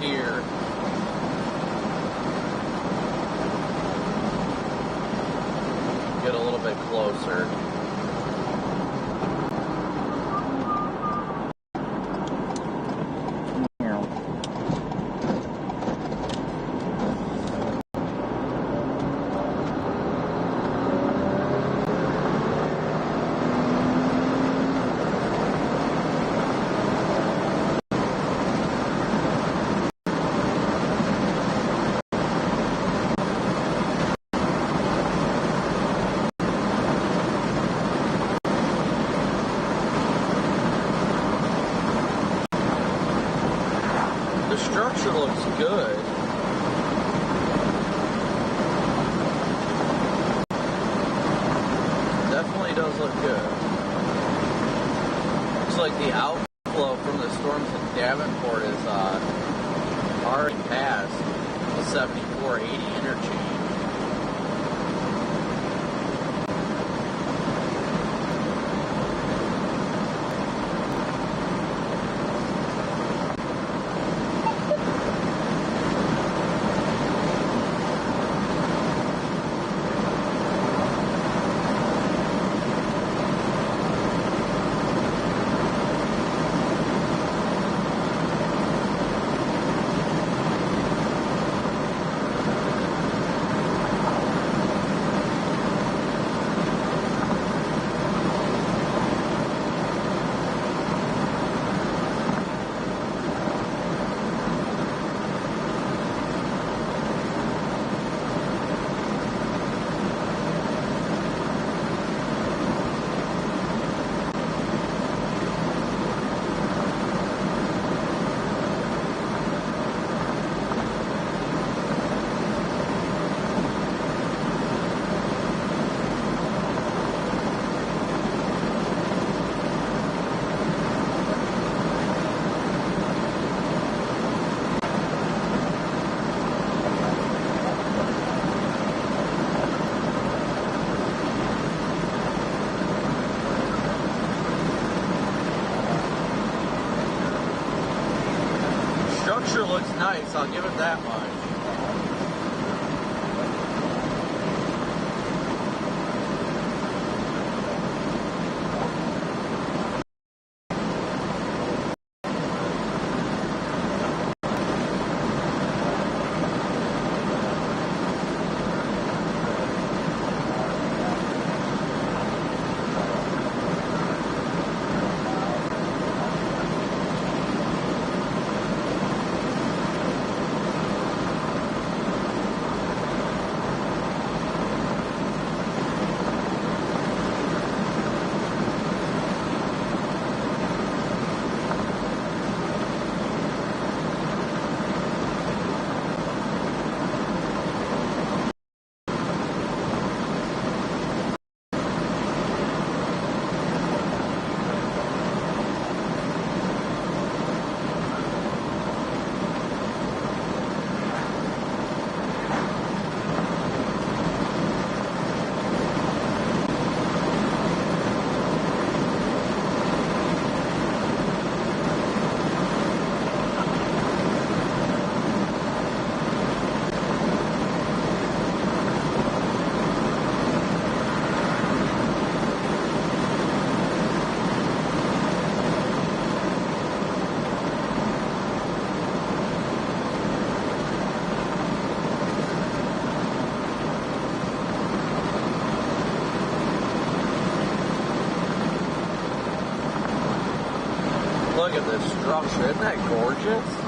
Here. Get a little bit closer. The structure looks good. Definitely does look good. Looks like the outflow from the storms in Davenport is already past the 7480 interchange. picture looks nice, I'll give it that much. Look at this structure, isn't that gorgeous?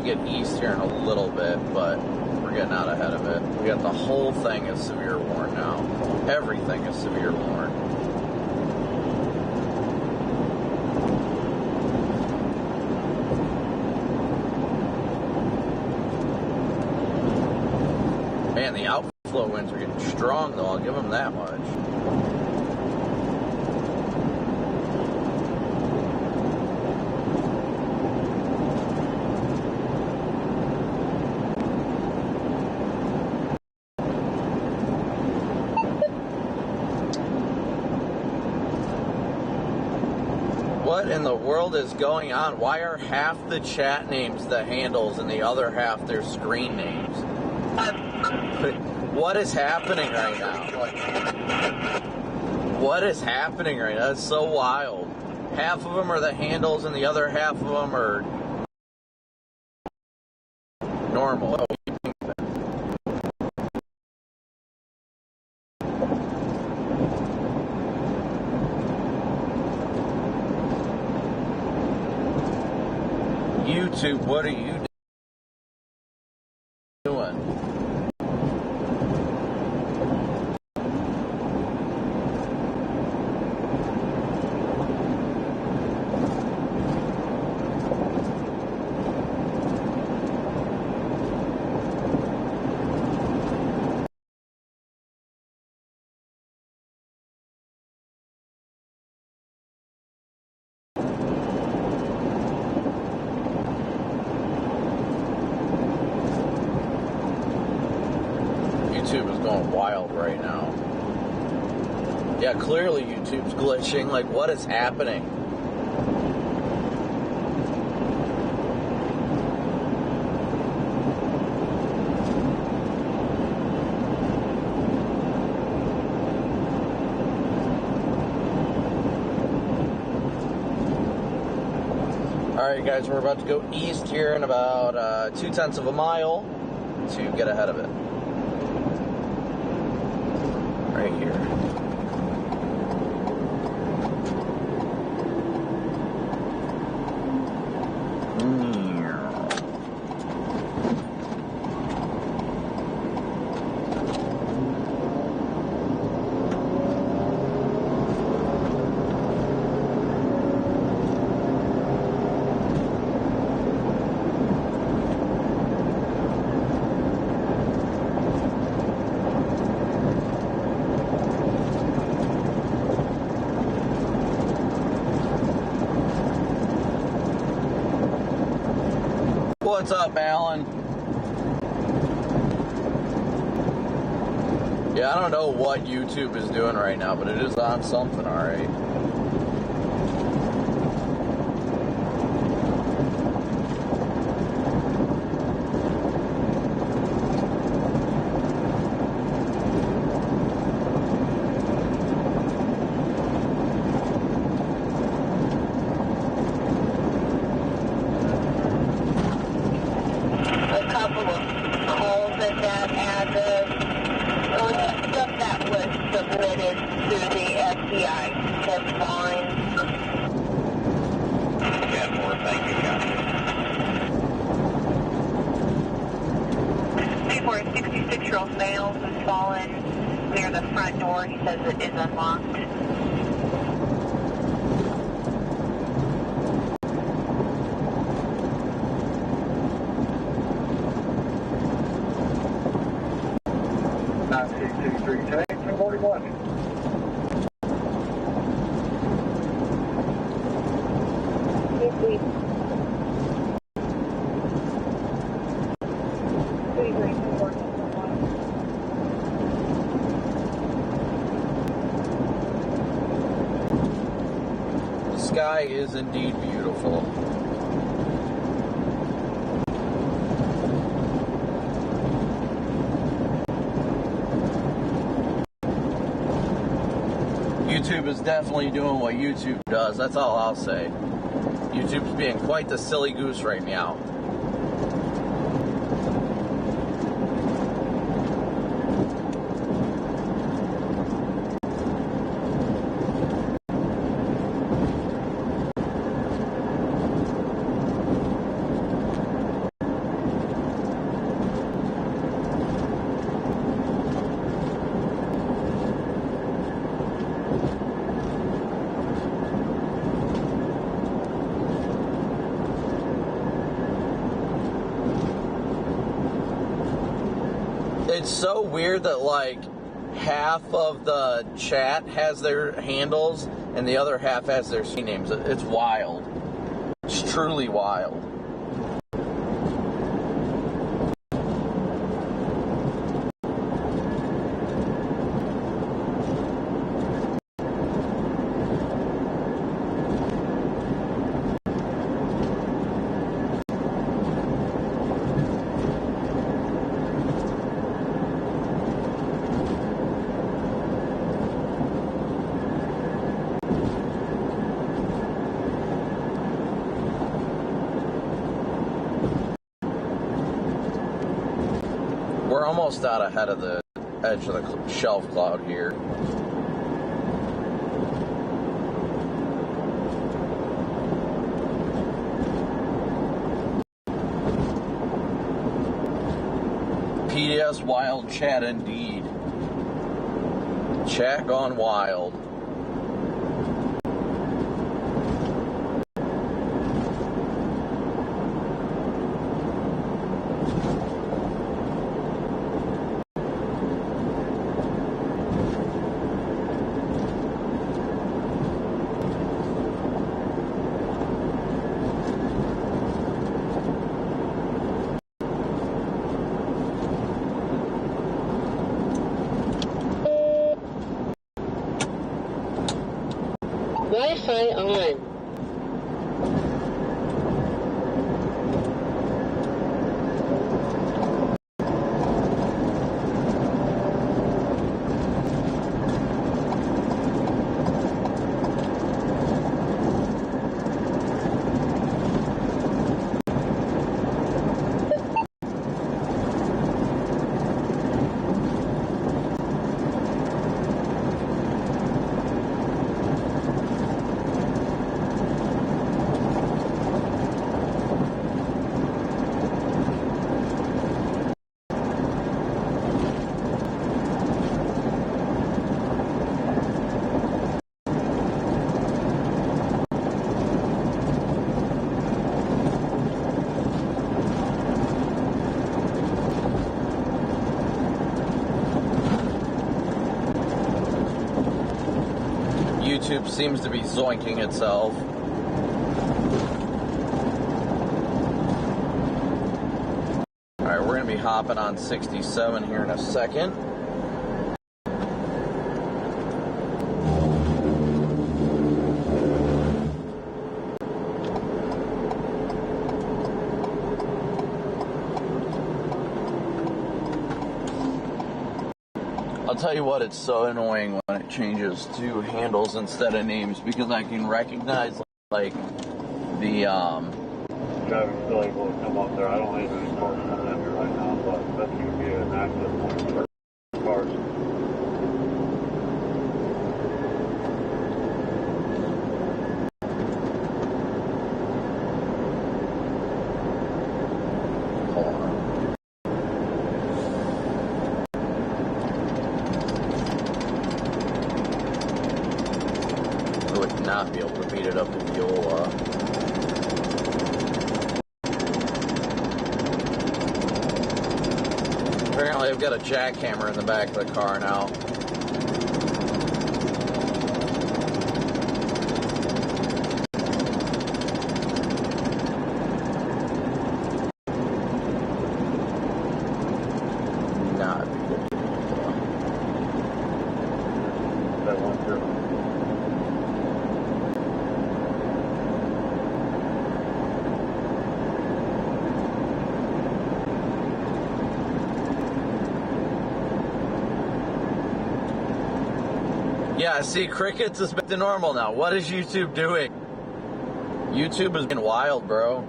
Get east here in a little bit, but we're getting out ahead of it. We got the whole thing is severe warn now. Everything is severe warn. Man, the outflow winds are getting strong though, I'll give them that much. What in the world is going on? Why are half the chat names the handles and the other half their screen names? What is happening right now? What is happening right now? It's so wild. Half of them are the handles and the other half of them are normal. YouTube, what are you doing? YouTube is going wild right now. Yeah, clearly YouTube's glitching. Like, what is happening? Alright guys, we're about to go east here in about 0.2 of a mile to get ahead of it. Right here. What's up, Alan? Yeah, I don't know what YouTube is doing right now, but it is on something, alright. For a 66-year-old male who's fallen near the front door, he says it is unlocked. The sky is indeed beautiful. YouTube is definitely doing what YouTube does, that's all I'll say. YouTube's being quite the silly goose right now. It's so weird that like half of the chat has their handles and the other half has their screen names. It's wild. It's truly wild. We're almost out ahead of the edge of the shelf cloud here. PDS wild chat indeed. Chat gone wild. Wi-Fi on. YouTube seems to be zoinking itself. Alright, we're going to be hopping on 67 here in a second. I'll tell you what, it's so annoying when it changes to handles instead of names, because I can recognize, like, the, Driving still able to come up there. I don't have any cars coming at me right now, but that's going to be an access point for cars. Not be able to beat it up with Viola. Apparently I've got a jackhammer in the back of the car now. Not beat it. That one through. Yeah, see, crickets is back to normal now. What is YouTube doing? YouTube has been wild, bro.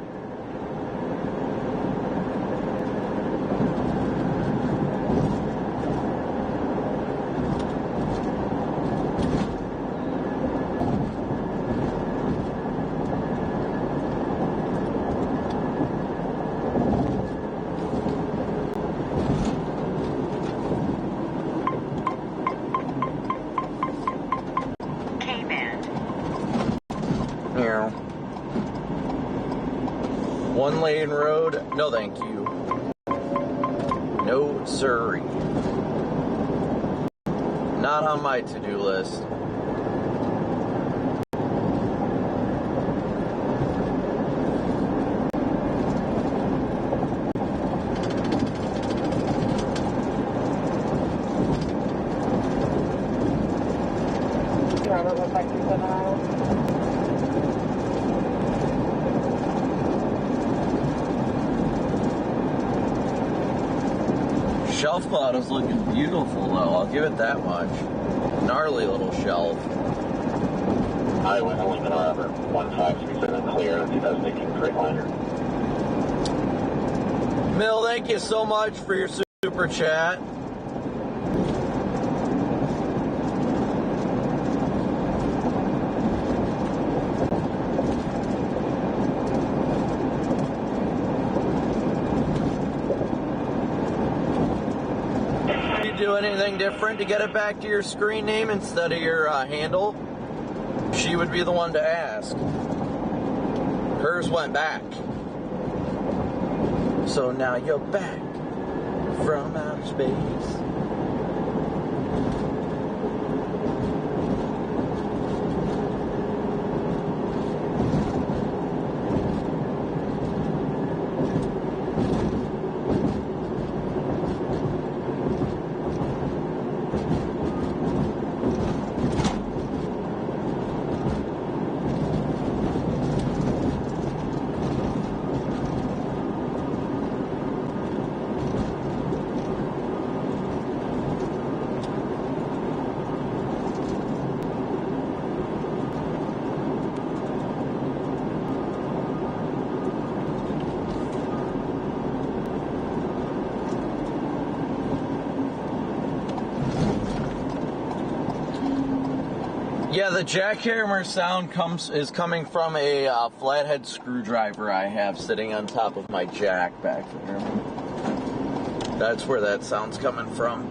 One lane road, no thank you. No siree. Not on my to-do list. Shelf cloud is looking beautiful, though. I'll give it that much. Gnarly little shelf. Highway limit over 1537 clear, 2018 Freightliner. Mill, thank you so much for your super super chat. Do anything different to get it back to your screen name instead of your handle? She would be the one to ask. Hers went back. So now you're back from outer space. Yeah, the jackhammer sound is coming from a flathead screwdriver I have sitting on top of my jack back there. That's where that sound's coming from.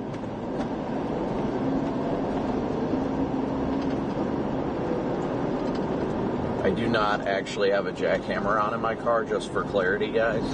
I do not actually have a jackhammer on in my car, just for clarity, guys.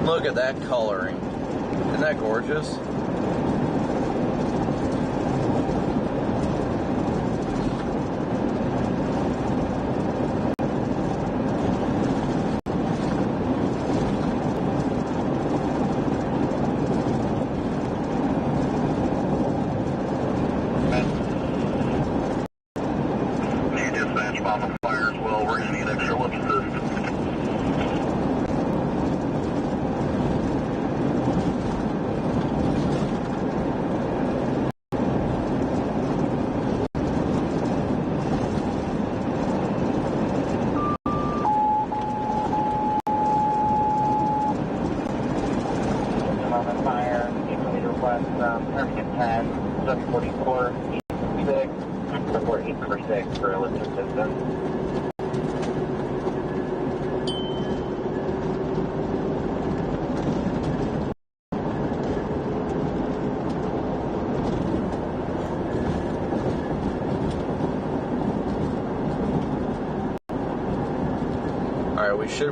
Look at that coloring. Isn't that gorgeous?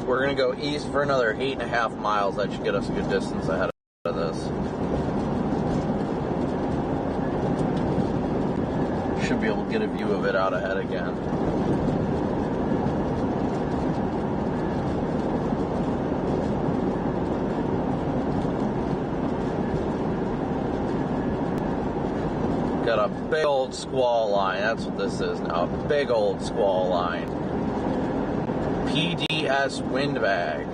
We're going to go east for another 8.5 miles. That should get us a good distance ahead of this. Should be able to get a view of it out ahead again. Got a big old squall line. That's what this is now. A big old squall line. PDS windbag.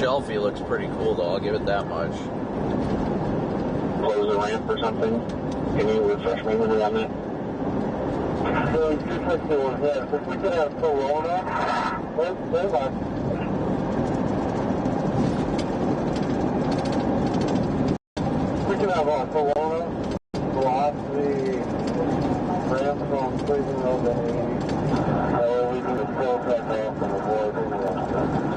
shelfie looks pretty cool, though. I'll give it that much. Close the ramp or something? Can you refresh my memory on that? So, just like there was that. If we could have Corona, hold on. We could have Corona, velocity, ramp from Cleveland Road to 80. That way we can just fill that off and avoid any of that stuff.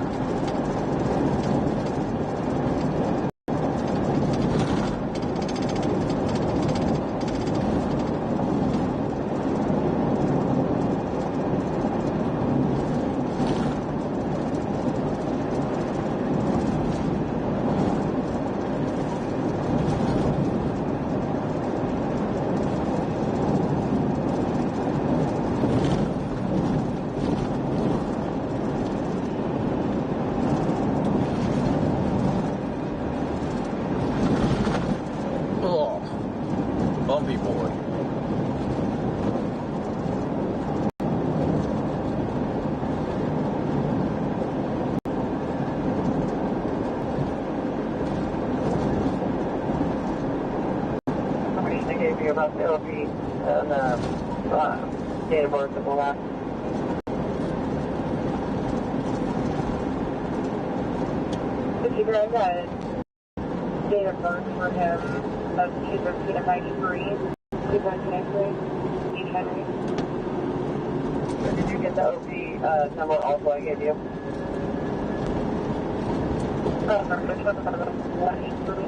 Bumpy boy. Information I gave you about the LP and date of birth and all that. If you guys had date of birth for him of 213 of 93, please mention Steve Henry. Or did you get the OP number also I gave you? Which one? 183.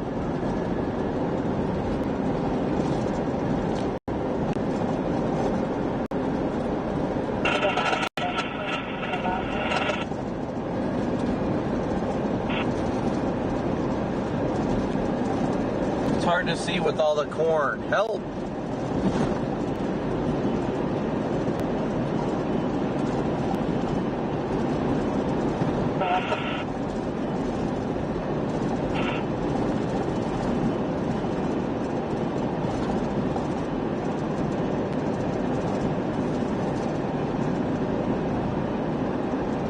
It's hard to see with all the corn. Help!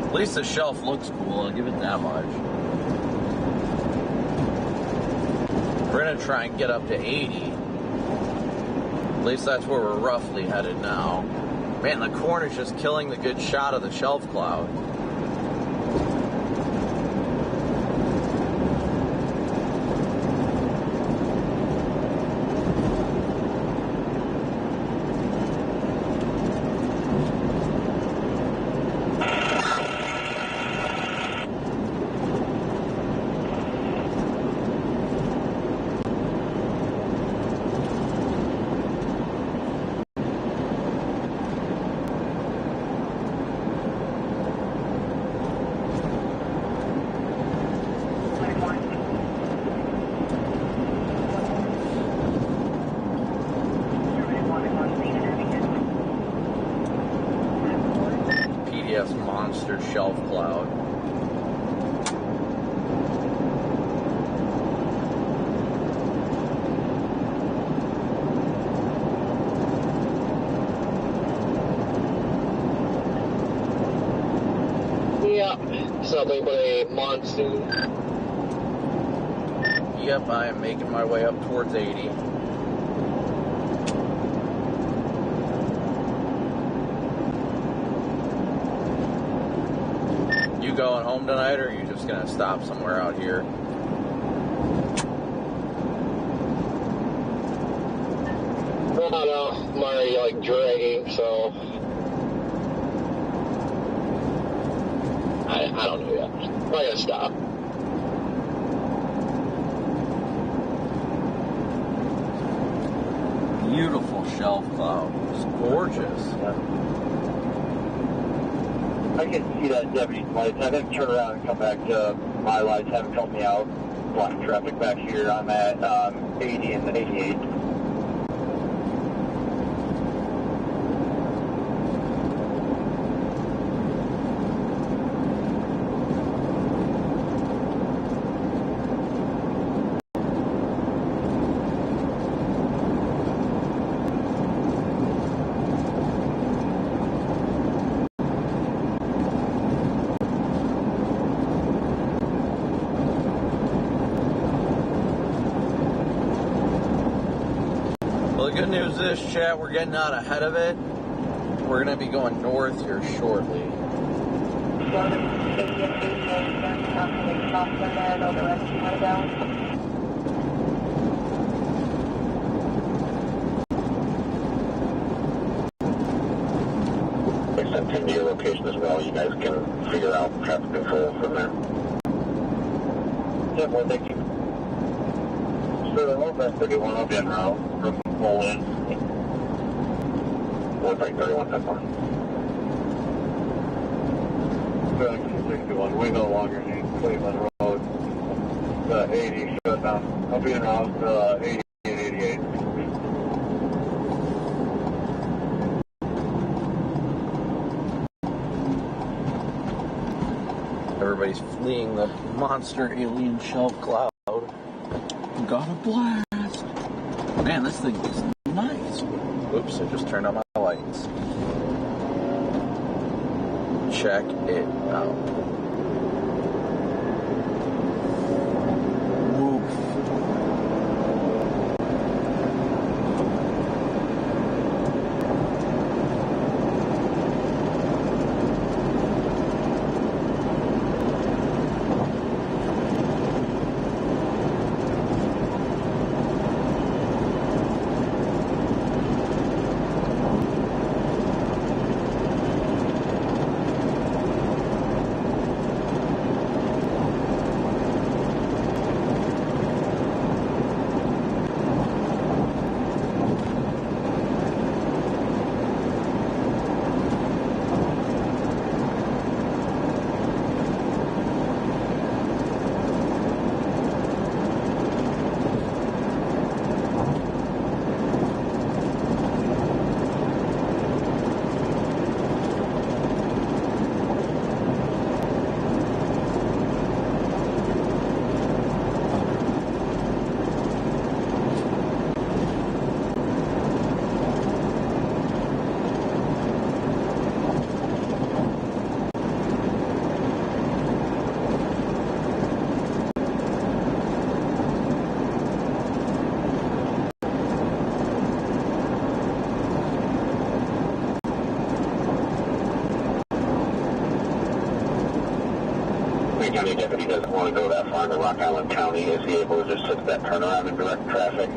At least the shelf looks cool, I'll give it that much. We're gonna try and get up to 80. At least that's where we're roughly headed now. Man, the corn is just killing the good shot of the shelf cloud. Monster shelf cloud. Yeah, it's nothing but a monsoon. Yep, I am making my way up towards 80. You going home tonight, or are you just gonna stop somewhere out here? No, I'm already like dragging, so I don't know yet. I'm not gonna stop. Beautiful shelf cloud. It's gorgeous. I can see that deputy's lights. I think turn around and come back to my lights. Haven't helped me out. Blocking traffic back here. I'm at 80 and 88. the good news is, chat, we're getting out ahead of it. We're going to be going north here shortly. Send to your location as well. You guys can figure out traffic control from there. Yeah, well, thank you. So the whole best 31 will be en route from Poland. 31, that's fine. 261, we no longer need Cleveland Road. 80 shut down. I'll be en route 80 and 88. Everybody's fleeing the monster alien shelf cloud. Got a blast. Man, this thing is nice. Oops, I just turned on my lights. Check it out. County deputy doesn't want to go that far into Rock Island County. Is he able to just hit that turnaround and direct traffic?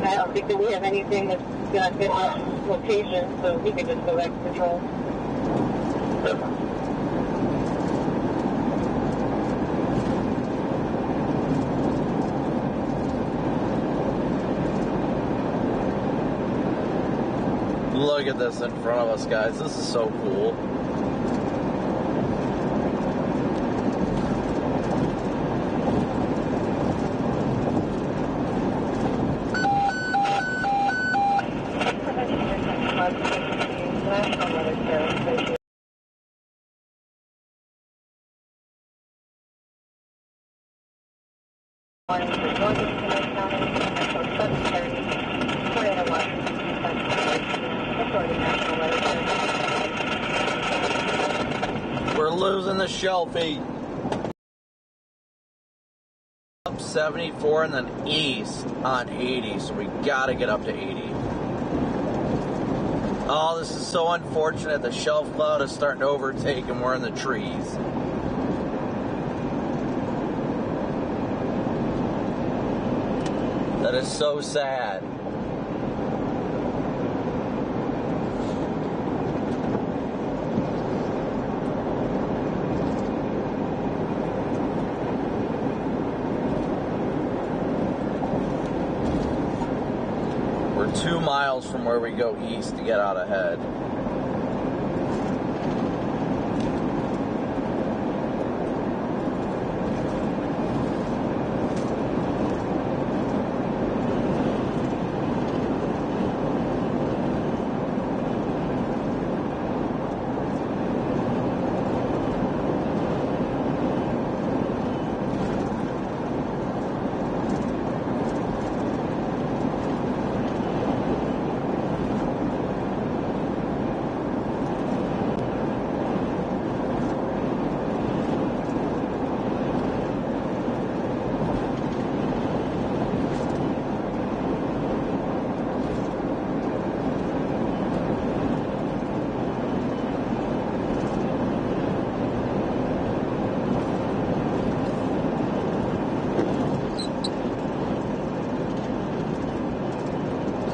I don't think that we have anything that's got good location, so we could just go back to patrol. Look at this in front of us, guys. This is so cool. We're losing the Shelfie. Up 74 and then east on 80, so we gotta get up to 80. Oh, this is so unfortunate. The shelf cloud is starting to overtake and we're in the trees. That is so sad. We're 2 miles from where we go east to get out ahead.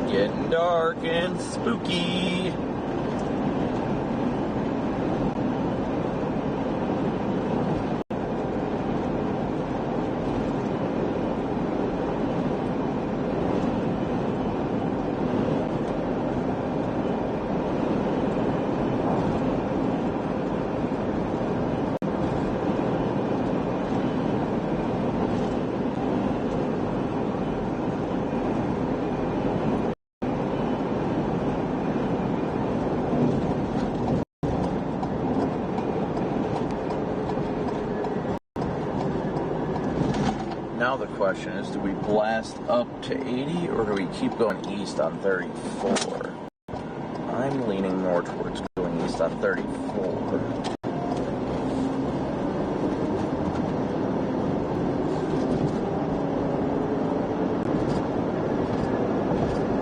Getting dark and spooky. Now the question is, do we blast up to 80 or do we keep going east on 34? I'm leaning more towards going east on 34.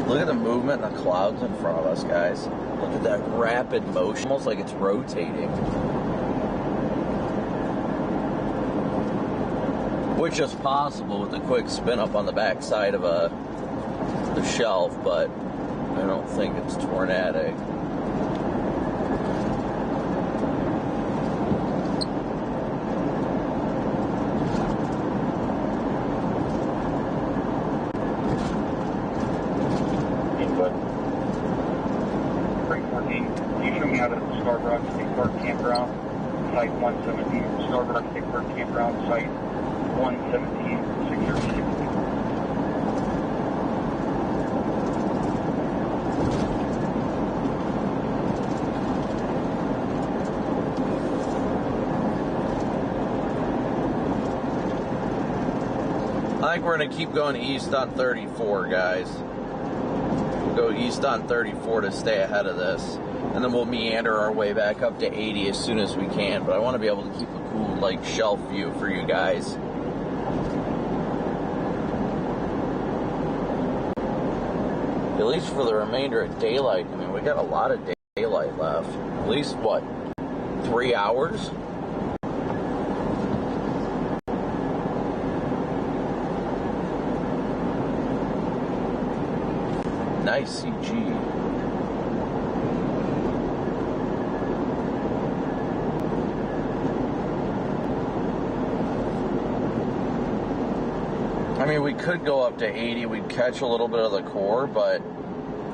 Look at the movement in the clouds in front of us, guys. Look at that rapid motion, almost like it's rotating. Which is possible with a quick spin up on the backside of the shelf, but I don't think it's tornadic. Input. 314, can you show me out of the Scarborough State Park campground, site 117, Scarborough State Park campground, site 117, secure 60. I think we're going to keep going east on 34, guys. Go east on 34 to stay ahead of this. And then we'll meander our way back up to 80 as soon as we can. But I want to be able to keep a cool, like, shelf view for you guys. At least for the remainder of daylight. I mean, we got a lot of daylight left. At least, what, 3 hours? Nice CG. I mean, we could go up to 80. We'd catch a little bit of the core, but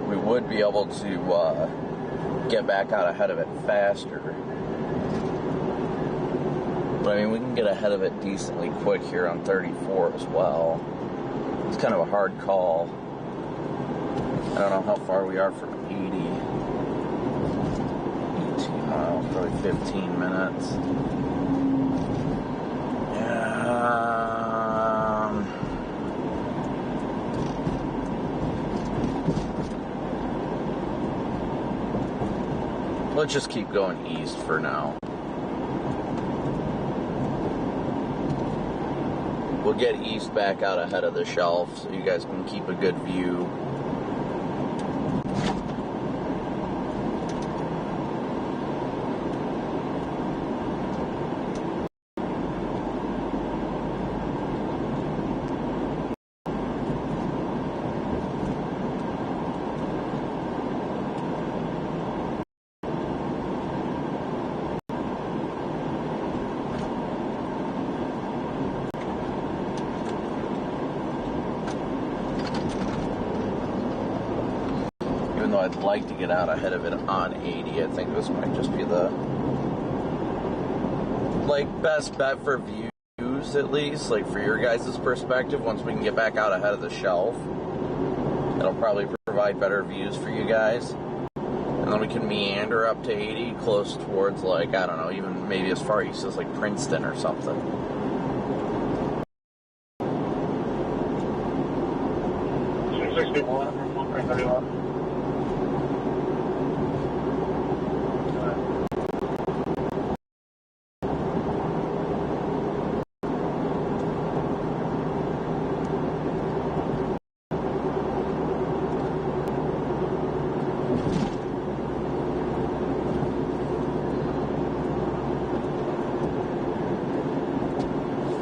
we would be able to get back out ahead of it faster. But I mean, we can get ahead of it decently quick here on 34 as well. It's kind of a hard call. I don't know how far we are from 80. 18 miles, probably 15 minutes. Let's just keep going east for now. We'll get east back out ahead of the shelf so you guys can keep a good view. Though I'd like to get out ahead of it on 80, I think this might just be the best bet for views, at least, for your guys' perspective. Once we can get back out ahead of the shelf, it'll probably provide better views for you guys, and then we can meander up to 80, close towards, I don't know, even maybe as far east as Princeton or something.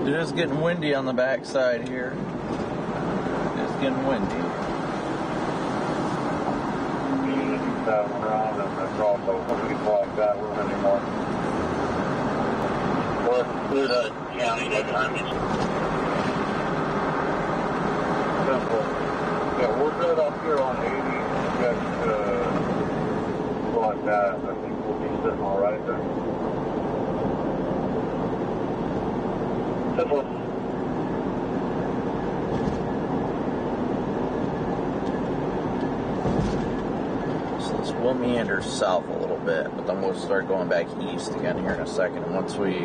It is getting windy on the backside here. It is getting windy. that around and across those people like that with anymore. Well, through the county, that's simple. Yeah, we're good up here on 80. Just like that. I think we'll be sitting all right there. Simple. We'll meander south a little bit, but then we'll start going back east again here in a second. And once we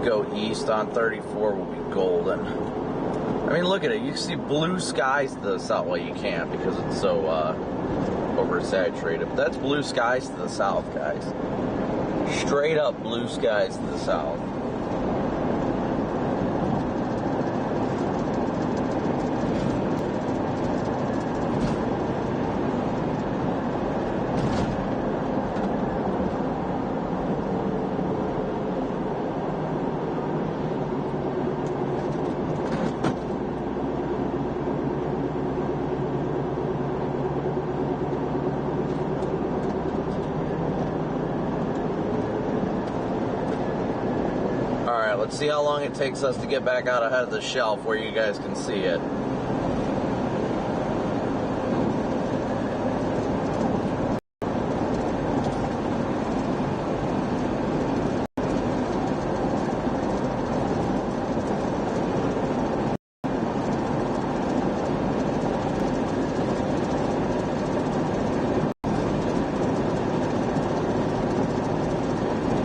go east on 34, we'll be golden. I mean, look at it. You can see blue skies to the south. Well, you can't because it's so oversaturated. But that's blue skies to the south, guys. Straight up blue skies to the south. Let's see how long it takes us to get back out ahead of the shelf where you guys can see it.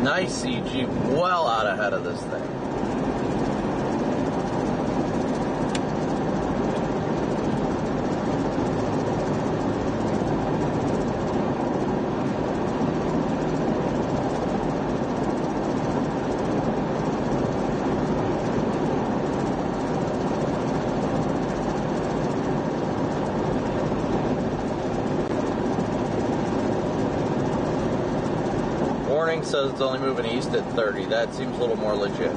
Nice CG, well out ahead of this thing. Says it's only moving east at 30. That seems a little more legit.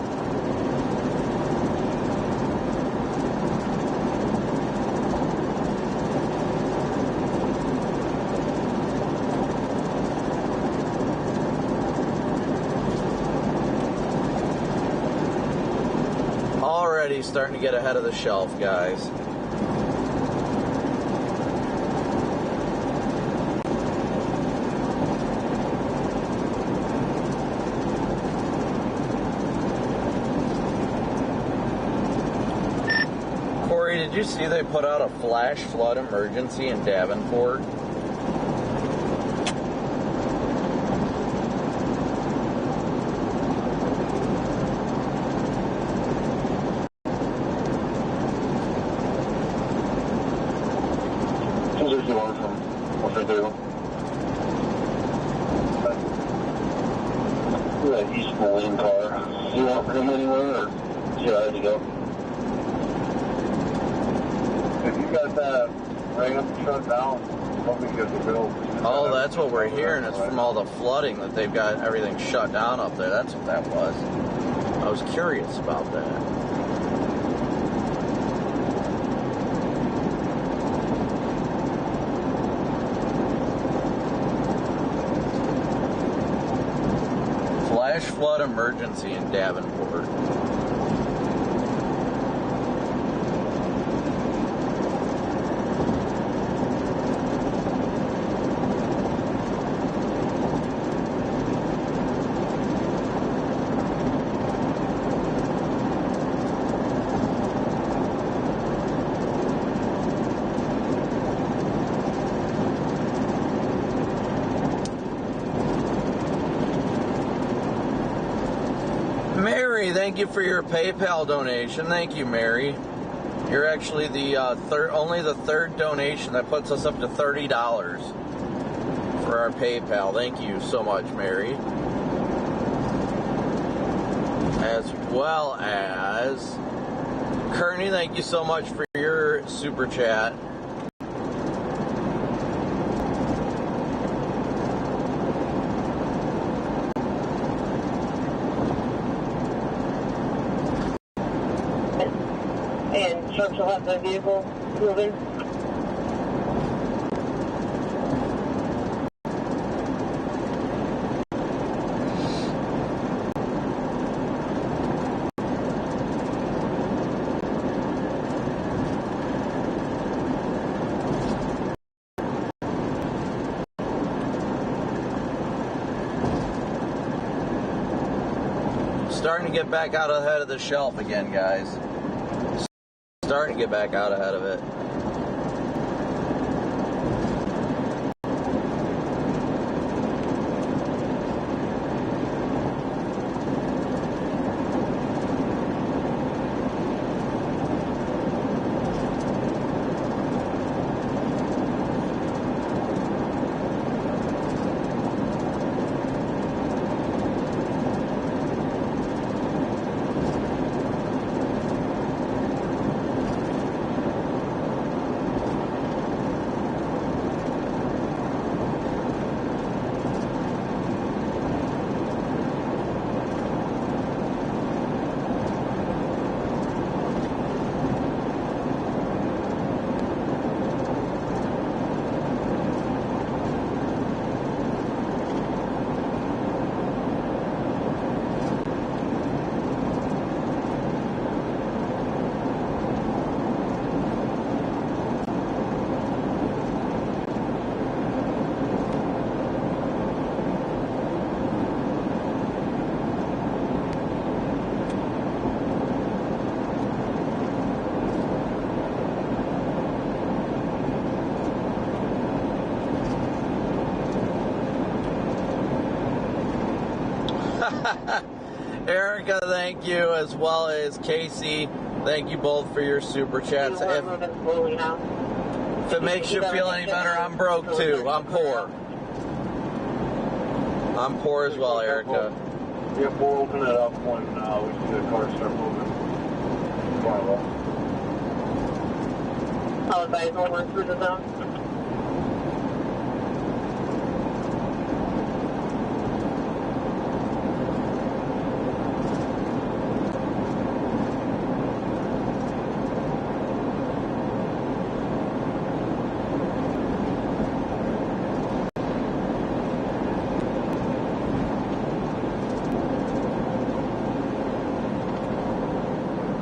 Already starting to get ahead of the shelf, guys. Did you see they put out a flash flood emergency in Davenport? What they do? That East Moline car. You want him anywhere, or is he ready to go? If you got that ramp shut down, something gets a bill. Oh, that's what we're hearing. It's from all the flooding that they've got everything shut down up there. That's what that was. I was curious about that. Flash flood emergency in Davenport. Thank you for your PayPal donation. Thank you, Mary. You're actually the only the third donation that puts us up to $30 for our PayPal. Thank you so much, Mary. As well as Kearney, thank you so much for your super chat. And trucks will have the vehicle moving. Starting to get back out ahead of the shelf again, guys. Starting to get back out ahead of it. Erica, thank you, as well as Casey. Thank you both for your super chats. If it makes you feel any better, I'm broke too. I'm poor. I'm poor as well, Erica. Yeah, we'll open it up when we see the car start moving. I'll advise over through the zone.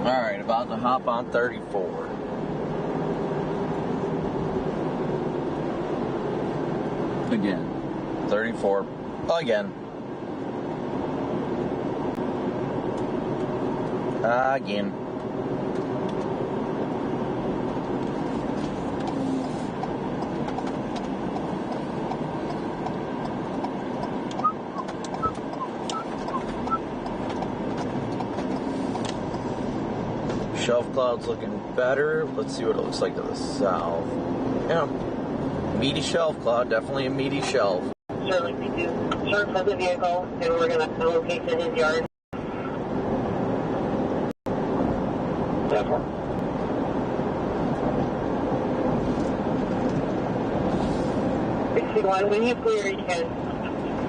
Alright, about to hop on 34. Again. 34. Again. Again. Shelf cloud's looking better. Let's see what it looks like to the south. Yeah. Meaty shelf cloud, definitely a meaty shelf. Surely we do. Sheriff has a vehicle, and we're going to locate in his yard. Definitely. 61, when you clear, you can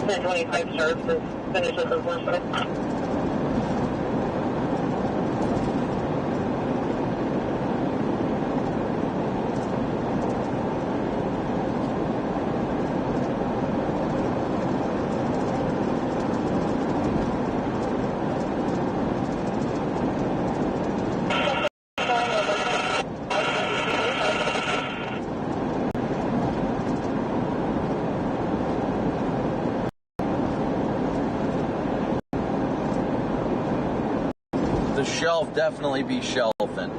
1025 sharp to finish this enforcement. The shelf definitely be shelving.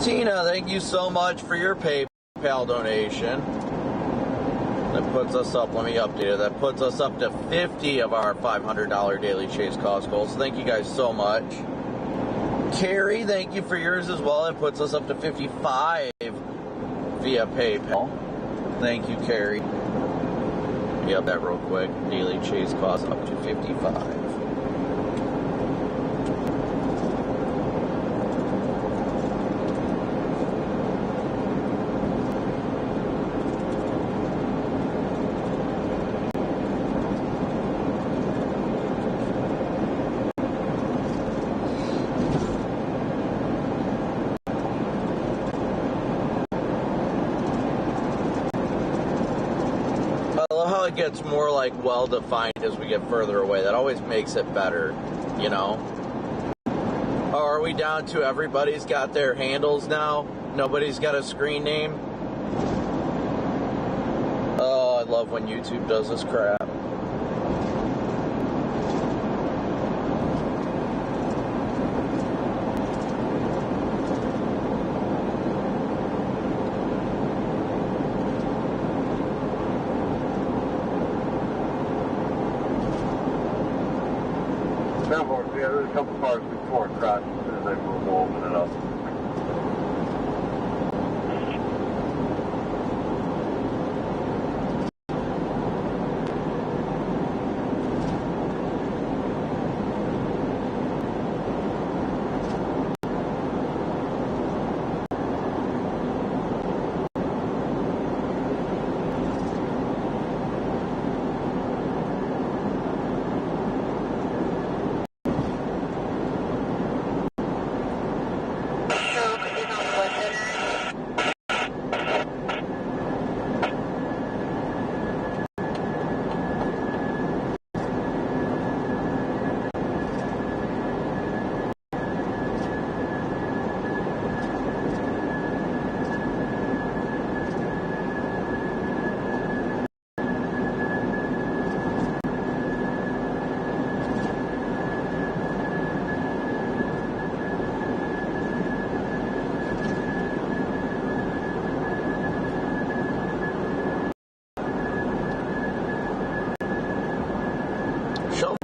Tina, thank you so much for your PayPal donation. That puts us up, let me update it, that puts us up to 50 of our $500 daily chase cost goals. Thank you guys so much. Carrie, thank you for yours as well. It puts us up to 55 via PayPal. Thank you, Carrie. Yep, that real quick. Daily chase cost up to 55. gets more like well defined as we get further away. That always makes it better, you know. Oh, are we down to everybody's got their handles now? Nobody's got a screen name? Oh, I love when YouTube does this crap. Yeah, there's a couple cars before it crashed as soon as they move, we'll open it up.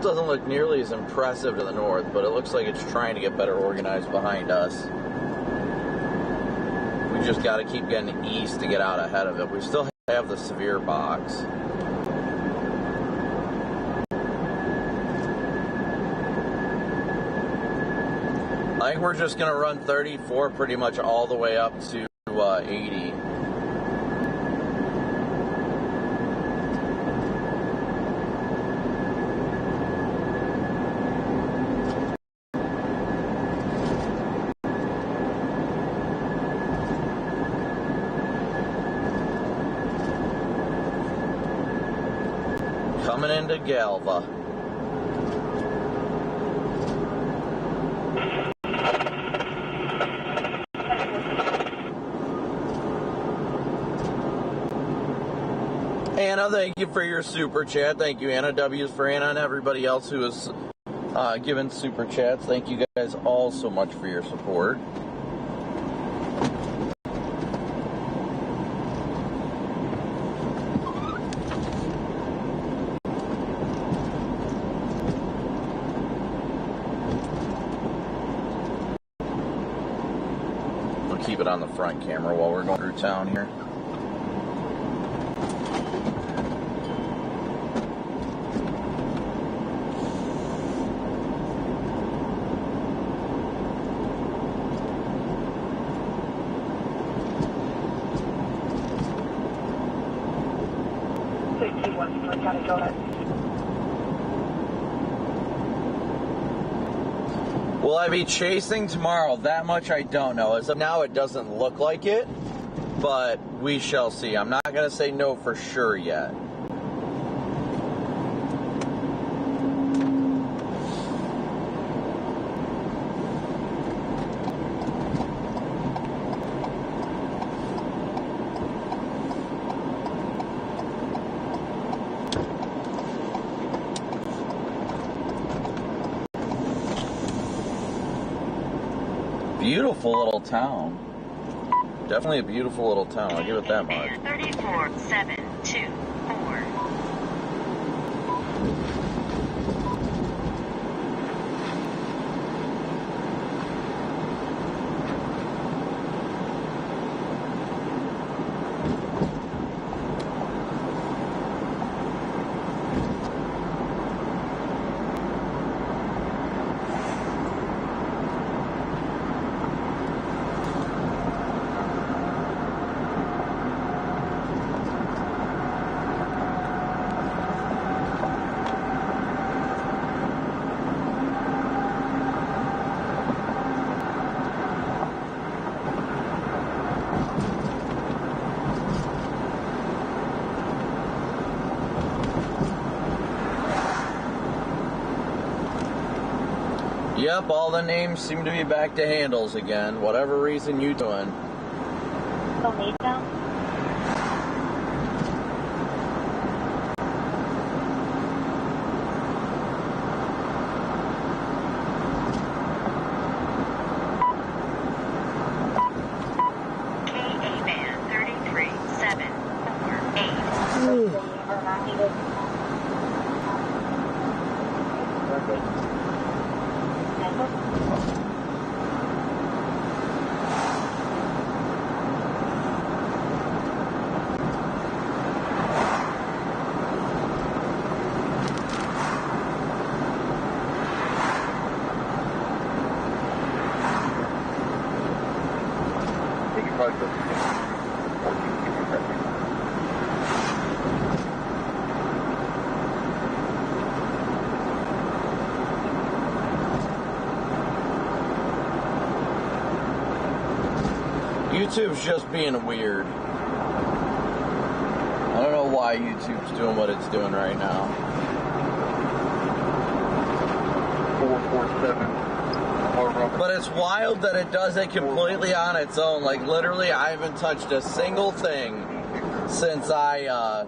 Doesn't look nearly as impressive to the north, but it looks like it's trying to get better organized behind us. We just got to keep getting east to get out ahead of it. We still have the severe box. I think we're just going to run 34 pretty much all the way up to 80. Coming into Galva. Anna, thank you for your super chat. Thank you, Anna. W's for Anna and everybody else who has given super chats. Thank you guys all so much for your support. Keep it on the front camera while we're going through town here. Will I be chasing tomorrow? That much I don't know. As of now, it doesn't look like it, but we shall see. I'm not going to say no for sure yet. Beautiful little town. Definitely a beautiful little town. I'll give it that much. 34724. Yep, all the names seem to be back to handles again. Whatever reason you doing. Still need them? YouTube's just being weird. I don't know why YouTube's doing what it's doing right now. 447. But it's wild that it does it completely on its own. Like, literally, I haven't touched a single thing since I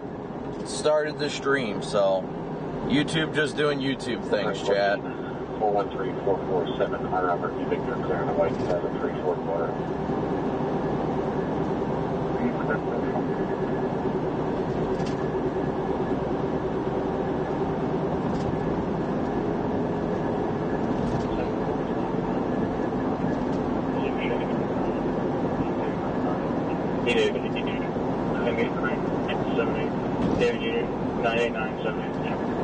started the stream. So, YouTube just doing YouTube things, chat. 413447. I remember you think you're clearing the white 7344. David Jr. 98978.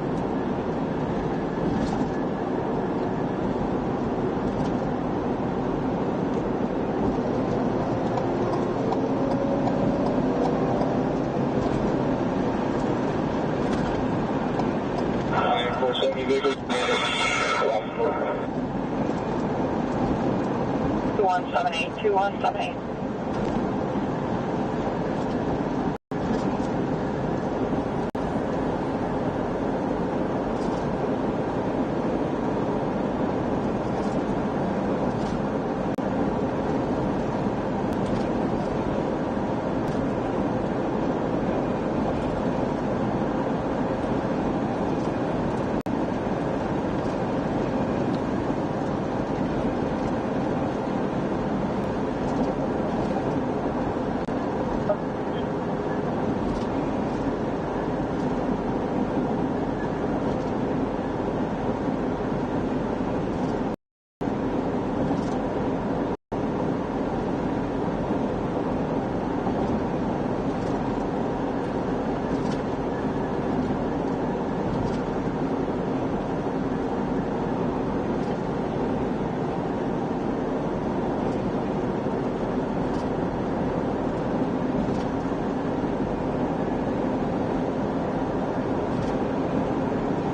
Vehicles. 2178.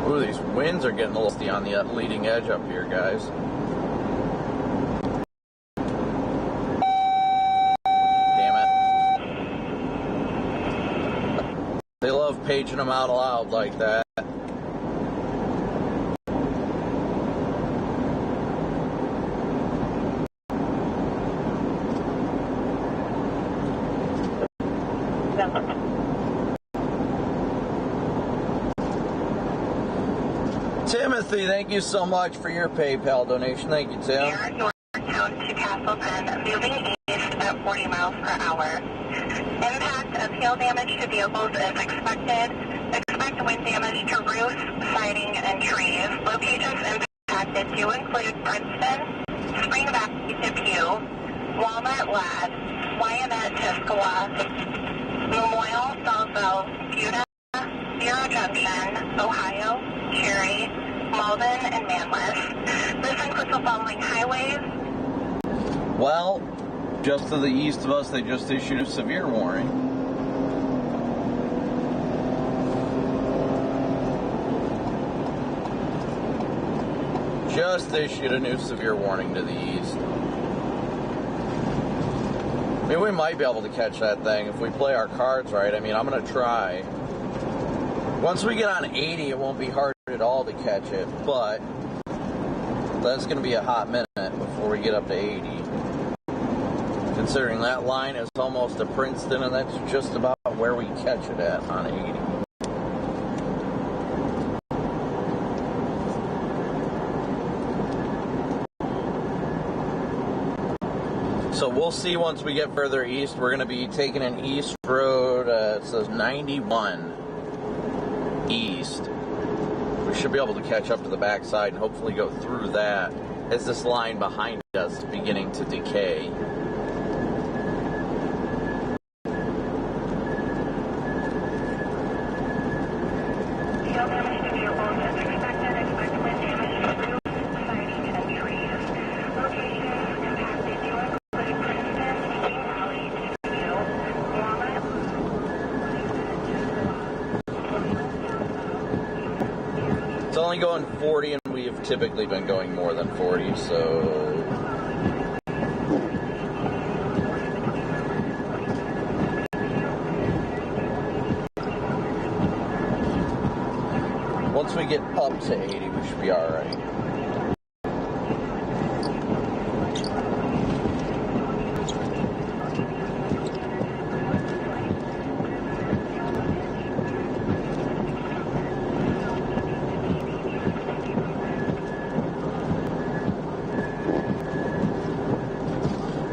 Ooh, these winds are getting a little steady on the leading edge up here, guys. Damn it. They love paging them out loud like that. Timothy, thank you so much for your PayPal donation. Thank you, Tim. Northtown to Castleton, moving east at 40 miles per hour. Impact of hail damage to vehicles is expected. Expect wind damage to roofs, siding, and trees. Locations impacted do include Princeton, Spring Valley to Pew, Walnut Lad, Wyandotte Tuscaloosa, Memorial, Belleville, Buda, Zero Junction, Ohio, Cherry, Malden, and Manlius. This includes the following highways. Well, just to the east of us, they just issued a severe warning. Just issued a new severe warning to the east. I mean, we might be able to catch that thing if we play our cards right. I mean, I'm going to try. Once we get on 80, it won't be hard at all to catch it, but That's going to be a hot minute before we get up to 80. Considering that line is almost to Princeton, and that's just about where we catch it at on 80. So we'll see once we get further east. We're going to be taking an east road. It says 91 east. We should be able to catch up to the backside and hopefully go through that as this line behind us is beginning to decay. It's only going 40, and we have typically been going more than 40, so... Once we get up to 80, we should be alright.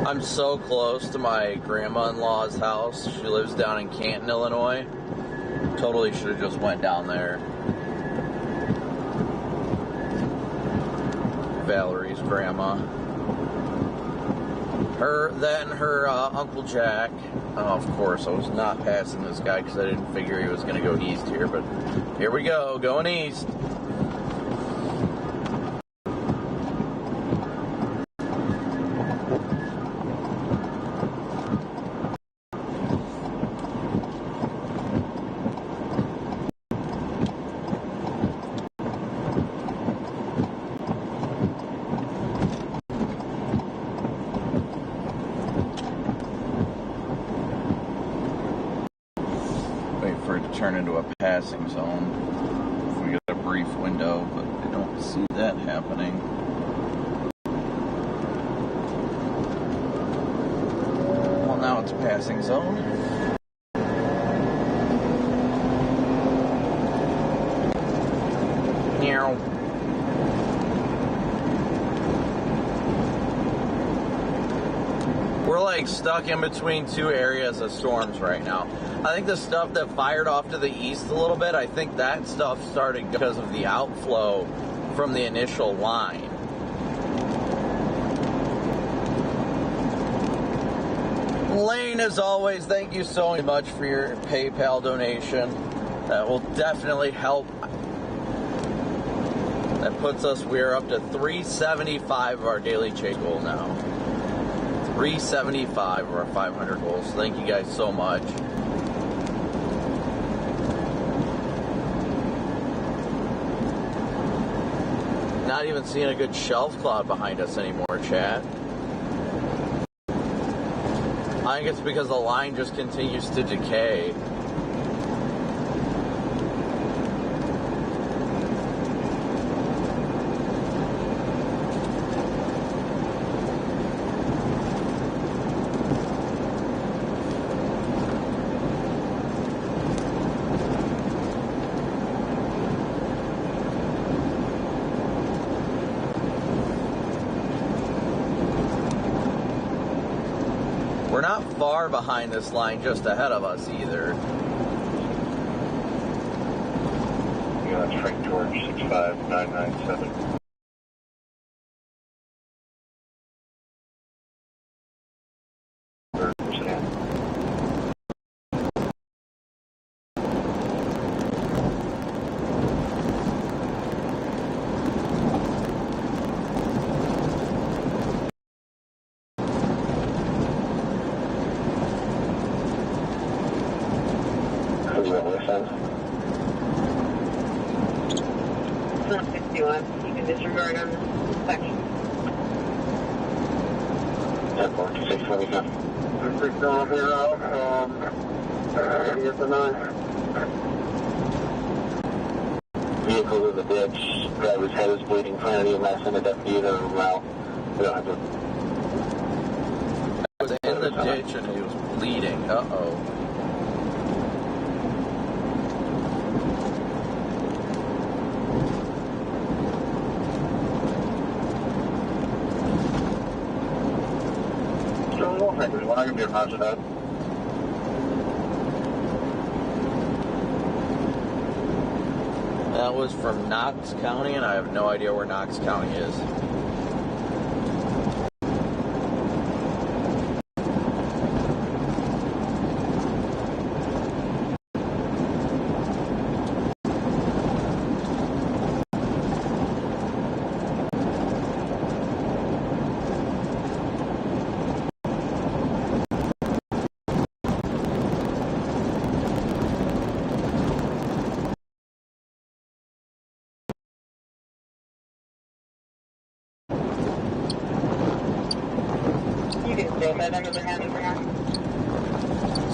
I'm so close to my grandma-in-law's house. She lives down in Canton, Illinois. Totally should have just went down there. Valerie's grandma. Then her Uncle Jack. Oh, of course, I was not passing this guy because I didn't figure he was going to go east here, but here we go, going east. For it to turn into a passing zone. If we get a brief window, but I don't see that happening. Well, now it's a passing zone. Meow. We're like stuck in between two areas of storms right now. I think the stuff that fired off to the east a little bit, I think that stuff started because of the outflow from the initial line. Lane, as always, thank you so much for your PayPal donation. That will definitely help. That puts us, we're up to 375 of our daily chase goal now. 375 of our 500 goals. Thank you guys so much. Not even seeing a good shelf cloud behind us anymore, chat. I think it's because the line just continues to decay. We're not far behind this line just ahead of us either. Yeah, that's Frank George 65997. You can disregard on this section. 627. 670 from 80 at the 9. vehicle in the ditch. Driver's head is bleeding. Trying to EMS and a deputy to him out. We don't have to. I was in the ditch and he was bleeding. Uh-oh. We're not going to be a match of that. That was from Knox County, and I have no idea where Knox County is.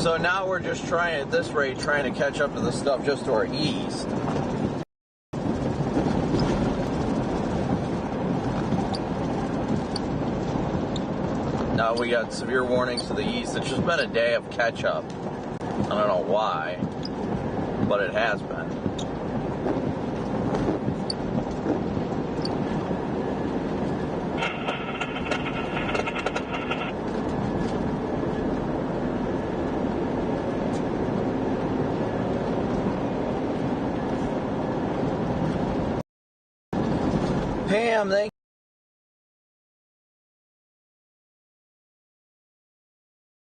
So now we're just trying, at this rate, trying to catch up to the stuff just to our east. Now we got severe warnings to the east. It's just been a day of catch up. I don't know why, but it has been. Pam, thank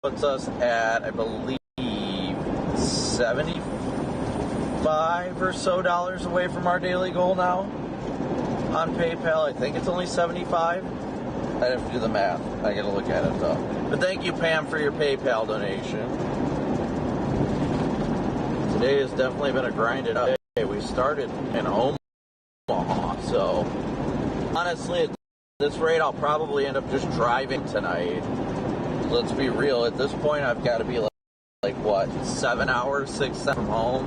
you. Puts us at, I believe, $75 or so away from our daily goal now on PayPal. I think it's only 75. I'd have to do the math. I gotta look at it though. But thank you, Pam, for your PayPal donation. Today has definitely been a grinded up day. We started in Omaha, so honestly, at this rate, I'll probably end up just driving tonight. Let's be real. At this point, I've got to be like what, 7 hours, 6 from home?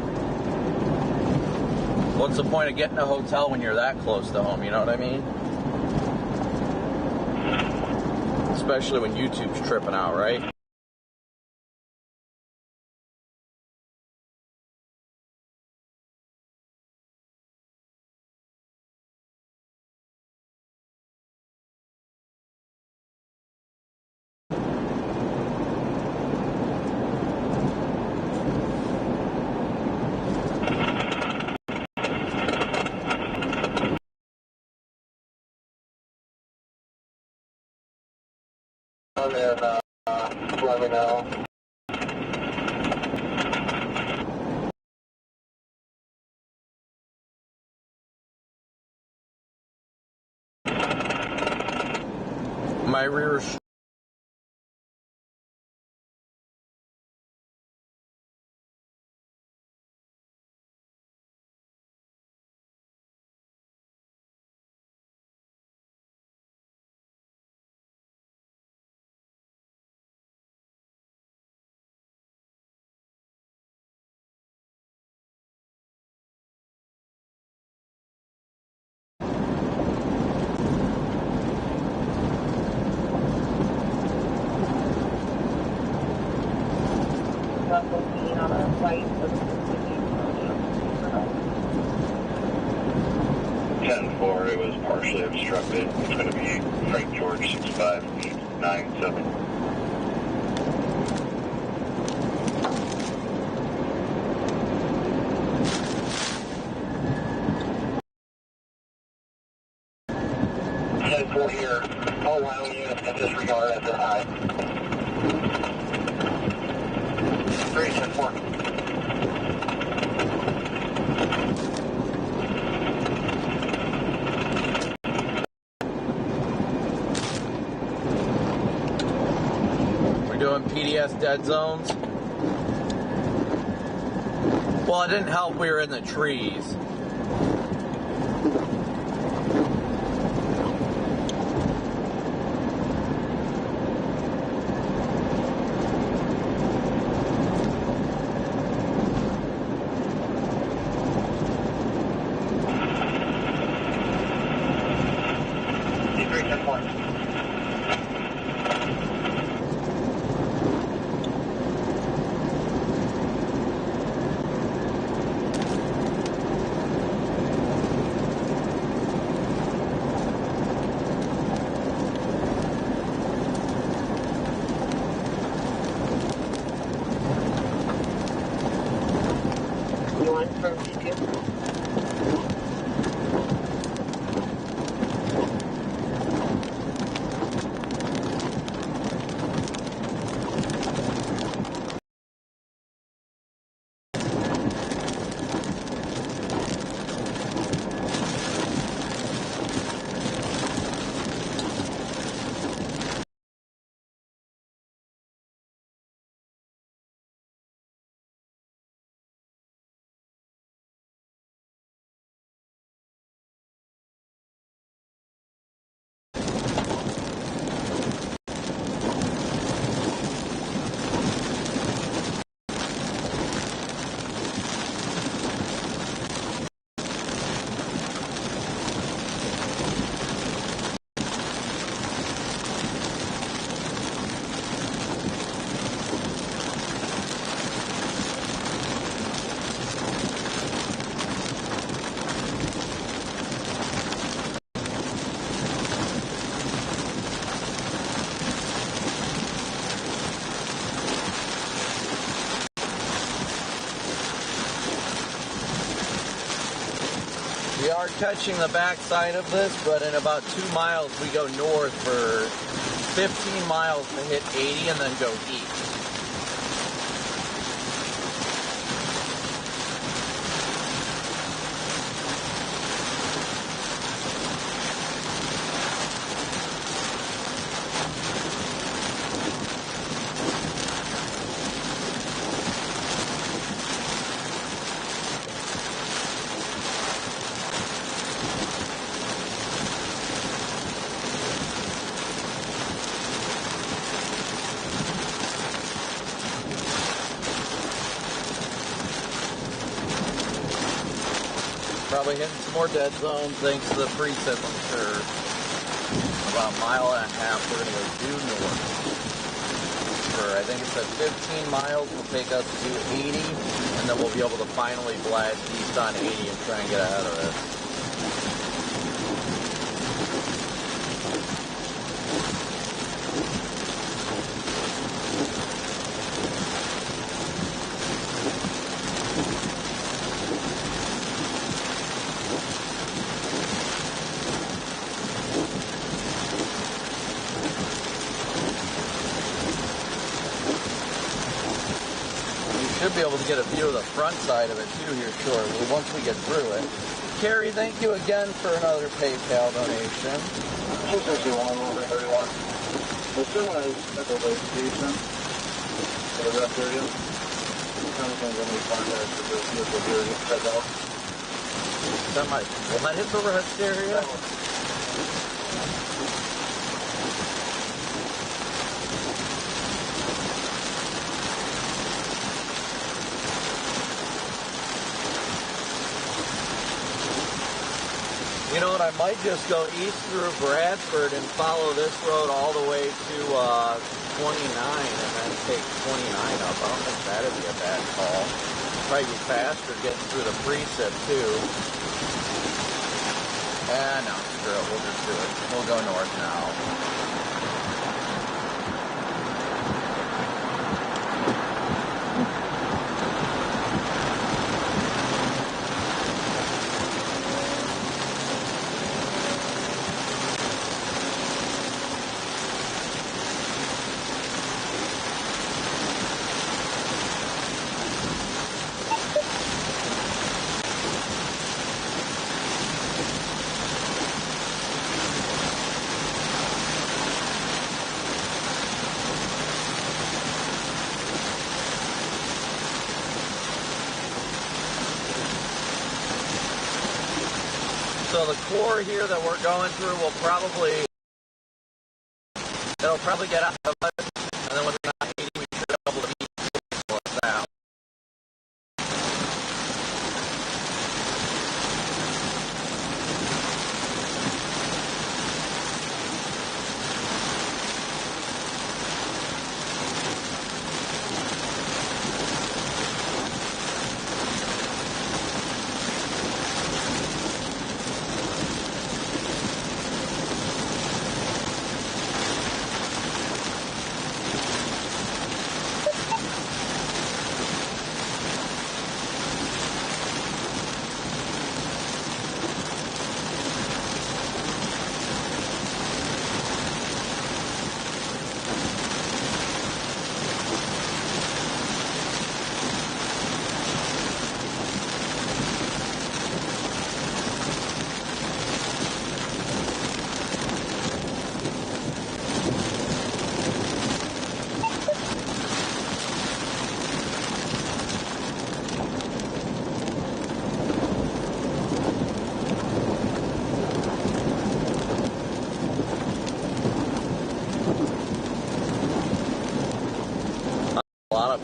What's the point of getting a hotel when you're that close to home? You know what I mean? Especially when YouTube's tripping out, right? And let me know. My rear on a flight of 10-4, it was partially obstructed. It's going to be Frank George 65897. Here, all Wyoming units in disregard at the high. 3-10-4. We're doing PDS dead zones. Well, it didn't help we were in the trees. start catching the backside of this, but in about 2 miles we go north for 15 miles to hit 80 and then go east. Probably hitting some more dead zones thanks to the precip, I'm sure. About a mile and a half, we're going to go due north. For, I think it said 15 miles will take us to 80, and then we'll be able to finally blast east on 80 and try and get ahead of it. Should be able to get a view of the front side of it too here shortly once we get through it. Carrie, thank you again for another PayPal donation. 261 over 31. The semi is at the lake station for the rest area. Sometimes when we find out that the vehicle here gets cut out. Will that hit the rest area? You know what, I might just go east through Bradford and follow this road all the way to 29 and then take 29 up. I don't think that'd be a bad call. Probably be faster getting through the precip too. No, screw it, we'll just do it. We'll go north now. So the core here that we're going through will it'll probably get out of it, and then when we're not eating, we should be able to eat north now.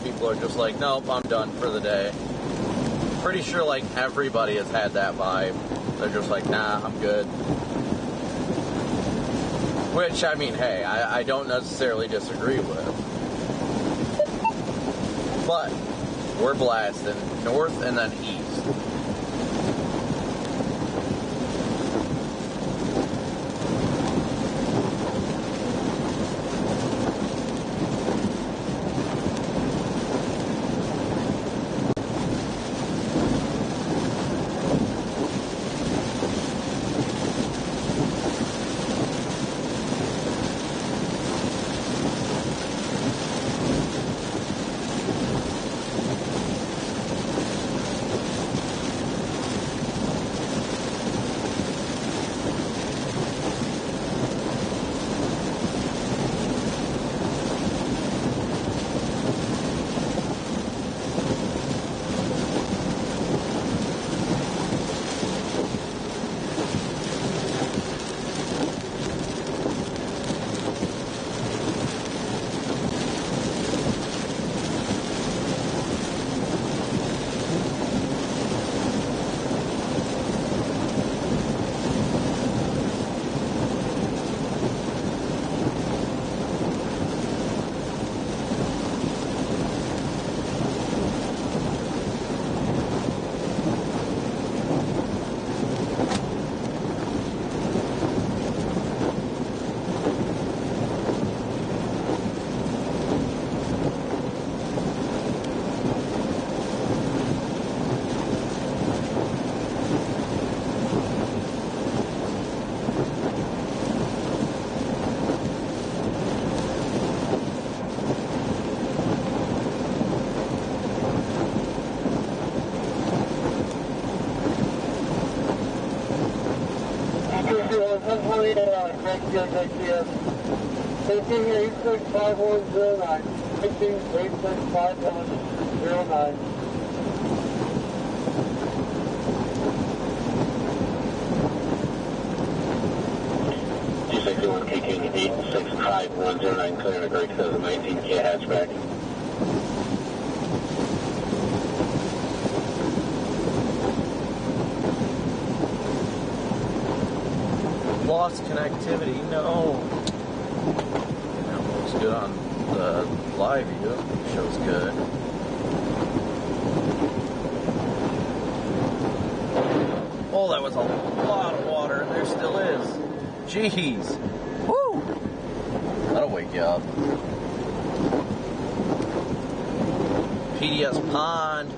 People are just like, nope, I'm done for the day. Pretty sure like everybody has had that vibe. They're just like, nah, I'm good. Which, I mean, hey, I don't necessarily disagree with. But we're blasting north and then east. XGS, 18865109, 18865109. One KK 86510 clearing a grade 2019 Kia hatchback. Lost connectivity, no. That looks good on the live view. Shows good. Oh, that was a lot of water. There still is. Jeez. Woo! That'll wake you up. PDS Pond.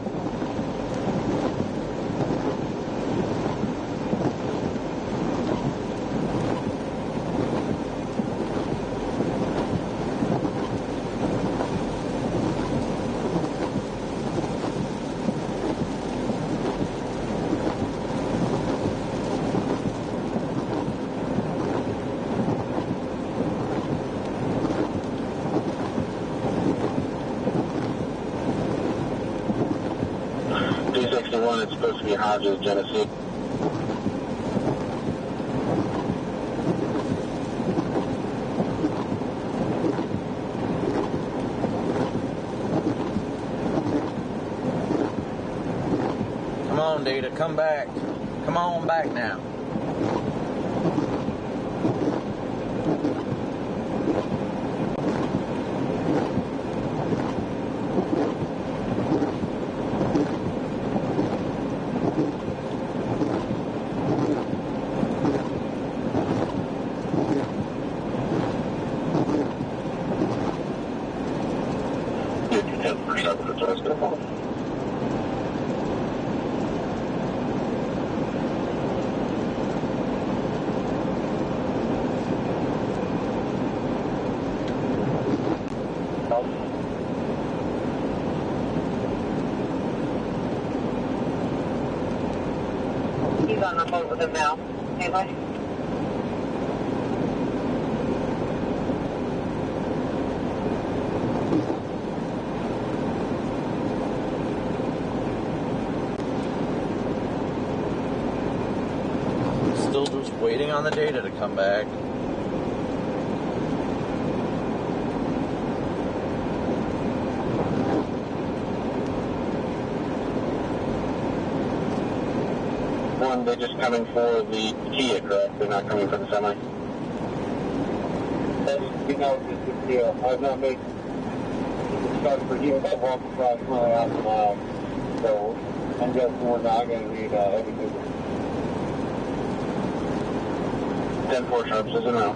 It's supposed to be Hodges, Genesee. Come on, Data, come back. Come on back now. He's on the boat with him now. Anybody? Still just waiting on the data to come back. They're just coming for the Kia, correct? They're not coming for the semi? You know, it's a deal. I've not made start for you to walk approximately half a mile. So I'm guessing we're not going to need heavy duty. 10-4 sharps, is it now?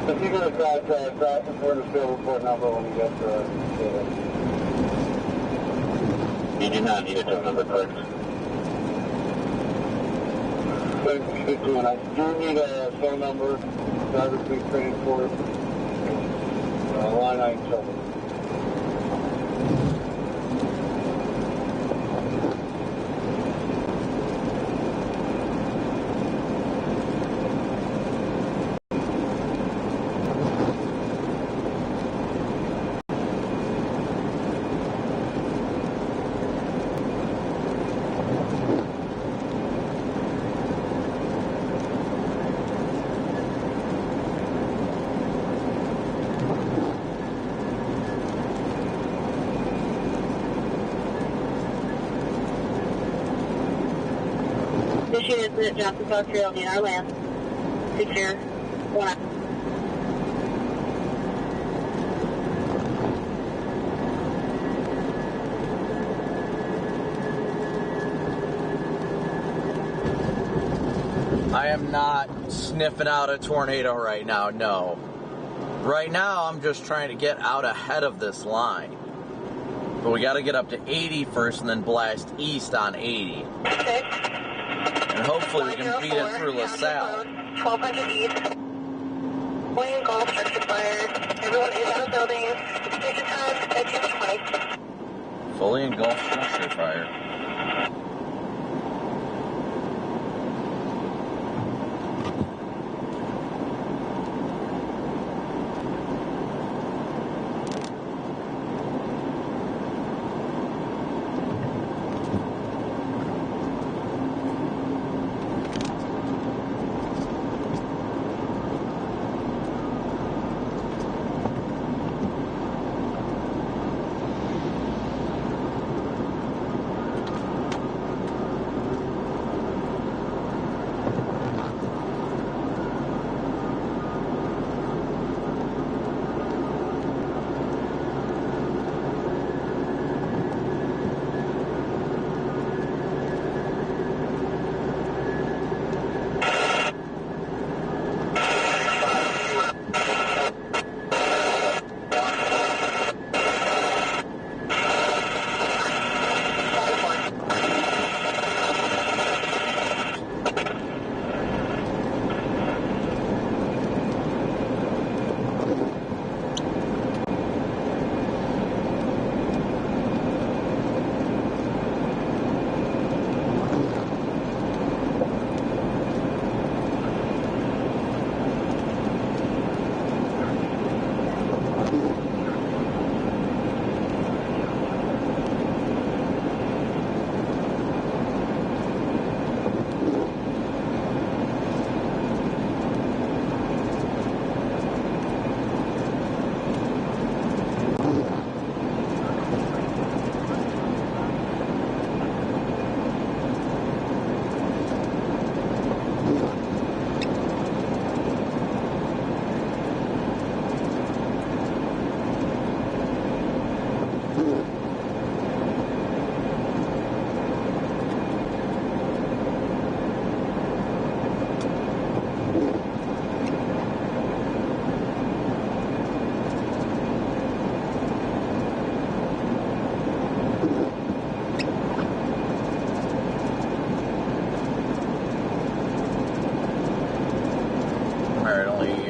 If you're going to cross before the field report number when you get to You do not need a tow number, correct? I do need a phone number, driver please training for line 9 trouble. This unit is at Johnson Park Trail in our land. Secure. 1. am not sniffing out a tornado right now, no. Right now, I'm just trying to get out ahead of this line. But we got to get up to 80 first and then blast east on 80. And hopefully we can beat it through LaSalle. 1200 east. Fully engulfed, structure fire. Everyone is out of buildings. Station time at 2:20. Fully engulfed structure fire.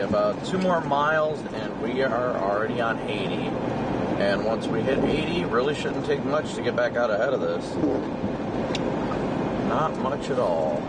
About 2 more miles and we are already on 80. And once we hit 80, really shouldn't take much to get back out ahead of this. Not much at all.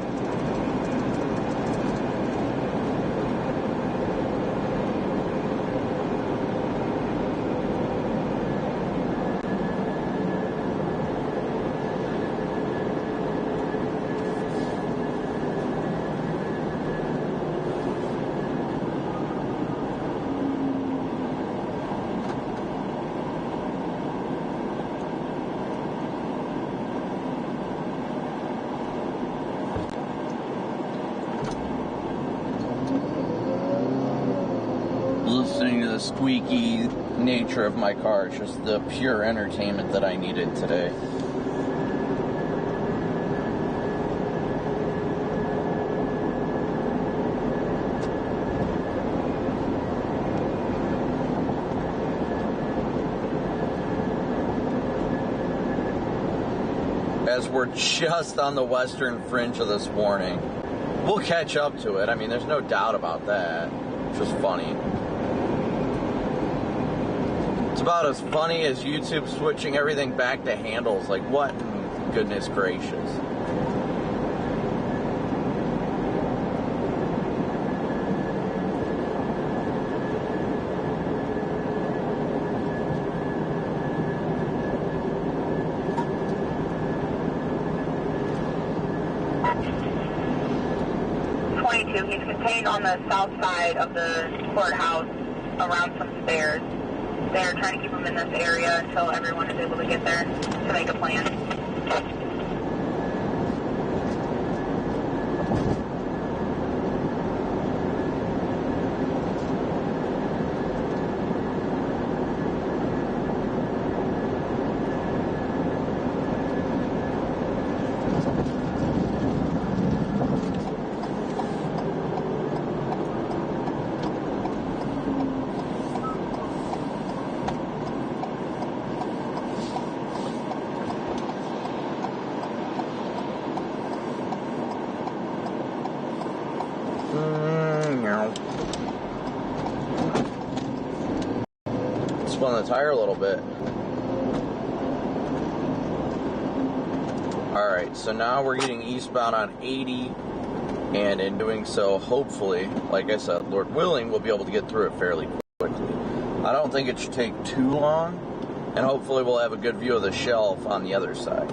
Listening to the squeaky nature of my car, it's just the pure entertainment that I needed today. As we're just on the western fringe of this warning. We'll catch up to it. I mean, there's no doubt about that. It's just funny. It's about as funny as YouTube switching everything back to handles. Like, what? Goodness gracious. He's contained on the south side of the courthouse around some stairs. They're trying to keep him in this area until everyone is able to get there to make a plan. spun the tire a little bit. Alright, so now we're getting eastbound on 80, and in doing so, hopefully, like I said, Lord willing, we'll be able to get through it fairly quickly. I don't think it should take too long, and hopefully we'll have a good view of the shelf on the other side.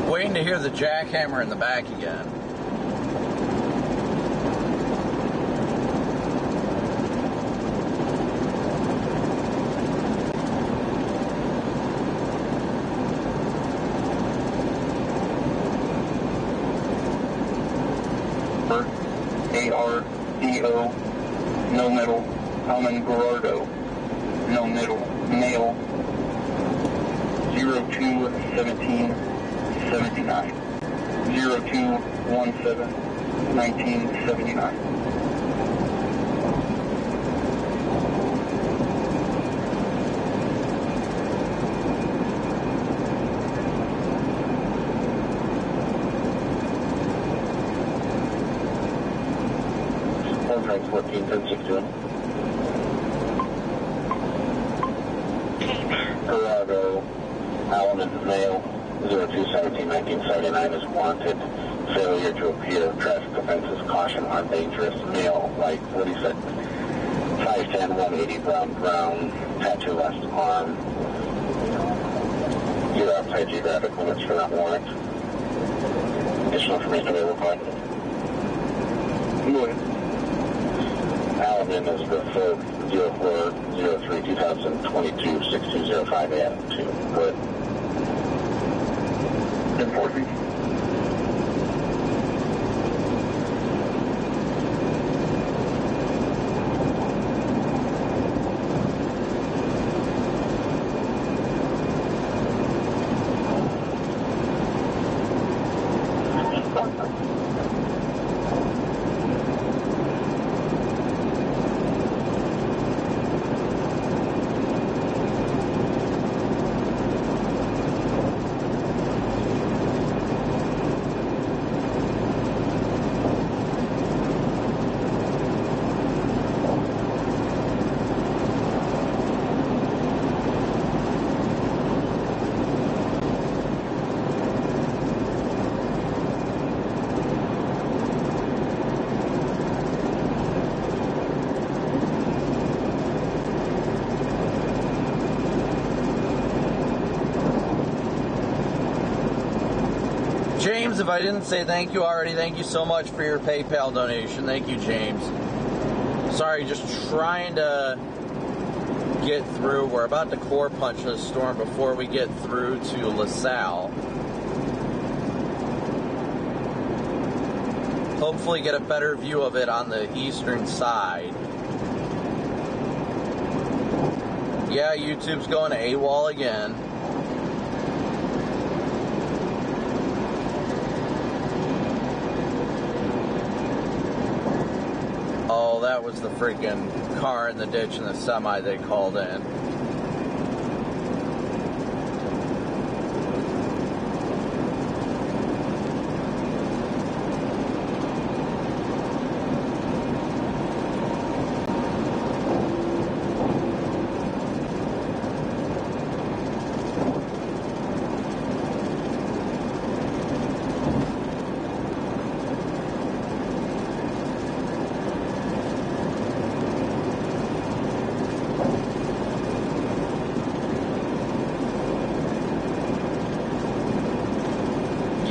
Waiting to hear the jackhammer in the back again. A-R-D-O, no middle, Alman Gerardo, no middle, male, 02-17-79, 02-17-1979. Times 14, 10-6-2. Gerardo, Allen, male, 02-17-1979 is wanted. Failure to appear, traffic offenses, caution, armed dangerous, male, like what he said, 5'10", 180, brown, tattoo left arm. You're outside geographic limits for that warrant. Additional information available. Go ahead. Allen is referred 04-03-2022-6205 AM to. Good. Important. James, if I didn't say thank you already, thank you so much for your PayPal donation. Thank you, James. Sorry, just trying to get through. We're about to core punch the storm before we get through to LaSalle. Hopefully get a better view of it on the eastern side. Yeah, YouTube's going to AWOL again. Oh, that was the freaking car in the ditch and the semi they called in.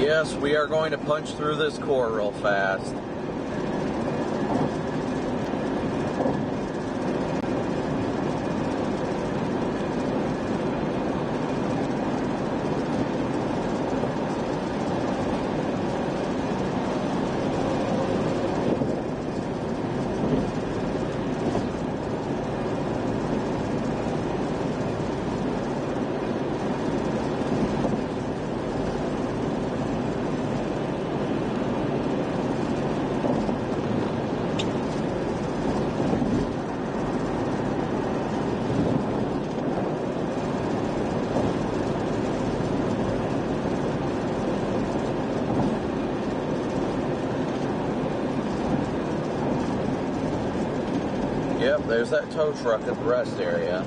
Yes, we are going to punch through this core real fast. Yep, there's that tow truck at the rest area.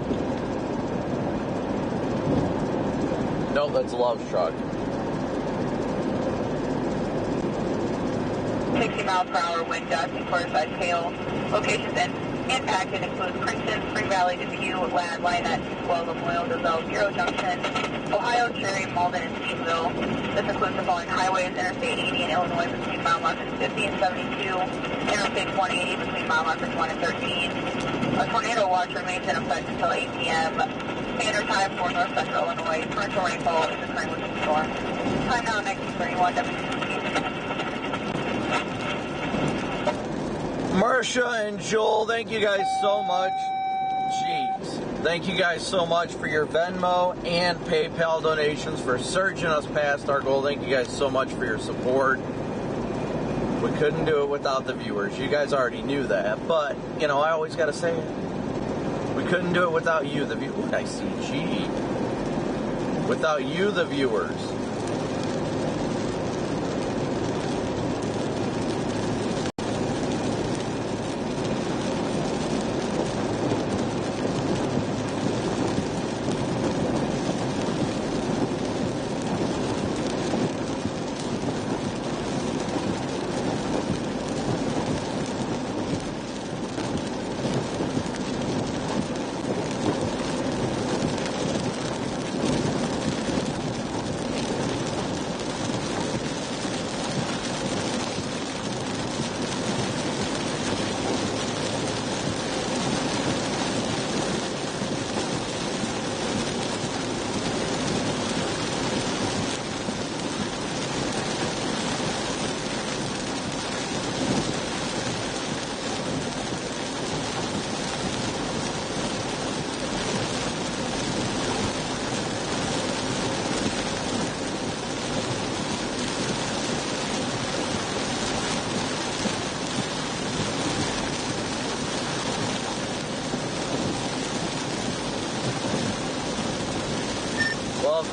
Nope, that's Love's truck. 60 miles per hour wind gusts and quarter-size hail. Locations impacted include Princeton, Spring Valley, Depew, Lionette, Swell, Memorial, Gazelle, Zero Junction, Ohio, Cherry, Malden, and Stevenville. This includes the following highways: Interstate 80 in Illinois between mile markers 50 and 72, Interstate 180 between mile markers 1 and 13. A tornado watch remains in effect until 8 p.m. Standard time for north central Illinois. Torrential rainfall is occurring with the storm. Time now 1931, Marsha and Joel, thank you guys so much. Jeez. Thank you guys so much for your Venmo and PayPal donations, for surging us past our goal. Thank you guys so much for your support. We couldn't do it without the viewers. You guys already knew that, but, you know, I always got to say it. We couldn't do it without you, the viewers. I see G. Without you, the viewers.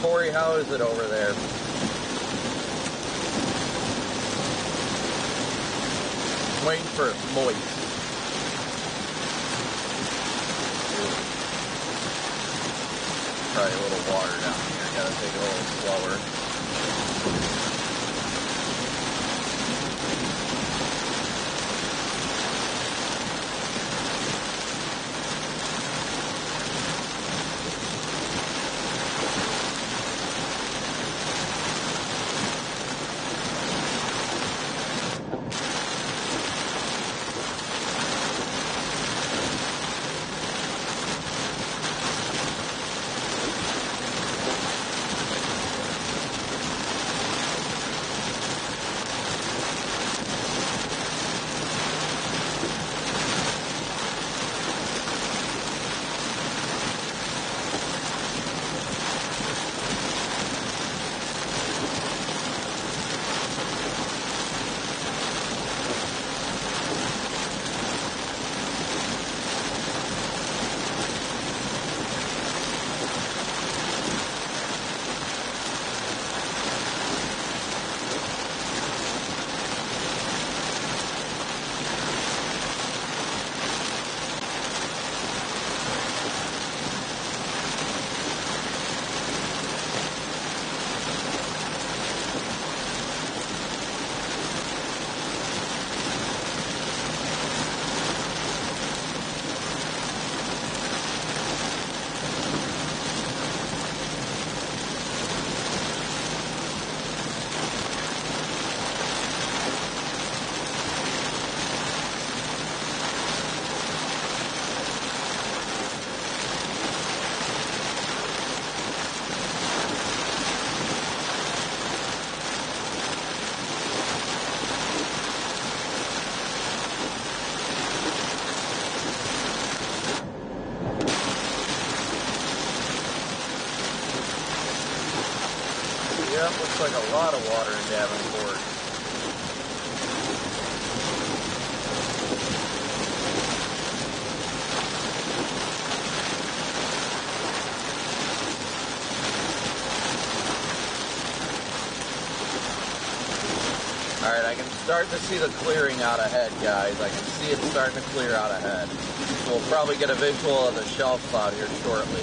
Corey, how is it over there? Waiting for it moist. Probably a little water down here. Gotta take it a little slower. Yep, looks like a lot of water in Davenport. Alright, I can starting to see the clearing out ahead, guys. I can see it starting to clear out ahead. So we'll probably get a visual of the shelf cloud here shortly.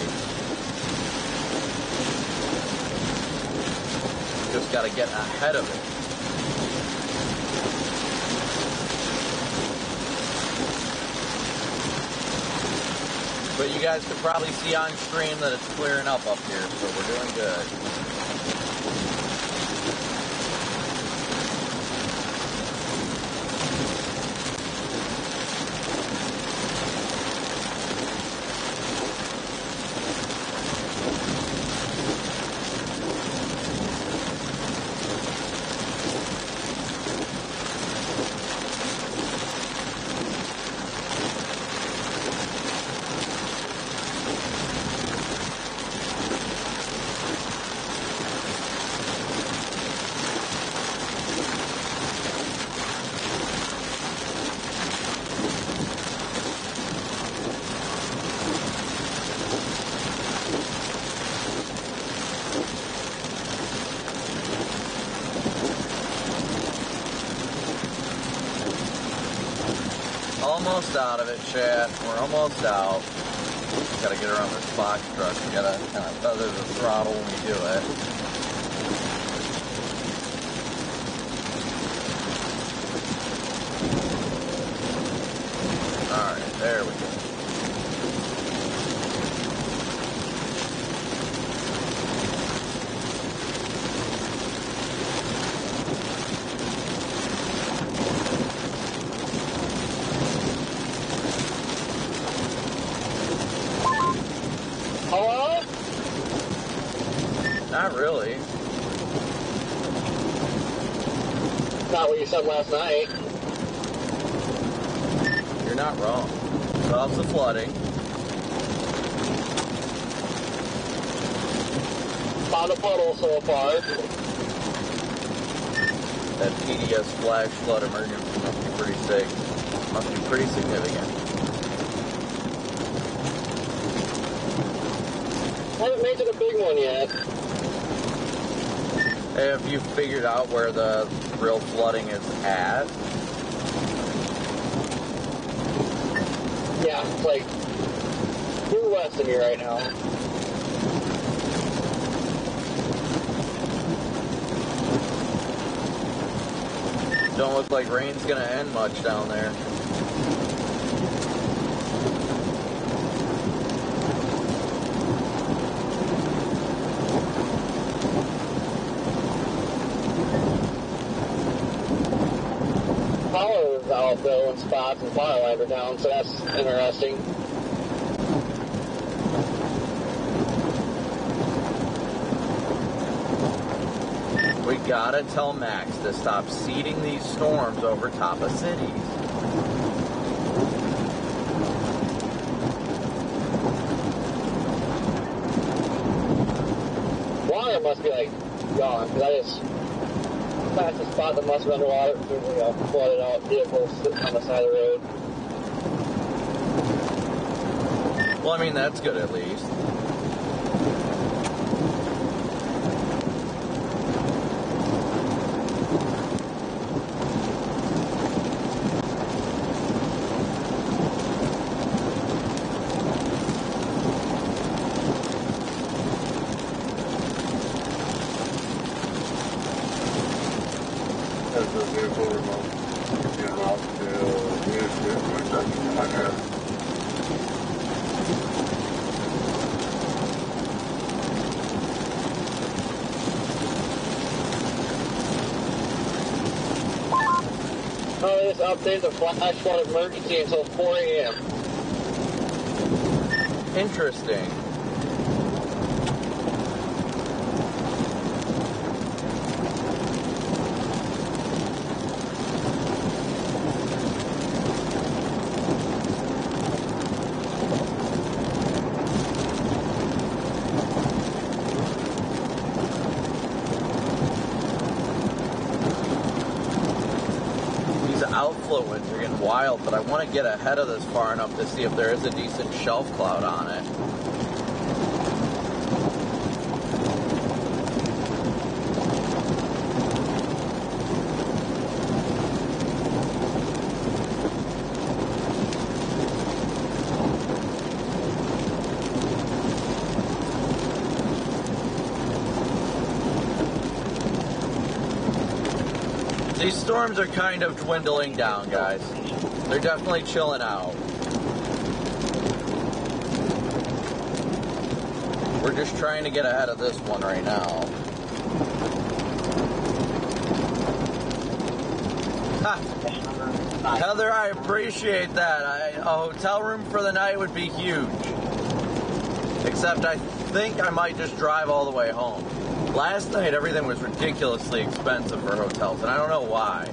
Just got to get ahead of it. But you guys can probably see on stream that it's clearing up here, so we're doing good. Almost out of it, chat. We're almost out. Gotta get around this box truck. We gotta kind of feather the throttle when we do it. Alright, there we go. Not really. Not what you said last night. You're not wrong. Stops the flooding. Found a puddle so far. That PDS flash flood emergency must be pretty sick. Must be pretty significant. Haven't made it a big one yet. Have you figured out where the real flooding is at? Yeah, it's like due west of me right now. Don't look like rain's gonna end much down there. Power is out though in spots and power lines are down, so that's interesting. We gotta tell Max to stop seeding these storms over top of cities. Water must be like gone, because I just passed a spot that must be underwater, flooded out vehicles sitting on the side of the road. Well, I mean, that's good at least. As the vehicle remote getting off to Intercepting, I guess. Oh, this update the flash flood emergency until 4 a.m. Interesting. Outflow winds are getting wild, but I want to get ahead of this far enough to see if there is a decent shelf cloud on it. These storms are kind of dwindling down, guys. They're definitely chilling out. We're just trying to get ahead of this one right now. Ha! Heather, I appreciate that. A hotel room for the night would be huge. Except I think I might just drive all the way home. Last night, everything was ridiculously expensive for hotels, and I don't know why.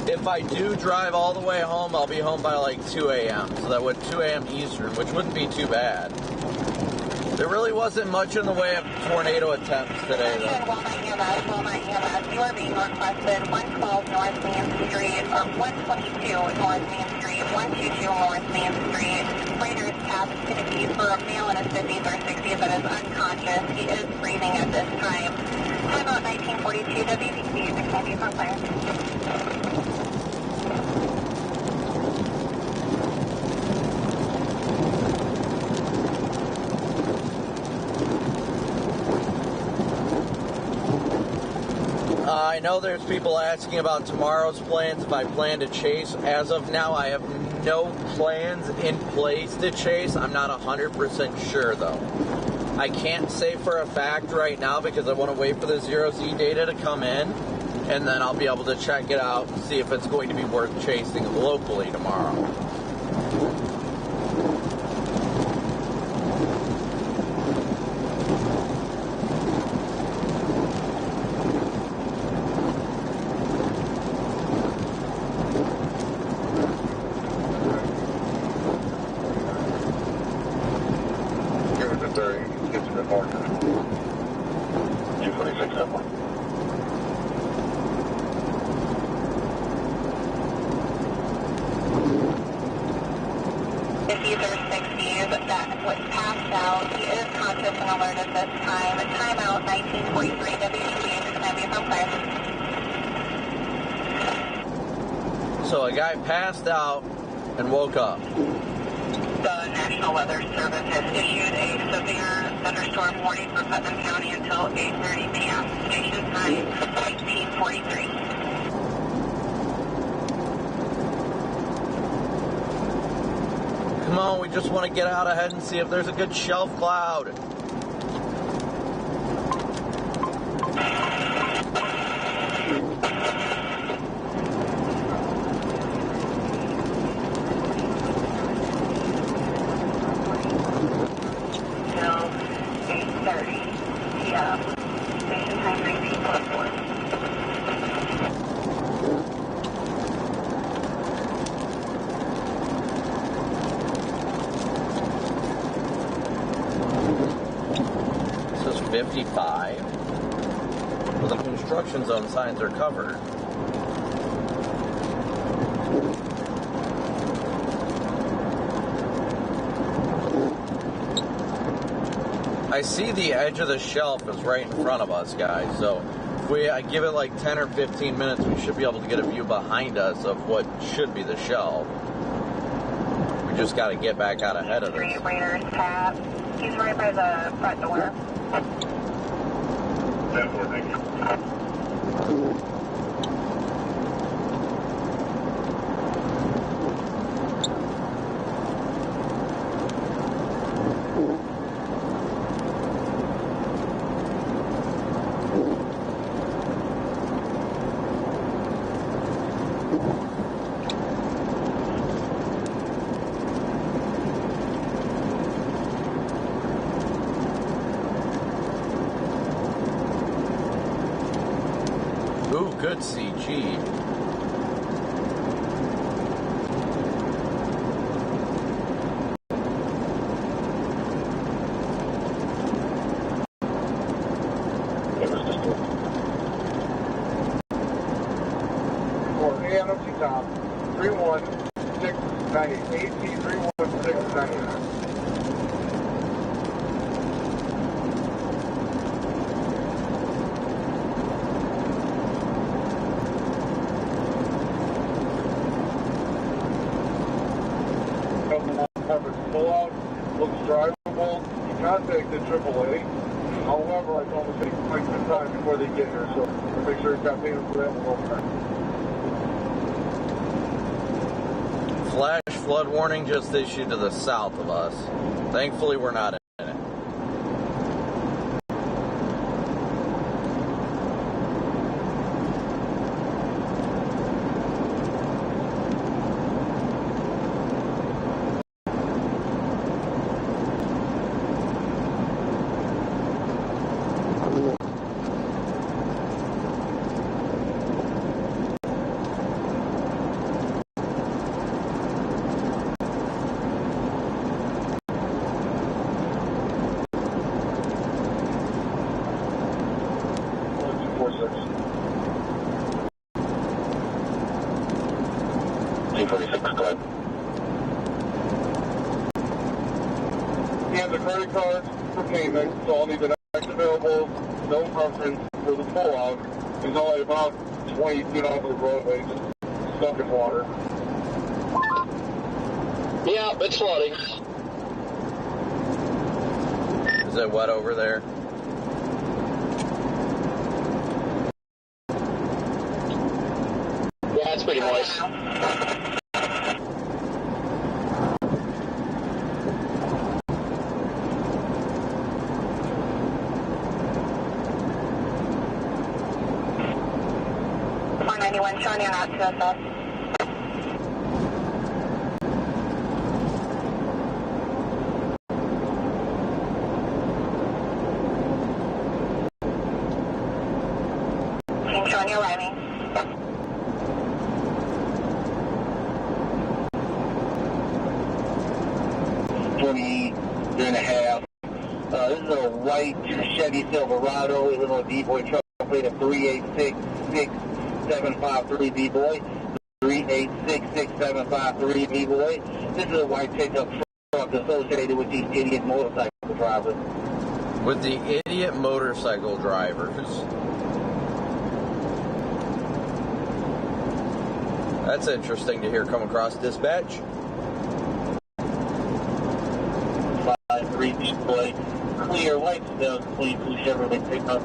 If I do drive all the way home, I'll be home by like 2 a.m. So that would 2 a.m. Eastern, which wouldn't be too bad. There really wasn't much in the way of tornado attempts today, though. You are being requested 112 North Main Street, or 122 North Main Street, 122 North Main Street. Freighter's path is going to be for a male in his 50s or 60s that is unconscious. He is breathing at this time. Time about 1942 WPC, 690 from fire. I know there's people asking about tomorrow's plans, if I plan to chase. As of now, I have no plans in place to chase. I'm not 100% sure, though. I can't say for a fact right now because I want to wait for the 0Z data to come in, and then I'll be able to check it out and see if it's going to be worth chasing locally tomorrow. If he's or 60s, that was passed out. He is conscious and alert at this time. Timeout 1943 WPH, 690 from fire. So a guy passed out and woke up. The National Weather Service has issued a severe thunderstorm warning for Putnam County until 8:30 p.m. Station time 1943. Come on, we just want to get out ahead and see if there's a good shelf cloud. Till 8:30 p.m. Station time 1944. This is 55. Well, the construction zone signs are covered. I see the edge of the shelf is right in front of us, guys. So if I give it like 10 or 15 minutes, we should be able to get a view behind us of what should be the shelf. We just got to get back out ahead of this. Raiders tap. He's right by the front door. 10-4, thank you. Ooh, good CG. For ANOC Top, 31690, AT 31690. drivable, you contact the AAA. However, I told them to take quite some time before they get here, so make sure you got payment for that one time. Flash flood warning just issued to the south of us. Thankfully, we're not in it. He has a credit card for payment, so I'll need the next available, no preference for the pullout. He's only about 20 feet off the roadway, just stuck in water. Yeah, it's flooding. Is it wet over there? Yeah, it's pretty moist. Showing you not to us. Showing you arriving. And a half. This is a white Chevy Silverado, Illinois D-Boy truck plate of 3866753 D-Boy. 3866753 D-Boy. This is a white pickup truck associated with these idiot motorcycle drivers. With the idiot motorcycle drivers. That's interesting to hear come across dispatch. 53 D-Boy. Clear white still, clean blue Chevrolet pickup.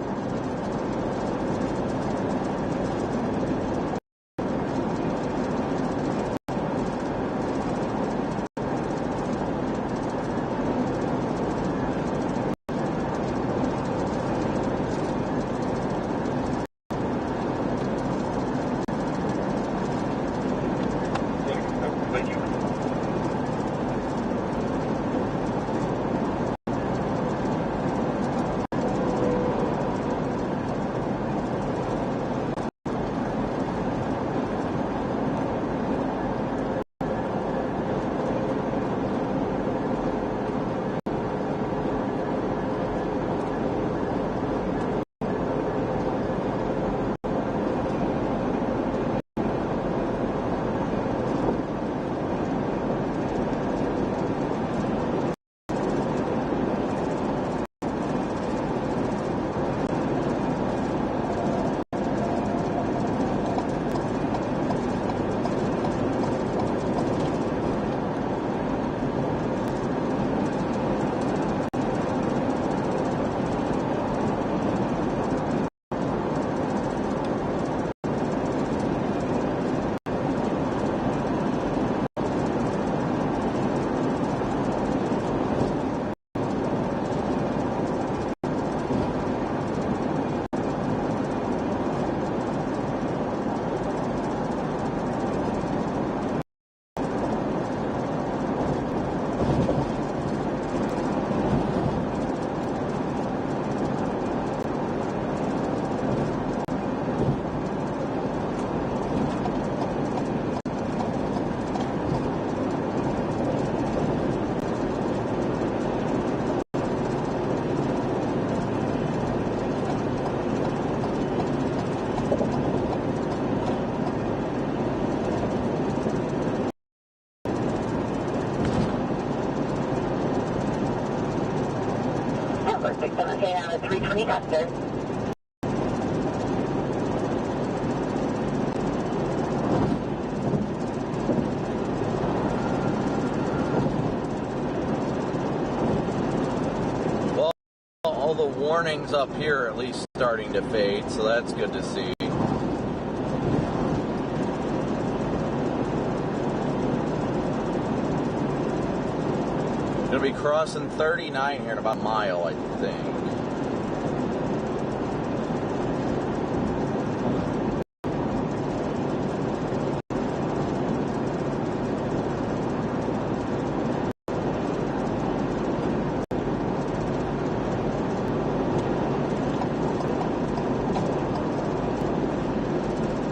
Perfect. 17 out of 320 Custer. warnings up here are at least starting to fade, so that's good to see. Gonna be crossing 39 here in about a mile, I think.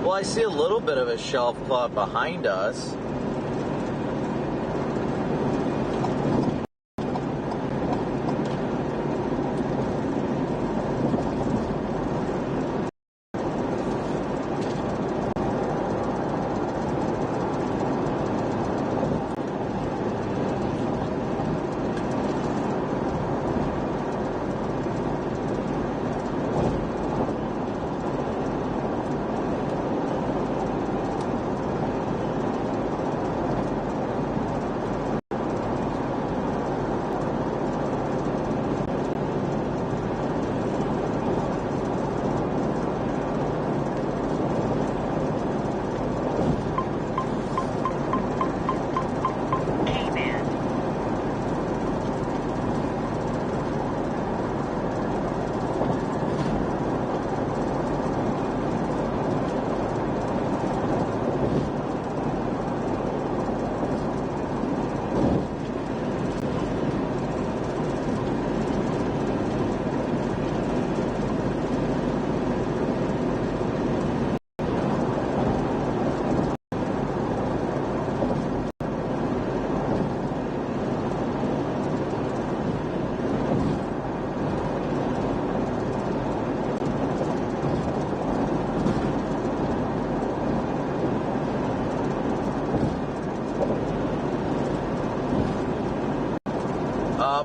Well, I see a little bit of a shelf club behind us.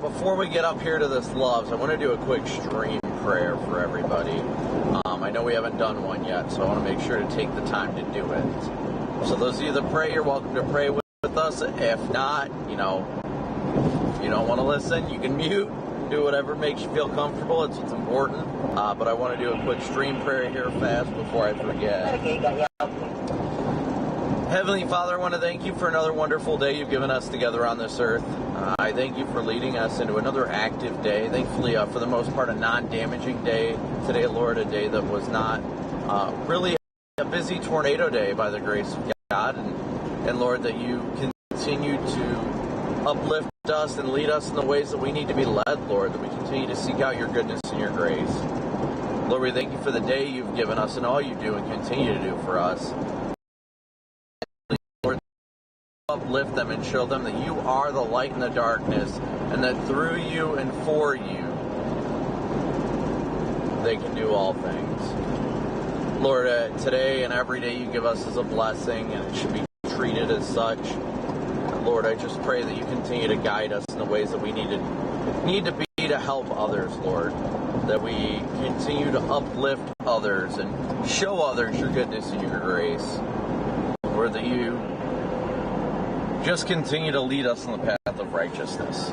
Before we get up here to this Loves, I want to do a quick stream prayer for everybody. I know we haven't done one yet, so I want to make sure to take the time to do it. So those of you that pray, you're welcome to pray with us. If not, if you don't want to listen, you can mute. Do whatever makes you feel comfortable. It's what's important. But I want to do a quick stream prayer here fast before I forget. Heavenly Father, I want to thank you for another wonderful day you've given us together on this earth. I thank you for leading us into another active day. Thankfully, for the most part, a non-damaging day today, Lord, a day that was not really a busy tornado day by the grace of God. And Lord, that you continue to uplift us and lead us in the ways that we need to be led, Lord, that we continue to seek out your goodness and your grace. Lord, we thank you for the day you've given us and all you do and continue to do for us. Uplift them and show them that you are the light in the darkness, and that through you and for you they can do all things. Lord, today and every day you give us is a blessing, and it should be treated as such. Lord, I just pray that you continue to guide us in the ways that we need to be to help others, Lord, that we continue to uplift others and show others your goodness and your grace. Lord, that you just continue to lead us on the path of righteousness.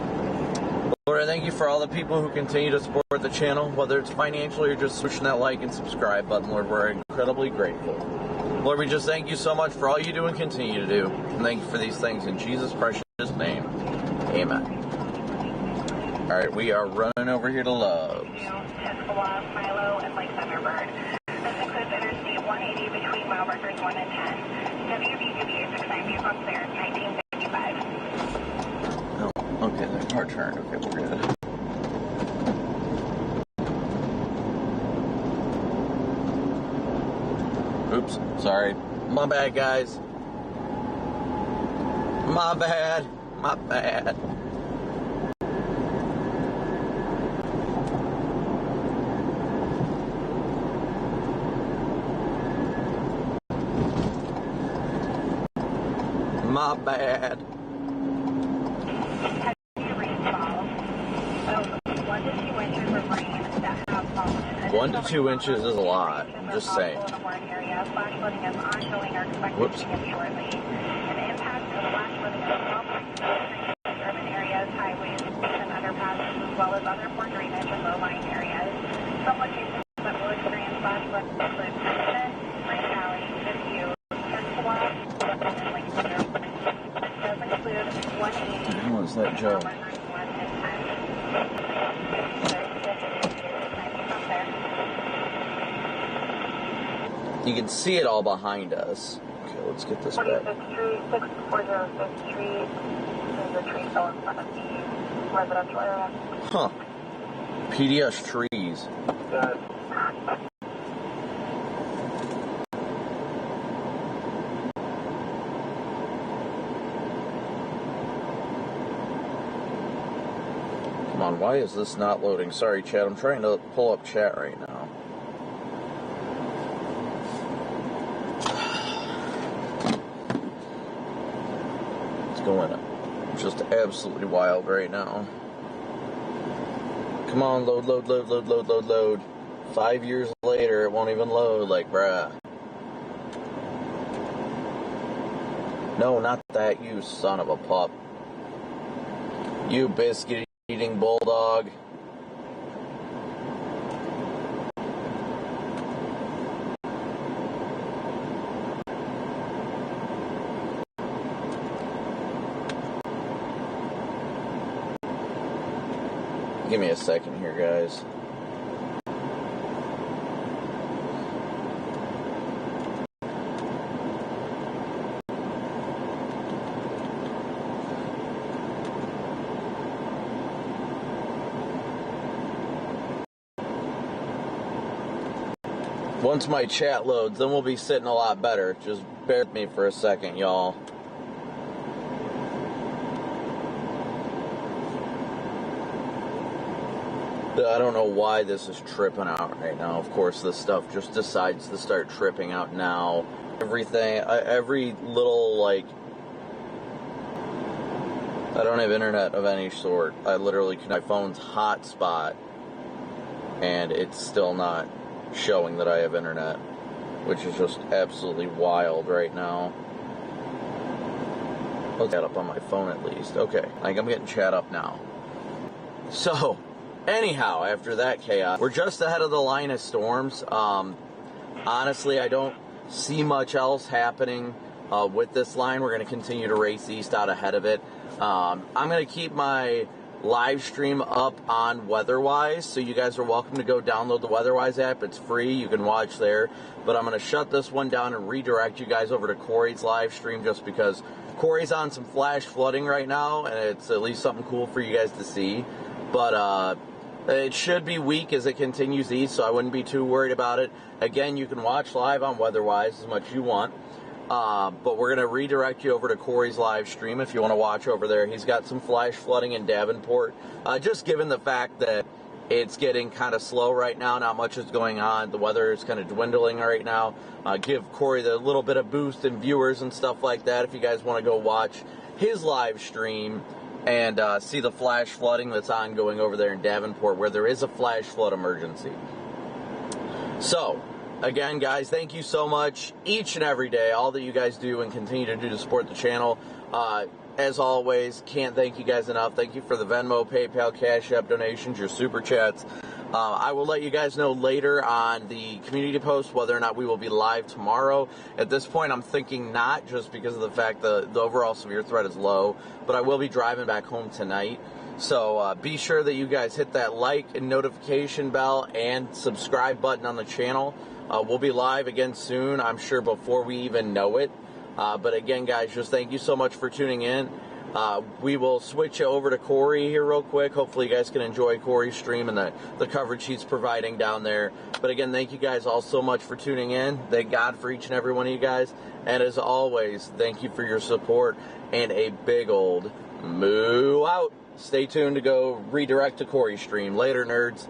Lord, I thank you for all the people who continue to support the channel, whether it's financially or just pushing that like and subscribe button. Lord, we're incredibly grateful. Lord, we just thank you so much for all you do and continue to do. And thank you for these things in Jesus' precious name. Amen. All right, we are running over here to Loves. Milo, and Lake Thunderbird. This includes Interstate 180 between mile markers 1 and 10. WB2B690 from there, 1955. Oh, okay, the car turned. Okay, we're good. Oops, sorry. My bad, guys. My bad. My bad. My bad. 1 to 2 inches is a lot. I'm just saying. Whoops. Urban areas, highways, and underpasses, as well as other more drainage and low-lying areas. What was that, Joe? You can see it all behind us. Okay, let's get this back. 45th Street, 640 Street. There's a tree fell in front of the residential area. Huh. PDS trees. Come on, why is this not loading? Sorry, chat. I'm trying to pull up chat right now. Going just absolutely wild right now. Come on, load, load, load, load, load, load, load. 5 years later, it won't even load, like, bruh. No, not that, you son of a pup. You biscuit-eating bulldog. Give me a second here, guys. Once my chat loads, then we'll be sitting a lot better. Just bear with me for a second, y'all. I don't know why this is tripping out right now. Of course, this stuff just decides to start tripping out now. Everything, every little, like, I don't have internet of any sort. I literally, my phone's hotspot, and it's still not showing that I have internet, which is just absolutely wild right now. Let's get up on my phone at least. Okay, I'm getting chat up now. So, anyhow, after that chaos, we're just ahead of the line of storms. Honestly, I don't see much else happening with this line. We're going to continue to race east out ahead of it. I'm going to keep my live stream up on WeatherWise, so you guys are welcome to go download the WeatherWise app. It's free. You can watch there. But I'm going to shut this one down and redirect you guys over to Corey's live stream, just because Corey's on some flash flooding right now, and it's at least something cool for you guys to see. But it should be weak as it continues east, so I wouldn't be too worried about it. Again, you can watch live on WeatherWise as much as you want. But we're going to redirect you over to Corey's live stream if you want to watch over there. He's got some flash flooding in Davenport. Just given the fact that it's getting kind of slow right now, not much is going on. The weather is kind of dwindling right now. Give Corey the little bit of boost in viewers and stuff like that if you guys want to go watch his live stream and see the flash flooding that's ongoing over there in Davenport, where there is a flash flood emergency. So, again, guys, thank you so much each and every day, all that you guys do and continue to do to support the channel. As always, can't thank you guys enough. Thank you for the Venmo, PayPal, Cash App donations, your Super Chats. I will let you guys know later on the community post whether or not we will be live tomorrow. At this point, I'm thinking not, just because of the fact that the overall severe threat is low, but I will be driving back home tonight. So be sure that you guys hit that like and notification bell and subscribe button on the channel. We'll be live again soon, I'm sure before we even know it. But again, guys, just thank you so much for tuning in. We will switch over to Corey here real quick. Hopefully you guys can enjoy Corey's stream and the coverage he's providing down there. But again, thank you guys all so much for tuning in. Thank God for each and every one of you guys. And as always, thank you for your support and a big old moo out. Stay tuned to go redirect to Corey's stream. Later, nerds.